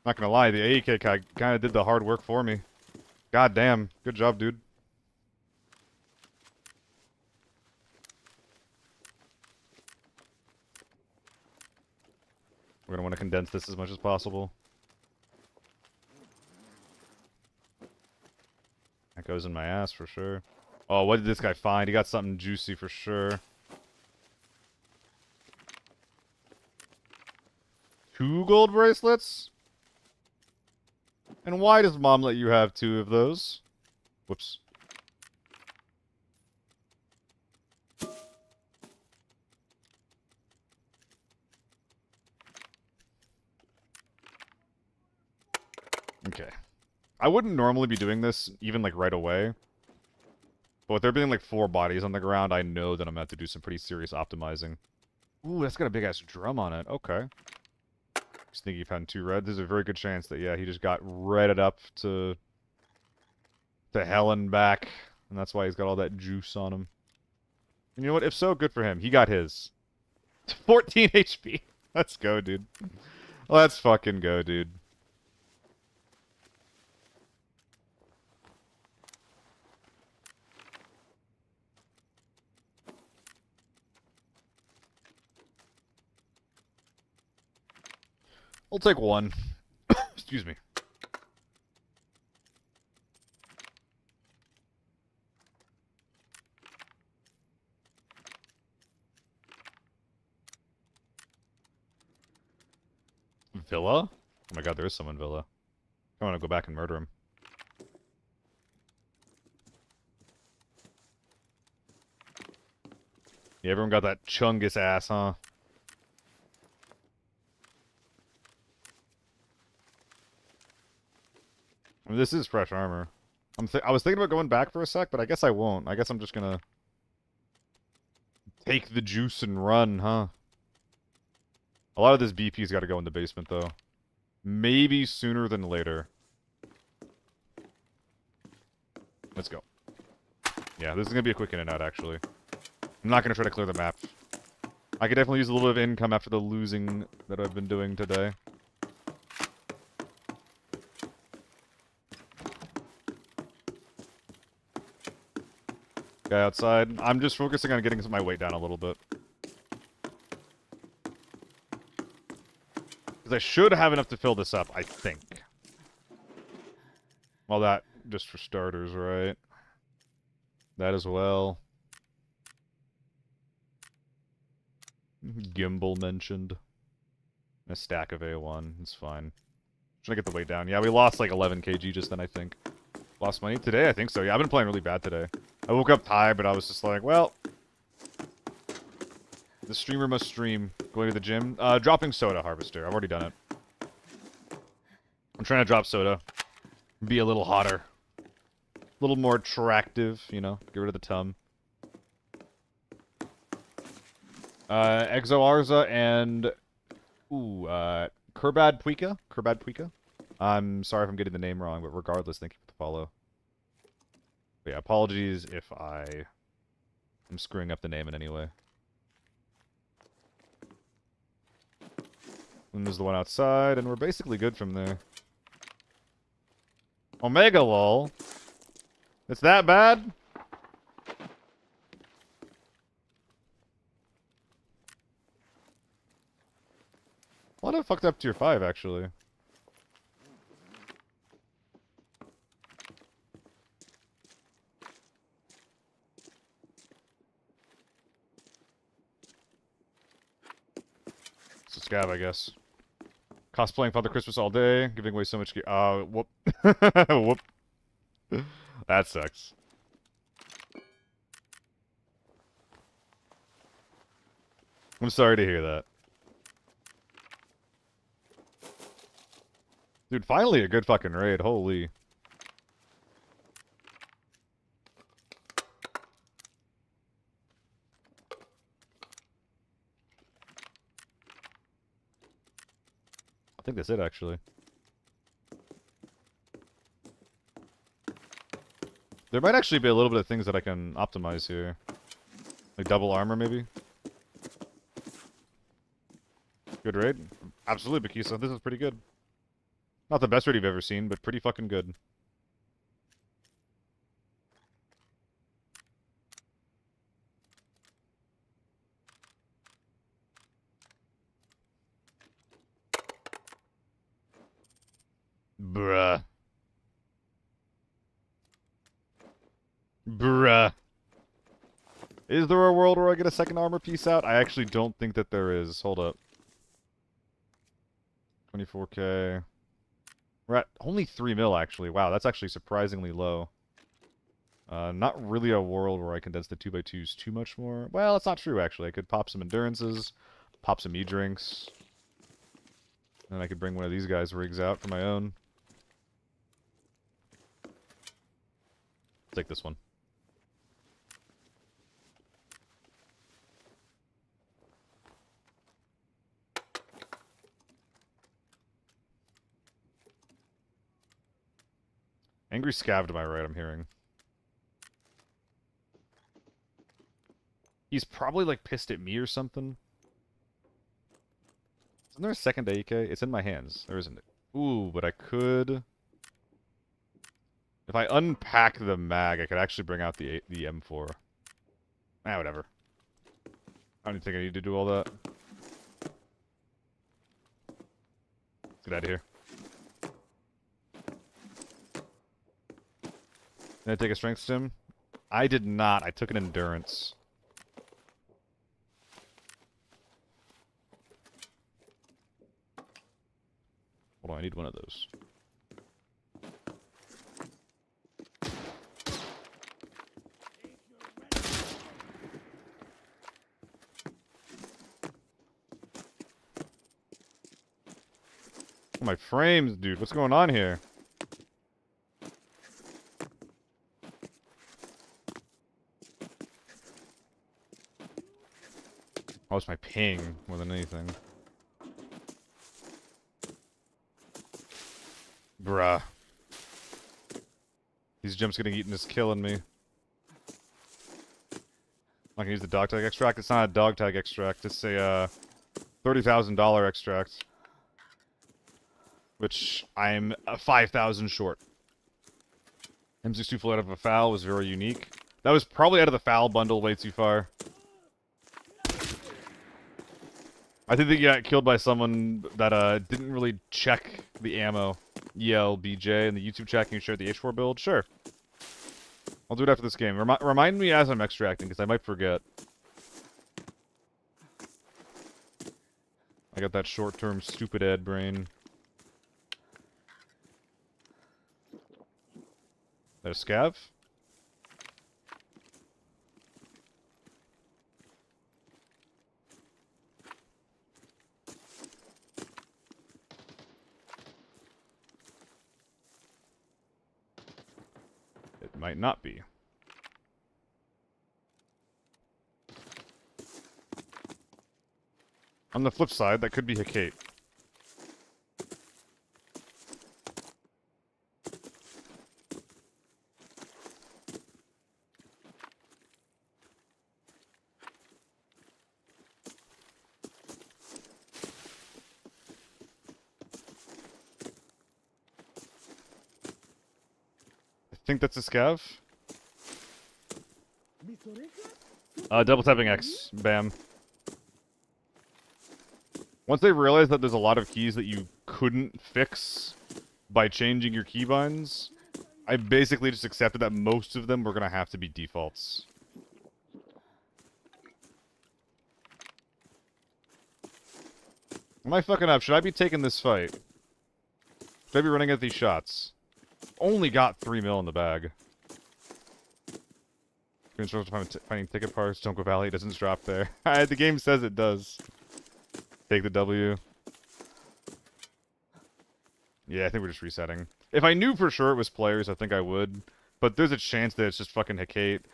Not gonna lie, the AEK kind of did the hard work for me. God damn. Good job, dude. We're gonna want to condense this as much as possible. That goes in my ass for sure. Oh, what did this guy find? He got something juicy for sure. 2 gold bracelets? And why does mom let you have 2 of those? Whoops. Okay. I wouldn't normally be doing this, even, like, right away. But with there being, like, 4 bodies on the ground, I know that I'm going to have to do some pretty serious optimizing. Ooh, that's got a big-ass drum on it. Okay. Sneaky found 2 red. There's a very good chance that, yeah, he just got redded up to hell and back. And that's why he's got all that juice on him. And you know what? If so, good for him. He got his. 14 HP. Let's go, dude. Let's fucking go, dude. I'll take 1. Excuse me. Villa? Oh my god, there is someone Villa. I want to go back and murder him. Yeah, everyone got that chungus ass, huh? I mean, this is fresh armor. I was thinking about going back for a sec, but I guess I won't. I guess I'm just gonna take the juice and run, huh? A lot of this BP's got to go in the basement, though. Maybe sooner than later. Let's go. Yeah, this is gonna be a quick in and out, actually. I'm not gonna try to clear the map. I could definitely use a little bit of income after the losing that I've been doing today. Guy outside. I'm just focusing on getting my weight down a little bit. Because I should have enough to fill this up, I think. Well, that just for starters, right? That as well. Gimbal mentioned. A stack of A1. It's fine. Trying to get the weight down. Yeah, we lost like 11 kg just then, I think. Lost money? Today? I think so. Yeah, I've been playing really bad today. I woke up tired, but I was just like, well... The streamer must stream. Going to the gym. Dropping soda, Harvester. I've already done it. I'm trying to drop soda. Be a little hotter. A little more attractive, you know. Get rid of the tum. Exo Arza and... Ooh, Kerbad Puika? Kerbad Puika? I'm sorry if I'm getting the name wrong, but regardless, thank you for the follow. But yeah, apologies if I'm screwing up the name in any way. And there's the one outside, and we're basically good from there. Omega lol. It's that bad? A lot of fucked up tier 5, actually. It's a scav, I guess. Cosplaying Father Christmas all day, giving away so much gear. Whoop. Whoop. That sucks. I'm sorry to hear that. Dude, finally a good fucking raid. Holy. I think that's it, actually. There might actually be a little bit of things that I can optimize here. Like double armor, maybe? Good raid? Absolutely, Bakisa. This is pretty good. Not the best raid you've ever seen, but pretty fucking good. Bruh. Bruh. Is there a world where I get a second armor piece out? I actually don't think that there is. Hold up. 24k. We're at only 3 mil, actually. Wow, that's actually surprisingly low. Not really a world where I condense the 2x2s too much more. Well, that's not true, actually. I could pop some endurances, pop some e-drinks. And I could bring one of these guys' rigs out for my own. Take this one. Angry Scav to my right, I'm hearing. He's probably, like, pissed at me or something. Isn't there a second AK? It's in my hands. There isn't it? Ooh, but I could... If I unpack the mag, I could actually bring out the M4. Ah, whatever. I don't think I need to do all that. Let's get out of here. Did I take a strength stim? I did not. I took an endurance. Hold on, I need one of those. Oh, my frames, dude. What's going on here? Oh, it's my ping more than anything. Bruh. These jumps getting eaten is killing me. I'm not gonna use the dog tag extract. It's not a dog tag extract. It's a $30,000 extract. Which I'm 5,000 short. M62 full out of a foul was very unique. That was probably out of the foul bundle way too far. I think that you got killed by someone that didn't really check the ammo. BJ in the YouTube chat, can you share the H4 build? Sure. I'll do it after this game. Remind me as I'm extracting, because I might forget. I got that short-term stupid Ed brain. There's Scav? It might not be. On the flip side, that could be Hecate. I think that's a Scav. Double tapping X. Bam. Once they realized that there's a lot of keys that you couldn't fix by changing your keybinds, I basically just accepted that most of them were going to have to be defaults. Am I fucking up? Should I be taking this fight? Should I be running at these shots? Only got 3 mil in the bag. Finding ticket parts, don't go valley, it doesn't drop there. The game says it does. Take the W. Yeah, I think we're just resetting. If I knew for sure it was players, I think I would. But there's a chance that it's just fucking Hecate.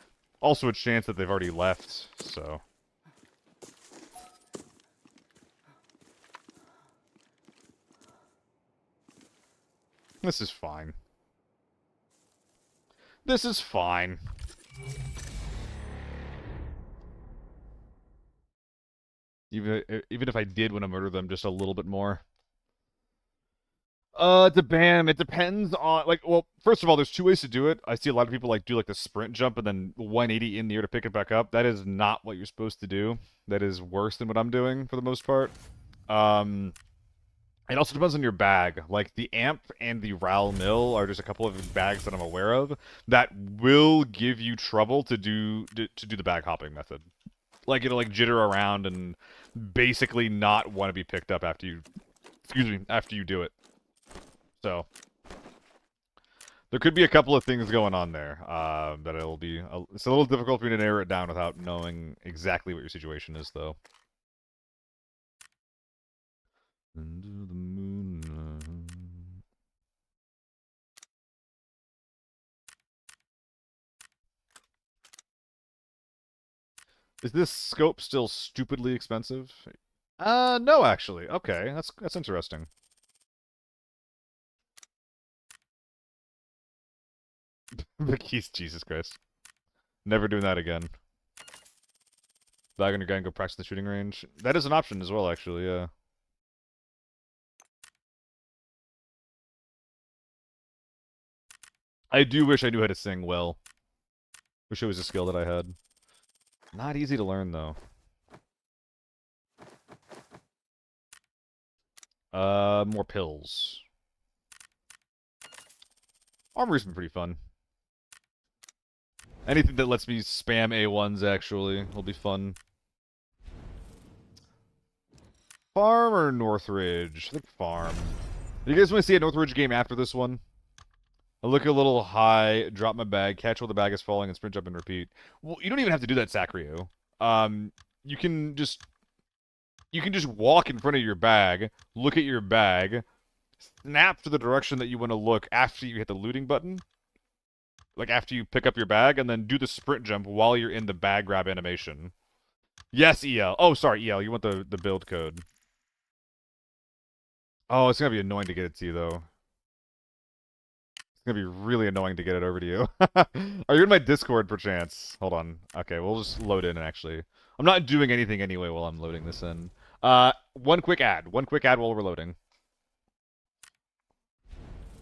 Also a chance that they've already left, so... This is fine. This is fine. Even if I did want to murder them just a little bit more. It depends on, like, well, first of all, there's two ways to do it. I see a lot of people, like, do, like, the sprint jump and then 180 in the air to pick it back up. That is not what you're supposed to do. That is worse than what I'm doing, for the most part. It also depends on your bag. Like, the amp and the RAL mill are just a couple of bags that I'm aware of that will give you trouble to do the bag hopping method. Like, it'll, like, jitter around and basically not want to be picked up after you, after you do it. So, there could be a couple of things going on there that it'll be... it's a little difficult for me to narrow it down without knowing exactly what your situation is, though. Under the moonlight. Is this scope still stupidly expensive? No, actually. Okay, that's interesting. The keys, Jesus Christ. Never doing that again. Bag on your gun, go practice the shooting range. That is an option as well, actually, yeah. I do wish I knew how to sing well. Wish it was a skill that I had. Not easy to learn, though. More pills. Armory's been pretty fun. Anything that lets me spam A1s, actually, will be fun. Farm or Northridge? I think farm. Do you guys want to see a Northridge game after this one? I look a little high, drop my bag, catch while the bag is falling, and sprint jump and repeat. Well, you don't even have to do that, Sacrio. You can just walk in front of your bag, look at your bag, snap to the direction that you want to look after you hit the looting button. Like, after you pick up your bag, and then do the sprint jump while you're in the bag grab animation. Yes, EL. Oh, sorry, EL. You want the build code. Oh, it's gonna be annoying to get it to you, though. It's gonna be really annoying to get it over to you. Are you in my Discord, perchance? Hold on. Okay, we'll just load in, actually. I'm not doing anything anyway while I'm loading this in. One quick ad. One quick ad while we're loading.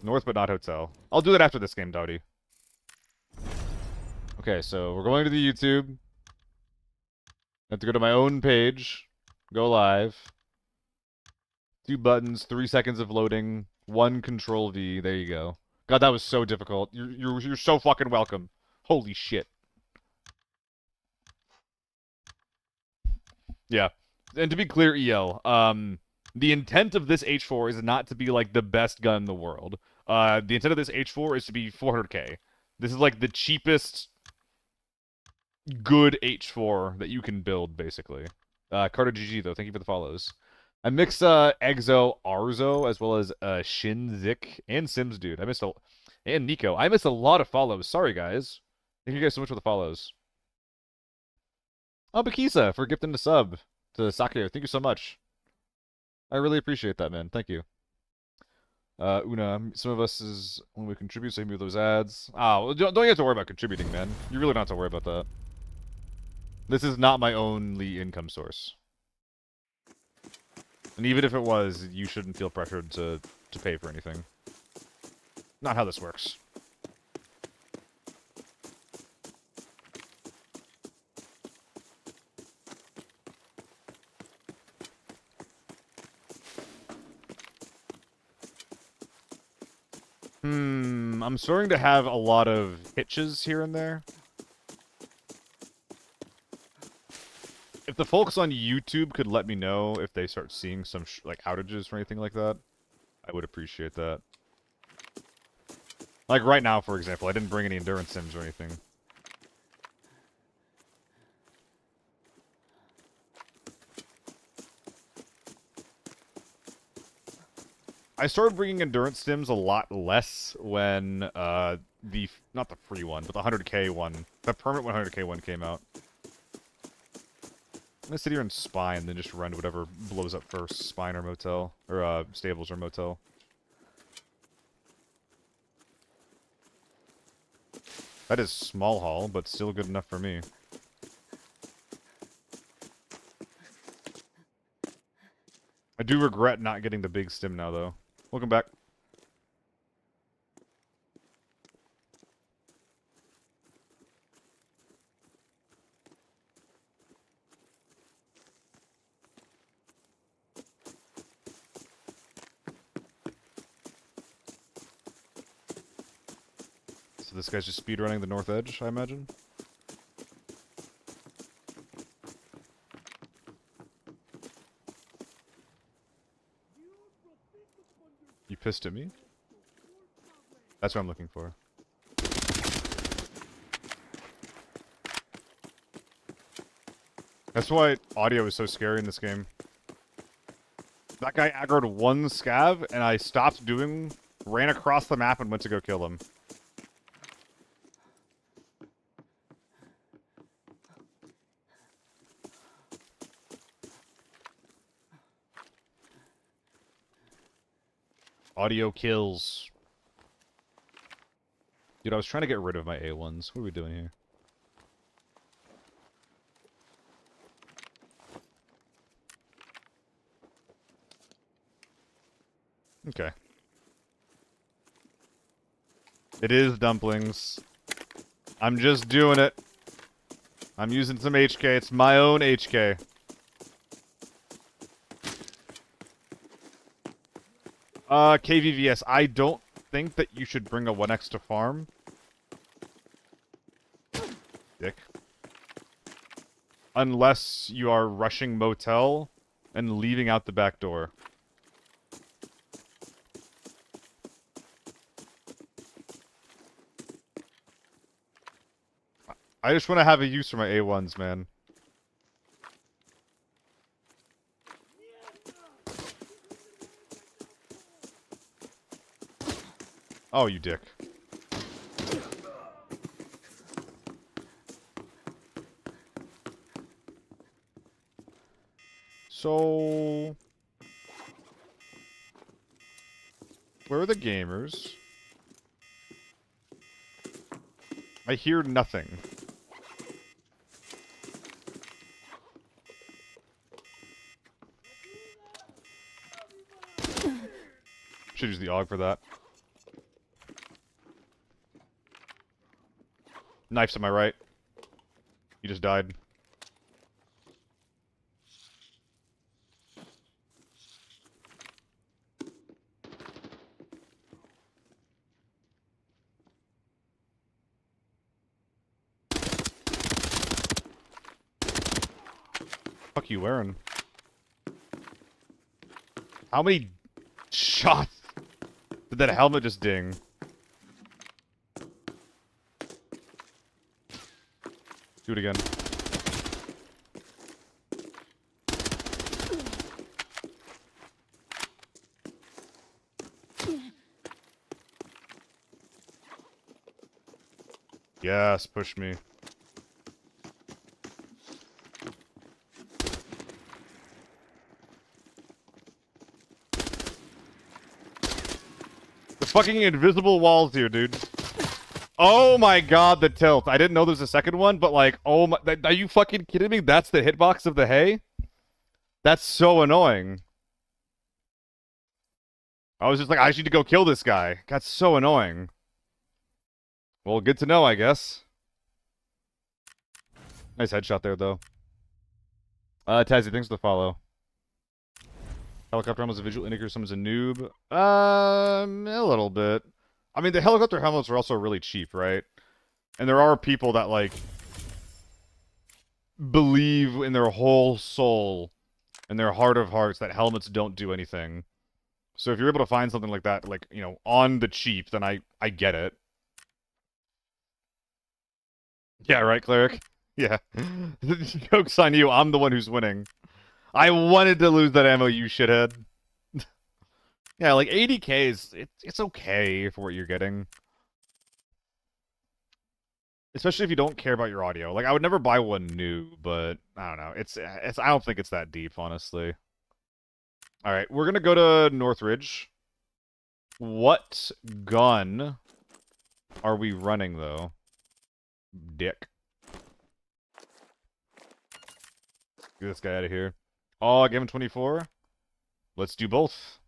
North but not hotel. I'll do that after this game, Dowdy. Okay, so we're going to the YouTube. I have to go to my own page. Go live. 2 buttons, 3 seconds of loading, 1 control V. There you go. God, that was so difficult. You're so fucking welcome. Holy shit. Yeah. And to be clear, EL, the intent of this H4 is not to be like the best gun in the world. The intent of this H4 is to be 400k. This is like the cheapest good H4 that you can build, basically. Carter GG, though. Thank you for the follows. I mix Exo, Arzo, as well as Shinzik, and Sims Dude. And Nico. I missed a lot of follows. Sorry, guys. Thank you guys so much for the follows. Oh, Bakisa, for gifting the sub to Sakio. Thank you so much. I really appreciate that, man. Thank you. Una, some of us is when we contribute, so maybe those ads. Well, don't you have to worry about contributing, man. You really don't have to worry about that. This is not my only income source. And even if it was, you shouldn't feel pressured to pay for anything. Not how this works. I'm starting to have a lot of hitches here and there. If the folks on YouTube could let me know if they start seeing some like outages or anything like that, I would appreciate that. Like right now, for example, I didn't bring any endurance sims or anything. I started bringing endurance stims a lot less when not the free one, but the 100k one, the permanent 100k one came out. I'm gonna sit here and spine, then just run whatever blows up first, spine or motel, or stables or motel. That is small haul, but still good enough for me. I do regret not getting the big stim now, though. Welcome back. So this guy's just speedrunning the north edge, I imagine? You pissed at me? That's what I'm looking for. That's why audio is so scary in this game. That guy aggroed one scav, and I stopped doing, ran across the map, and went to go kill him. Audio kills. Dude, I was trying to get rid of my A1s. What are we doing here? Okay. It is dumplings. I'm just doing it. I'm using some HK. It's my own HK. KVVS, I don't think that you should bring a 1x to farm. Dick. Unless you are rushing motel and leaving out the back door. I just want to have a use for my A1s, man. Oh, you dick. So... where are the gamers? I hear nothing. Should use the AUG for that. Knife's to my right. He just died. Fuck you wearing? How many shots did that helmet just ding? Do it again. Yes, push me. The fucking invisible walls here, dude. Oh my god, the tilt. I didn't know there's a second one, but like, oh my... Are you fucking kidding me? That's the hitbox of the hay? That's so annoying. I was just like, I need to go kill this guy. That's so annoying. Well, good to know, I guess. Nice headshot there, though. Tazzy, thanks for the follow. Helicopter helmet is a visual indicator someone's a noob. A little bit. I mean, the helicopter helmets are also really cheap, right? And there are people that, like, believe in their whole soul, in their heart of hearts, that helmets don't do anything. So if you're able to find something like that, like, you know, on the cheap, then I get it. Yeah, right, Cleric? Yeah. Joke's on you, I'm the one who's winning. I wanted to lose that ammo, you shithead. Yeah, like 80K is it's okay for what you're getting. Especially if you don't care about your audio. Like I would never buy one new, but I don't know. It's I don't think it's that deep, honestly. All right, we're gonna go to Northridge. What gun are we running though? Dick. Get this guy out of here. Oh, I gave him 24. Let's do both.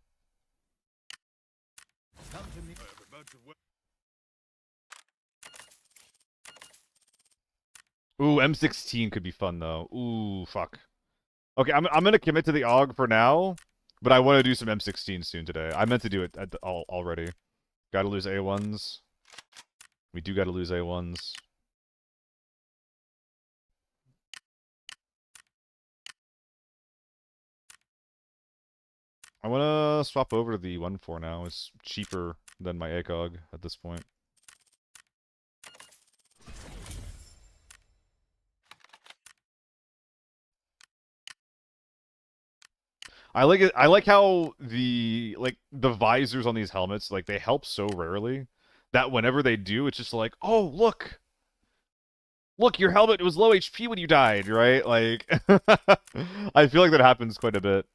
Ooh, M16 could be fun though. Ooh, fuck. Okay, I'm gonna commit to the AUG for now, but I want to do some M16 soon today. I meant to do it already. Gotta lose A1s. We do gotta lose A1s. I want to swap over to the 1.4 now. It's cheaper than my ACOG at this point. I like it. I like how the visors on these helmets, like they help so rarely that whenever they do, it's just like, oh look, your helmet was low HP when you died, right? Like, I feel like that happens quite a bit.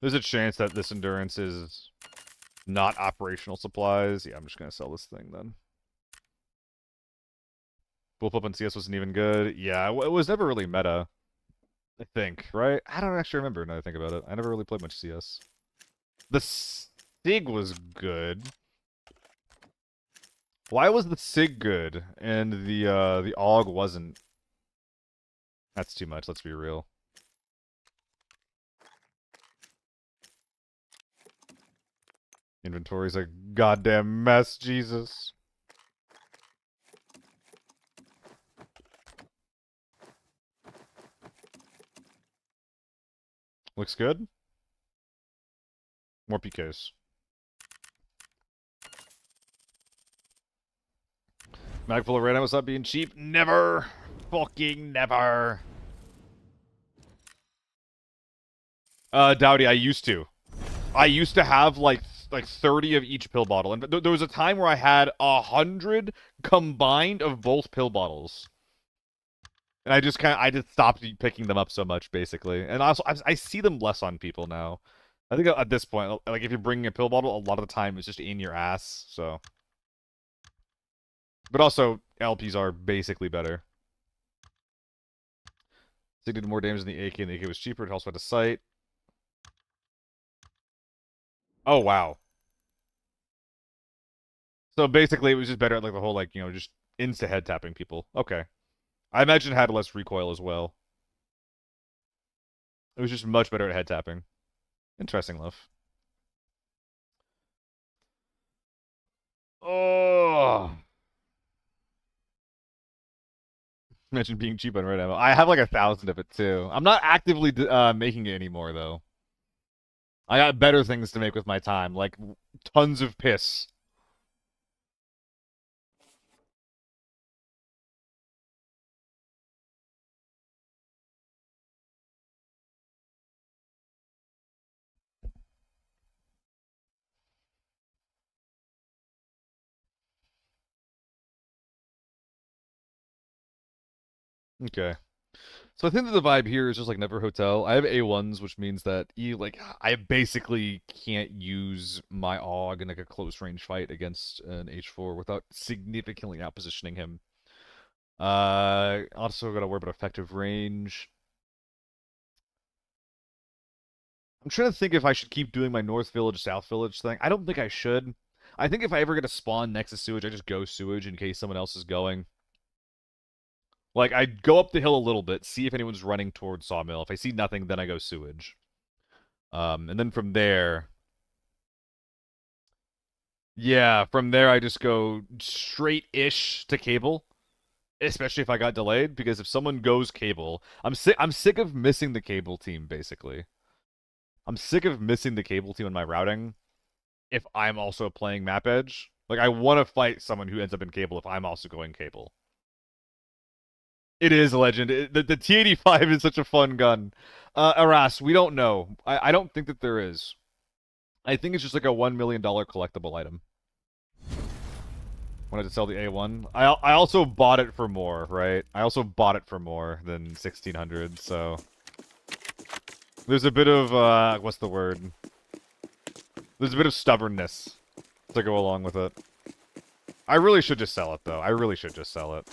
There's a chance that this endurance is not operational supplies. Yeah, I'm just gonna sell this thing then. Bullpup on CS wasn't even good. Yeah, it was never really meta. I think, right? I don't actually remember now that I think about it. I never really played much CS. The SIG was good. Why was the SIG good and the AUG wasn't? That's too much, let's be real. Inventory's a goddamn mess, Jesus. Looks good. More PKs. Mag full of red ammo stop being cheap? Never! Fucking never! Dowdy, I used to. I used to have like 30 of each pill bottle. And there was a time where I had 100 combined of both pill bottles. And I just stopped picking them up so much, basically. And also, I see them less on people now. I think at this point, like, if you're bringing a pill bottle, a lot of the time it's just in your ass, so. But also, LPs are basically better. Sig did more damage than the AK, and the AK was cheaper. It also had a sight. Oh, wow. So basically, it was just better at, like, the whole, like, you know, just insta-head tapping people. Okay. I imagine it had less recoil as well. It was just much better at head tapping. Interesting, love. Oh. Imagine being cheap on red ammo. I have like 1,000 of it too. I'm not actively making it anymore though. I got better things to make with my time, like tons of piss. Okay. So I think that the vibe here is just like Never Hotel. I have A1s, which means that I basically can't use my AUG in like a close range fight against an H4 without significantly outpositioning him. Also gotta worry about effective range. I'm trying to think if I should keep doing my North Village, South Village thing. I don't think I should. I think if I ever get a spawn next to sewage, I just go sewage in case someone else is going. Like, I go up the hill a little bit, see if anyone's running towards Sawmill. If I see nothing, then I go sewage. And then from there... Yeah, from there I just go straight-ish to cable. Especially if I got delayed, because if someone goes cable... I'm sick of missing the cable team, basically. I'm sick of missing the cable team in my routing. if I'm also playing map edge. Like, I want to fight someone who ends up in cable if I'm also going cable. It is a legend. The T85 is such a fun gun. Aras, we don't know. I don't think that there is. I think it's just like a $1 million collectible item. Wanted to sell the A1. I also bought it for more, right? I also bought it for more than 1600, so... There's a bit of, what's the word? There's a bit of stubbornness to go along with it. I really should just sell it, though. I really should just sell it.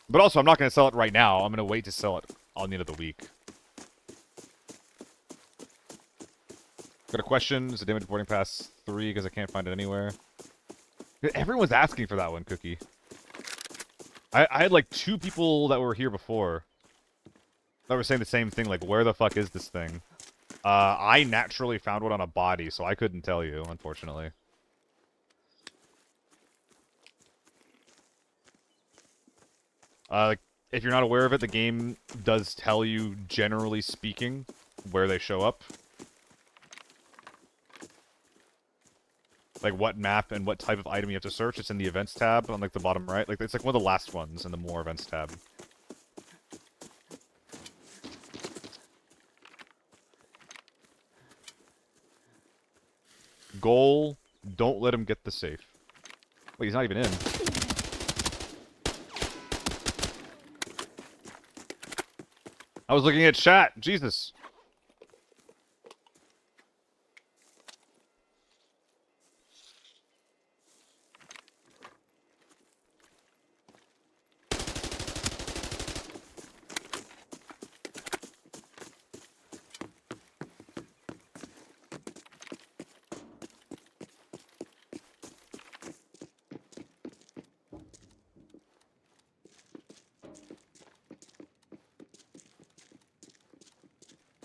But also, I'm not going to sell it right now. I'm going to wait to sell it on the end of the week. Got a question. Is the damage boarding pass 3 because I can't find it anywhere? Everyone's asking for that one, Cookie. I had like 2 people that were here before that were saying the same thing, like, where the fuck is this thing? I naturally found one on a body, so I couldn't tell you, unfortunately. Like, if you're not aware of it, the game does tell you, generally speaking, where they show up. Like, what map and what type of item you have to search. It's in the events tab on, like, the bottom right. Like, it's like one of the last ones in the more events tab. Goal, don't let him get the safe. Wait, he's not even in. I was looking at chat. Jesus.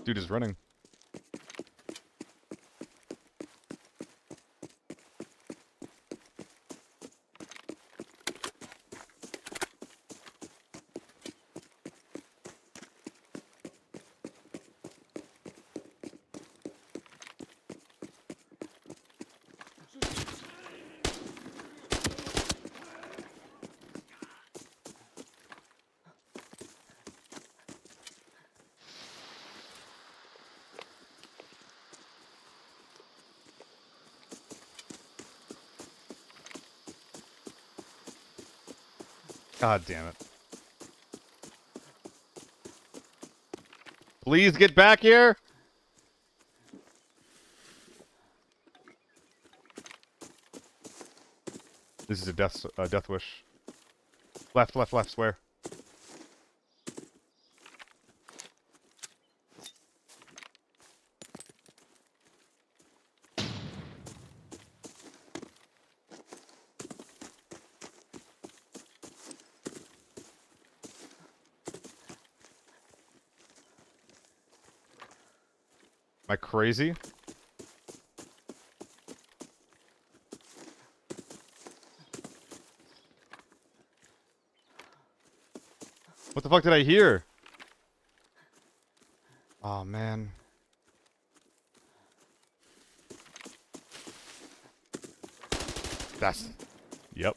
Dude is running. God damn it. Please get back here! This is a death wish. Left, left, left, swear. Am I crazy? What the fuck did I hear? Oh, man. That's... Yep.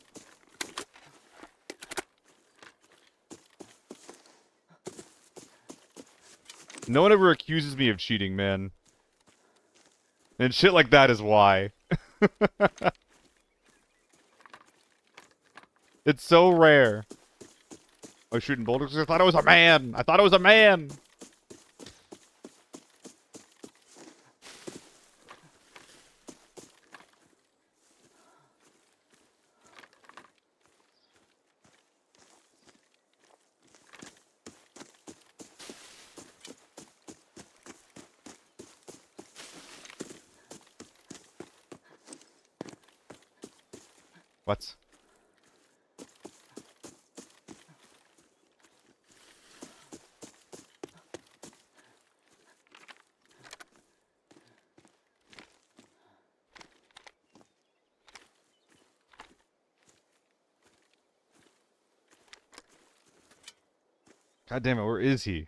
No one ever accuses me of cheating, man. And shit like that is why. It's so rare. I was shooting boulders because I thought I was a man! I thought I was a man! What? God damn it, where is he?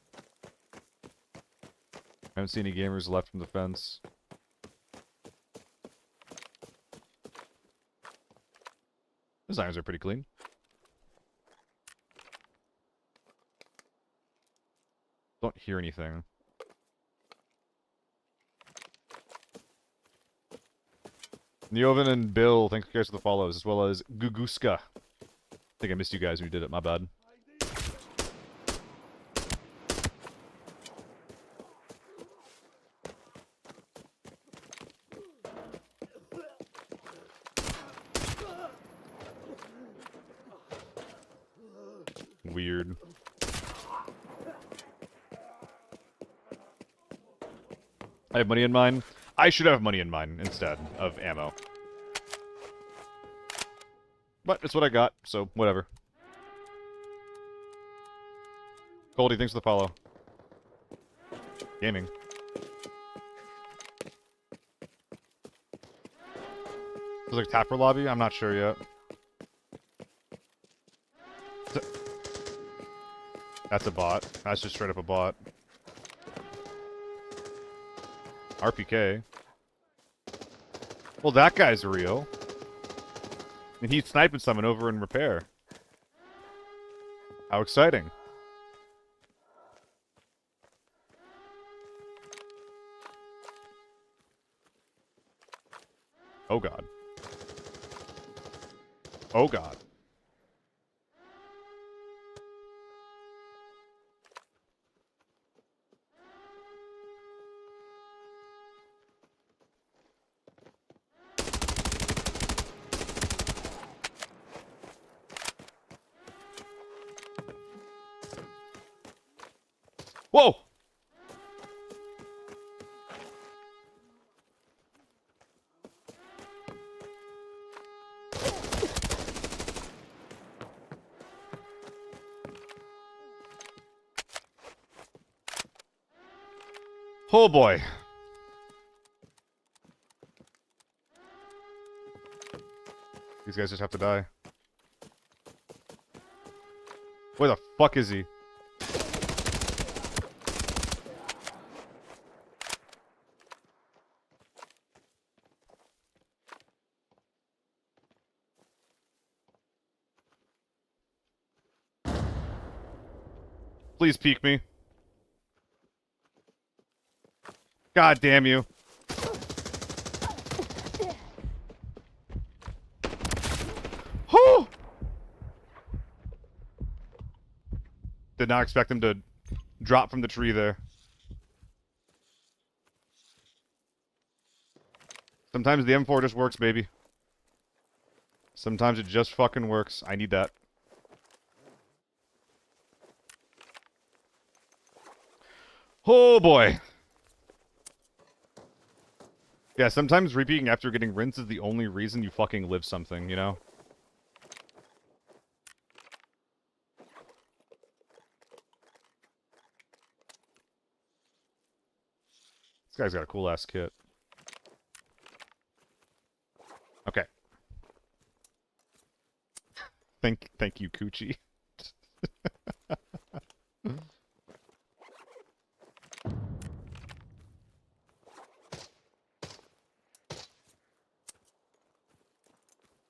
I don't see any gamers left from the fence. Those irons are pretty clean. Don't hear anything. Neoven and Bill, thanks guys for the follows, as well as Guguska. I think I missed you guys when you did it, my bad. Weird. I have money in mine. I should have money in mine instead of ammo. But it's what I got, so whatever. Goldie, thanks for the follow. Gaming. Feels like Tapper Lobby? I'm not sure yet. That's a bot. That's just straight up a bot. RPK. Well, that guy's real. And he's sniping someone over in repair. How exciting. Oh god. Oh god. Whoa! Oh boy. These guys just have to die. Where the fuck is he? Please peek me. God damn you. Whew! Did not expect him to drop from the tree there. Sometimes the M4 just works, baby. Sometimes it just fucking works. I need that. Oh boy. Yeah, sometimes repeating after getting rinsed is the only reason you fucking live something, you know? This guy's got a cool ass kit. Okay. Thank you, Coochie.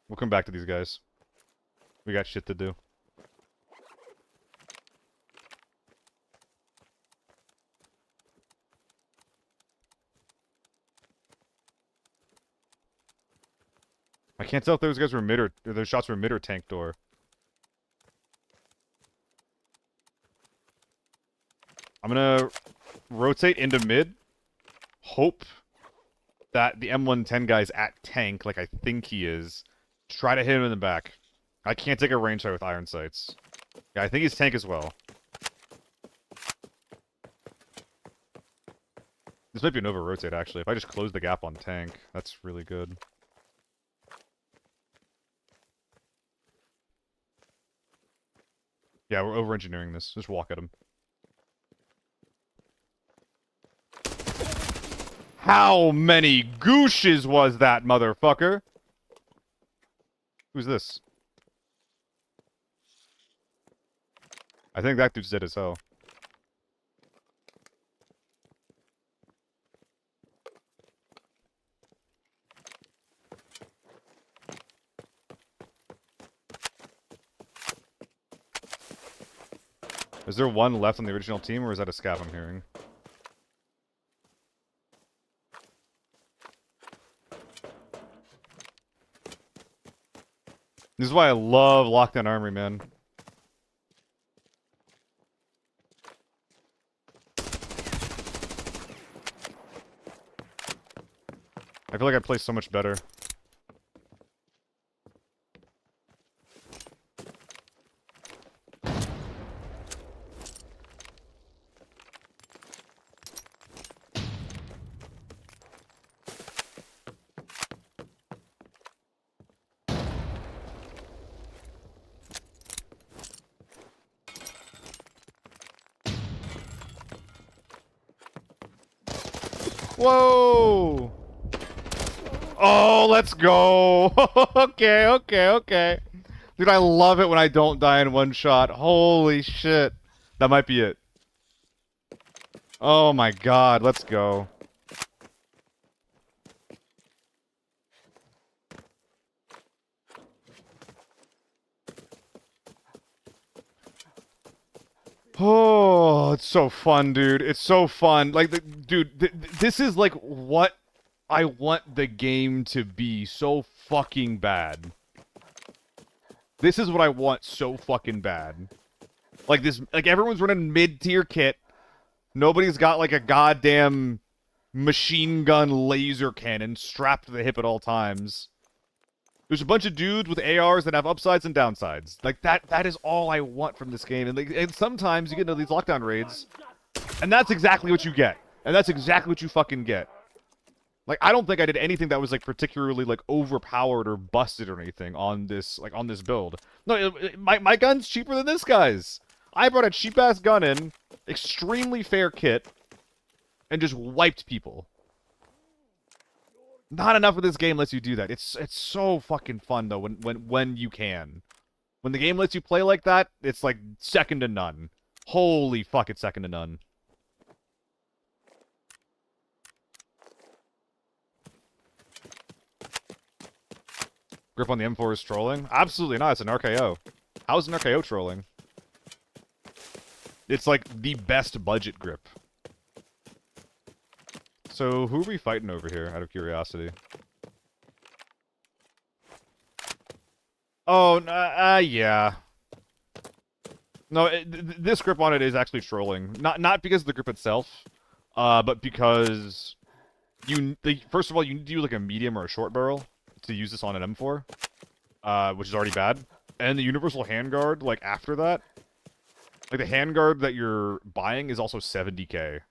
We'll come back to these guys. We got shit to do. I can't tell if those guys were mid or those shots were mid or tank door. I'm gonna rotate into mid. Hope that the M110 guy's at tank, like I think he is. Try to hit him in the back. I can't take a range shot with iron sights. Yeah, I think he's tank as well. This might be an over-rotate, actually. If I just close the gap on tank, that's really good. Yeah, we're over-engineering this. Just walk at him. How many gooshes was that, motherfucker? Who's this? I think that dude's dead as hell. Is there one left on the original team, or is that a scav I'm hearing? This is why I love Lockdown Armory, man. I feel like I play so much better. Whoa! Oh, let's go! Okay, okay, okay. Dude, I love it when I don't die in one shot. Holy shit. That might be it. Oh my god, let's go. Oh, it's so fun, dude. It's so fun. Like, dude, this is like what I want the game to be so fucking bad. This is what I want so fucking bad. Like this, like everyone's running mid-tier kit. Nobody's got like a goddamn machine gun laser cannon strapped to the hip at all times. There's a bunch of dudes with ARs that have upsides and downsides. Like that is all I want from this game. And sometimes you get into these lockdown raids, and that's exactly what you get. And that's exactly what you fucking get. Like, I don't think I did anything that was like particularly like overpowered or busted or anything on this build. No, my gun's cheaper than this guy's. I brought a cheap ass gun in, extremely fair kit, and just wiped people. Not enough of this game lets you do that. It's so fucking fun though when you can. When the game lets you play like that, it's like second to none. Holy fuck, it's second to none. Grip on the M4 is trolling? Absolutely not, it's an RKO. How's an RKO trolling? It's like the best budget grip. So, who are we fighting over here, out of curiosity? Oh, yeah. No, this grip on it is actually trolling. Not because of the grip itself, but because first of all, you need to do like a medium or a short barrel to use this on an M4, which is already bad. And the universal handguard, like after that, like the handguard that you're buying is also 70k.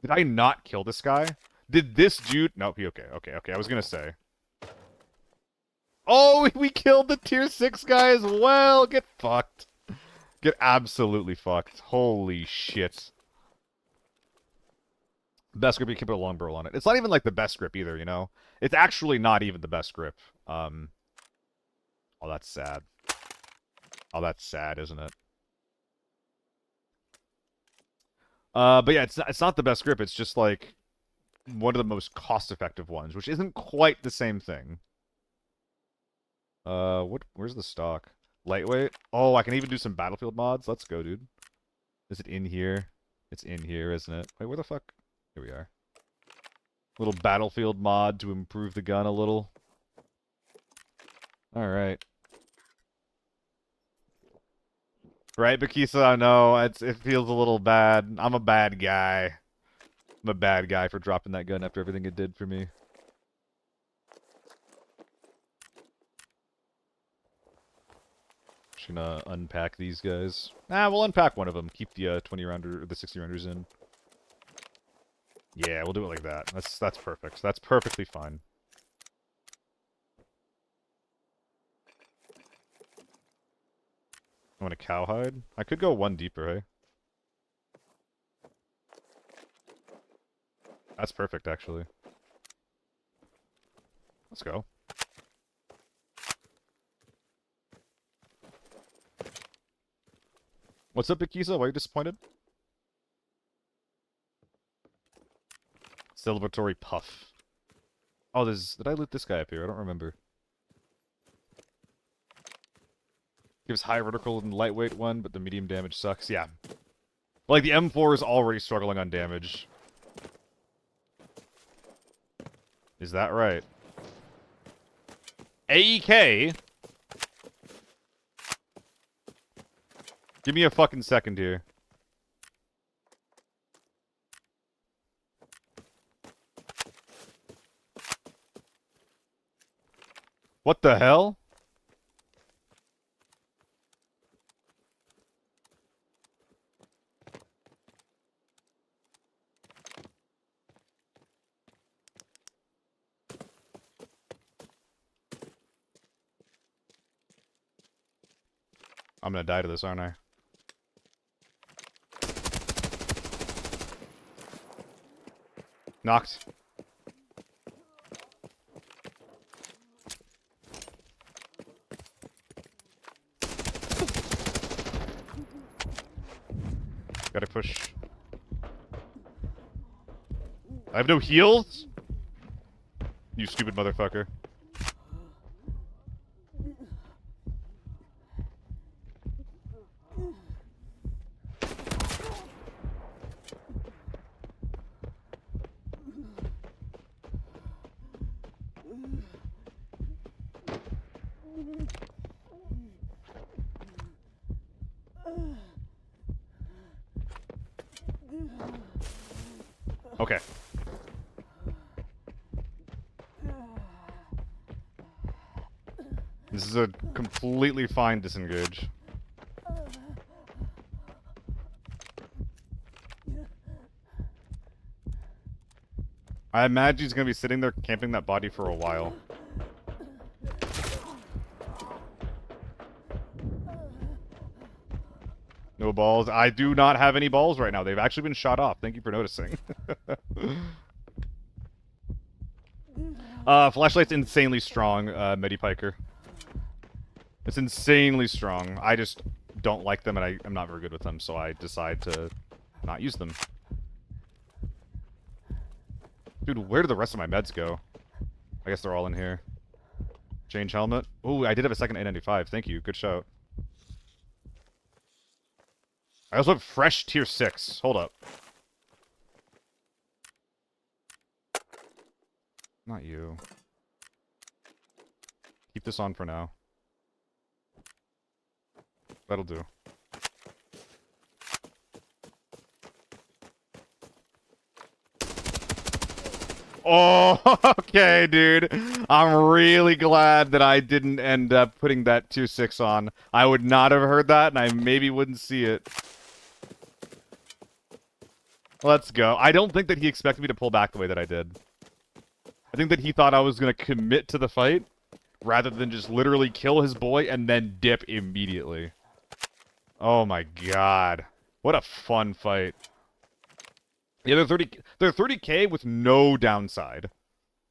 Did I not kill this guy? Did this dude... Nope, okay. I was gonna say. Oh, we killed the tier 6 guy as well! Get fucked. Get absolutely fucked. Holy shit. Best grip, you can put a long barrel on it. It's not even like the best grip either, you know? It's actually not even the best grip. Oh, that's sad. Oh, that's sad, isn't it? But yeah, it's not the best grip. It's just like one of the most cost-effective ones, which isn't quite the same thing. Where's the stock? Lightweight? Oh, I can even do some battlefield mods. Let's go, dude. Is it in here? It's in here, isn't it? Wait, where the fuck? Here we are. Little battlefield mod to improve the gun a little. Alright. Right, Bakisa? I know. It feels a little bad. I'm a bad guy. I'm a bad guy for dropping that gun after everything it did for me. Just gonna unpack these guys. Nah, we'll unpack one of them. Keep the 20 rounder or the 60 rounders in. Yeah, we'll do it like that. That's perfect. That's perfectly fine. I want a cowhide. I could go one deeper, hey? That's perfect, actually. Let's go. What's up, Ikisa? Why are you disappointed? Celebratory puff. Oh, did I loot this guy up here? I don't remember. Gives high vertical and lightweight one, but the medium damage sucks. Yeah. Like, the M4 is already struggling on damage. Is that right? AEK? Give me a fucking second here. What the hell? I'm gonna die to this, aren't I? Knocked. Gotta push. I have no heals? You stupid motherfucker. Okay. This is a completely fine disengage. I imagine he's gonna be sitting there camping that body for a while. No balls. I do not have any balls right now. They've actually been shot off. Thank you for noticing. Flashlight's insanely strong, Medipiker. It's insanely strong. I just don't like them, and I'm not very good with them, so I decide to not use them. Dude, where do the rest of my meds go? I guess they're all in here. Change helmet. Oh, I did have a second A95. Thank you. Good shout. I also have fresh tier 6. Hold up. Not you. Keep this on for now. That'll do. Oh, okay, dude. I'm really glad that I didn't end up putting that tier 6 on. I would not have heard that, and I maybe wouldn't see it. Let's go. I don't think that he expected me to pull back the way that I did. I think that he thought I was going to commit to the fight, rather than just literally kill his boy and then dip immediately. Oh my god. What a fun fight. Yeah, they're 30k with no downside.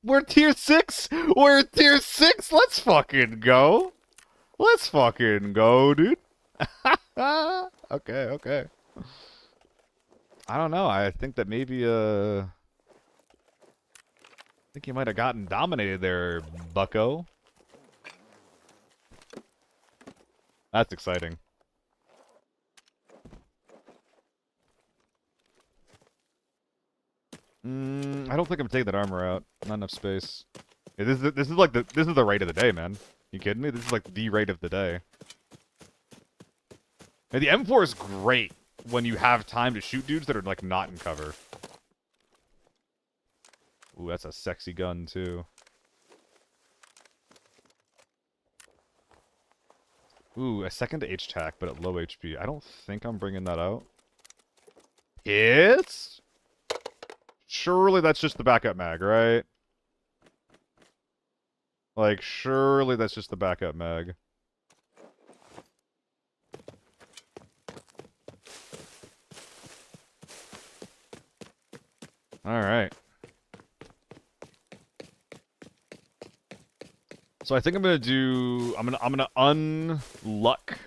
We're tier 6! We're tier 6! Let's fucking go! Let's fucking go, dude. Okay. I don't know. I think that maybe, I think you might have gotten dominated there, bucko. That's exciting. I don't think I'm taking that armor out. Not enough space. Yeah, this is like this is the raid of the day, man. You kidding me? This is like the raid of the day. And the M4 is great when you have time to shoot dudes that are like not in cover. Ooh, that's a sexy gun too. Ooh, a second H-tac, but at low HP. I don't think I'm bringing that out. It's... Surely that's just the backup mag, right? Like, surely that's just the backup mag. Alright. So I think I'm gonna do... I'm gonna unluck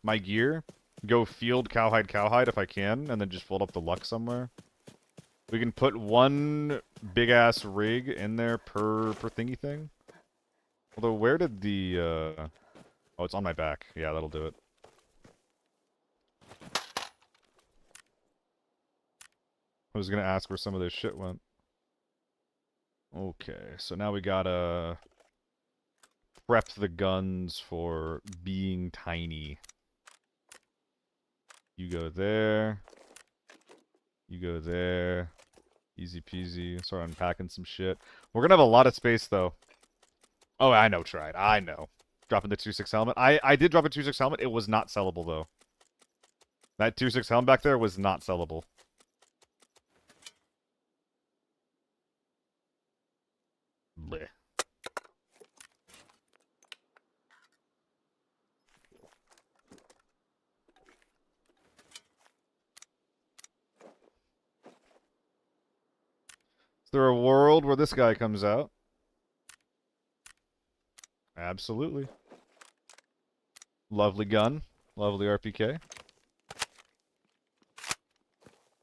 my gear. Go field cowhide if I can, and then just fold up the luck somewhere. We can put one big-ass rig in there per thingy thing. Although, where did the, Oh, it's on my back. Yeah, that'll do it. I was gonna ask where some of this shit went. Okay, so now we gotta prep the guns for being tiny. You go there. You go there. Easy peasy. Start unpacking some shit. We're gonna have a lot of space, though. Oh, I know, tried. I know. Dropping the 2.6 helmet. I did drop a 2.6 helmet. It was not sellable, though. That 2.6 helmet back there was not sellable. Bleh. Is there a world where this guy comes out? Absolutely. Lovely gun. Lovely RPK.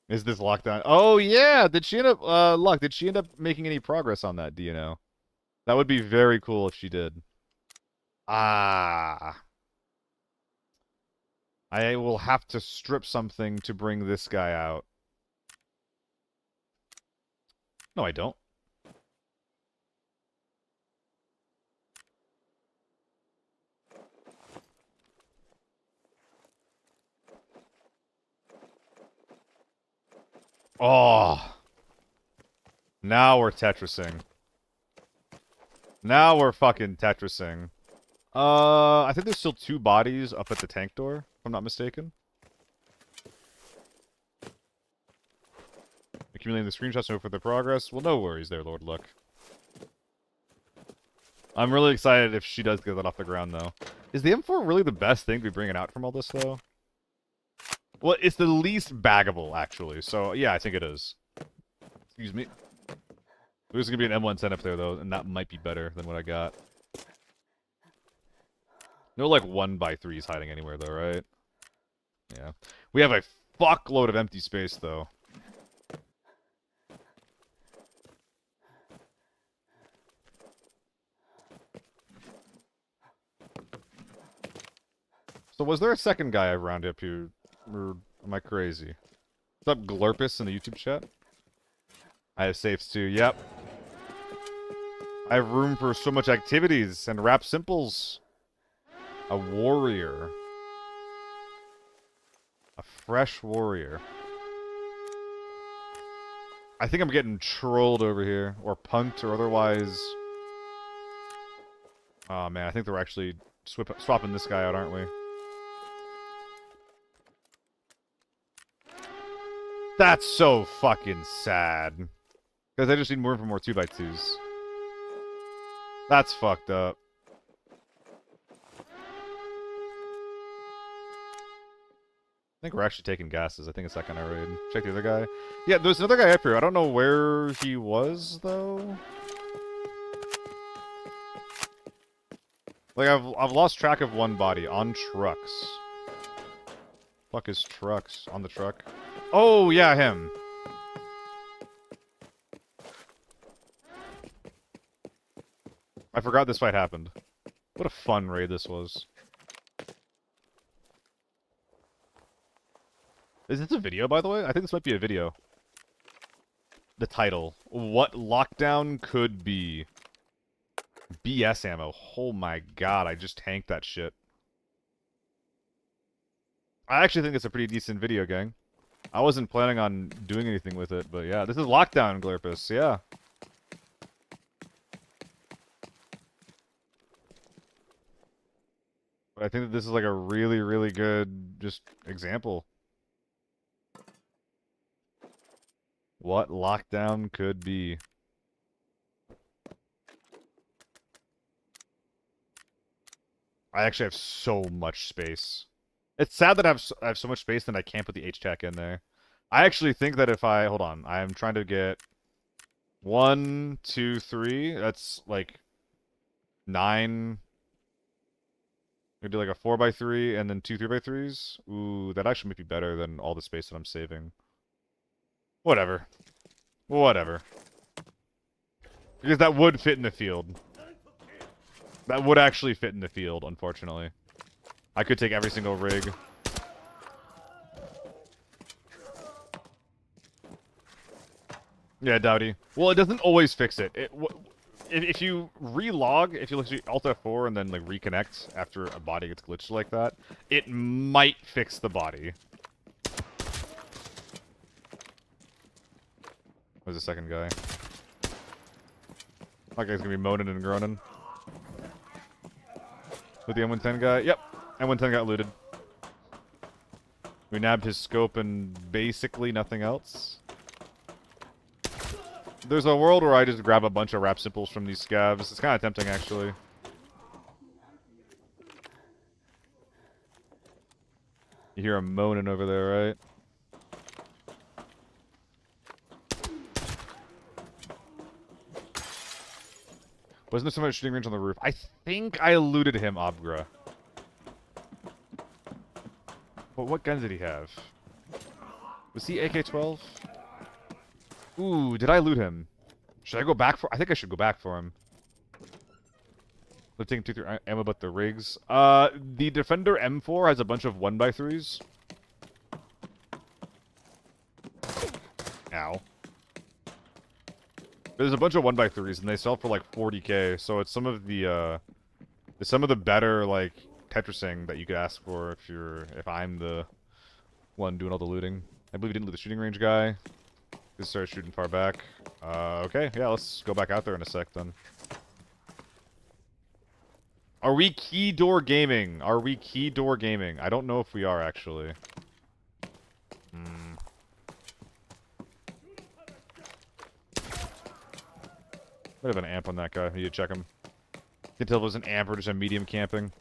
Is this lockdown? Oh, yeah! Did she end up, Luck, did she end up making any progress on that, do you know? That would be very cool if she did. Ah. I will have to strip something to bring this guy out. No, I don't. Oh. Now we're Tetrising. Now we're fucking Tetrising. I think there's still 2 bodies up at the tank door, if I'm not mistaken. Accumulating the screenshots, no further progress. Well, no worries there, Lord Luck. I'm really excited if she does get that off the ground, though. Is the M4 really the best thing to be bringing out from all this, though? Well, it's the least baggable, actually. So, yeah, I think it is. Excuse me. There's going to be an M110 up there, though, and that might be better than what I got. No, like, 1x3s hiding anywhere, though, right? Yeah. We have a fuckload of empty space, though. So was there a second guy I've rounded up here? Or am I crazy? What's up, Glurpus in the YouTube chat? I have safes too, yep. I have room for so much activities and rap simples. A warrior. A fresh warrior. I think I'm getting trolled over here. Or punked or otherwise. Oh man, I think they're actually swapping this guy out, aren't we? That's so fucking sad. Because I just need more for more 2x2s. That's fucked up. I think we're actually taking gases. I think it's that kind of raid. Check the other guy. Yeah, there's another guy up here. I don't know where he was, though. Like, I've lost track of one body. On trucks. Fuck is trucks? On the truck. Oh, yeah, him. I forgot this fight happened. What a fun raid this was. Is this a video, by the way? I think this might be a video. The title. What lockdown could be. BS ammo. Oh my god, I just tanked that shit. I actually think it's a pretty decent video, gang. I wasn't planning on doing anything with it, but yeah. This is Lockdown, Glurpus, yeah. But I think that this is like a really, really good, just, example. What Lockdown could be. I actually have so much space. It's sad that I have so much space that I can't put the H-Tac in there. I actually think that if I... Hold on. I am trying to get... 1, 2, 3. That's like... 9... Maybe like a 4x3 and then 2 3x3s. Ooh, that actually might be better than all the space that I'm saving. Whatever. Whatever. Because that would fit in the field. That would actually fit in the field, unfortunately. I could take every single rig. Yeah, Dowdy. Well, it doesn't always fix it. If you relog, if you look at Alt F4 and then like reconnect after a body gets glitched like that, it might fix the body. There's a second guy. That guy's gonna be moaning and groaning. With the M110 guy? Yep. M110 got looted. We nabbed his scope and basically nothing else. There's a world where I just grab a bunch of rap simples from these scavs. It's kind of tempting, actually. You hear him moaning over there, right? Wasn't there so much shooting range on the roof? I think I looted him, Obgra. But what guns did he have? Was he AK-12? Ooh, did I loot him? Should I go back for... I think I should go back for him. Lifting 2-3 ammo but the rigs. The Defender M4 has a bunch of 1x3s. Ow. There's a bunch of 1x3s and they sell for like 40k, so it's some of the better like Tetrising that you could ask for if I'm the one doing all the looting. I believe we didn't loot the shooting range guy. Just started shooting far back. Okay, yeah, let's go back out there in a sec then. Are we key door gaming? Are we key door gaming? I don't know if we are actually. Might have an amp on that guy. I need to check him. Can't tell if it was an amp or just a medium camping.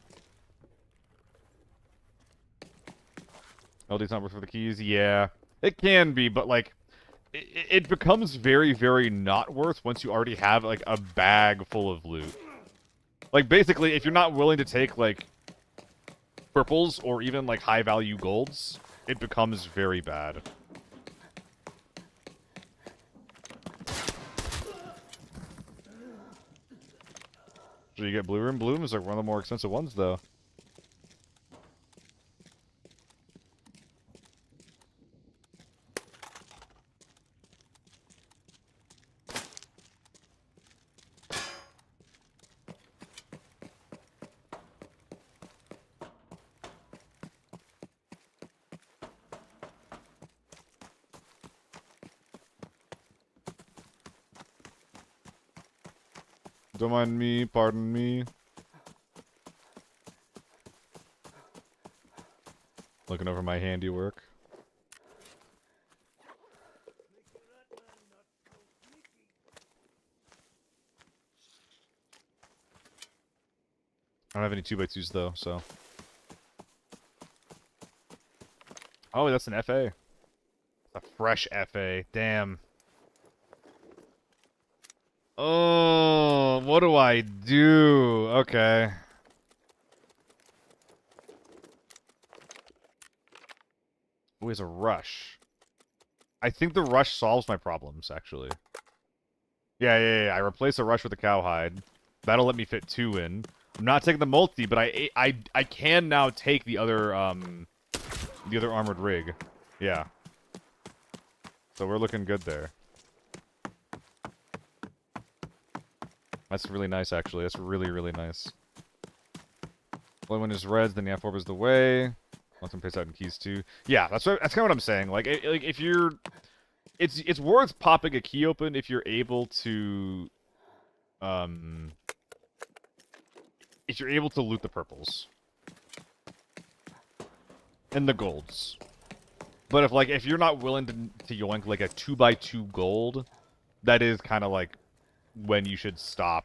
LD's not worth for the keys? Yeah. It can be, but like, it becomes very, very not worth once you already have like a bag full of loot. Like basically, if you're not willing to take like purples or even like high value golds, it becomes very bad. So you get blue room. Blue room is like one of the more expensive ones though. Don't mind me, pardon me. Looking over my handiwork. I don't have any 2x2s though, so. Oh, that's an FA. A fresh FA. Damn. Oh, what do I do? Okay. Oh, he has a rush. I think the rush solves my problems, actually. Yeah. I replace a rush with a cowhide. That'll let me fit 2 in. I'm not taking the multi, but I can now take the other armored rig. Yeah. So we're looking good there. That's really nice, actually. That's really, really nice. Only one is reds, then the F-orb is the way. Want some pace out in keys too. Yeah, that's kind of what I'm saying. Like if you're, it's worth popping a key open if you're able to, if you're able to loot the purples and the golds. But if you're not willing to yoink like a 2x2 gold, that is kind of like when you should stop.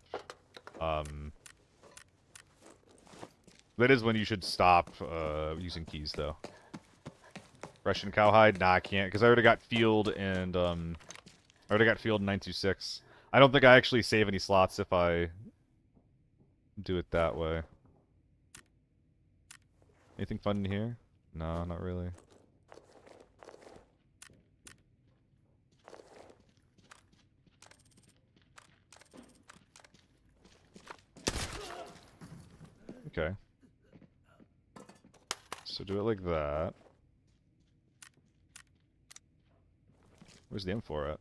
That is when you should stop using keys, though. Russian cowhide? Nah, I can't, because I already got field and I already got field in 926. I don't think I actually save any slots if I do it that way. Anything fun in here? No, not really. Okay. So do it like that. Where's the M4 at?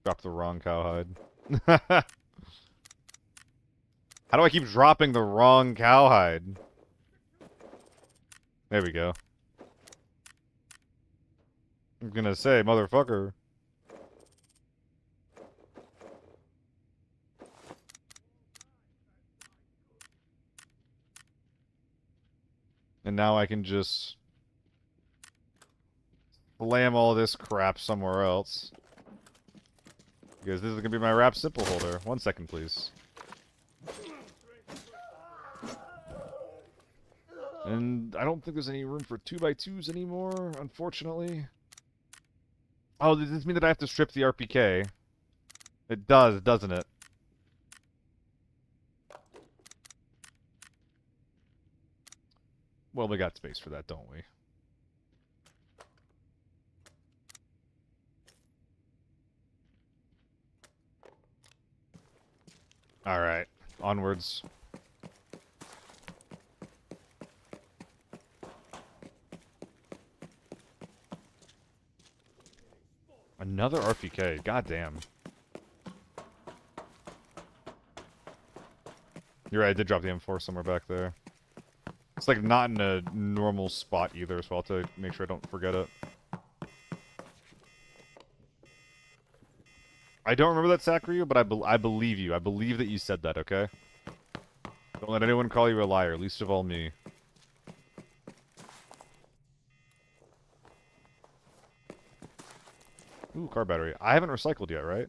Drop the wrong cowhide. How do I keep dropping the wrong cowhide? There we go. I'm gonna say, motherfucker. And now I can just slam all this crap somewhere else. Because this is gonna be my wrap simple holder. 1 second, please. And I don't think there's any room for 2x2s anymore, unfortunately. Oh, does this mean that I have to strip the RPK? It does, doesn't it? Well, we got space for that, don't we? Alright, onwards. Another RPK, goddamn. You're right, I did drop the M4 somewhere back there. It's like not in a normal spot either, so I'll have to make sure I don't forget it. I don't remember that, Sakuryu, but I believe you. I believe that you said that, okay? Don't let anyone call you a liar, least of all me. Ooh, car battery. I haven't recycled yet, right?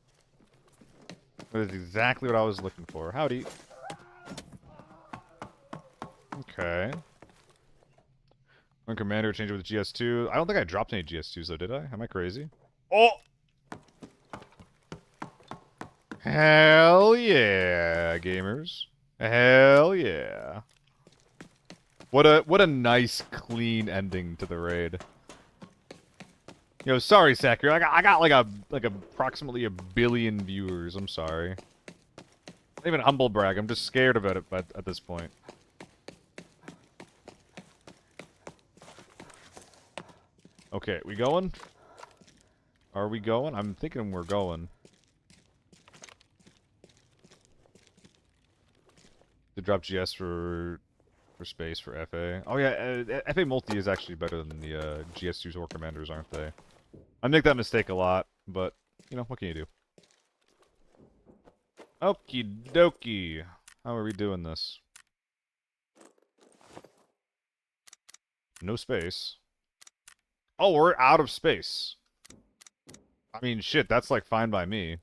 That is exactly what I was looking for. Howdy. Okay. When Commander changed it with GS2. I don't think I dropped any GS2s though, did I? Am I crazy? Oh! Hell yeah, gamers. Hell yeah. What a nice, clean ending to the raid. Yo, sorry, Sakur. I got like approximately 1 billion viewers. I'm sorry. Not even humble brag. I'm just scared about it at this point. Okay, we going? Are we going? I'm thinking we're going. To drop GS for space for FA. Oh yeah, FA multi is actually better than the GS2s or commanders, aren't they? I make that mistake a lot, but you know, what can you do? Okie dokie. How are we doing this? No space. Oh, we're out of space. I mean, shit, that's like fine by me.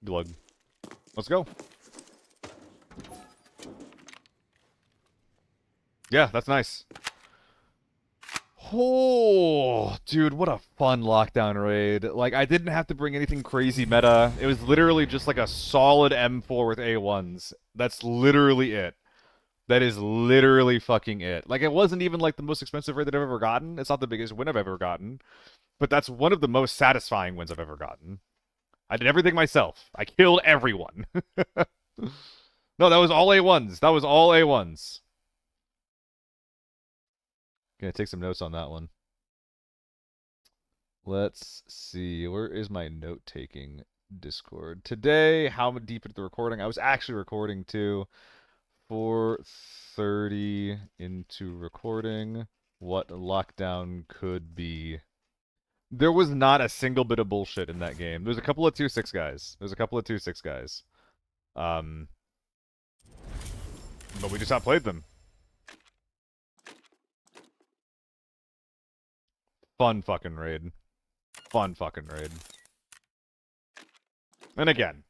Glug. Let's go. Yeah, that's nice. Oh, dude, what a fun lockdown raid. Like, I didn't have to bring anything crazy meta. It was literally just like a solid M4 with A1s. That's literally it. That is literally fucking it. Like, it wasn't even like the most expensive raid that I've ever gotten. It's not the biggest win I've ever gotten. But that's one of the most satisfying wins I've ever gotten. I did everything myself. I killed everyone. No, that was all A1s. That was all A1s. Gonna take some notes on that one. Let's see. Where is my note-taking Discord? Today, how deep into the recording? I was actually recording too. 4:30 into recording. What lockdown could be. There was not a single bit of bullshit in that game. There's a couple of tier 6 guys. But we just outplayed them. Fun fucking raid. Fun fucking raid. And again,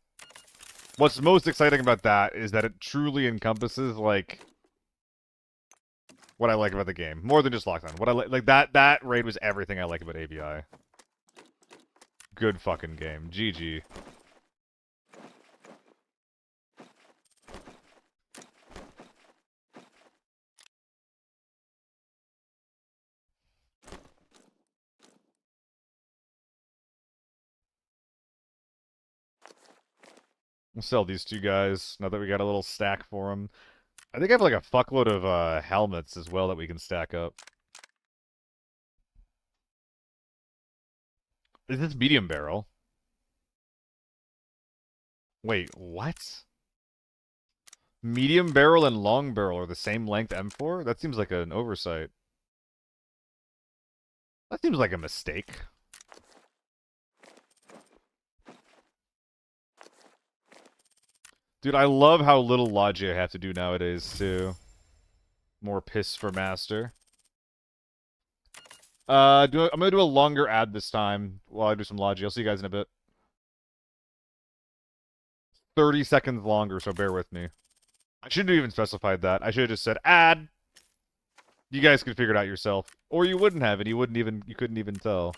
what's most exciting about that is that it truly encompasses, like, what I like about the game. More than just lockdown. What I like that raid was everything I like about ABI. Good fucking game. GG. We'll sell these two guys now that we got a little stack for them. I think I have like a fuckload of helmets as well that we can stack up. Is this medium barrel? Wait, what? Medium barrel and long barrel are the same length M4? That seems like an oversight. That seems like a mistake. Dude, I love how little logic I have to do nowadays, too. More piss for master. I'm gonna do a longer ad this time while I do some logic. I'll see you guys in a bit. 30 seconds longer, so bear with me. I shouldn't have even specified that. I should have just said ad. You guys could figure it out yourself. Or you wouldn't have, and you couldn't even tell.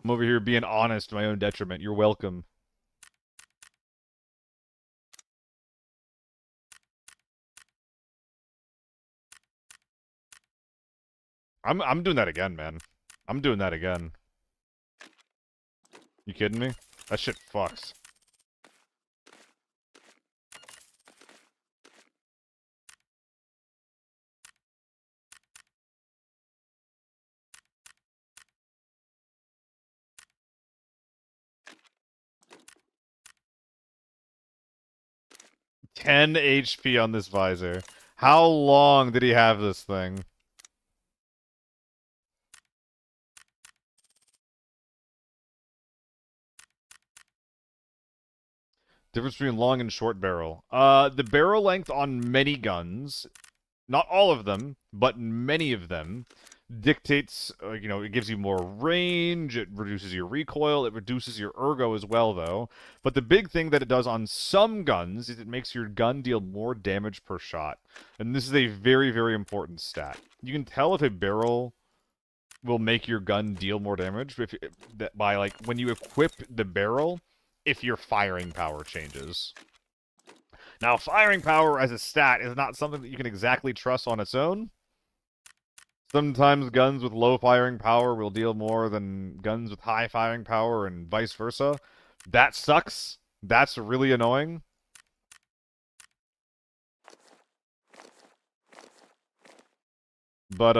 I'm over here being honest to my own detriment. You're welcome. I'm doing that again, man. I'm doing that again. You kidding me? That shit fucks. $10 HP on this visor. How long did he have this thing? Difference between long and short barrel. The barrel length on many guns, not all of them, but many of them, dictates, it gives you more range, it reduces your recoil, it reduces your ergo as well, though. But the big thing that it does on some guns is it makes your gun deal more damage per shot. And this is a very, very important stat. You can tell if a barrel will make your gun deal more damage by, like, when you equip the barrel, if your firing power changes. Now, firing power as a stat is not something that you can exactly trust on its own. Sometimes guns with low firing power will deal more than guns with high firing power and vice versa. That sucks. That's really annoying. But,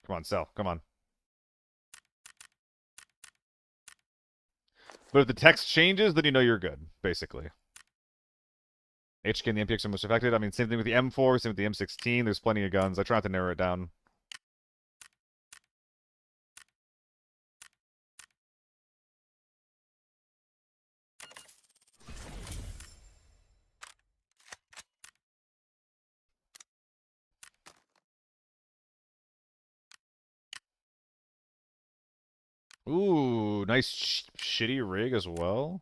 come on, sell. Come on. But if the text changes, then you know you're good, basically. HK and the MPX are most affected. I mean, same thing with the M4, same with the M16. There's plenty of guns. I try not to narrow it down. Ooh, nice shitty rig as well.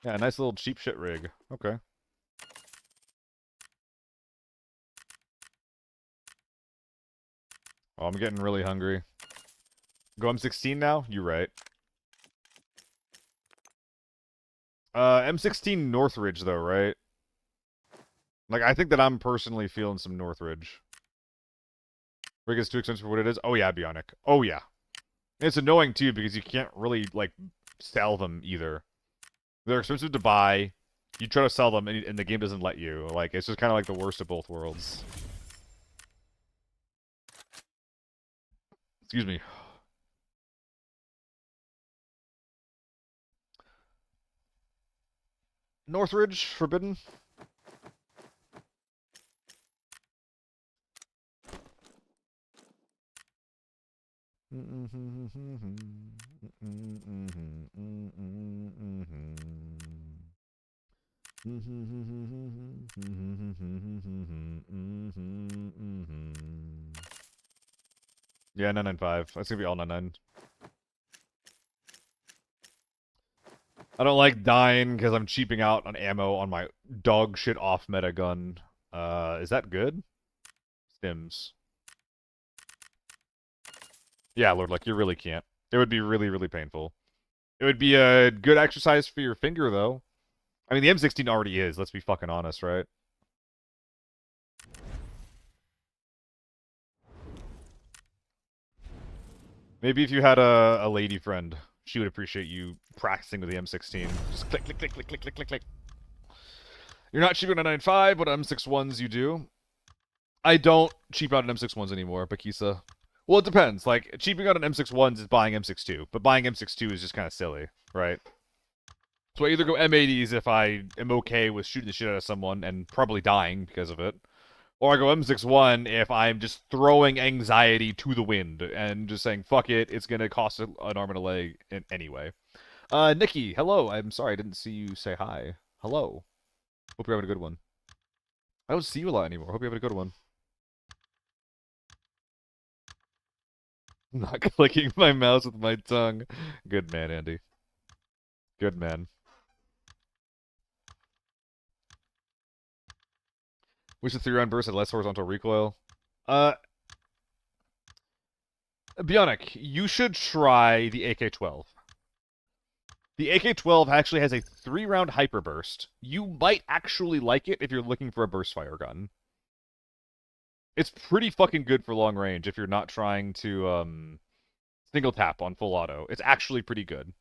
Yeah, nice little cheap shit rig. Okay. Oh, I'm getting really hungry. Go M16 now? You're right. M16 Northridge, though, right? Like, I think that I'm personally feeling some Northridge. Rig is too expensive for what it is? Oh, yeah, Bionic. Oh, yeah. It's annoying, too, because you can't really, like, sell them either. They're expensive to buy. You try to sell them, and the game doesn't let you. Like, it's just kind of like the worst of both worlds. Excuse me. Northridge, Forbidden. Yeah, 995. That's gonna be all 99. I don't like dying because I'm cheaping out on ammo on my dog shit off meta gun. Is that good? Stims. Yeah, Lord, like, you really can't. It would be really, really painful. It would be a good exercise for your finger, though. I mean, the M16 already is, let's be fucking honest, right? Maybe if you had a lady friend She would appreciate you practicing with the M16. Just click, click, click, click, click, click, click, click. You're not cheaping on a 9.5, but M61s you do. I don't cheap out on M61s anymore, Bakisa. Well, it depends. Like, cheaping out on M61s is buying M62, but buying M62 is just kind of silly, right? So I either go M80s if I am okay with shooting the shit out of someone and probably dying because of it, or I go M61 if I'm just throwing anxiety to the wind and just saying, fuck it, it's going to cost an arm and a leg anyway. Nikki, hello. I'm sorry I didn't see you say hi. Hello. Hope you're having a good one. I don't see you a lot anymore. Hope you're having a good one. Not clicking my mouse with my tongue. Good man, Andy. Good man. Wish the 3-round burst had less horizontal recoil. Bionic, you should try the AK-12. The AK-12 actually has a 3-round hyperburst. You might actually like it if you're looking for a burst fire gun. It's pretty fucking good for long range if you're not trying to single tap on full auto. It's actually pretty good.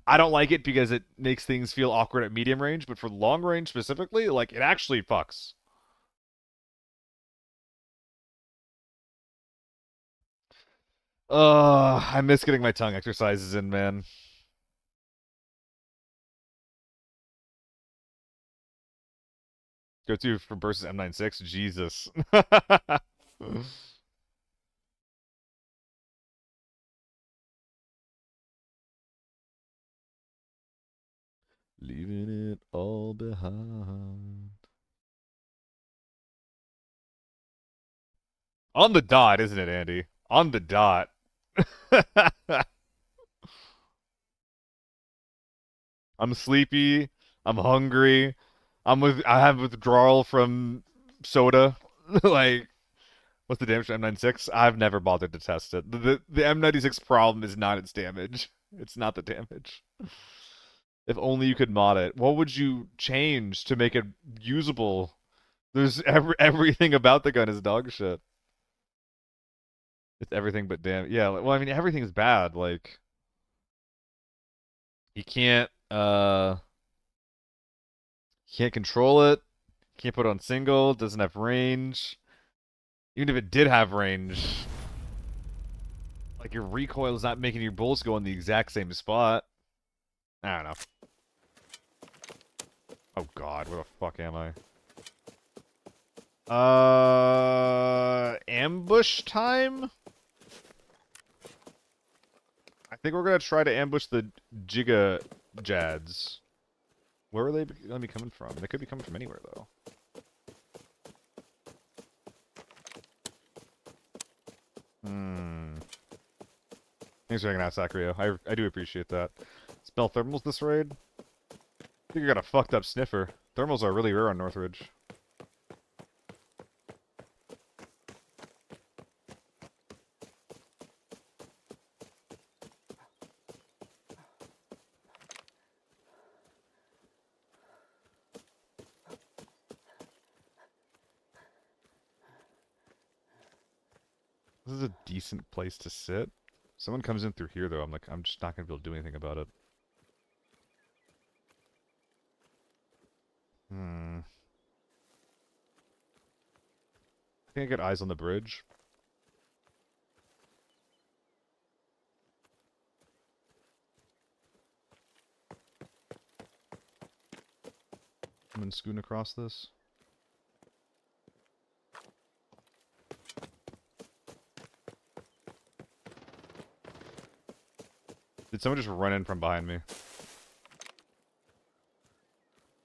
I don't like it because it makes things feel awkward at medium range, but for long range specifically, like, it actually fucks. I miss getting my tongue exercises in, man. Go to for versus M96. Jesus. Leaving it all behind. On the dot, isn't it, Andy? On the dot. I'm sleepy. I'm hungry. I have withdrawal from soda. Like, what's the damage to M96? I've never bothered to test it. The M96 problem is not its damage. It's not the damage. If only you could mod it. What would you change to make it usable? There's everything about the gun is dog shit. It's everything but damn. Yeah, well, I mean, everything's bad. Like, you can't control it. Can't put it on single. Doesn't have range. Even if it did have range, like, your recoil is not making your bullets go in the exact same spot. I don't know. Oh god, where the fuck am I? Ambush time? I think we're gonna try to ambush the Giga Jads. Where are they gonna be coming from? They could be coming from anywhere, though. Thanks for hanging out, Sakrio. I do appreciate that. Smell thermals this raid? I think you got a fucked up sniffer. Thermals are really rare on Northridge. This is a decent place to sit. Someone comes in through here, though. I'm just not gonna be able to do anything about it. I think I get eyes on the bridge. I'm gonna scoot across this. Did someone just run in from behind me?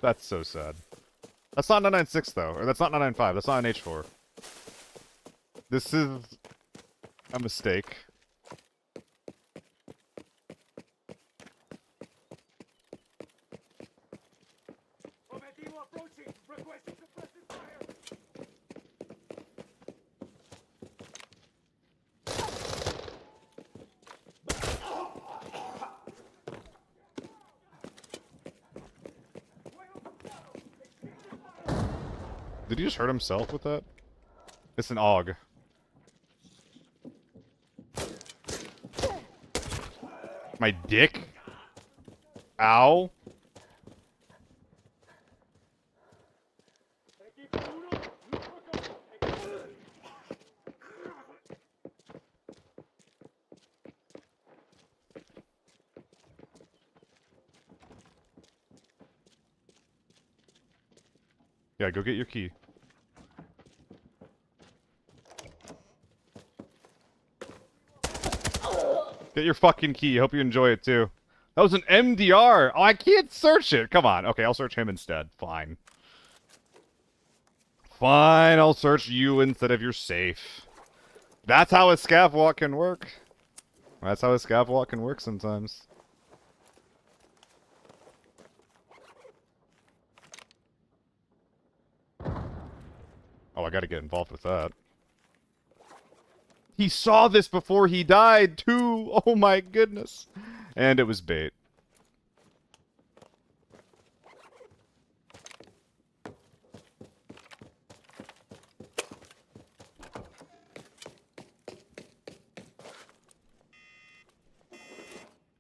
That's so sad. That's not 996 though, or that's not 995. That's not an H4. This is a mistake. Objetivo approaching. Requesting suppressive fire. Did he just hurt himself with that? It's an AUG. My dick? Ow. Yeah, go get your key. Get your fucking key. Hope you enjoy it too. That was an MDR. Oh, I can't search it. Come on. Okay, I'll search him instead. Fine. Fine, I'll search you instead of your safe. That's how a scav walk can work. That's how a scav walk can work sometimes. Oh, I gotta get involved with that. He saw this before he died, too! Oh my goodness! And it was bait.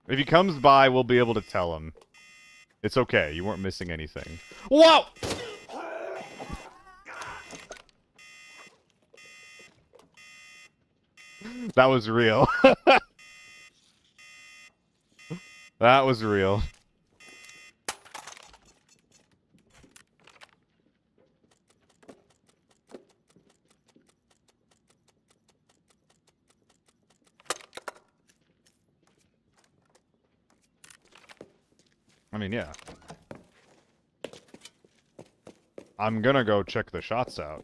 If he comes by, we'll be able to tell him. It's okay, you weren't missing anything. Whoa! That was real. That was real. I mean, yeah. I'm gonna go check the shots out.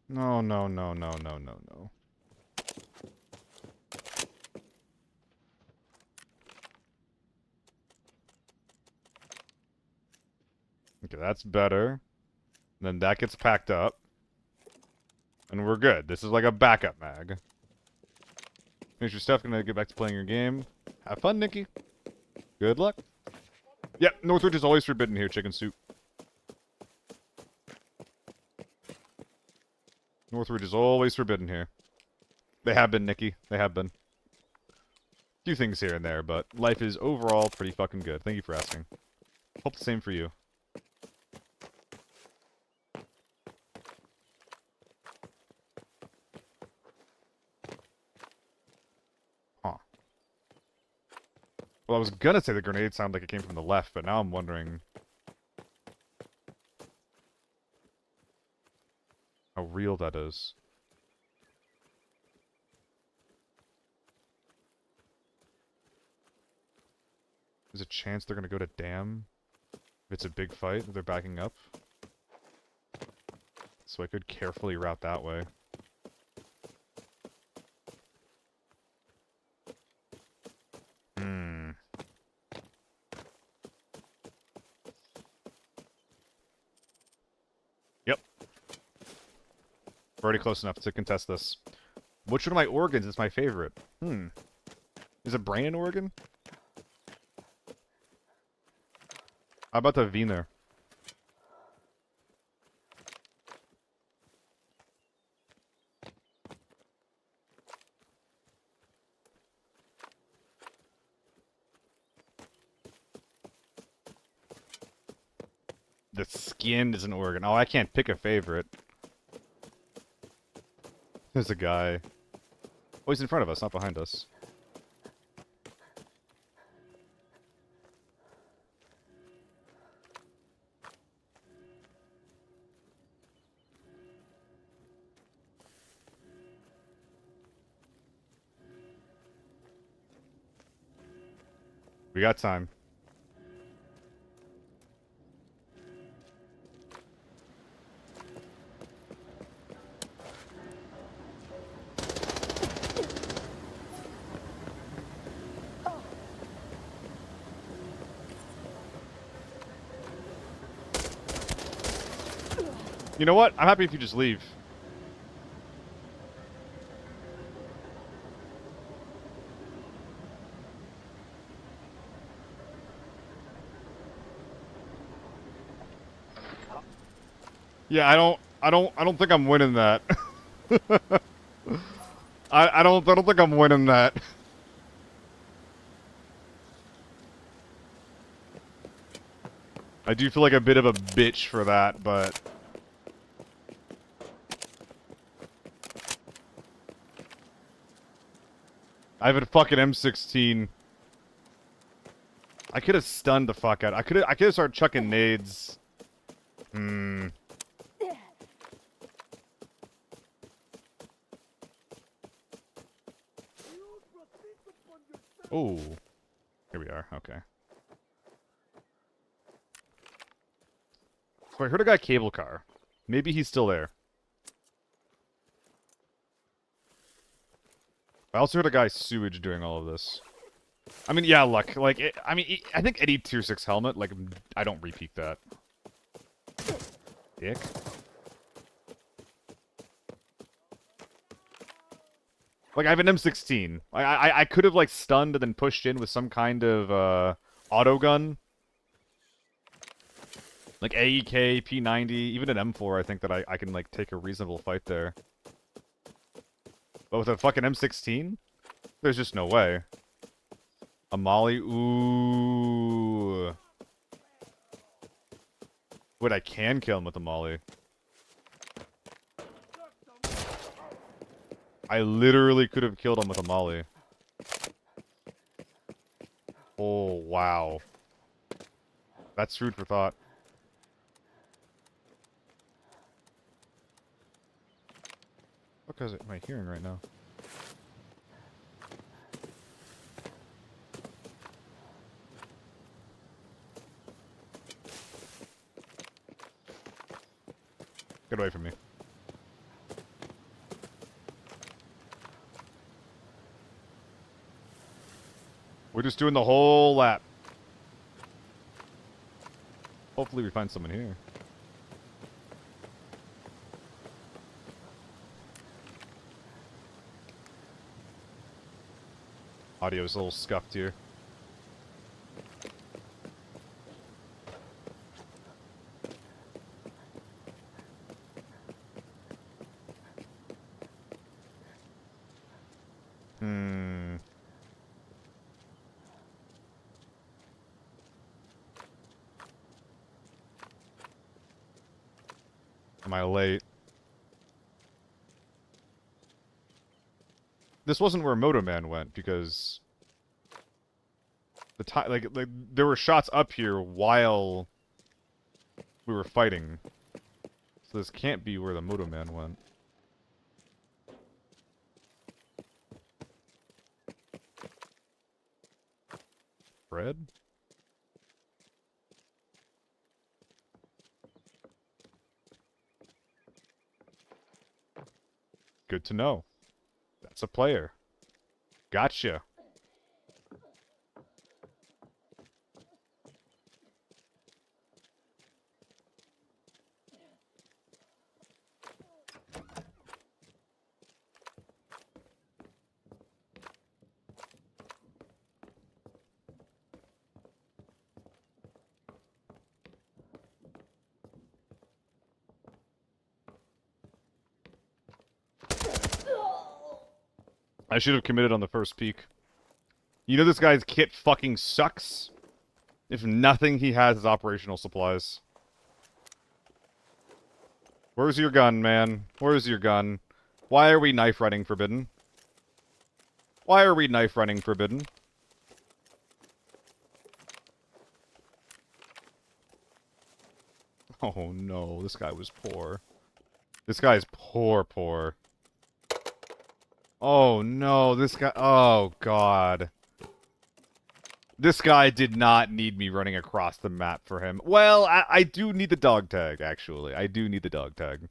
No, no, no, no, no, no, no. Okay, that's better. Then that gets packed up. And we're good. This is like a backup mag. Finish your stuff, gonna get back to playing your game. Have fun, Nikki. Good luck. Yep, Northridge is always forbidden here, chicken soup. Northridge is always forbidden here. They have been, Nikki. They have been. Few things here and there, but life is overall pretty fucking good. Thank you for asking. Hope the same for you. Huh. Well, I was gonna say the grenade sounded like it came from the left, but now I'm wondering how real that is. There's a chance they're gonna go to dam. If it's a big fight, if they're backing up. So I could carefully route that way. Hmm. Yep. We're already close enough to contest this. Which one of my organs is my favorite? Is a brain an organ? How about the Wiener? The skin is an organ. Oh, I can't pick a favorite. There's a guy. Oh, he's in front of us, not behind us. We got time. You know what? I'm happy if you just leave. Yeah, I don't think I'm winning that. I don't think I'm winning that. I do feel like a bit of a bitch for that, but I have a fucking M16. I could have stunned the fuck out. I could have started chucking nades. Hmm. Oh. Here we are. Okay. So I heard a guy cable car. Maybe he's still there. I also heard a guy sewage doing all of this. I mean, yeah, luck. Like, I think any tier 6 helmet, like, I don't repeat that. Dick. Like, I have an M16. I could have, like, stunned and then pushed in with some kind of, auto gun. Like, AEK, P90, even an M4, I think that I can, like, take a reasonable fight there. But with a fucking M16? There's just no way. A molly? Ooh. Wait, I can kill him with a molly. I literally could have killed him with a molly. Oh, wow. That's food for thought. What am I hearing right now? Get away from me. We're just doing the whole lap. Hopefully we find someone here. Audio's a little scuffed here. Am I late? This wasn't where Moto Man went, because the time, like there were shots up here while we were fighting. So this can't be where the Moto Man went. Fred? Good to know. That's a player. Gotcha. I should have committed on the first peek. You know this guy's kit fucking sucks? If nothing he has is operational supplies. Where's your gun, man? Where's your gun? Why are we knife running forbidden? Why are we knife running forbidden? Oh no, this guy was poor. This guy's poor. Oh no, this guy... Oh god. This guy did not need me running across the map for him. Well, I do need the dog tag, actually. I do need the dog tag.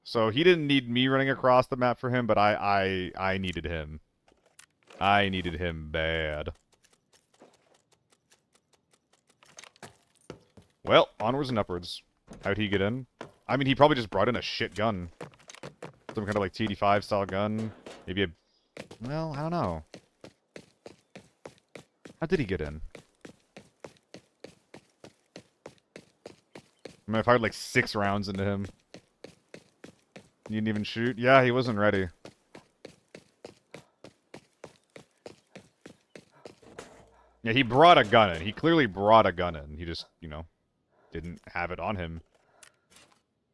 So he didn't need me running across the map for him, but I needed him. I needed him bad. Well, onwards and upwards. How'd he get in? I mean, he probably just brought in a shit gun. Some kind of like T85 style gun. Maybe a... Well, I don't know. How did he get in? I mean, I fired like 6 rounds into him. He didn't even shoot? Yeah, he wasn't ready. Yeah, he brought a gun in. He clearly brought a gun in. He just, you know, didn't have it on him.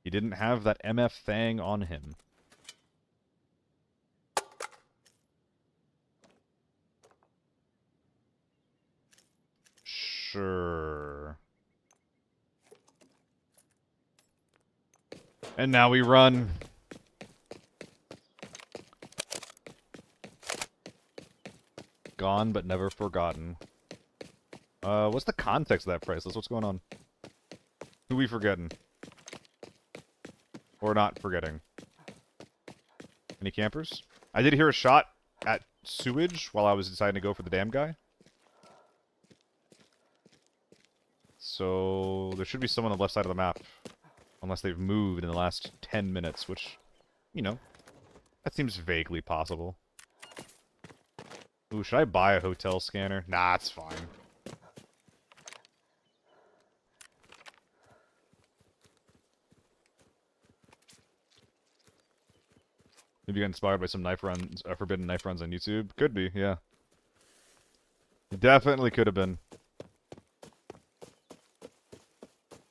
He didn't have that MF thing on him. Sure. And now we run. Gone but never forgotten. What's the context of that price list? What's going on? Who we forgetting? Or not forgetting? Any campers? I did hear a shot at sewage while I was deciding to go for the damn guy. So there should be someone on the left side of the map. Unless they've moved in the last 10 minutes, which, you know, that seems vaguely possible. Ooh, should I buy a hotel scanner? Nah, it's fine. Maybe you got inspired by some knife runs, forbidden knife runs on YouTube? Could be, yeah. It definitely could have been.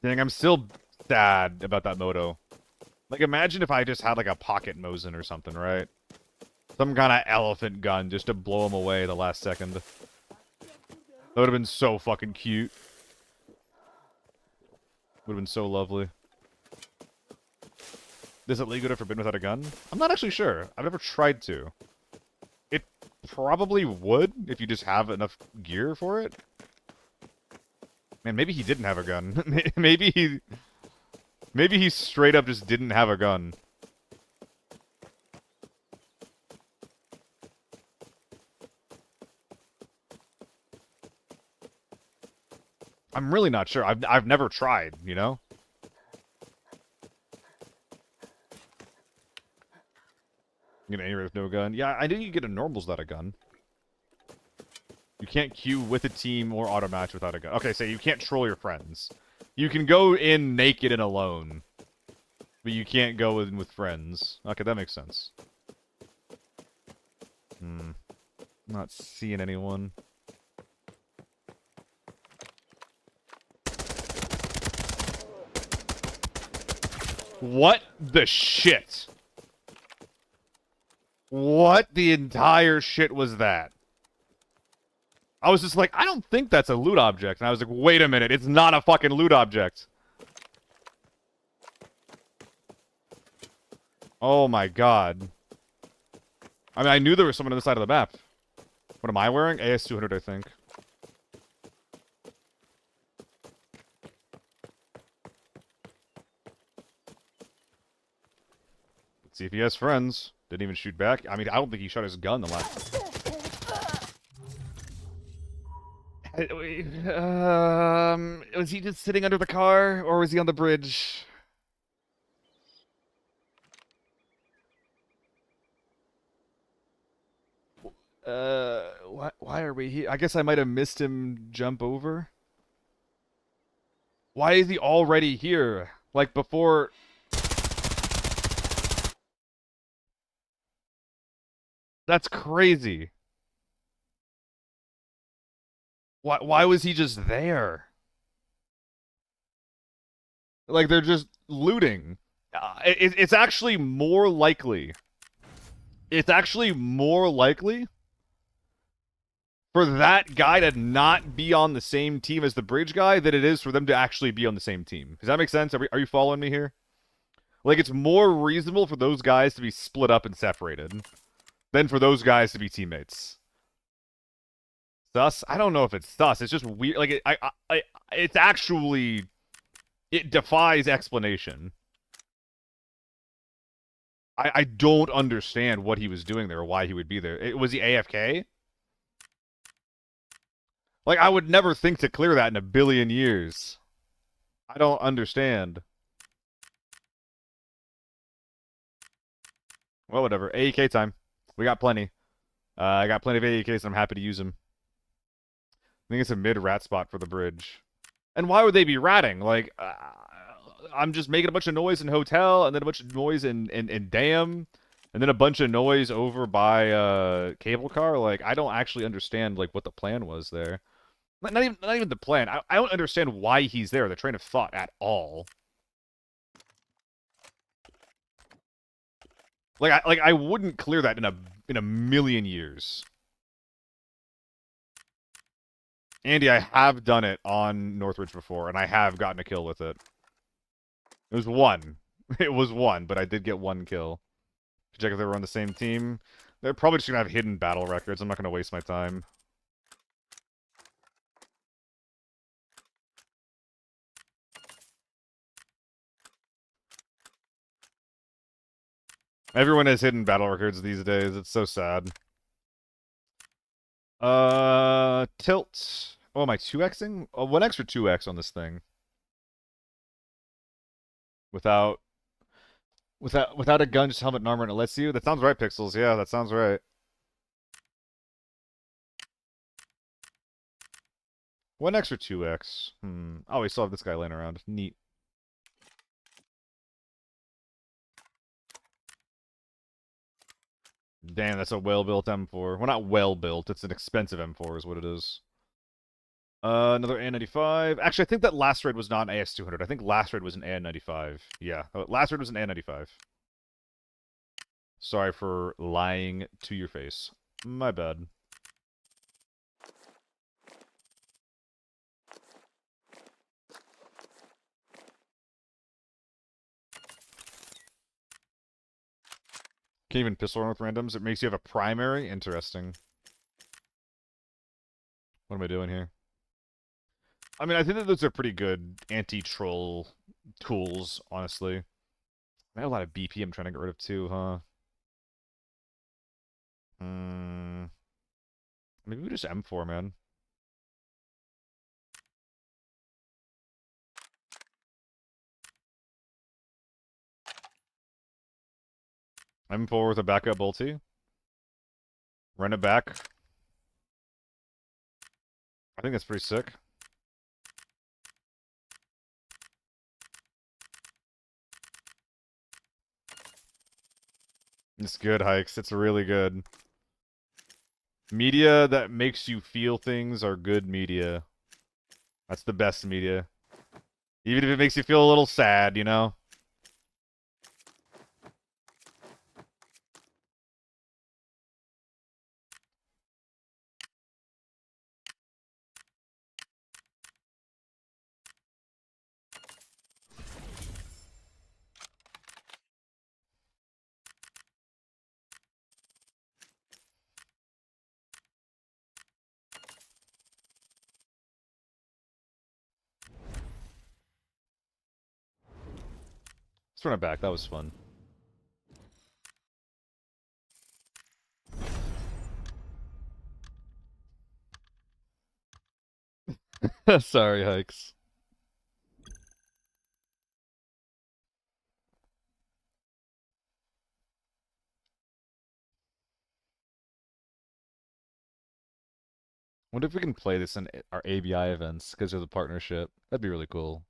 Dang, I'm still sad about that moto. Like, imagine if I just had, like, a pocket Mosin or something, right? Some kind of elephant gun just to blow him away the last second. That would have been so fucking cute. Would have been so lovely. Is it legal to forbid without a gun? I'm not actually sure. I've never tried to. It probably would if you just have enough gear for it. Man, maybe he didn't have a gun. Maybe he straight up just didn't have a gun. I'm really not sure. I've never tried, you know? Get an A with no gun. Yeah, I didn't get a normals without a gun. You can't queue with a team or auto match without a gun. Okay, so you can't troll your friends. You can go in naked and alone. But you can't go in with friends. Okay, that makes sense. Not seeing anyone. What the shit? What the entire shit was that? I was just like, I don't think that's a loot object. And I was like, wait a minute, it's not a fucking loot object. Oh my god. I mean, I knew there was someone on the side of the map. What am I wearing? AS200, I think. Let's see if he has friends. Didn't even shoot back. I mean, I don't think he shot his gun the last... was he just sitting under the car, or was he on the bridge? Why are we here? I guess I might have missed him jump over. Why is he already here? Like, before... That's crazy. Why was he just there? Like, they're just looting. It's actually more likely. It's actually more likely for that guy to not be on the same team as the bridge guy than it is for them to actually be on the same team. Does that make sense? Are you following me here? Like, it's more reasonable for those guys to be split up and separated than for those guys to be teammates. Sus? I don't know if it's sus. It's just weird. Like, it's actually... It defies explanation. I don't understand what he was doing there or why he would be there. Was he AFK? Like, I would never think to clear that in a billion years. I don't understand. Well, whatever. AEK time. We got plenty. I got plenty of AEKs and I'm happy to use them. I think it's a mid-rat spot for the bridge. And why would they be ratting? Like, I'm just making a bunch of noise in hotel, and then a bunch of noise in dam, and then a bunch of noise over by cable car. Like, I don't actually understand like what the plan was there. Not even the plan. I don't understand why he's there. The train of thought at all. Like I wouldn't clear that in a million years. Andy, I have done it on Northridge before, and I have gotten a kill with it. It was one. It was one, but I did get one kill. Check if they were on the same team. They're probably just gonna have hidden battle records. I'm not gonna waste my time. Everyone has hidden battle records these days. It's so sad. Tilt. Oh, am I 2xing? Oh, one extra 2x on this thing. Without a gun, just helmet and armor, and it lets you? That sounds right, Pixels. Yeah, that sounds right. One extra 2x. Oh, we still have this guy laying around. Neat. Damn, that's a well-built M4. Well, not well-built. It's an expensive M4 is what it is. Another AN95. Actually, I think that last raid was not an AS200. I think last raid was an AN95. Yeah, last raid was an AN95. Sorry for lying to your face. My bad. Can't even pistol run with randoms. It makes you have a primary? Interesting. What am I doing here? I mean, I think that those are pretty good anti-troll tools, honestly. I have a lot of BP I'm trying to get rid of too, huh? Maybe we just M4, man. M4 with a backup bolty. Run it back. I think that's pretty sick. It's good, Hikes. It's really good. Media that makes you feel things are good media. That's the best media. Even if it makes you feel a little sad, you know? Let's run it back. That was fun. Sorry, Hikes. Wonder if we can play this in our ABI events because of the partnership. That'd be really cool.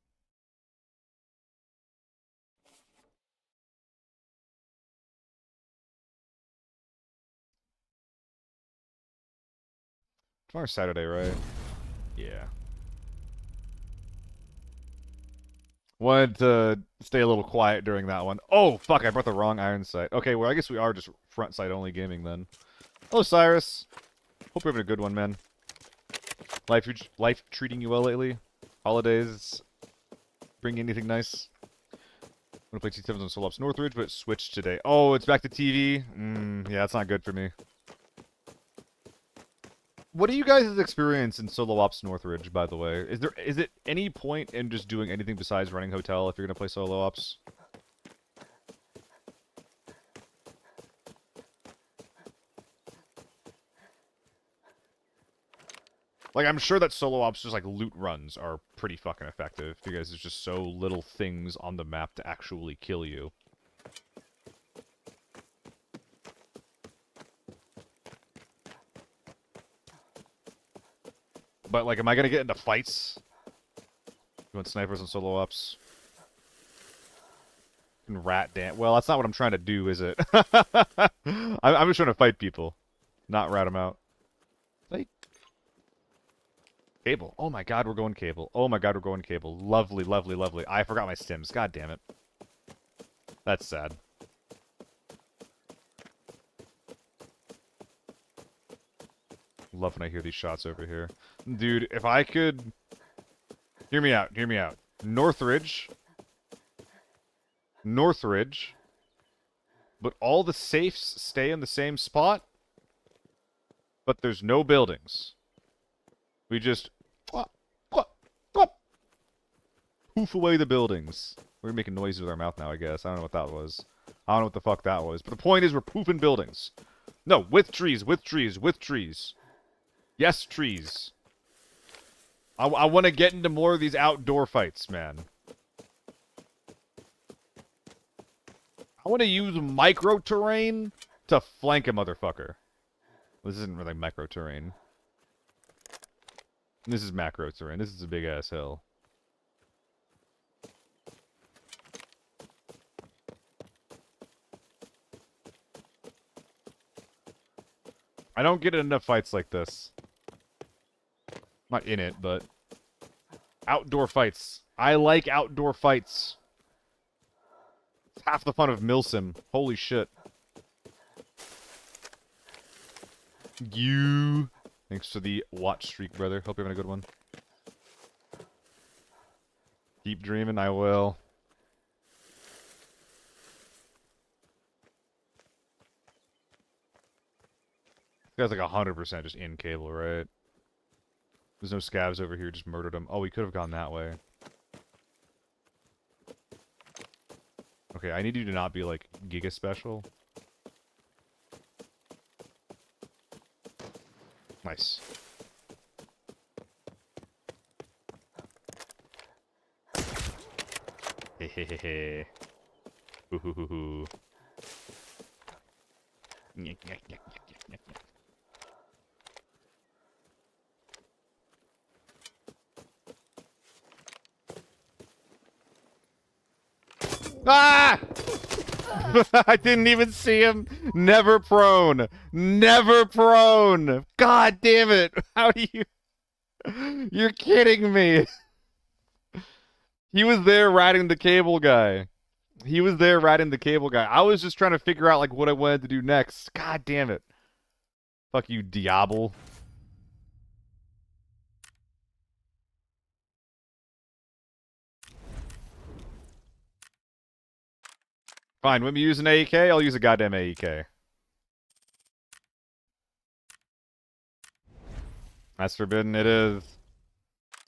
Tomorrow's Saturday, right? Yeah. Wanted to stay a little quiet during that one. Oh, fuck, I brought the wrong iron sight. Okay, well, I guess we are just front sight only gaming then. Hello, Cyrus. Hope you're having a good one, man. Life treating you well lately? Holidays? Bring anything nice? I'm gonna play T7s on Solo Ops Northridge, but switched today. Oh, it's back to TV? Yeah, that's not good for me. What are you guys' experience in Solo Ops Northridge, by the way? Is it any point in just doing anything besides running hotel if you're gonna play Solo Ops? Like, I'm sure that Solo Ops, just like loot runs, are pretty fucking effective because there's just so little things on the map to actually kill you. But, like, am I gonna get into fights? You want snipers and Solo Ops? Rat dance. Well, that's not what I'm trying to do, is it? I'm just trying to fight people, not rat them out. Fight. Cable. Oh my god, we're going cable. Oh my god, we're going cable. Lovely, lovely, lovely. I forgot my stims. God damn it. That's sad. Love when I hear these shots over here. Dude, if I could... Hear me out, hear me out. Northridge. Northridge. But all the safes stay in the same spot. But there's no buildings. We just... poof away the buildings. We're making noises with our mouth now, I guess. I don't know what that was. I don't know what the fuck that was. But the point is we're poofing buildings. No, with trees, with trees, with trees. Yes, trees. I want to get into more of these outdoor fights, man. I want to use micro-terrain to flank a motherfucker. This isn't really micro-terrain. This is macro-terrain. This is a big-ass hill. I don't get enough fights like this. Not in it, but... outdoor fights. I like outdoor fights. It's half the fun of Milsim. Holy shit. You. Thanks for the watch streak, brother. Hope you're having a good one. Keep dreaming, I will. This guy's like 100% just in cable, right? There's no scavs over here, just murdered him. Oh, we could have gone that way. Okay, I need you to not be, like, Giga Special. Nice. Hehehehe. Hoo hoo hoo hoo. Nyek, nyek, nyek, nyek, nyek, nyek. Ah! I didn't even see him. Never prone. Never prone. God damn it. How do you... You're kidding me. He was there riding the cable guy. He was there riding the cable guy. I was just trying to figure out like what I wanted to do next. God damn it. Fuck you, Diablo. Fine, when we use an AEK, I'll use a goddamn AEK. That's forbidden, it is.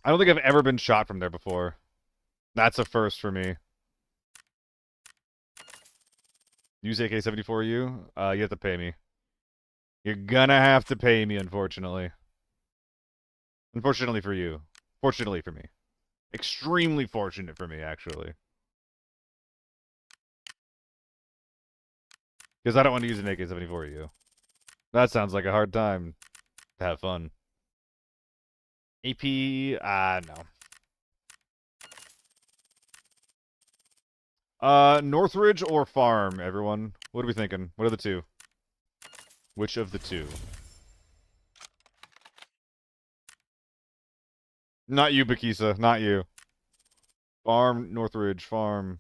I don't think I've ever been shot from there before. That's a first for me. Use AK-74U? You have to pay me. You're gonna have to pay me, unfortunately. Unfortunately for you. Fortunately for me. Extremely fortunate for me, actually. Because I don't want to use an AK-74U. That sounds like a hard time to have fun. AP, no. Northridge or farm, everyone? What are we thinking? What are the two? Which of the two? Not you, Bakisa. Not you. Farm, Northridge, farm.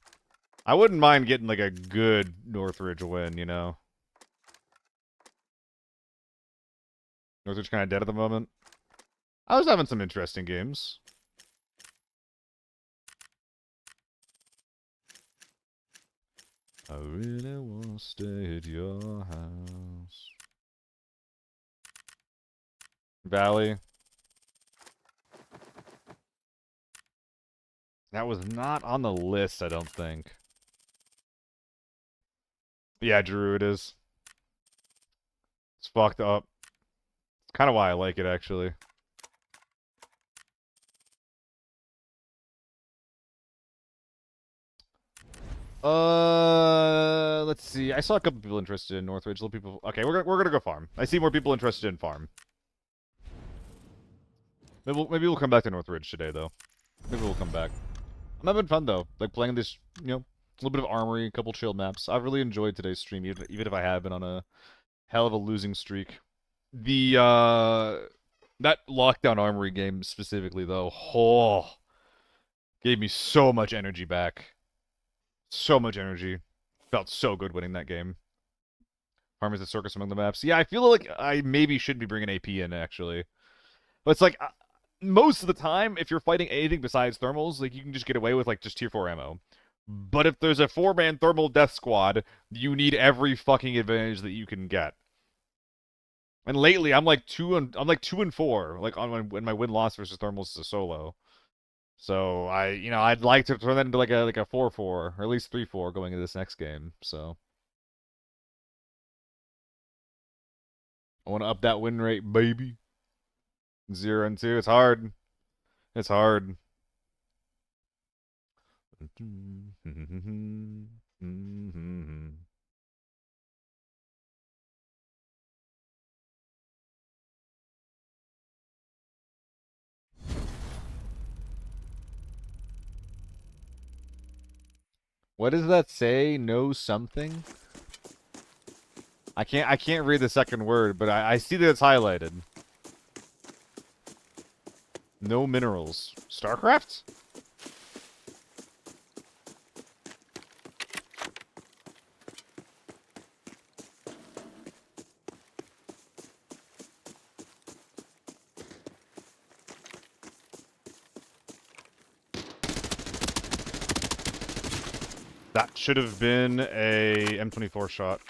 I wouldn't mind getting, like, a good Northridge win, you know? Northridge kind of dead at the moment. I was having some interesting games. I really want to stay at your house. Valley. That was not on the list, I don't think. Yeah, Drew, it is. It's fucked up. It's kind of why I like it, actually. Let's see. I saw a couple people interested in Northridge. Little people. Okay, we're gonna go farm. I see more people interested in farm. Maybe we'll come back to Northridge today, though. Maybe we'll come back. I'm having fun though, like playing this, you know, little bit of armory, a couple chill maps. I've really enjoyed today's stream, even if I have been on a hell of a losing streak. The that lockdown armory game specifically though, gave me so much energy back. So much energy. Felt so good winning that game. Harm is the circus among the maps. Yeah, I feel like I maybe should be bringing AP in actually. But it's like most of the time, if you're fighting anything besides thermals, like you can just get away with like just tier 4 ammo. But if there's a 4-man thermal death squad, you need every fucking advantage that you can get. And lately, I'm like 2-4, like on when my win-loss versus thermals is a solo. So I'd like to turn that into like a 4-4 or at least 3-4 going into this next game. So I want to up that win rate, baby. 0-2. It's hard. It's hard. What does that say? Know something? I can't read the second word, but I see that it's highlighted. No minerals. StarCraft? That should have been a M24 shot.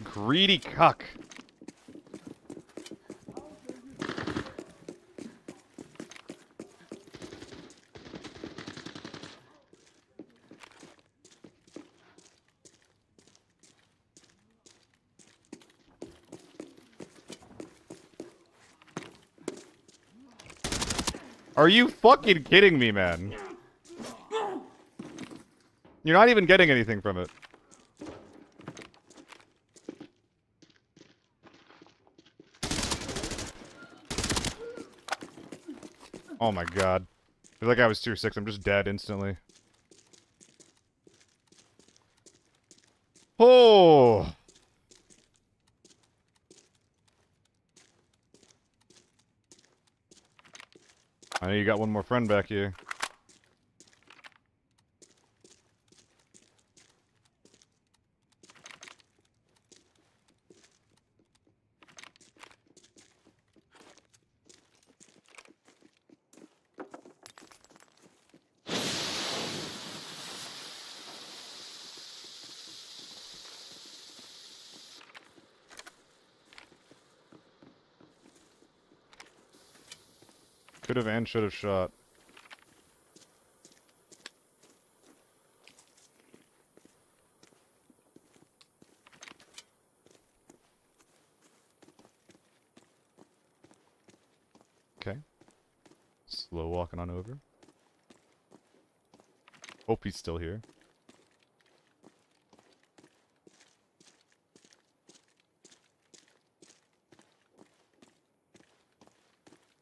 Greedy cuck. Are you fucking kidding me, man? You're not even getting anything from it. Oh my god. I feel like I was tier 6. I'm just dead instantly. Oh! I know you got one more friend back here. Could have and should have shot. Okay. Slow walking on over. Hope he's still here.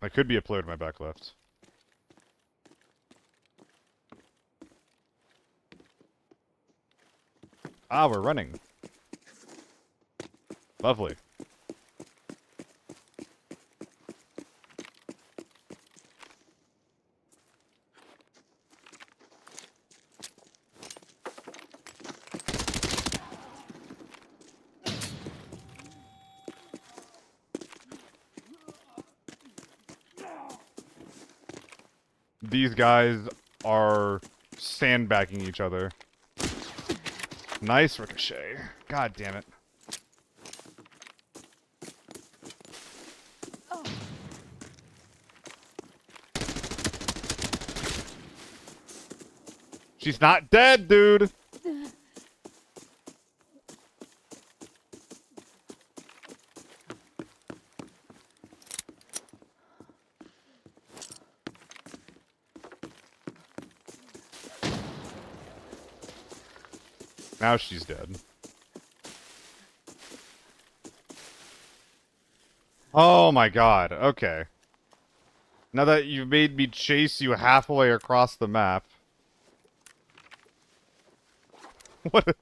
I could be a player to my back left. Ah, we're running. Lovely. These guys are sandbagging each other. Nice ricochet. God damn it. She's not dead, dude! Now she's dead. Oh my god, okay. Now that you've made me chase you halfway across the map. What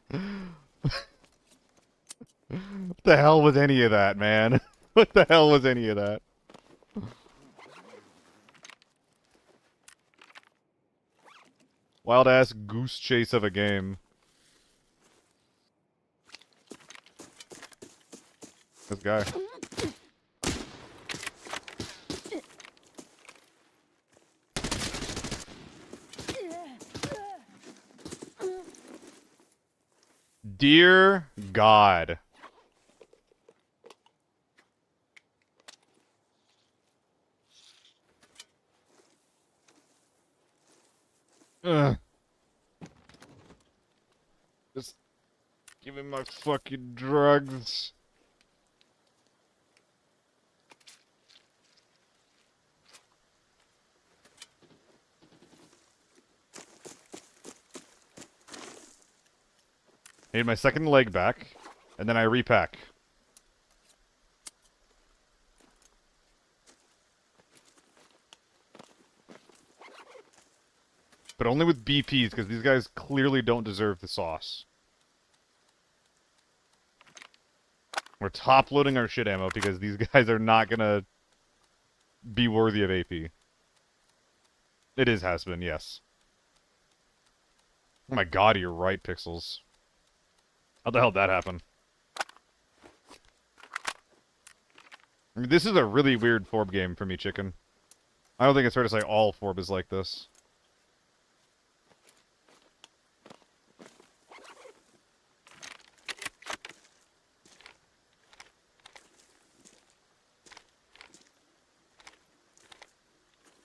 the hell was any of that, man? What the hell was any of that? Wild-ass goose chase of a game. This guy. Dear God. Ugh. Just give me my fucking drugs. Need my second leg back, and then I repack. But only with BPs, because these guys clearly don't deserve the sauce. We're top-loading our shit ammo, because these guys are not gonna be worthy of AP. It is has been, yes. Oh my god, you're right, Pixels. How the hell did that happen? I mean, this is a really weird Forb game for me, Chicken. I don't think it's fair to say all Forb is like this.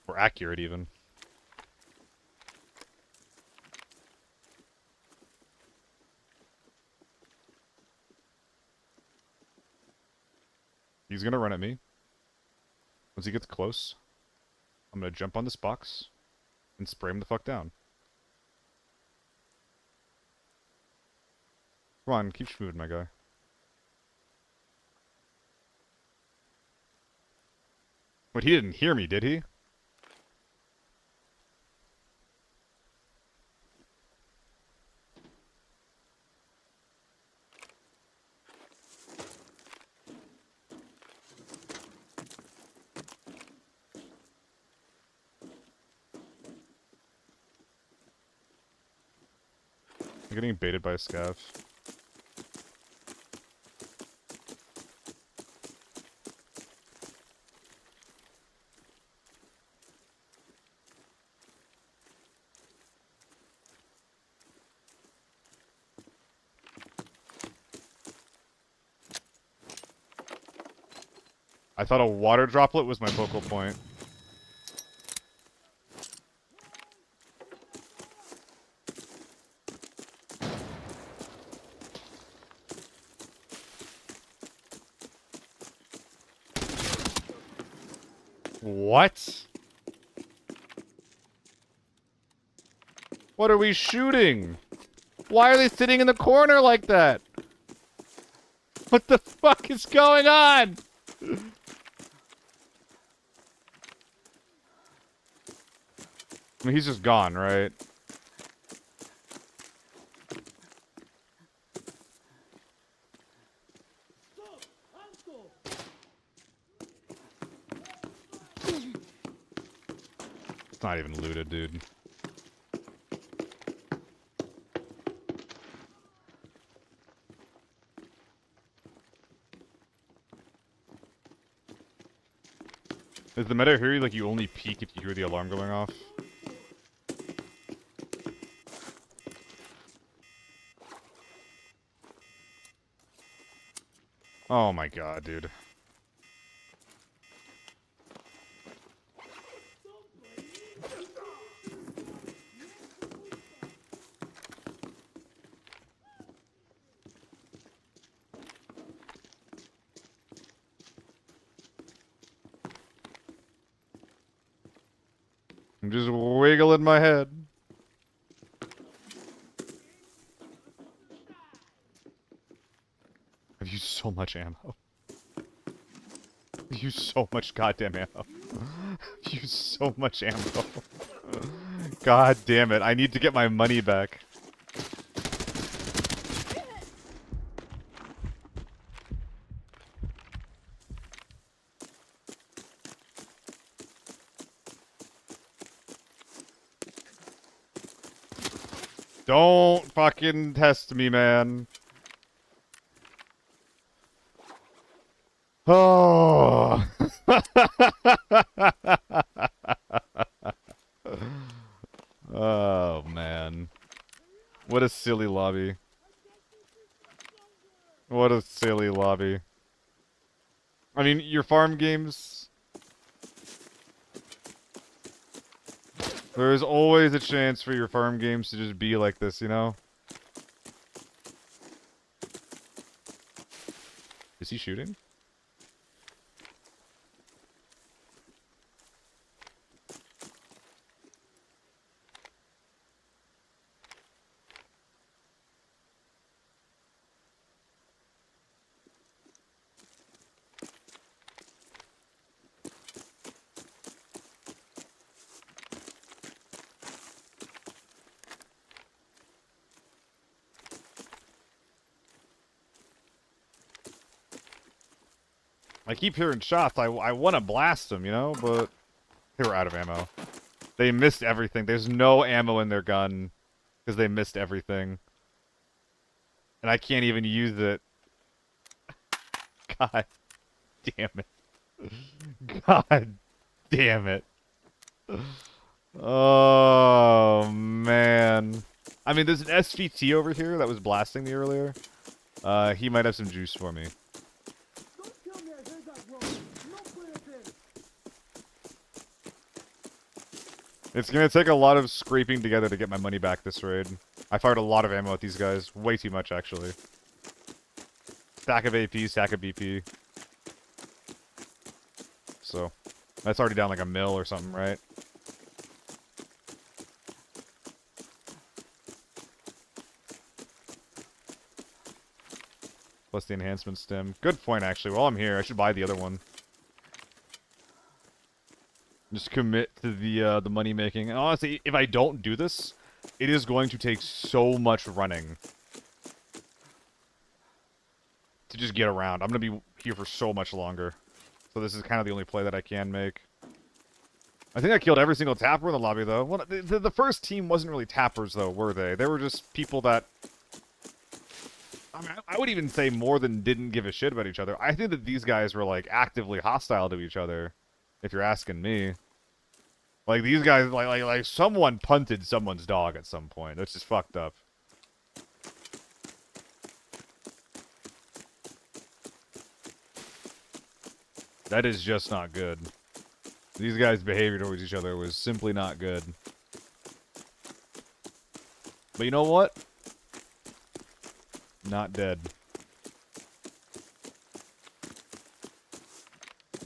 Or accurate, even. He's gonna run at me. Once he gets close, I'm gonna jump on this box and spray him the fuck down. Come on, keep moving, my guy. But he didn't hear me, did he? I'm getting baited by a scav. I thought a water droplet was my focal point. What? What are we shooting? Why are they sitting in the corner like that? What the fuck is going on? I mean, he's just gone, right? It's not even looted, dude. Is the meta here like you only peek if you hear the alarm going off? Oh my god, dude. I'm just wiggling my head. I've used so much ammo. I've used so much goddamn ammo. I've used so much ammo. God damn it. I need to get my money back. Don't fucking test me, man. Oh. Oh, man. What a silly lobby. What a silly lobby. I mean, your farm games... There's always a chance for your farm games to just be like this, you know? Is he shooting? I keep hearing shots. I want to blast them, you know, but they were out of ammo. They missed everything. There's no ammo in their gun because they missed everything. And I can't even use it. God damn it. God damn it. Oh, man. I mean, there's an SVT over here that was blasting me earlier. He might have some juice for me. It's gonna take a lot of scraping together to get my money back this raid. I fired a lot of ammo at these guys. Way too much, actually. Stack of AP, stack of BP. So, that's already down like a mil or something, right? Plus the enhancement stem. Good point, actually. While I'm here, I should buy the other one. Just commit to the money making. And honestly, if I don't do this, it is going to take so much running to just get around. I'm gonna be here for so much longer. So this is kind of the only play that I can make. I think I killed every single tapper in the lobby, though. Well, the first team wasn't really tappers, though, were they? They were just people that... I mean, I would even say more than didn't give a shit about each other. I think that these guys were, like, actively hostile to each other, if you're asking me. Like, these guys, like someone punted someone's dog at some point. That's just fucked up. That is just not good. These guys' behavior towards each other was simply not good. But you know what? Not dead.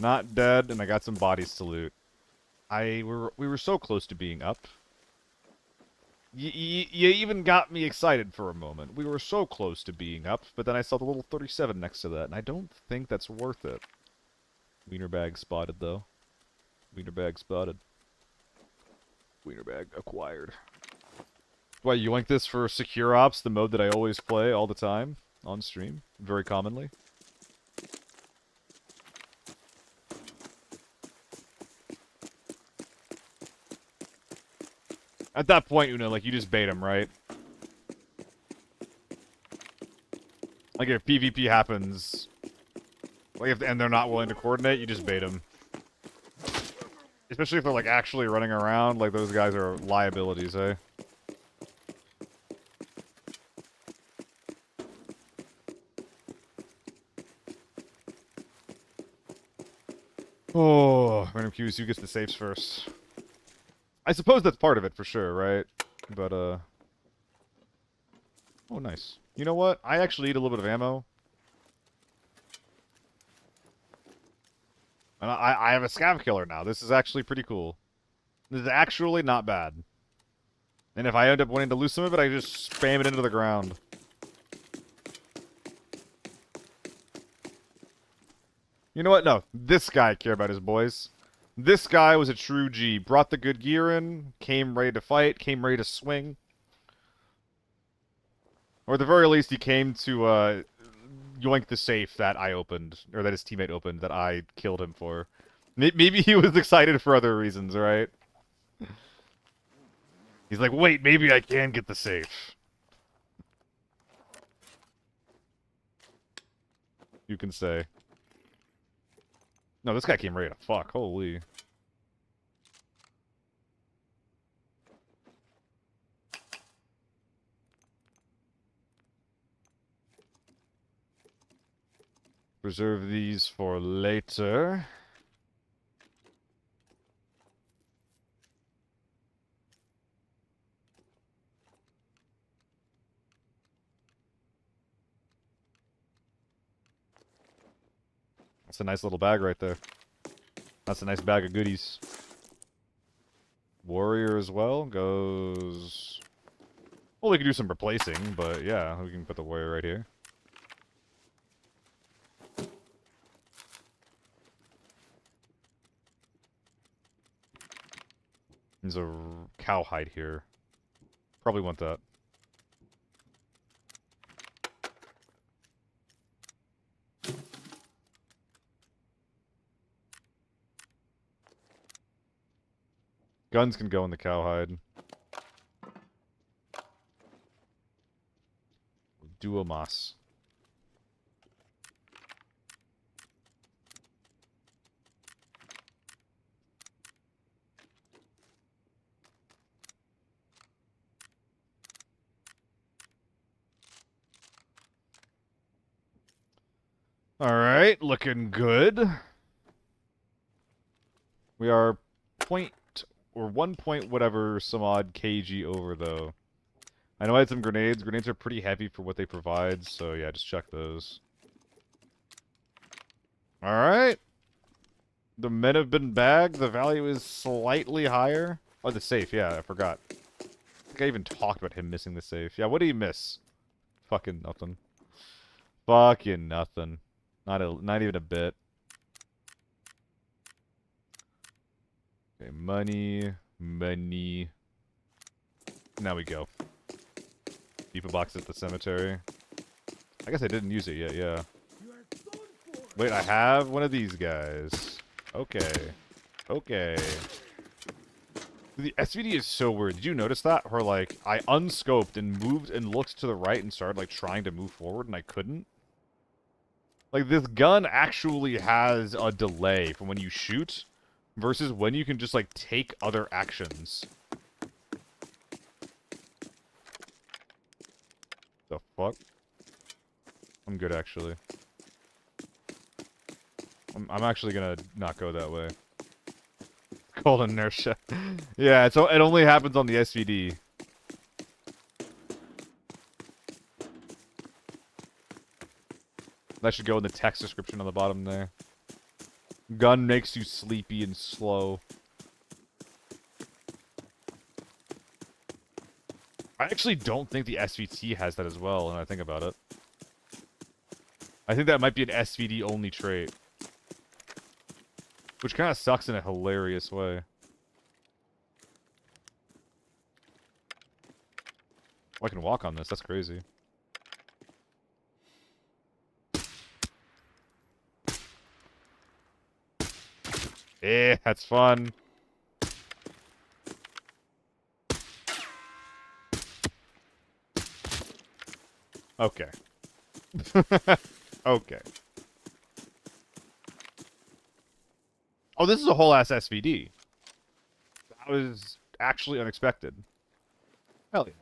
Not dead, and I got some bodies to loot. We were so close to being up. You even got me excited for a moment. We were so close to being up, but then I saw the little 37 next to that, and I don't think that's worth it. Wiener bag spotted, though. Wiener bag spotted. Wiener bag acquired. Why, you like this for Secure Ops, the mode that I always play all the time on stream, very commonly? At that point, Una, like, you just bait them, right? Like, if PvP happens, like, and they're not willing to coordinate, you just bait them. Especially if they're, like, actually running around, like, those guys are liabilities, eh? Oh, random queues, who gets the safes first? I suppose that's part of it, for sure, right? But, oh, nice. You know what? I actually need a little bit of ammo. And I have a scav killer now. This is actually pretty cool. This is actually not bad. And if I end up wanting to lose some of it, I just spam it into the ground. You know what? No, this guy cared about his boys. This guy was a true G. Brought the good gear in, came ready to fight, came ready to swing. Or at the very least, he came to yoink the safe that I opened, or that his teammate opened, that I killed him for. Maybe he was excited for other reasons, right? He's like, wait, maybe I can get the safe. You can say. No, this guy came ready to fuck. Holy. Preserve these for later. That's a nice little bag right there. That's a nice bag of goodies. Warrior as well goes... Well, we could do some replacing, but yeah, we can put the warrior right here. There's a cowhide here. Probably want that. Guns can go in the cowhide. Duomas. Alright, looking good. We are point or 1 point whatever some odd kg over though. I know I had some grenades. Grenades are pretty heavy for what they provide, so yeah, just check those. Alright. The men have been bagged. The value is slightly higher. Oh, the safe, yeah, I forgot. I think I even talked about him missing the safe. Yeah, what did he miss? Fucking nothing. Fucking nothing. Not even a bit. Okay, money. Money. Now we go. Keep a box at the cemetery. I guess I didn't use it yet, yeah. Wait, I have one of these guys. Okay. Okay. The SVD is so weird. Did you notice that? Where, like, I unscoped and moved and looked to the right and started, like, trying to move forward and I couldn't? Like, this gun actually has a delay from when you shoot versus when you can just, like, take other actions. The fuck? I'm good, actually. I'm actually gonna not go that way. Cold inertia. Yeah, it only happens on the SVD. That should go in the text description on the bottom there. Gun makes you sleepy and slow. I actually don't think the SVT has that as well, when I think about it. I think that might be an SVD only trait. Which kind of sucks in a hilarious way. Oh, I can walk on this, that's crazy. Yeah, that's fun. Okay. Okay. Oh, this is a whole ass SVD. That was actually unexpected. Hell yeah.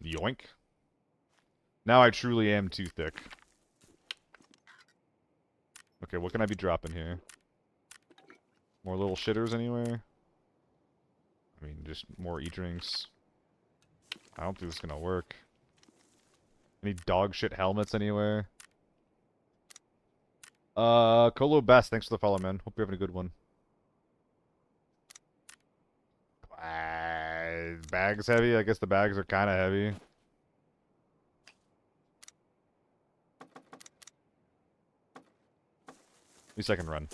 Yoink. Now I truly am too thick. Okay, what can I be dropping here? More little shitters anywhere? I mean, just more e-drinks. I don't think this is gonna work. Any dog shit helmets anywhere? Colo Best, thanks for the follow, man. Hope you're having a good one. bags heavy? I guess the bags are kind of heavy. At least I can run.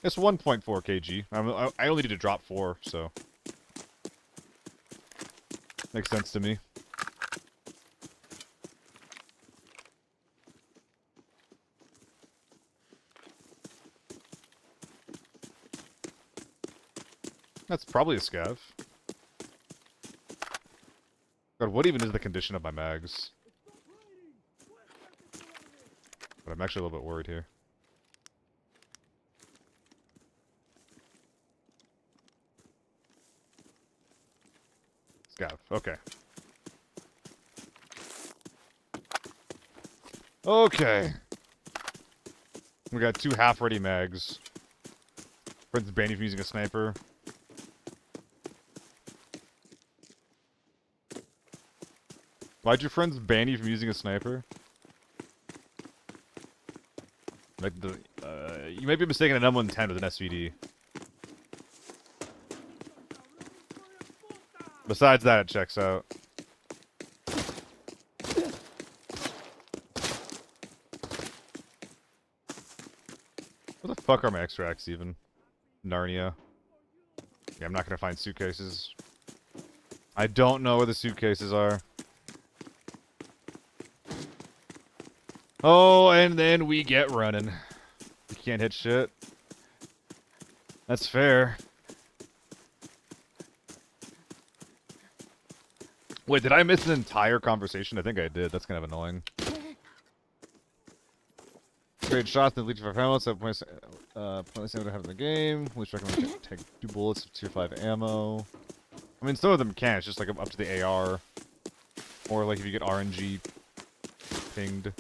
It's 1.4 kg. I only need to drop 4, so makes sense to me. That's probably a scav. God, what even is the condition of my mags? But I'm actually a little bit worried here. Scav, okay. Okay. We got 2 half-ready mags. Friends banned you from using a sniper. Why'd your friends ban you from using a sniper? Like you might be mistaken an M110 with an SVD. Besides that, it checks out. What the fuck are my extracts even? Narnia. Yeah, I'm not gonna find suitcases. I don't know where the suitcases are. Oh, and then we get running. You can't hit shit. That's fair. Wait, did I miss an entire conversation? I think I did. That's kind of annoying. Great shots in the Leech for ammo, so pointless ammo to have in the game. Least recommend take 2 bullets of tier 5 ammo. I mean, some of them can. It's just like up to the AR. Or like if you get RNG pinged.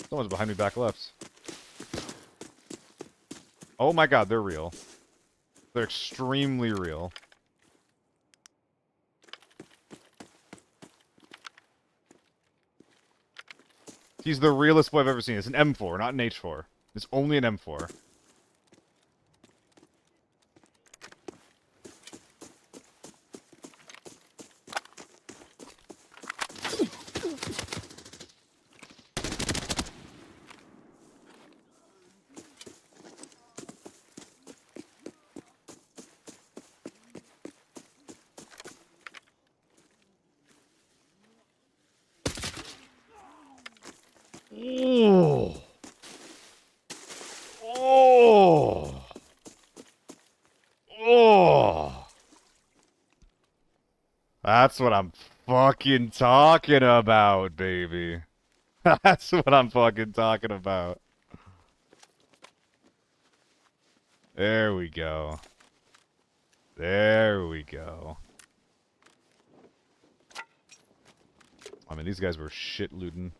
Someone's behind me back left. Oh my god, they're real. They're extremely real. He's the realest boy I've ever seen. It's an M4, not an H4. It's only an M4. Oh. Oh. Oh. That's what I'm fucking talking about, baby. That's what I'm fucking talking about. There we go. There we go. I mean, these guys were shit looting.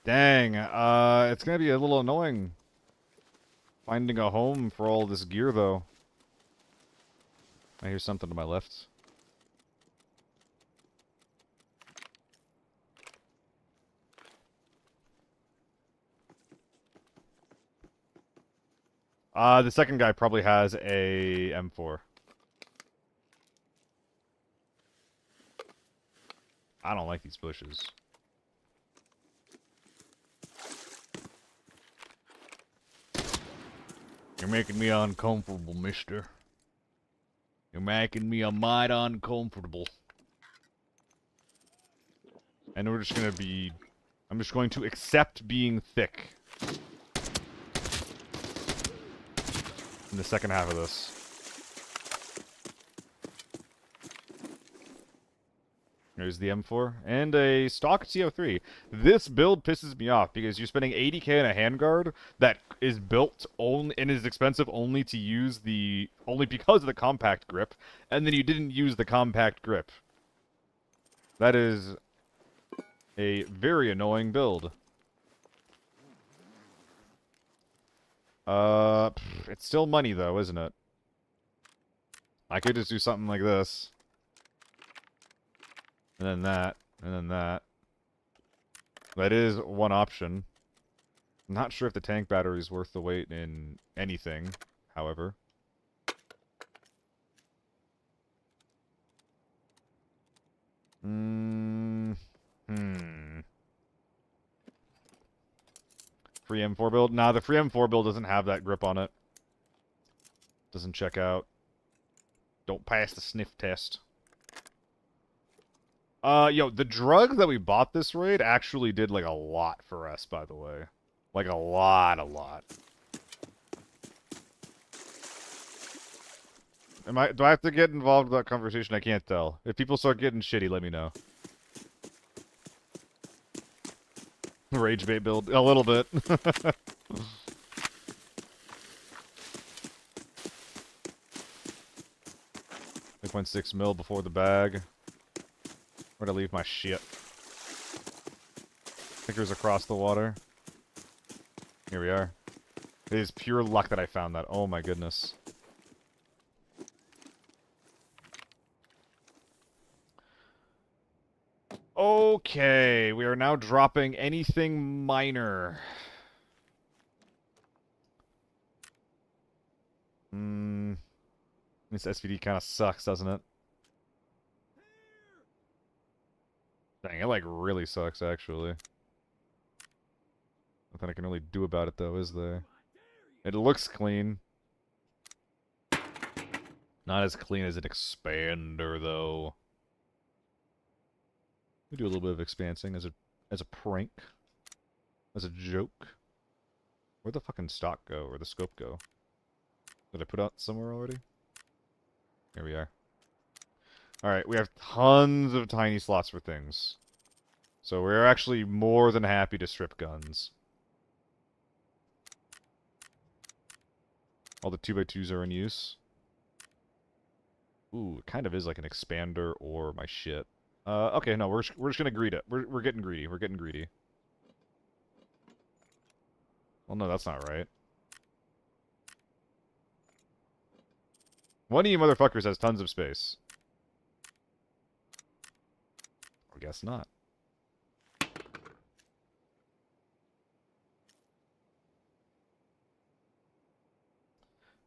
Dang, it's gonna be a little annoying finding a home for all this gear, though. I hear something to my left. The second guy probably has a M4. I don't like these bushes. You're making me uncomfortable, mister. You're making me a mite uncomfortable. And we're just gonna be... I'm just going to accept being thick. In the second half of this. There's the M4 and a stock CO3. This build pisses me off because you're spending 80k on a handguard that is built only and is expensive only to use only because of the compact grip, and then you didn't use the compact grip. That is a very annoying build. It's still money though, isn't it? I could just do something like this. And then that. And then that. That is one option. I'm not sure if the tank battery is worth the wait in anything, however. Free M4 build? Nah, the free M4 build doesn't have that grip on it. Doesn't check out. Don't pass the sniff test. Yo, the drug that we bought this raid actually did, like, a lot for us, by the way. Like, a lot. Do I have to get involved with that conversation? I can't tell. If people start getting shitty, let me know. Rage bait build. A little bit. 3.6 mil before the bag. Where'd I leave my shit? Pickers across the water. Here we are. It is pure luck that I found that. Oh my goodness. Okay, we are now dropping anything minor. This SVD kind of sucks, doesn't it? Dang, it like really sucks, actually. Nothing I can really do about it, though, is there? It looks clean. Not as clean as an expander, though. We do a little bit of expansing as a prank, as a joke. Where'd the fucking stock go, or the scope go? Did I put out somewhere already? Here we are. Alright, we have tons of tiny slots for things. So we're actually more than happy to strip guns. All the 2x2s are in use. Ooh, it kind of is like an expander or my shit. Okay, no, we're just gonna greed it. We're getting greedy. We're getting greedy. Well, no, that's not right. One of you motherfuckers has tons of space. I guess not.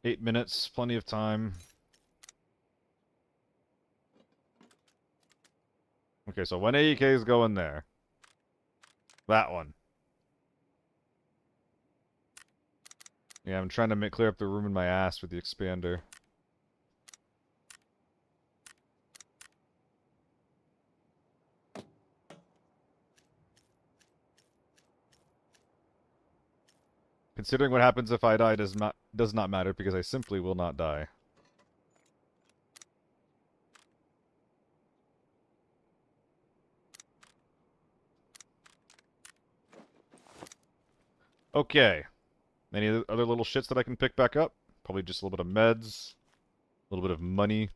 Eight minutes, plenty of time. Okay, so when AEKs go in there. That one. Yeah, I'm trying to clear up the room in my ass with the expander. Considering what happens if I die does not matter because I simply will not die. Okay. Any other little shits that I can pick back up? Probably just a little bit of meds. A little bit of money.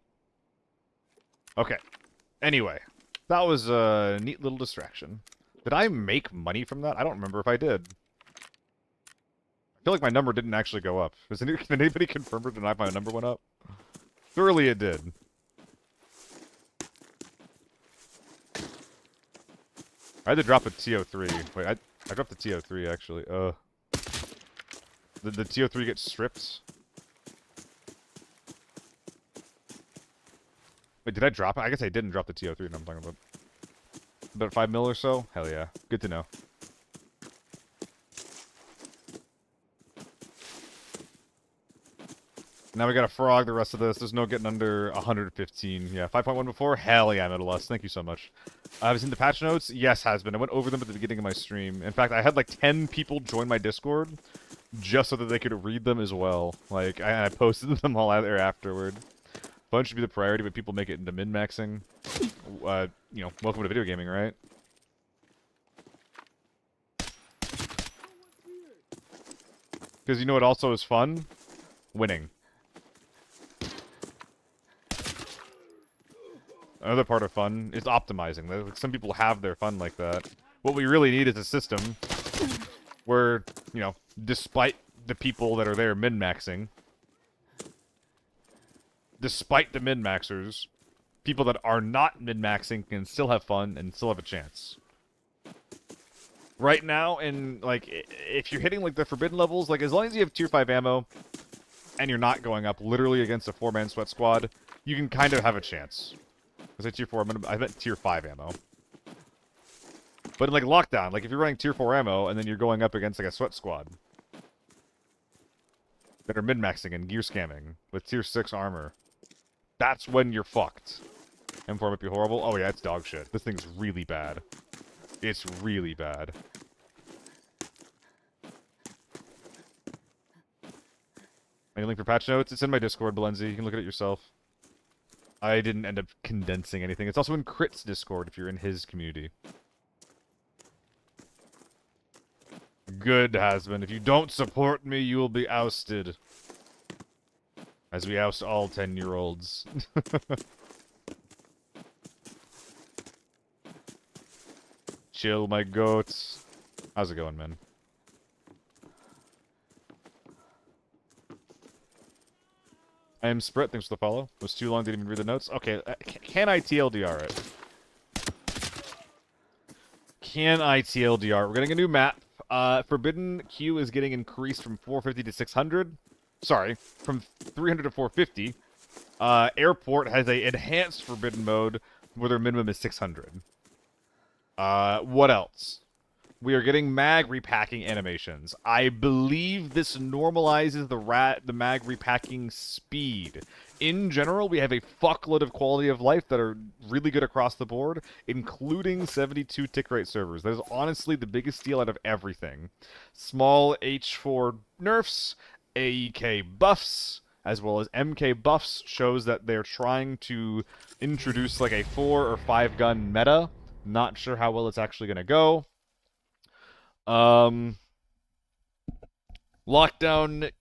Okay. Anyway. That was a neat little distraction. Did I make money from that? I don't remember if I did. I feel like my number didn't actually go up. Can anybody confirm or deny if my number went up? Surely it did. I had to drop a TO3. Wait, I dropped the TO3 actually. Did the TO3 get stripped? Wait, did I drop it? I guess I didn't drop the TO3 that I'm talking about. About 5 mil or so? Hell yeah. Good to know. Now we gotta frog the rest of this. There's no getting under 115. Yeah, 5.1 before? Hell yeah, Metalus. Thank you so much. I was in the patch notes? Yes, has been. I went over them at the beginning of my stream. In fact, I had like 10 people join my Discord just so that they could read them as well. Like, I posted them all out there afterward. Fun should be the priority, but people make it into min-maxing. You know, welcome to video gaming, right? Because you know what also is fun? Winning. Another part of fun is optimizing. Some people have their fun like that. What we really need is a system where, you know, despite the people that are there min-maxing, despite the min-maxers, people that are not min-maxing can still have fun and still have a chance. Right now, in like, if you're hitting like the forbidden levels, like as long as you have tier 5 ammo and you're not going up literally against a 4-man sweat squad, you can kind of have a chance. I say tier 4, I meant tier 5 ammo. But in like lockdown, like if you're running tier 4 ammo and then you're going up against like a sweat squad that are min-maxing and gear scamming with tier 6 armor, that's when you're fucked. M4 might be horrible. Oh yeah, it's dog shit. This thing's really bad. It's really bad. Any link for patch notes? It's in my Discord, Balenzi. You can look at it yourself. I didn't end up condensing anything. It's also in Crit's Discord if you're in his community. Good, Hasbin. If you don't support me, you will be ousted. As we oust all 10-year-olds. Chill, my goats. How's it going, man? I am Sprit, thanks for the follow. It was too long, didn't even read the notes. Okay, can I TLDR it? Can I TLDR? We're getting a new map. Forbidden Q is getting increased from 450 to 600. Sorry, from 300 to 450. Airport has a enhanced Forbidden mode where their minimum is 600. What else? We are getting mag repacking animations. I believe this normalizes the mag repacking speed. In general, we have a fuckload of quality of life that are really good across the board, including 72 tick rate servers. That is honestly the biggest deal out of everything. Small H4 nerfs, AEK buffs, as well as MK buffs shows that they're trying to introduce like a 4 or 5 gun meta. Not sure how well it's actually going to go. Lockdown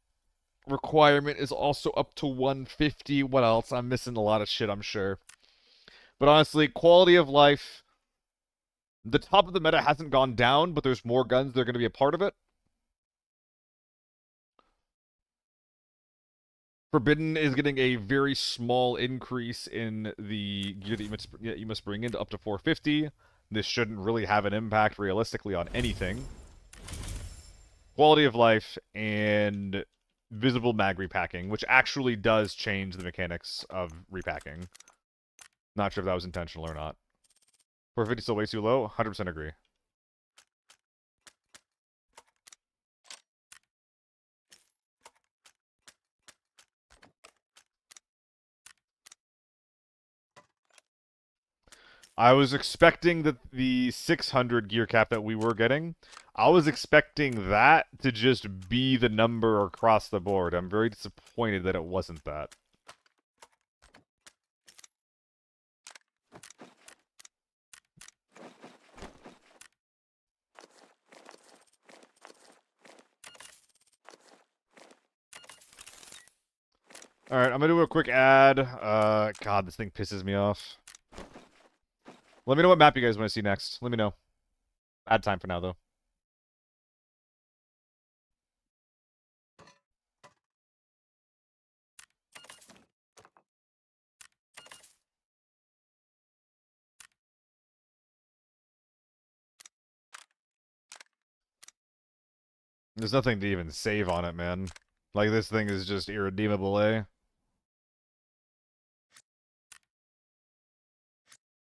requirement is also up to 150. What else? I'm missing a lot of shit, I'm sure. But honestly, quality of life. The top of the meta hasn't gone down, but there's more guns that are going to be a part of it. Forbidden is getting a very small increase in the gear that you must bring in to up to 450. This shouldn't really have an impact realistically on anything. Quality of life and visible mag repacking, which actually does change the mechanics of repacking. Not sure if that was intentional or not. 450 still way too low? 100% agree. I was expecting that the 600 gear cap that we were getting, I was expecting that to just be the number across the board. I'm very disappointed that it wasn't that. Alright, I'm gonna do a quick ad. God, this thing pisses me off. Let me know what map you guys want to see next. Let me know. Ad time for now, though. There's nothing to even save on it, man. Like, this thing is just irredeemable, eh?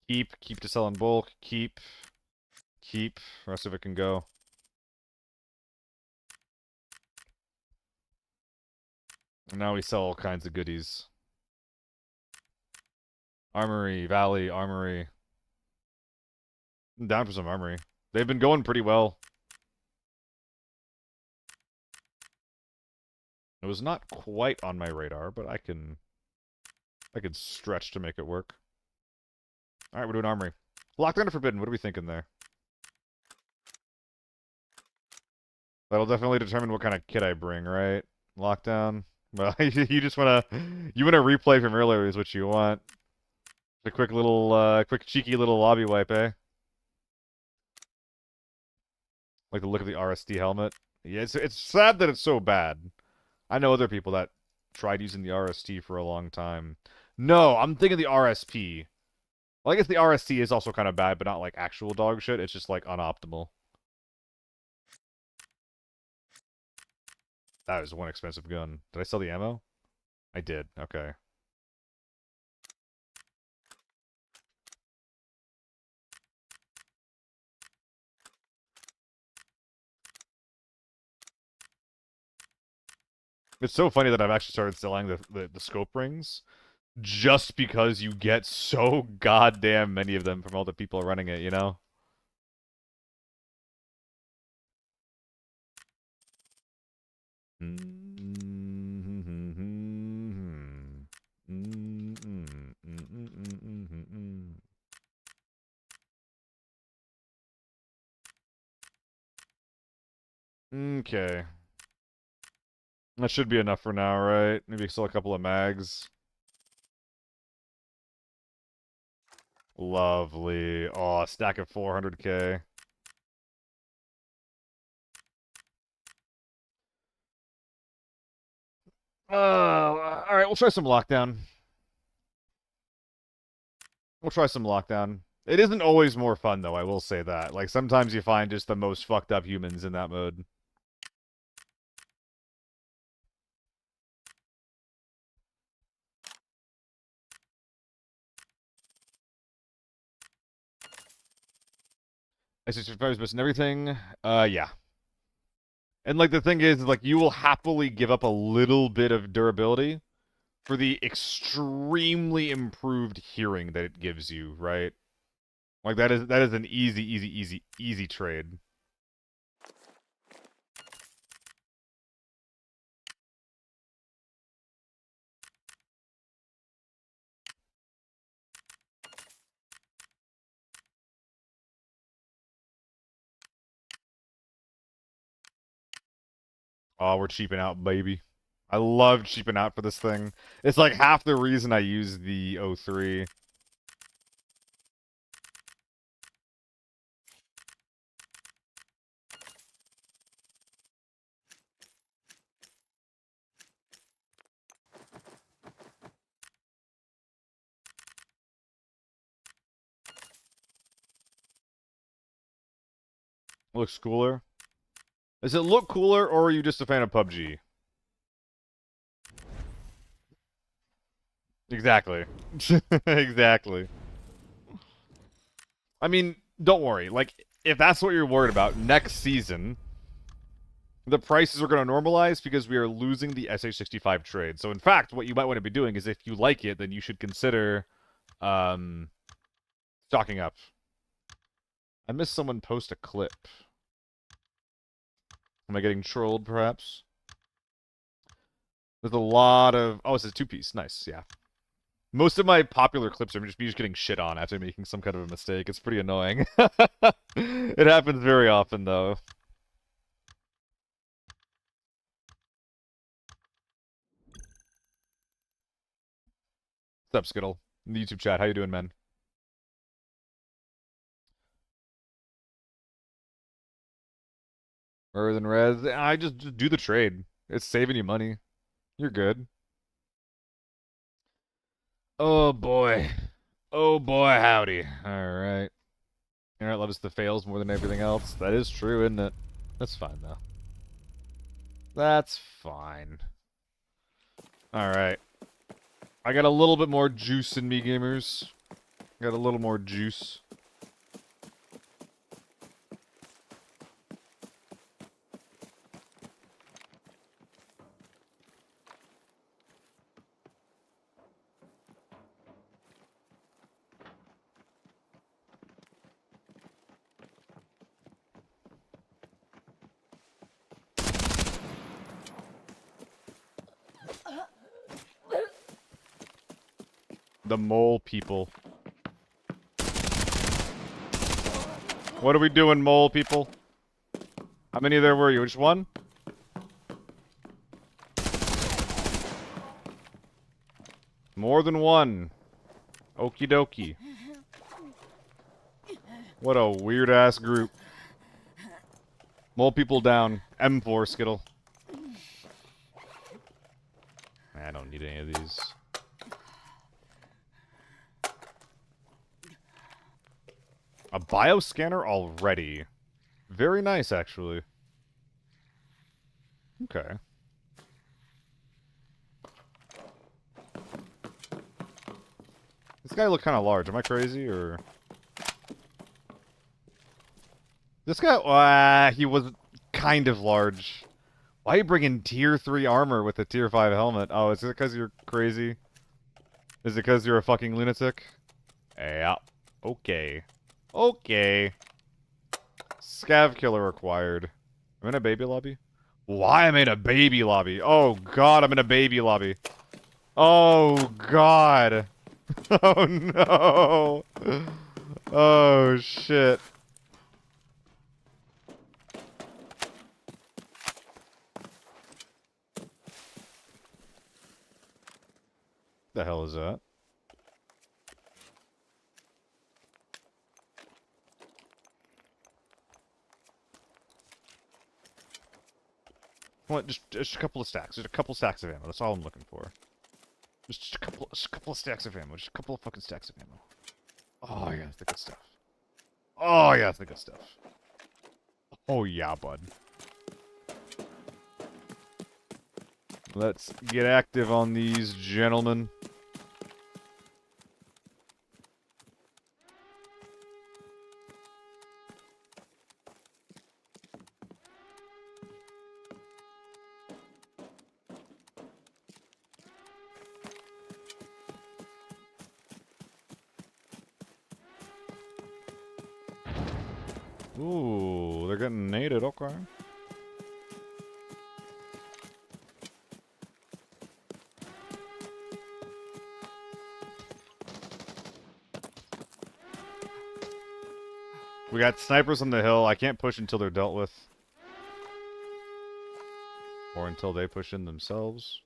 Keep to sell in bulk, keep. Rest of it can go. And now we sell all kinds of goodies. Armory, Valley, Armory. I'm down for some Armory. They've been going pretty well. It was not quite on my radar, but I can stretch to make it work. Alright, we're doing Armory. Lockdown or Forbidden, what are we thinking there? That'll definitely determine what kind of kit I bring, right? Lockdown. Well, you just wanna replay from earlier is what you want. A quick little quick cheeky little lobby wipe, eh? Like the look of the RSD helmet. Yeah, it's sad that it's so bad. I know other people that tried using the RST for a long time. No, I'm thinking the RSP. Well, I guess the RST is also kind of bad, but not like actual dog shit. It's just like unoptimal. That was one expensive gun. Did I sell the ammo? I did. Okay. It's so funny that I've actually started selling the scope rings just because you get so goddamn many of them from all the people running it, you know? Okay. That should be enough for now, right? Maybe sell a couple of mags. Lovely. Oh, a stack of 400k. Alright, we'll try some lockdown. We'll try some lockdown. It isn't always more fun, though, I will say that. Like, sometimes you find just the most fucked up humans in that mode. S65 is missing everything. Yeah. And, like, the thing is, like, you will happily give up a little bit of durability for the extremely improved hearing that it gives you, right? Like, that is an easy trade. Oh, we're cheaping out, baby. I love cheaping out for this thing. It's like half the reason I use the O3. Looks cooler. Does it look cooler, or are you just a fan of PUBG? Exactly. Exactly. I mean, don't worry. Like, if that's what you're worried about, next season, the prices are going to normalize because we are losing the SH65 trade. So, in fact, what you might want to be doing is if you like it, then you should consider stocking up. I missed someone post a clip. Am I getting trolled, perhaps? There's a lot of... Oh, it's a two-piece. Nice, yeah. Most of my popular clips are just me getting shit on after making some kind of a mistake. It's pretty annoying. It happens very often, though. What's up, Skittle? In the YouTube chat, how you doing, man? Rather than res, I just do the trade. It's saving you money. You're good. Oh boy. Oh boy, howdy. Alright. Internet loves the fails more than everything else. That is true, isn't it? That's fine, though. That's fine. Alright. I got a little bit more juice in me, gamers. Got a little more juice. The mole people. What are we doing, mole people? How many there were you? Just one? More than one. Okie dokie. What a weird-ass group. Mole people down. M4, Skittle. I don't need any of these. A bioscanner already. Very nice, actually. Okay. This guy looked kind of large. Am I crazy, or... This guy... he was kind of large. Why are you bringing tier 3 armor with a tier 5 helmet? Oh, is it because you're crazy? Is it because you're a fucking lunatic? Yeah. Okay. Okay. Scav killer required. I'm in a baby lobby? Why am I in a baby lobby? Oh god, I'm in a baby lobby. Oh god. Oh no. Oh shit. The hell is that? What? Just a couple of stacks. Just a couple stacks of ammo. That's all I'm looking for. Just a couple of stacks of ammo. Just a couple of fucking stacks of ammo. Oh yeah, that's the good stuff. Oh yeah, that's the good stuff. Oh yeah, bud. Let's get active on these gentlemen. Ooh, they're getting naded, okay. We got snipers on the hill. I can't push until they're dealt with. Or until they push in themselves.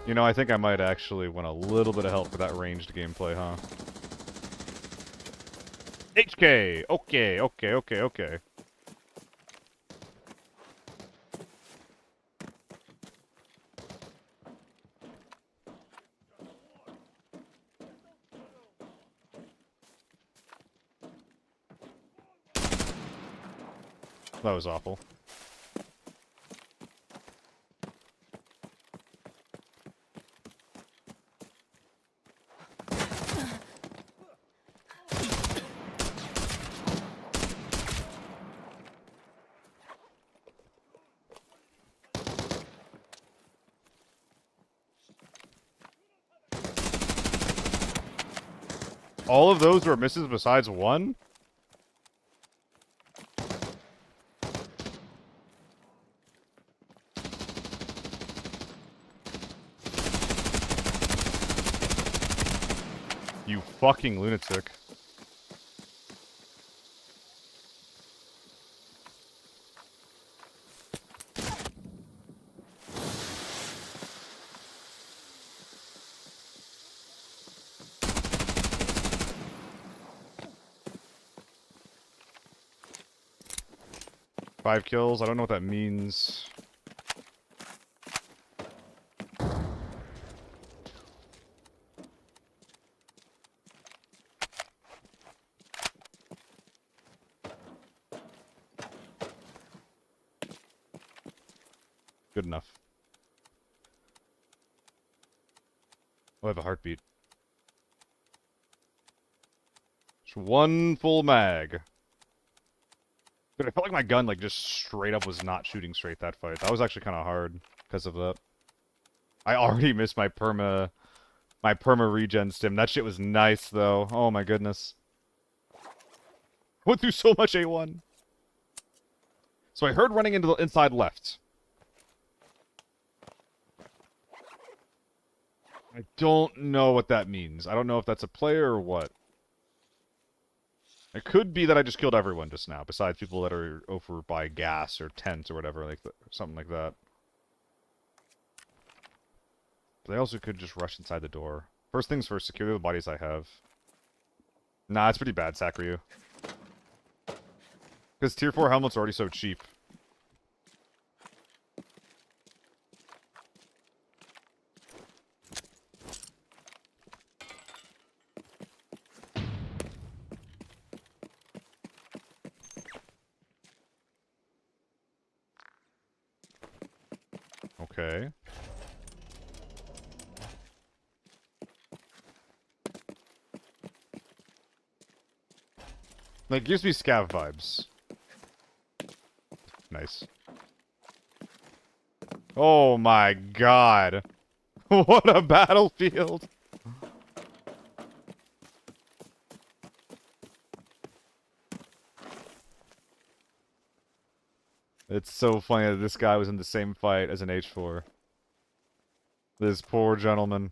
You know, I think I might actually want a little bit of help for that ranged gameplay, huh? HK! Okay, okay, okay, okay. That was awful. All of those were misses besides one? You fucking lunatic. Five kills, I don't know what that means. Good enough. Oh, I have a heartbeat. Just one full mag. Dude, I felt like my gun, like, just straight up was not shooting straight that fight. That was actually kind of hard because of that. I already missed my perma regen stim. That shit was nice, though. Oh my goodness. Went through so much A1. So I heard running into the inside left. I don't know what that means. I don't know if that's a player or what. It could be that I just killed everyone just now, besides people that are over by gas or tent or whatever, like something like that. But they also could just rush inside the door. First things first, secure the bodies I have. Nah, it's pretty bad, Sakryu. Because tier 4 helmets are already so cheap. Okay. Like, gives me scav vibes. Nice. Oh my god. What a battlefield. It's so funny that this guy was in the same fight as an H4. This poor gentleman.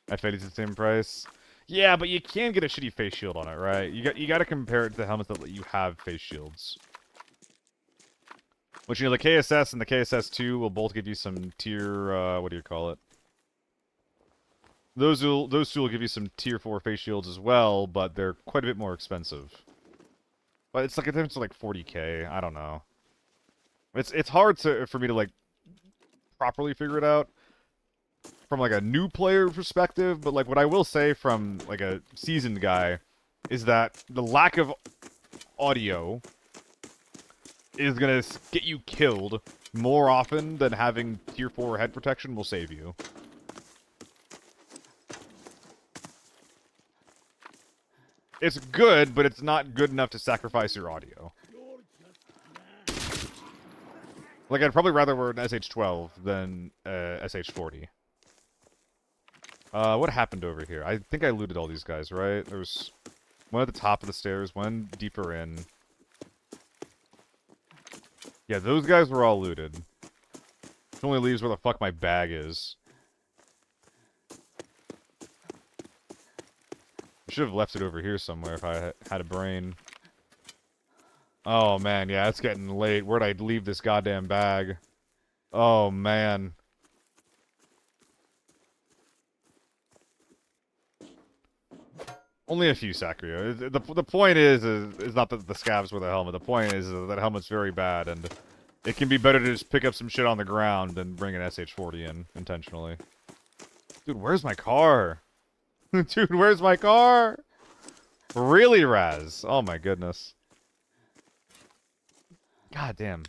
I figured it's the same price. Yeah, but you can get a shitty face shield on it, right? You got to compare it to the helmets that let you have face shields. Which, you know, the KSS and the KSS2 will both give you some tier, what do you call it? Those two will give you some tier 4 face shields as well, but they're quite a bit more expensive. But it's like a difference of like 40k. I don't know. It's hard for me to like properly figure it out from like a new player perspective, but like what I will say from like a seasoned guy is that the lack of audio is gonna get you killed more often than having tier 4 head protection will save you. It's good, but it's not good enough to sacrifice your audio. Like, I'd probably rather wear an SH12 than SH40. What happened over here? I think I looted all these guys, right? There's one at the top of the stairs, one deeper in. Yeah, those guys were all looted. Which only leaves where the fuck my bag is. I should have left it over here somewhere if I had a brain. Oh, man, yeah, it's getting late. Where'd I leave this goddamn bag? Oh, man. Only a few Sacrio. The point is not that the scavs were the helmet. The point is that helmet's very bad, and it can be better to just pick up some shit on the ground than bring an SH40 in intentionally. Dude, where's my car? Dude, where's my car? Really, Raz? Oh my goodness. God damn.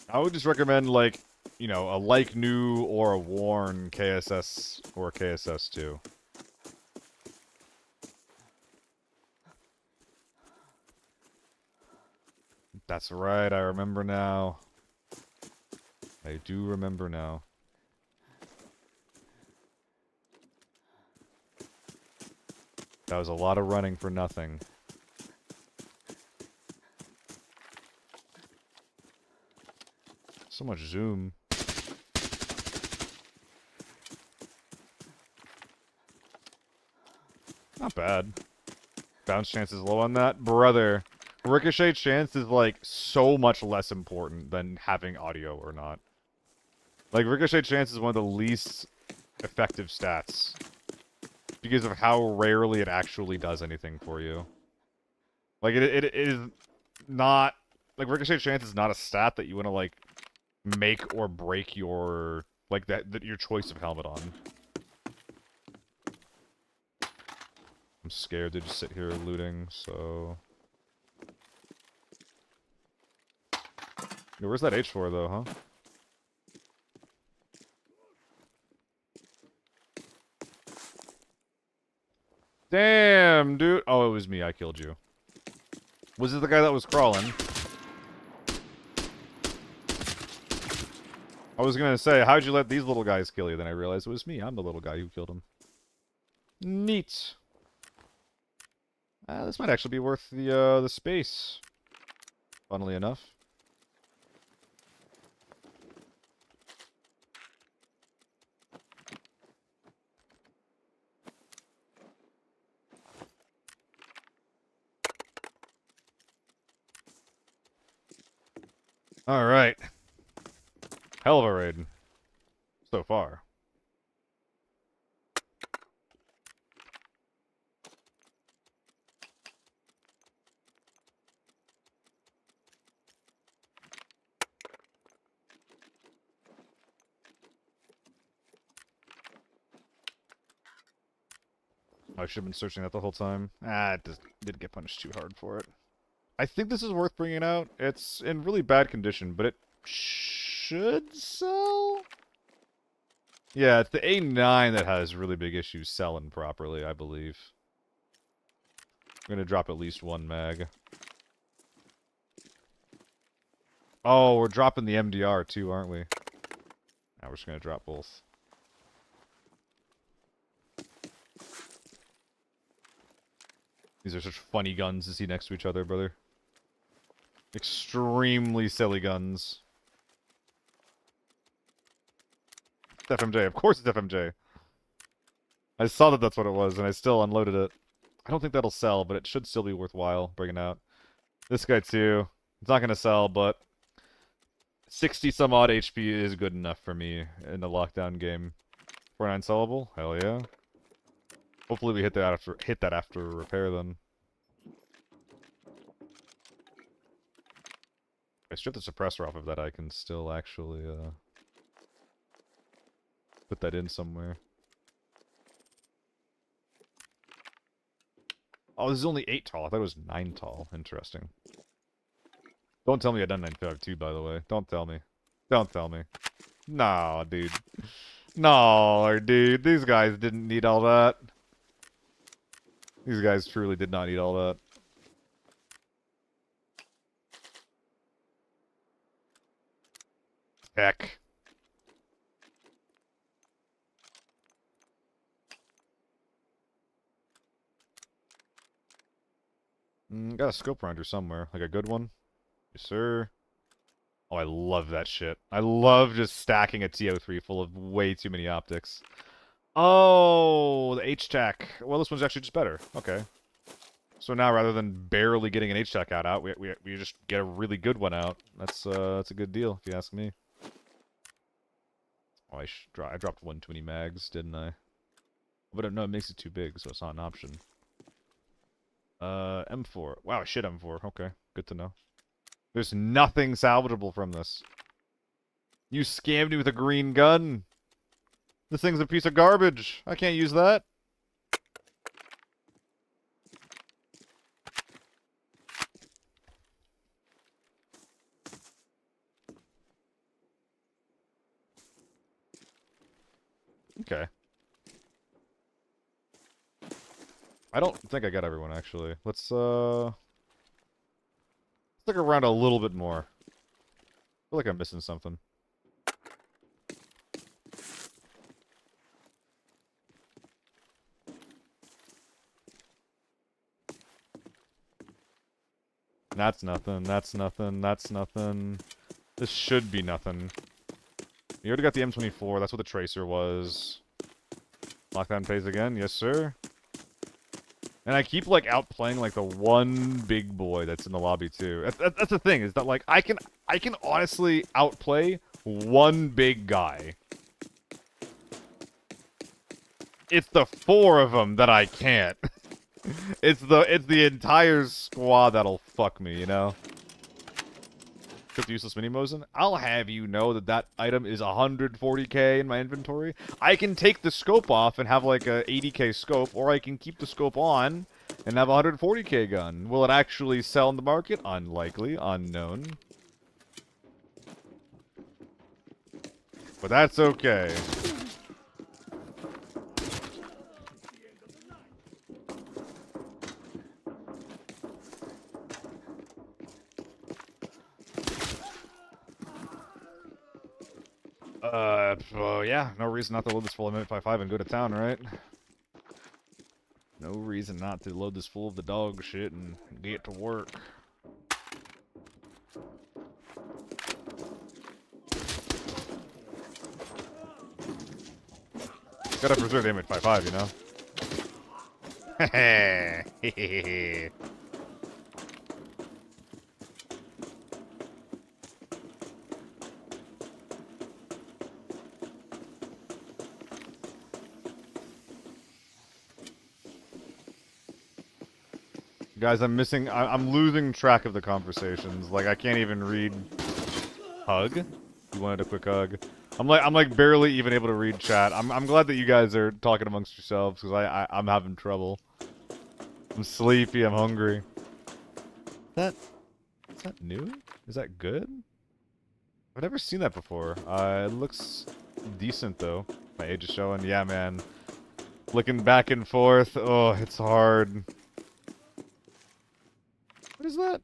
I would just recommend, like, you know, a like new or a worn KSS or KSS2. That's right, I remember now. I do remember now. That was a lot of running for nothing. So much zoom. Not bad. Bounce chance is low on that. Brother. Ricochet chance is, like, so much less important than having audio or not. Like, Ricochet chance is one of the least effective stats. Because of how rarely it actually does anything for you. Like, it is not... Like, Ricochet chance is not a stat that you want to, like, make or break your... Like, that your choice of helmet on. I'm scared to just sit here looting, so... Yo, where's that H4, though, huh? Damn, dude! Oh, it was me. I killed you. Was it the guy that was crawling? I was gonna say, how'd you let these little guys kill you? Then I realized it was me. I'm the little guy who killed him. Neat. This might actually be worth the space. Funnily enough. Alright. Hell of a raid. So far. I should have been searching that the whole time. Ah, it just didn't get punished too hard for it. I think this is worth bringing out. It's in really bad condition, but it should sell? Yeah, it's the A9 that has really big issues selling properly, I believe. I'm gonna drop at least one mag. Oh, we're dropping the MDR too, aren't we? Now we're just gonna drop both. These are such funny guns to see next to each other, brother. Extremely silly guns. It's FMJ. Of course it's FMJ. I saw that that's what it was, and I still unloaded it. I don't think that'll sell, but it should still be worthwhile bringing out. This guy, too. It's not going to sell, but 60-some-odd HP is good enough for me in the lockdown game. 49 sellable? Hell yeah. Hopefully we hit that after repair, then. I strip the suppressor off of that, I can still actually, put that in somewhere. Oh, this is only 8 tall. I thought it was 9 tall. Interesting. Don't tell me I done 952, by the way. Don't tell me. Don't tell me. No, dude. No, dude. These guys didn't need all that. These guys truly did not need all that. Heck. Got a scope grinder somewhere. Like a good one. Yes, sir. Oh, I love that shit. I love just stacking a TO3 full of way too many optics. Oh, the H-Tac. Well, this one's actually just better. Okay. So now, rather than barely getting an H-Tac out, we just get a really good one out. That's a good deal, if you ask me. Oh, I dropped 120 mags, didn't I? But no, it makes it too big, so it's not an option. M4. Wow, shit, M4. Okay, good to know. There's nothing salvageable from this. You scammed me with a green gun. This thing's a piece of garbage. I can't use that. Okay. I don't think I got everyone, actually. Let's look around a little bit more. I feel like I'm missing something. That's nothing, that's nothing, that's nothing. This should be nothing. You already got the M24, that's what the tracer was. Lockdown phase again, yes sir. And I keep, like, outplaying, like, the one big boy that's in the lobby, too. That's the thing, is that, like, I can honestly outplay one big guy. It's the 4 of them that I can't. It's the entire squad that'll fuck me, you know? Took the useless mini-mosin. I'll have you know that item is 140k in my inventory. I can take the scope off and have like a 80k scope, or I can keep the scope on and have a 140k gun. Will it actually sell in the market? Unlikely, unknown. But that's okay. Yeah, no reason not to load this full of M855 and go to town, right? No reason not to load this full of the dog shit and get to work. Gotta preserve the M855, you know? Hehehe. Guys, I'm losing track of the conversations. Like, I can't even read. Hug? You wanted a quick hug. I'm like barely even able to read chat. I'm glad that you guys are talking amongst yourselves because I'm having trouble. I'm sleepy. I'm hungry. Is that new? Is that good? I've never seen that before. It looks decent though. My age is showing. Yeah, man. Flicking back and forth. Oh, it's hard. What is that?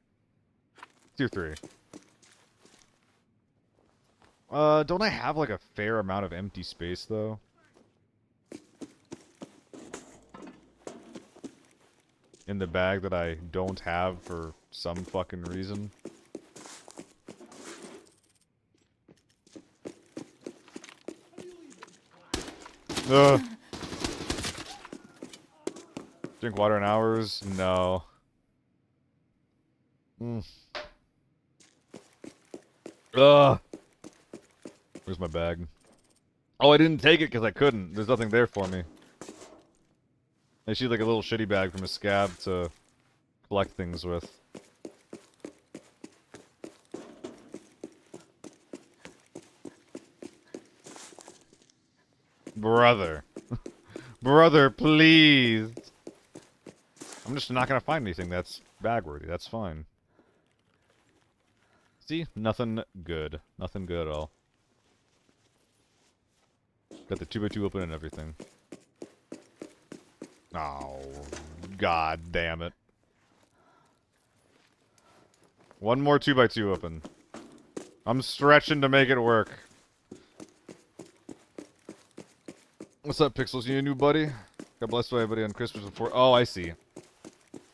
Tier 3. Don't I have like a fair amount of empty space though? In the bag that I don't have for some fucking reason. Ugh. Drink water in hours? No. Ugh. Where's my bag? Oh, I didn't take it because I couldn't. There's nothing there for me. I see like a little shitty bag from a scab to collect things with. Brother. Brother, please. I'm just not gonna find anything that's bag-worthy. That's fine. See? Nothing good. Nothing good at all. Got the 2x2 open and everything. Oh, god damn it. One more 2x2 open. I'm stretching to make it work. What's up, Pixels? You a new buddy? Got blessed by everybody on Christmas before. Oh, I see.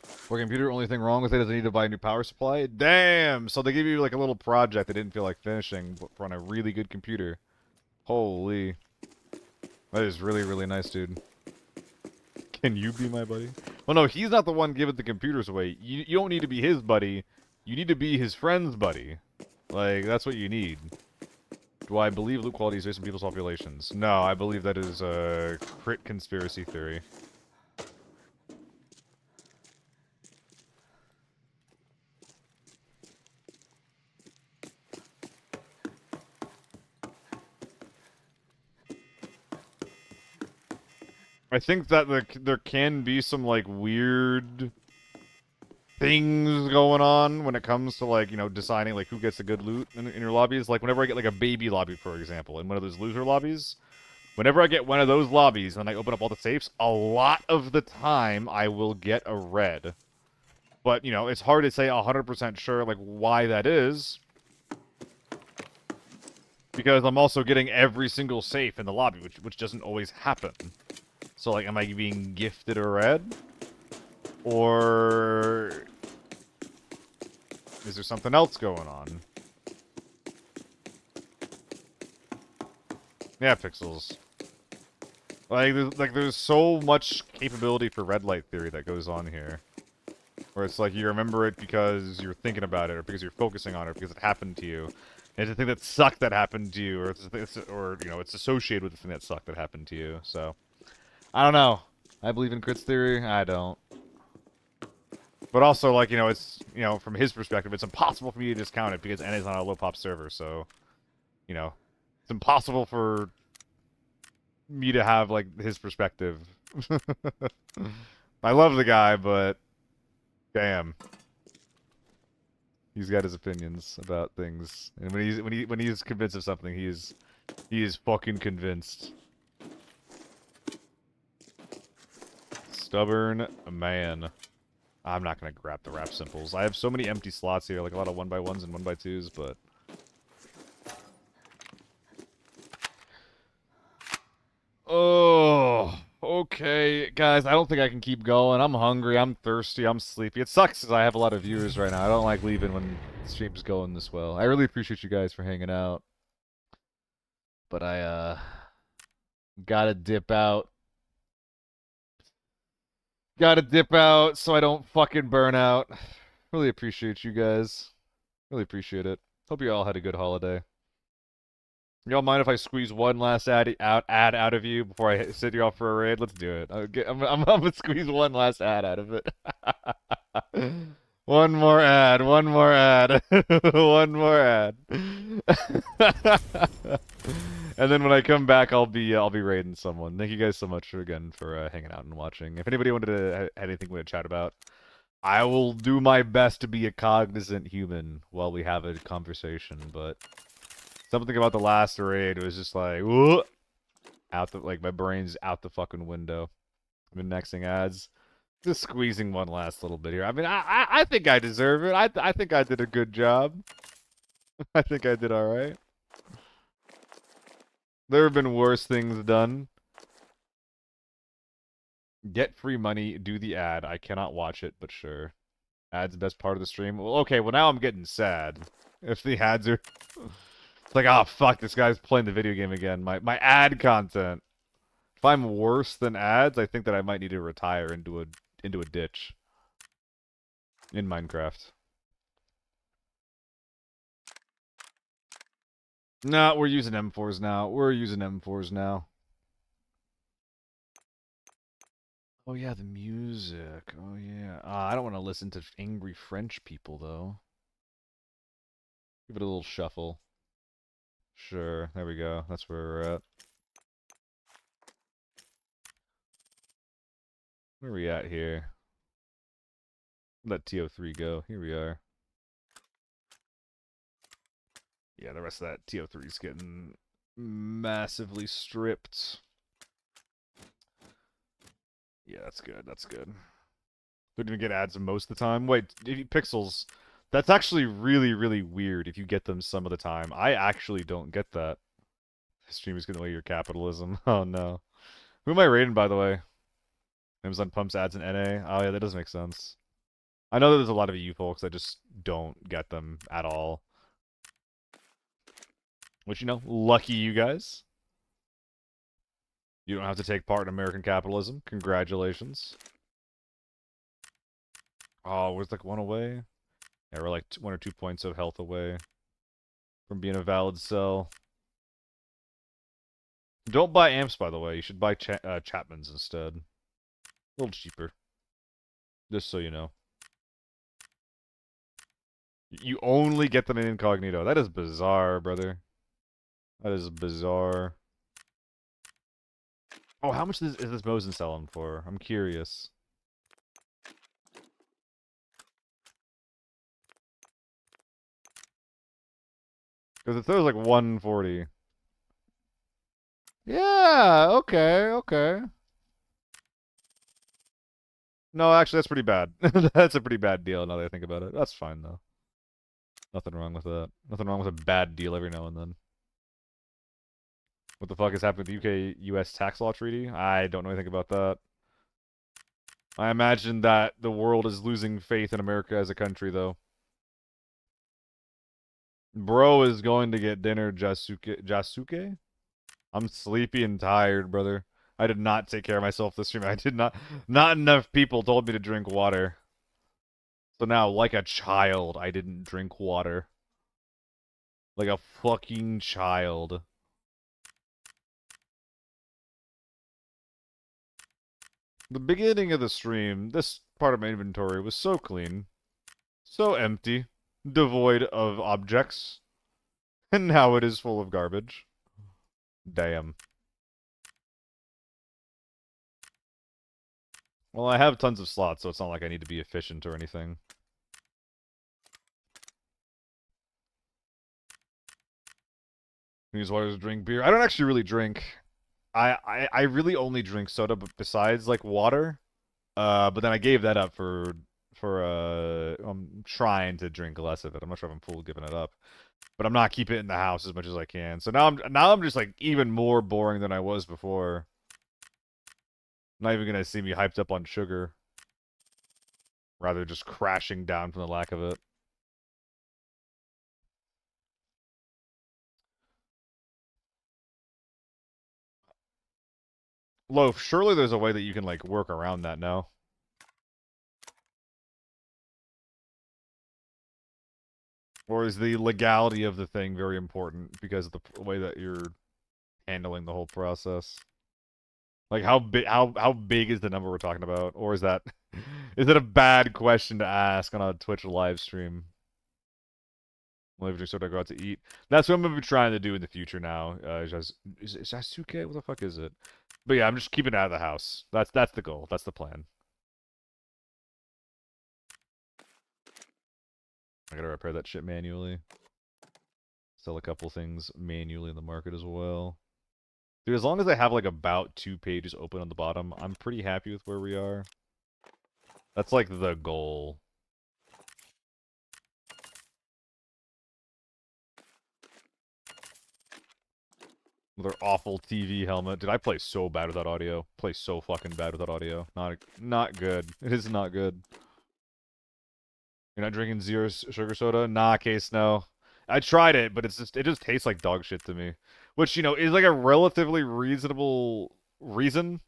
For computer, only thing wrong with it is I need to buy a new power supply. Damn! So they give you like a little project they didn't feel like finishing for on a really good computer. Holy. That is really, really nice, dude. Can you be my buddy? Well, no, he's not the one giving the computers away. You don't need to be his buddy. You need to be his friend's buddy. Like, that's what you need. Do I believe loot quality is based on people's populations? No, I believe that is a crit conspiracy theory. I think that there can be some, like, weird things going on when it comes to, like, you know, deciding, like, who gets the good loot in your lobbies. Like, whenever I get, like, a baby lobby, for example, in one of those loser lobbies, whenever I get one of those lobbies and I open up all the safes, a lot of the time I will get a red. But, you know, it's hard to say 100% sure, like, why that is. Because I'm also getting every single safe in the lobby, which doesn't always happen. So, like, am I being gifted a red? Or is there something else going on? Yeah, Pixels. Like, there's so much capability for red light theory that goes on here. Where it's like, you remember it because you're thinking about it, or because you're focusing on it, or because it happened to you. And it's a thing that sucked that happened to you, or you know, it's associated with the thing that sucked that happened to you, so... I don't know. I believe in crits theory. I don't. But also, like, you know, it's, you know, from his perspective, it's impossible for me to discount it because N is on a low-pop server, so, you know, it's impossible for me to have, like, his perspective. I love the guy, but damn. He's got his opinions about things. And when he's convinced of something, he is fucking convinced. Stubborn man. I'm not gonna grab the wrap simples. I have so many empty slots here, like a lot of 1x1s and 1x2s, but... Oh, okay, guys, I don't think I can keep going. I'm hungry, I'm thirsty, I'm sleepy. It sucks because I have a lot of viewers right now. I don't like leaving when the stream's going this well. I really appreciate you guys for hanging out. But I, gotta dip out. Gotta dip out so I don't fucking burn out. Really appreciate you guys. Really appreciate it. Hope you all had a good holiday. Y'all mind if I squeeze one last ad out of you before I send you off for a raid? Let's do it. I'm gonna squeeze one last ad out of it. One more ad. One more ad. One more ad. And then when I come back, I'll be raiding someone. Thank you guys so much again for hanging out and watching. If anybody wanted to have anything we would chat about, I will do my best to be a cognizant human while we have a conversation. But something about the last raid was just like, whoa, out the like my brain's out the fucking window. I've been nexting ads. Just squeezing one last little bit here. I mean, I think I deserve it. I think I did a good job. I think I did all right. There have been worse things done. Get free money, do the ad. I cannot watch it, but sure. Ad's the best part of the stream. Well, okay, well now I'm getting sad. If the ads are... It's like, oh fuck, this guy's playing the video game again. My ad content. If I'm worse than ads, I think that I might need to retire into a ditch. In Minecraft. No, we're using M4s now. We're using M4s now. Oh yeah, the music. Oh yeah. I don't want to listen to angry French people though. Give it a little shuffle. Sure, there we go. That's where we're at. Where are we at here? Let TO3 go. Here we are. Yeah, the rest of that TO3 is getting massively stripped. Yeah, that's good. That's good. They're gonna get ads most of the time. Wait, pixels. That's actually really, really weird if you get them some of the time. I actually don't get that. Stream is getting away your capitalism. Oh no. Who am I rating, by the way? Amazon pumps ads in NA. Oh yeah, that does make sense. I know that there's a lot of you folks that just don't get them at all. Which, you know, lucky you guys. You don't have to take part in American capitalism. Congratulations. Oh, we're like 1 away? Yeah, we're like 1 or 2 points of health away from being a valid sell. Don't buy amps, by the way. You should buy Chapman's instead. A little cheaper. Just so you know. You only get them in incognito. That is bizarre, brother. That is bizarre. Oh, how much is this Mosin selling for? I'm curious. Because it says like 140. Yeah, okay, okay. No, actually, that's pretty bad. That's a pretty bad deal now that I think about it. That's fine, though. Nothing wrong with that. Nothing wrong with a bad deal every now and then. What the fuck is happening with the UK-US tax law treaty? I don't know anything about that. I imagine that the world is losing faith in America as a country, though. Bro is going to get dinner, Jasuke. Jasuke? I'm sleepy and tired, brother. I did not take care of myself this stream. I did not. Not enough people told me to drink water. So now, like a child, I didn't drink water. Like a fucking child. The beginning of the stream, this part of my inventory was so clean. So empty. Devoid of objects. And now it is full of garbage. Damn. Well, I have tons of slots, so it's not like I need to be efficient or anything. Use water to drink beer. I don't actually really drink. I really only drink soda, but besides like water. But then I gave that up for I'm trying to drink less of it. I'm not sure if I'm full giving it up, but I'm not keeping it in the house as much as I can. So now I'm just like even more boring than I was before. Not even gonna see me hyped up on sugar. Rather just crashing down from the lack of it. Loaf, surely there's a way that you can like work around that now. Or is the legality of the thing very important because of the way that you're handling the whole process? Like how big is the number we're talking about? Or is that is it a bad question to ask on a Twitch live stream? Only drink soda, go out to eat. That's what I'm gonna be trying to do in the future now. Is Sasuke? What the fuck is it? But yeah, I'm just keeping it out of the house. That's the goal. That's the plan. I gotta repair that shit manually. Sell a couple things manually in the market as well. Dude, as long as I have like about 2 pages open on the bottom, I'm pretty happy with where we are. That's like the goal. With our awful TV helmet. Dude, I play so bad with that audio. Play so fucking bad with that audio. Not good. It is not good. You're not drinking zero sugar soda? Nah, Case, no. I tried it, but it just tastes like dog shit to me. Which, you know, is like a relatively reasonable reason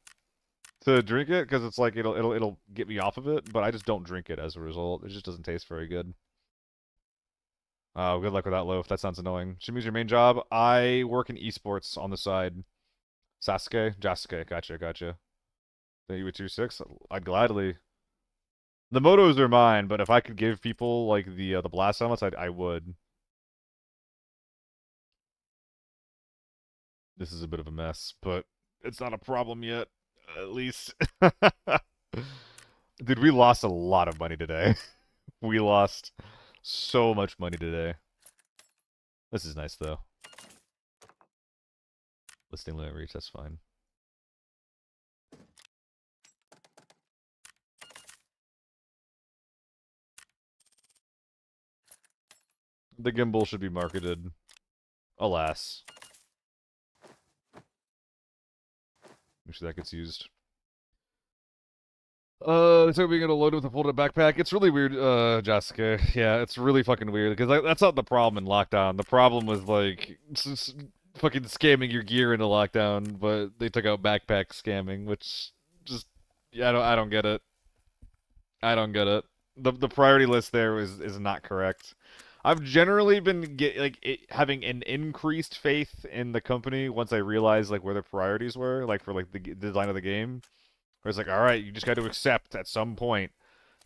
to drink it, because it's like it'll get me off of it, but I just don't drink it as a result. It just doesn't taste very good. Oh, good luck with that loaf. That sounds annoying. Shimi's your main job? I work in esports on the side. Sasuke? Jasuke. Gotcha. Then you would 2-6? I'd gladly. The motos are mine, but if I could give people like the blast helmets, I would. This is a bit of a mess, but it's not a problem yet, at least. Dude, we lost a lot of money today. We lost so much money today. This is nice, though. Listing limit reach, that's fine. The gimbal should be marketed. Alas. Make sure that gets used. So we're gonna load it with a folded backpack. It's really weird, Jessica. Yeah, it's really fucking weird, because that's not the problem in lockdown. The problem was, like, fucking scamming your gear into lockdown, but they took out backpack scamming, which just, yeah, I don't get it. I don't get it. The priority list there is not correct. I've generally been having an increased faith in the company once I realized like where the priorities were, like for like the design of the game. Where it's like, all right, you just got to accept at some point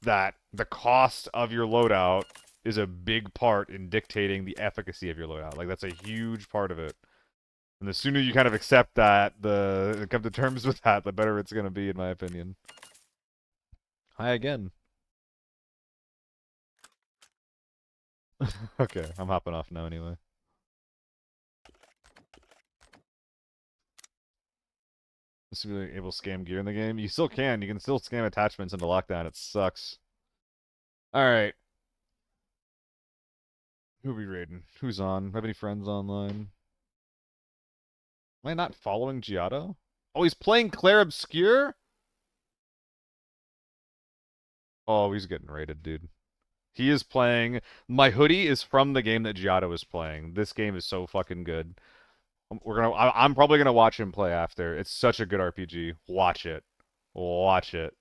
that the cost of your loadout is a big part in dictating the efficacy of your loadout. Like that's a huge part of it. And the sooner you kind of accept that, come to terms with that, the better it's gonna be, in my opinion. Hi again. Okay, I'm hopping off now anyway. This is really able to scam gear in the game. You still can. You can still scam attachments into lockdown. It sucks. Alright. Who are we raiding? Who's on? Have any friends online? Am I not following Giotto? Oh, he's playing Claire Obscure? Oh, he's getting raided, dude. He is playing... My hoodie is from the game that Giotto is playing. This game is so fucking good. I'm probably gonna watch him play after. It's such a good RPG. Watch it. Watch it.